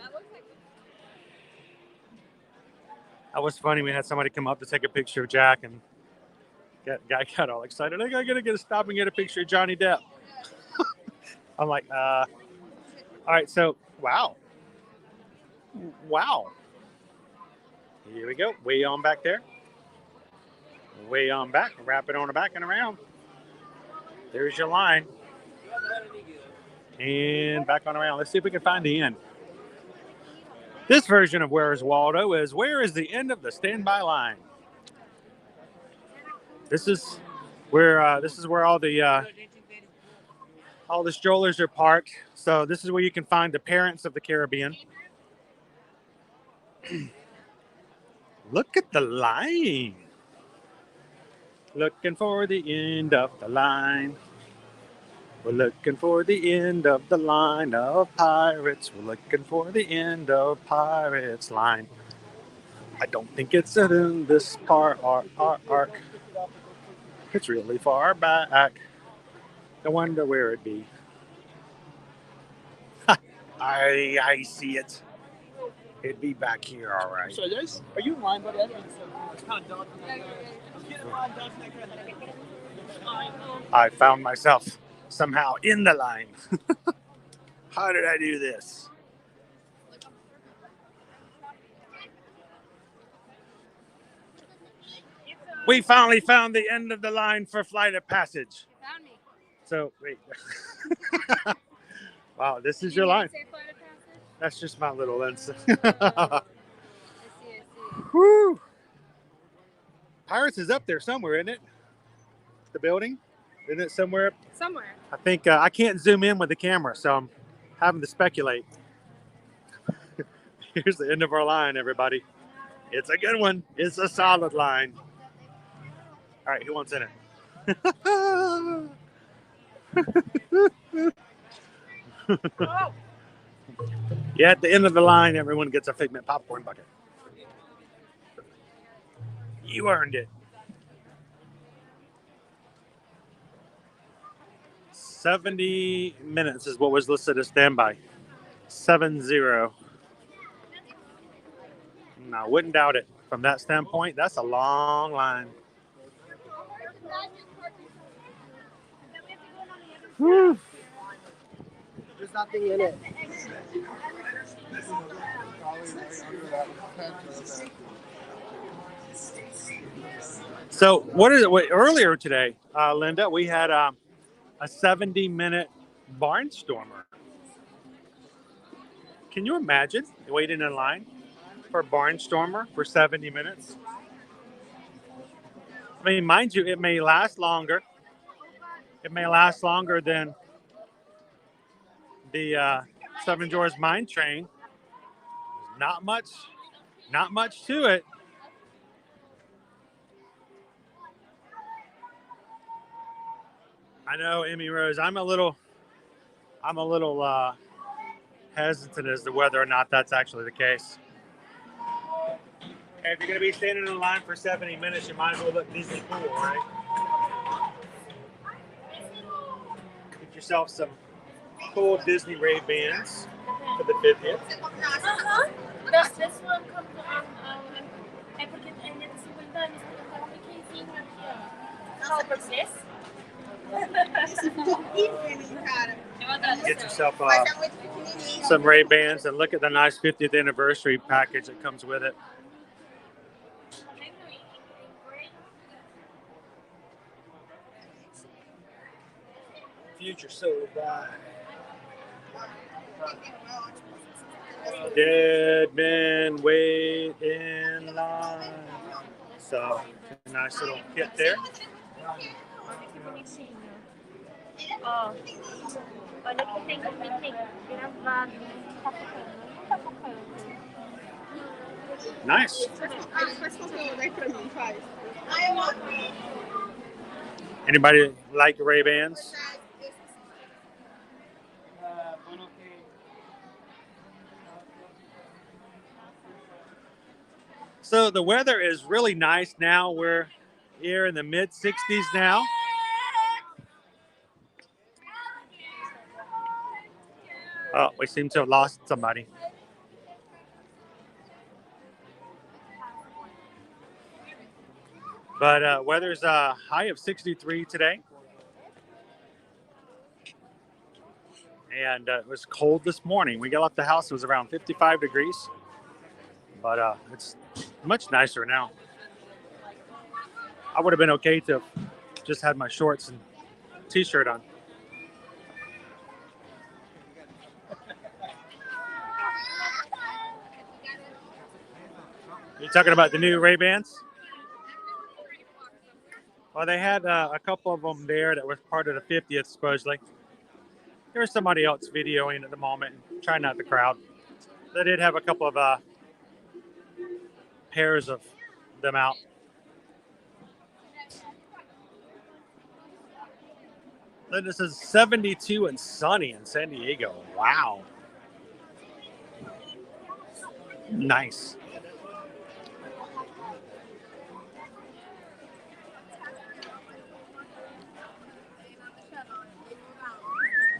D: That was funny. We had somebody come up to take a picture of Jack, and guy got all excited. I gotta get a stop and get a picture of Johnny Depp. I'm like, all right, so wow. Here we go. Way on back there. Way on back. Wrap it on the back and around. There's your line. And back on around. Let's see if we can find the end. This version of Where's Waldo is where is the end of the standby line? This is where all the strollers are parked. So this is where you can find the parents of the Caribbean. Look at the line. Looking for the end of the line. We're looking for the end of the line of pirates. We're looking for the end of pirates line. I don't think it's in this part arc. It's really far back. I wonder where it be. I see it. It'd be back here, all right.
K: So there's, are you in line, buddy? It's kind of dark.
D: I found myself somehow in the line. How did I do this? We finally found the end of the line for Flight of Passage.
F: You found me.
D: So, wait. Wow, this is your line. That's just my little lens.
F: I see.
D: Woo! Pirates is up there somewhere, isn't it? The building? Isn't it somewhere?
F: Somewhere.
D: I think I can't zoom in with the camera, so I'm having to speculate. Here's the end of our line, everybody. It's a good one. It's a solid line. All right, who wants in it? Yeah, at the end of the line, everyone gets a Figment popcorn bucket. You earned it. 70 minutes is what was listed as standby. 70. No, I wouldn't doubt it. From that standpoint, that's a long line. Whew.
K: There's nothing in it.
D: So what is it? Earlier today, Linda, we had a 70-minute barnstormer. Can you imagine waiting in line for a barnstormer for 70 minutes? I mean, mind you, it may last longer. It may last longer than the Seven Dwarfs Mine Train. Not much to it. I know, Emmy Rose. I'm a little hesitant as to whether or not that's actually the case. Hey, if you're going to be standing in line for 70 minutes, you might as well look Disney cool, right? Get yourself some cool Disney Ray-Bans for the 50th.
E: Does this one come from African and it's how about this?
D: Get yourself some Ray-Bans and look at the nice 50th anniversary package that comes with it. Future so bright. Dead men wait in line. So, a nice little kit there.
E: Oh.
D: Nice. Anybody like Ray-Bans? So the weather is really nice now. We're here in the mid 60s now. Oh, we seem to have lost somebody. But weather's a high of 63 today. And it was cold this morning. We got off the house, it was around 55 degrees. But it's much nicer now. I would have been okay to have just had my shorts and t-shirt on. You talking about the new Ray-Bans? Well, they had a couple of them there that was part of the 50th, supposedly. There's somebody else videoing at the moment, trying not to crowd. They did have a couple of pairs of them out. Then this is 72 and sunny in San Diego. Wow. Nice.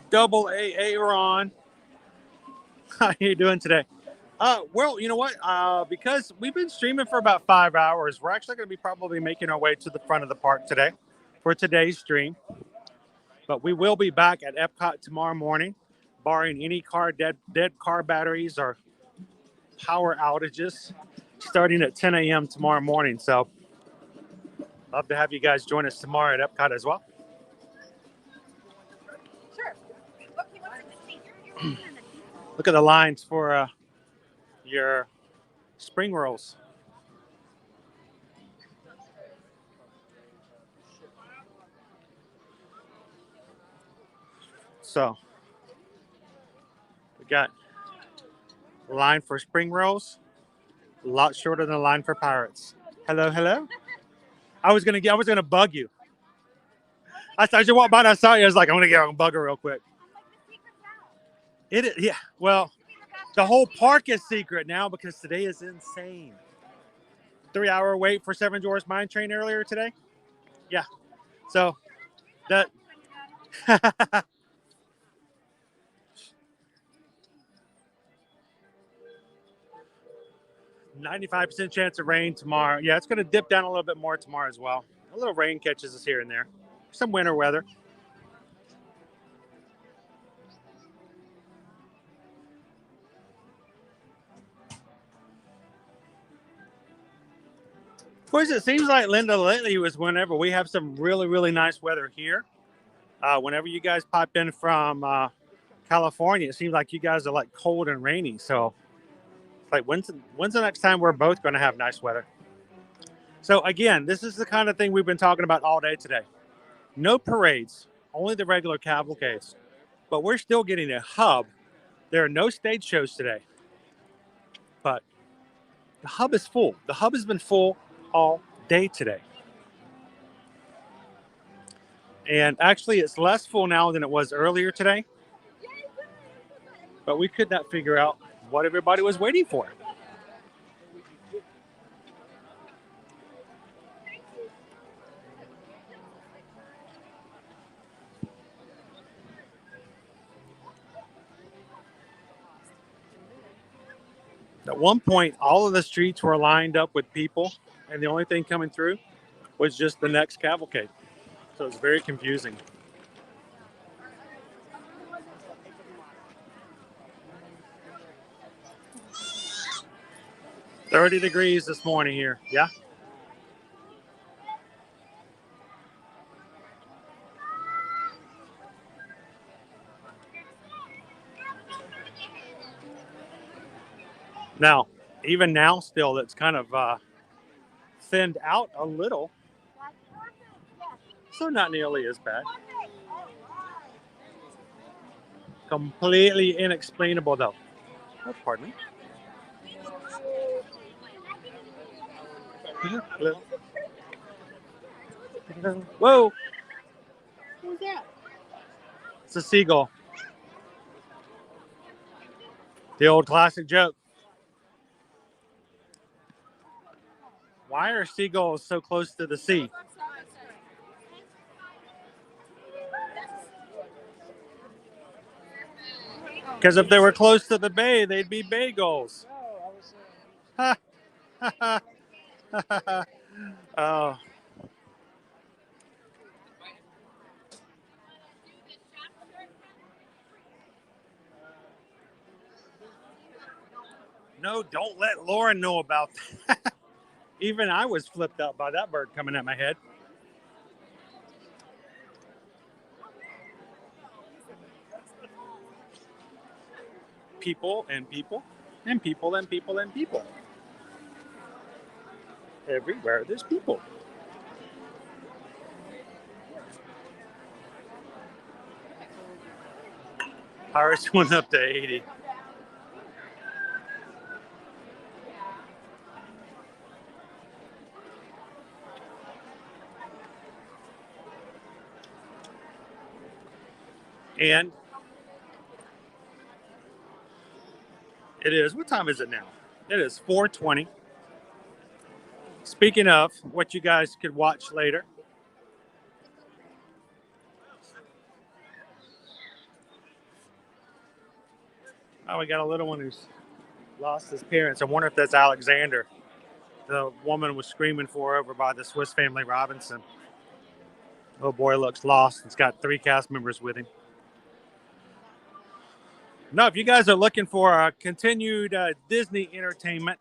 D: Double AA Ron. How you doing today? Well, you know what? Because we've been streaming for about 5 hours, we're actually going to be probably making our way to the front of the park today for today's stream. But we will be back at Epcot tomorrow morning, barring any dead car batteries or power outages, starting at 10 a.m. tomorrow morning. So, love to have you guys join us tomorrow at Epcot as well. Look at the lines for your spring rolls. So we got a line for spring rolls, a lot shorter than a line for pirates. Hello, hello. I was gonna bug you. I just walked by and I saw you. I was like, I'm gonna bug her real quick. It is, yeah. Well, the whole park is secret now because today is insane. 3-hour wait for Seven Dwarfs Mine Train earlier today. Yeah. So that 95% chance of rain tomorrow. Yeah, it's going to dip down a little bit more tomorrow as well. A little rain catches us here and there. Some winter weather. Of course, it seems like, Linda, lately was whenever we have some really, really nice weather here. Whenever you guys pop in from California, it seems like you guys are like cold and rainy. So, like, when's the next time we're both going to have nice weather? So, again, this is the kind of thing we've been talking about all day today. No parades, only the regular cavalcades. But we're still getting a hub. There are no stage shows today. But the hub is full. The hub has been full all day today. And actually, it's less full now than it was earlier today. But we could not figure out what everybody was waiting for. At one point, all of the streets were lined up with people, and the only thing coming through was just the next cavalcade. So it's very confusing. "30 degrees this morning here." Yeah. Now, even now, still, it's kind of thinned out a little. So not nearly as bad. Completely inexplainable, though. Oh, pardon me. Hello. Whoa.
J: What was that?
D: It's a seagull. The old classic joke. Why are seagulls so close to the sea? Because if they were close to the bay, they'd be bagels. Oh. No, don't let Lauren know about that. Even I was flipped out by that bird coming at my head. People and people and people and people and people. everywhere there's people. Ours went up to 80. And it is, what time is it now? It is 4:20. Speaking of what you guys could watch later, oh, we got a little one who's lost his parents. I wonder if that's Alexander. The woman was screaming for over by the Swiss Family Robinson. Little boy looks lost. He's got 3 cast members with him. Now, if you guys are looking for continued Disney entertainment,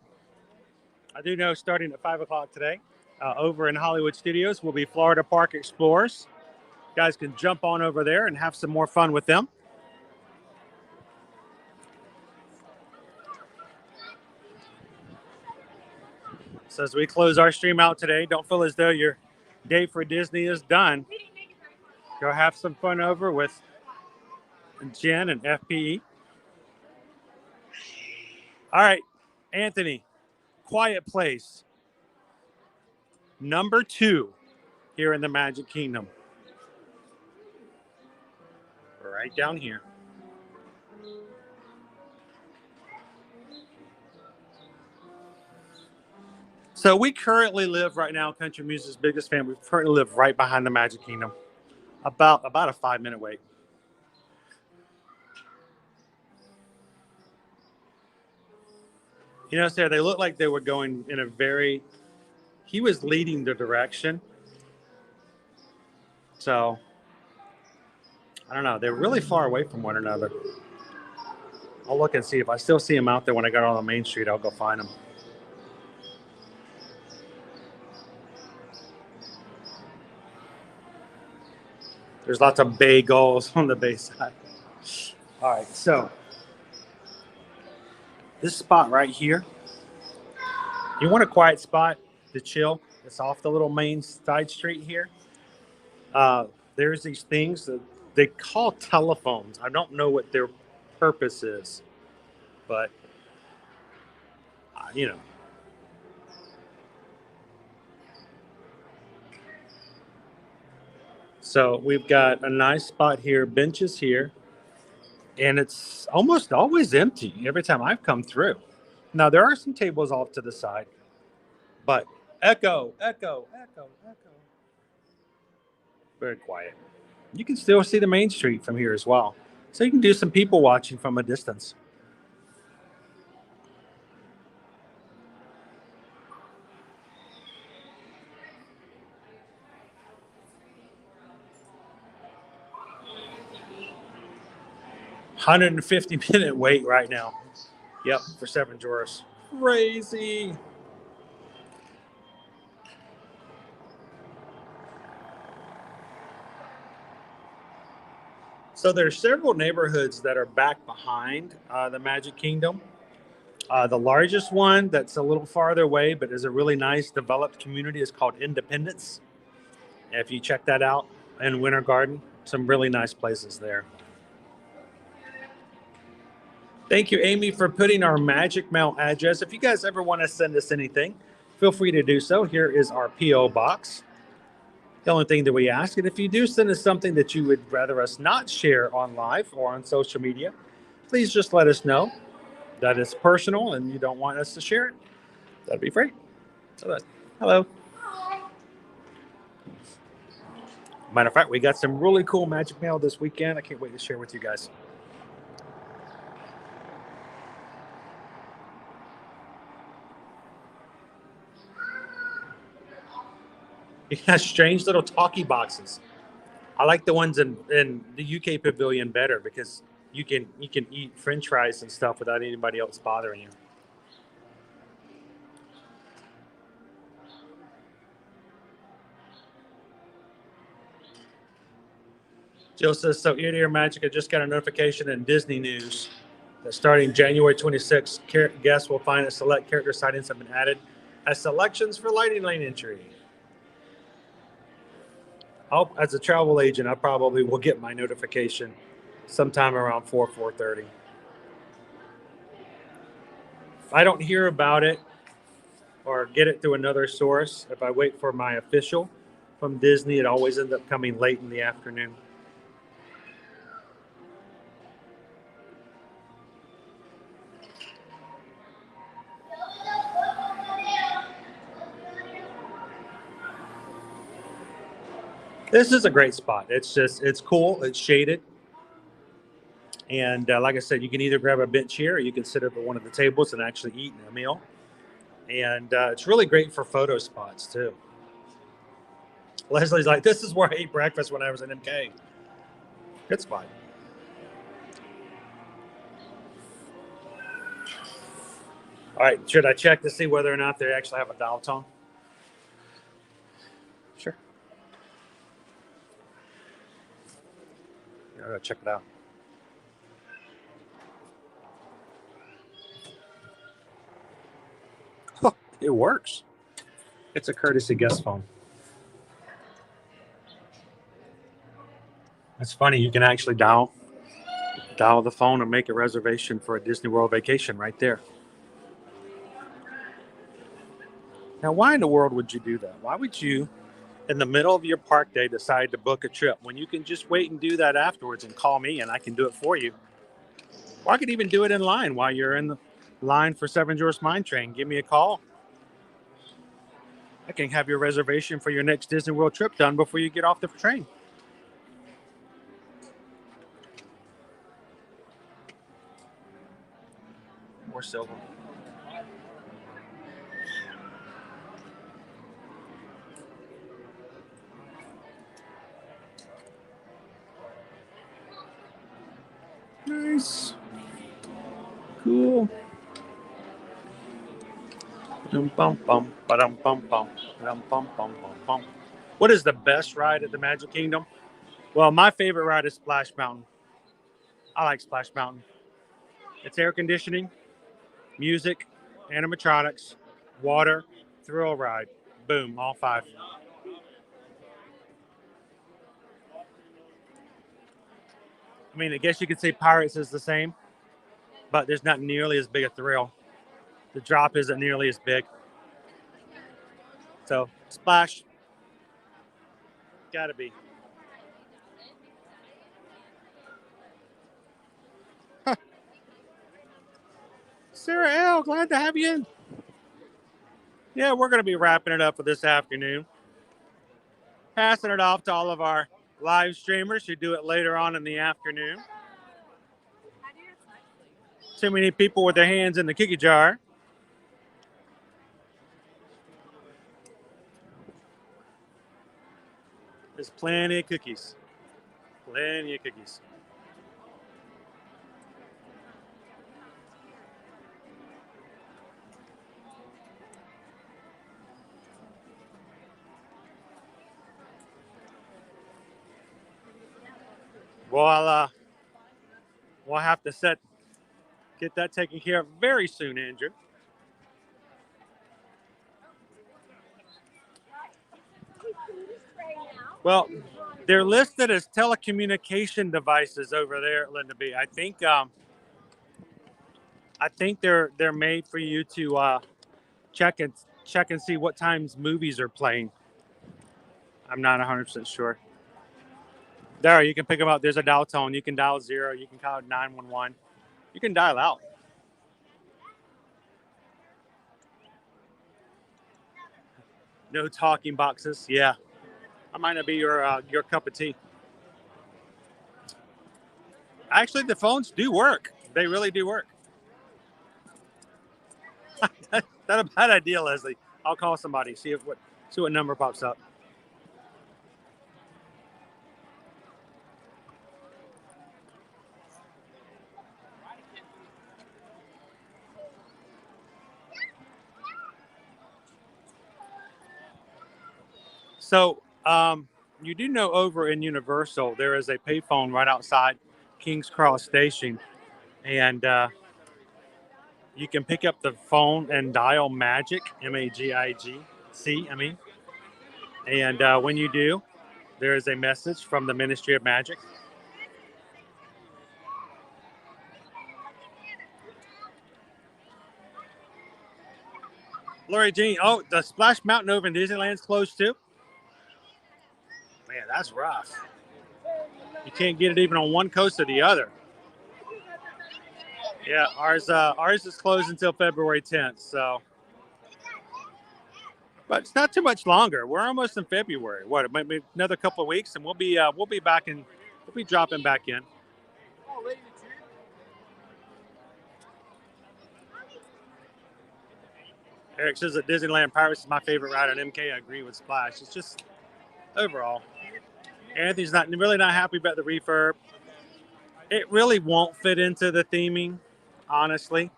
D: I do know starting at 5 o'clock today, over in Hollywood Studios will be Florida Park Explorers. You guys can jump on over there and have some more fun with them. So as we close our stream out today, don't feel as though your day for Disney is done. Go have some fun over with Jen and FPE. All right, Anthony, Quiet Place, number 2 here in the Magic Kingdom. Right down here. So we currently live right now, Country Music's biggest fan. We currently live right behind the Magic Kingdom, about a 5-minute wait. You know, Sarah, they look like they were going in a very, he was leading the direction. So, I don't know. They're really far away from one another. I'll look and see if I still see them out there when I go on the main street. I'll go find them. There's lots of bagels on the bay side. All right, so this spot right here, you want a quiet spot to chill. It's off the little main side street here. There's these things that they call telephones. I don't know what their purpose is, but you know. So we've got a nice spot here, benches here, and it's almost always empty every time I've come through. Now, there are some tables off to the side, but echo. Very quiet. You can still see the main street from here as well. So you can do some people watching from a distance. $150-minute wait right now. Yep, for 7 drawers. Crazy. So there's several neighborhoods that are back behind the Magic Kingdom. The largest one that's a little farther away, but is a really nice developed community, is called Independence. If you check that out in Winter Garden, some really nice places there. Thank you, Amy, for putting our Magic Mail address. If you guys ever want to send us anything, feel free to do so. Here is our P.O. box. The only thing that we ask, and if you do send us something that you would rather us not share on live or on social media, please just let us know that it's personal and you don't want us to share it. That'd be great. So hello. Matter of fact, we got some really cool Magic Mail this weekend. I can't wait to share with you guys. It has strange little talkie boxes. I like the ones in the UK Pavilion better because you can eat French fries and stuff without anybody else bothering you. Jill says, so ear to ear magic. I just got a notification in Disney News that starting January 26th, guests will find that select character sightings have been added as selections for lighting lane entry. As a travel agent, I probably will get my notification sometime around 4:30. If I don't hear about it or get it through another source, if I wait for my official from Disney, it always ends up coming late in the afternoon. This is a great spot. It's cool. It's shaded. And like I said, you can either grab a bench here or you can sit up at one of the tables and actually eat a meal. And it's really great for photo spots, too. Leslie's like, this is where I ate breakfast when I was in MK. Good spot. All right, should I check to see whether or not they actually have a dial tone? Sure. I gotta check it out. Oh, it works. It's a courtesy guest phone. It's funny, you can actually dial the phone and make a reservation for a Disney World vacation right there. Now, why in the world would you do that? Why would you, in the middle of your park day, decide to book a trip when you can just wait and do that afterwards and call me and I can do it for you? Or I could even do it in line while you're in the line for Seven Dwarfs Mine Train. Give me a call. I can have your reservation for your next Disney World trip done before you get off the train. More silver. Nice. Cool. What is the best ride at the Magic Kingdom? Well, my favorite ride is Splash Mountain. I like Splash Mountain. It's air conditioning, music, animatronics, water, thrill ride. Boom, all 5. I mean, I guess you could say Pirates is the same, but there's not nearly as big a thrill. The drop isn't nearly as big. So, Splash. Gotta be. Huh. Sarah L., glad to have you in. Yeah, we're going to be wrapping it up for this afternoon. Passing it off to all of our live streamers who do it later on in the afternoon. Too many people with their hands in the cookie jar. There's plenty of cookies. Plenty of cookies. Well, we'll have to get that taken care of very soon, Andrew. Well, they're listed as telecommunication devices over there at Linda B. I think they're made for you to check and see what times movies are playing. I'm not 100% sure. There, you can pick them up. There's a dial tone. You can dial 0. You can call 911. You can dial out. No talking boxes. Yeah, that might not be your cup of tea. Actually, the phones do work. They really do work. That's not a bad idea, Leslie. I'll call somebody. See what number pops up. So, you do know over in Universal, there is a payphone right outside King's Cross Station. And you can pick up the phone and dial Magic, MAGIC, and when you do, there is a message from the Ministry of Magic. Lori Jean, oh, the Splash Mountain over in Disneyland's closed too? Man, that's rough. You can't get it even on one coast or the other. Yeah, ours is closed until February 10th, so. But it's not too much longer. We're almost in February. What? It might be another couple of weeks, and we'll be back in. We'll be dropping back in. Eric says that Disneyland Pirates is my favorite ride on MK. I agree with Splash. It's just overall. Anthony's really not happy about the refurb. It really won't fit into the theming, honestly.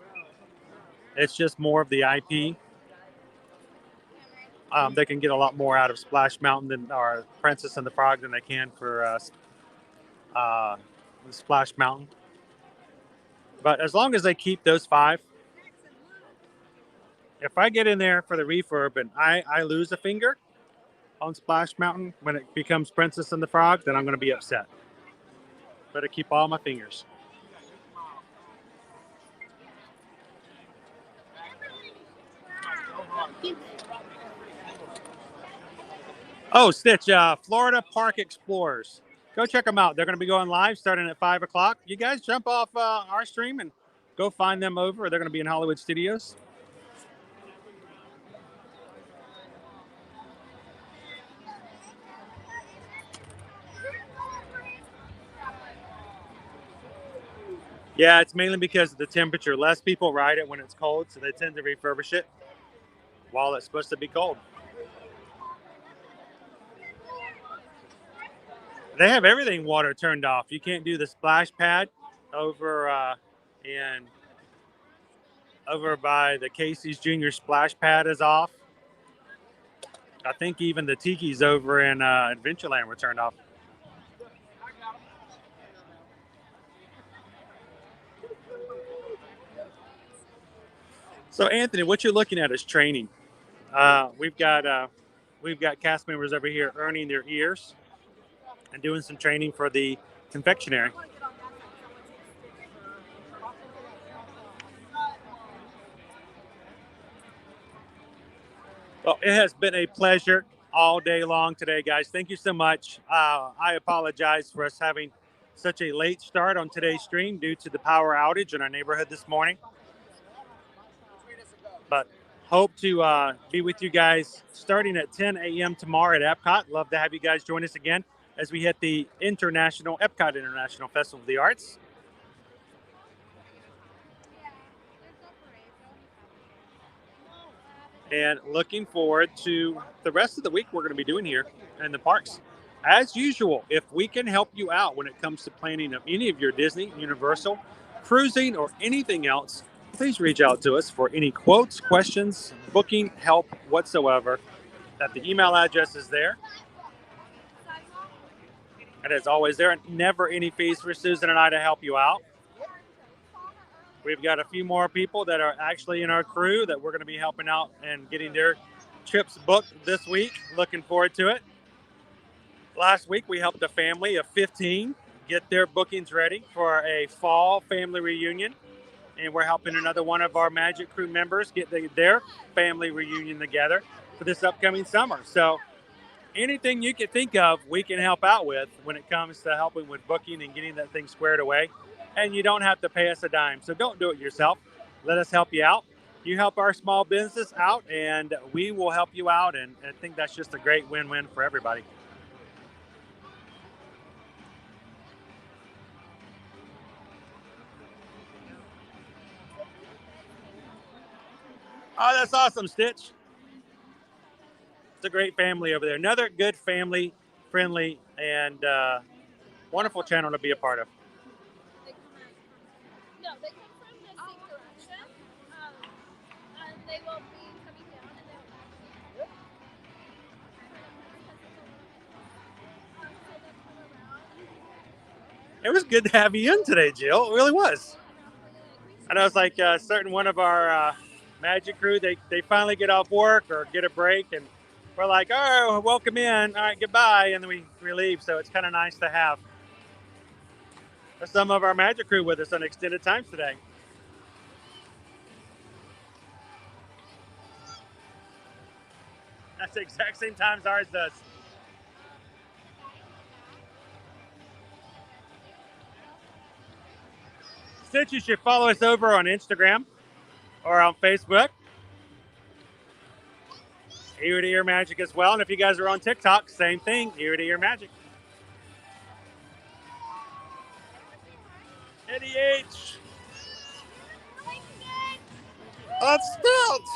D: It's just more of the IP. They can get a lot more out of Splash Mountain or Princess and the Frog than they can for Splash Mountain. But as long as they keep those 5, if I get in there for the refurb and I lose a finger on Splash Mountain when it becomes Princess and the Frog, then I'm going to be upset. Better keep all my fingers. Oh, Stitch, Florida Park Explorers. Go check them out. They're going to be going live starting at 5 o'clock. You guys jump off our stream and go find them over. They're going to be in Hollywood Studios. Yeah, it's mainly because of the temperature. Less people ride it when it's cold, so they tend to refurbish it while it's supposed to be cold. They have everything water turned off. You can't do the splash pad over by the Casey's Junior splash pad is off. I think even the tiki's over in Adventureland were turned off. So Anthony, what you're looking at is training. We've got cast members over here earning their ears and doing some training for the confectionery. Well, it has been a pleasure all day long today, guys. Thank you so much. I apologize for us having such a late start on today's stream due to the power outage in our neighborhood this morning. But hope to be with you guys starting at 10 a.m. tomorrow at Epcot. Love to have you guys join us again as we hit the Epcot International Festival of the Arts. And looking forward to the rest of the week we're going to be doing here in the parks. As usual, if we can help you out when it comes to planning of any of your Disney, Universal, cruising, or anything else, please reach out to us for any quotes, questions, booking, help whatsoever. That the email address is there. And as always, there are never any fees for Susan and I to help you out. We've got a few more people that are actually in our crew that we're going to be helping out and getting their trips booked this week. Looking forward to it. Last week, we helped a family of 15 get their bookings ready for a fall family reunion. And we're helping another one of our Magic Crew members get their family reunion together for this upcoming summer. So anything you can think of, we can help out with when it comes to helping with booking and getting that thing squared away. And you don't have to pay us a dime. So don't do it yourself. Let us help you out. You help our small business out, and we will help you out. And I think that's just a great win-win for everybody. Oh, that's awesome, Stitch. It's a great family over there. Another good family, friendly, and wonderful channel to be a part of.
F: No, they come from the same direction, and they will be coming down, and they'll
D: It was good to have you in today, Jill. It really was. I know it's like a certain one of our magic crew, they finally get off work or get a break, and we're like, oh, welcome in. All right, goodbye. And then we leave. So it's kind of nice to have some of our magic crew with us on extended times today. That's the exact same times ours does. Since you should follow us over on Instagram or on Facebook. Ear to Ear Magic as well. And if you guys are on TikTok, same thing, Ear to Ear Magic. Eddie H. On stilts.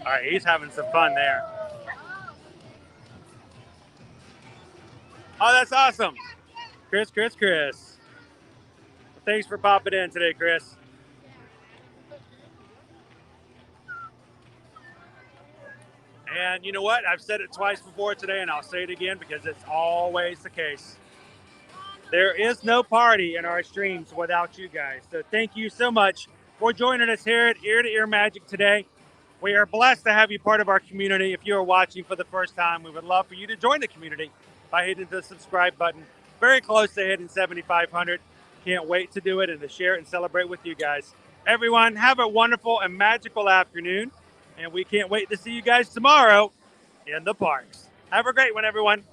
D: All right, he's having some fun there. Oh, that's awesome. Chris. Thanks for popping in today, Chris. And you know what? I've said it twice before today, and I'll say it again because it's always the case. There is no party in our streams without you guys. So thank you so much for joining us here at Ear to Ear Magic today. We are blessed to have you part of our community. If you are watching for the first time, we would love for you to join the community by hitting the subscribe button. Very close to hitting 7,500. Can't wait to do it and to share it and celebrate with you guys. Everyone, have a wonderful and magical afternoon. And we can't wait to see you guys tomorrow in the parks. Have a great one, everyone.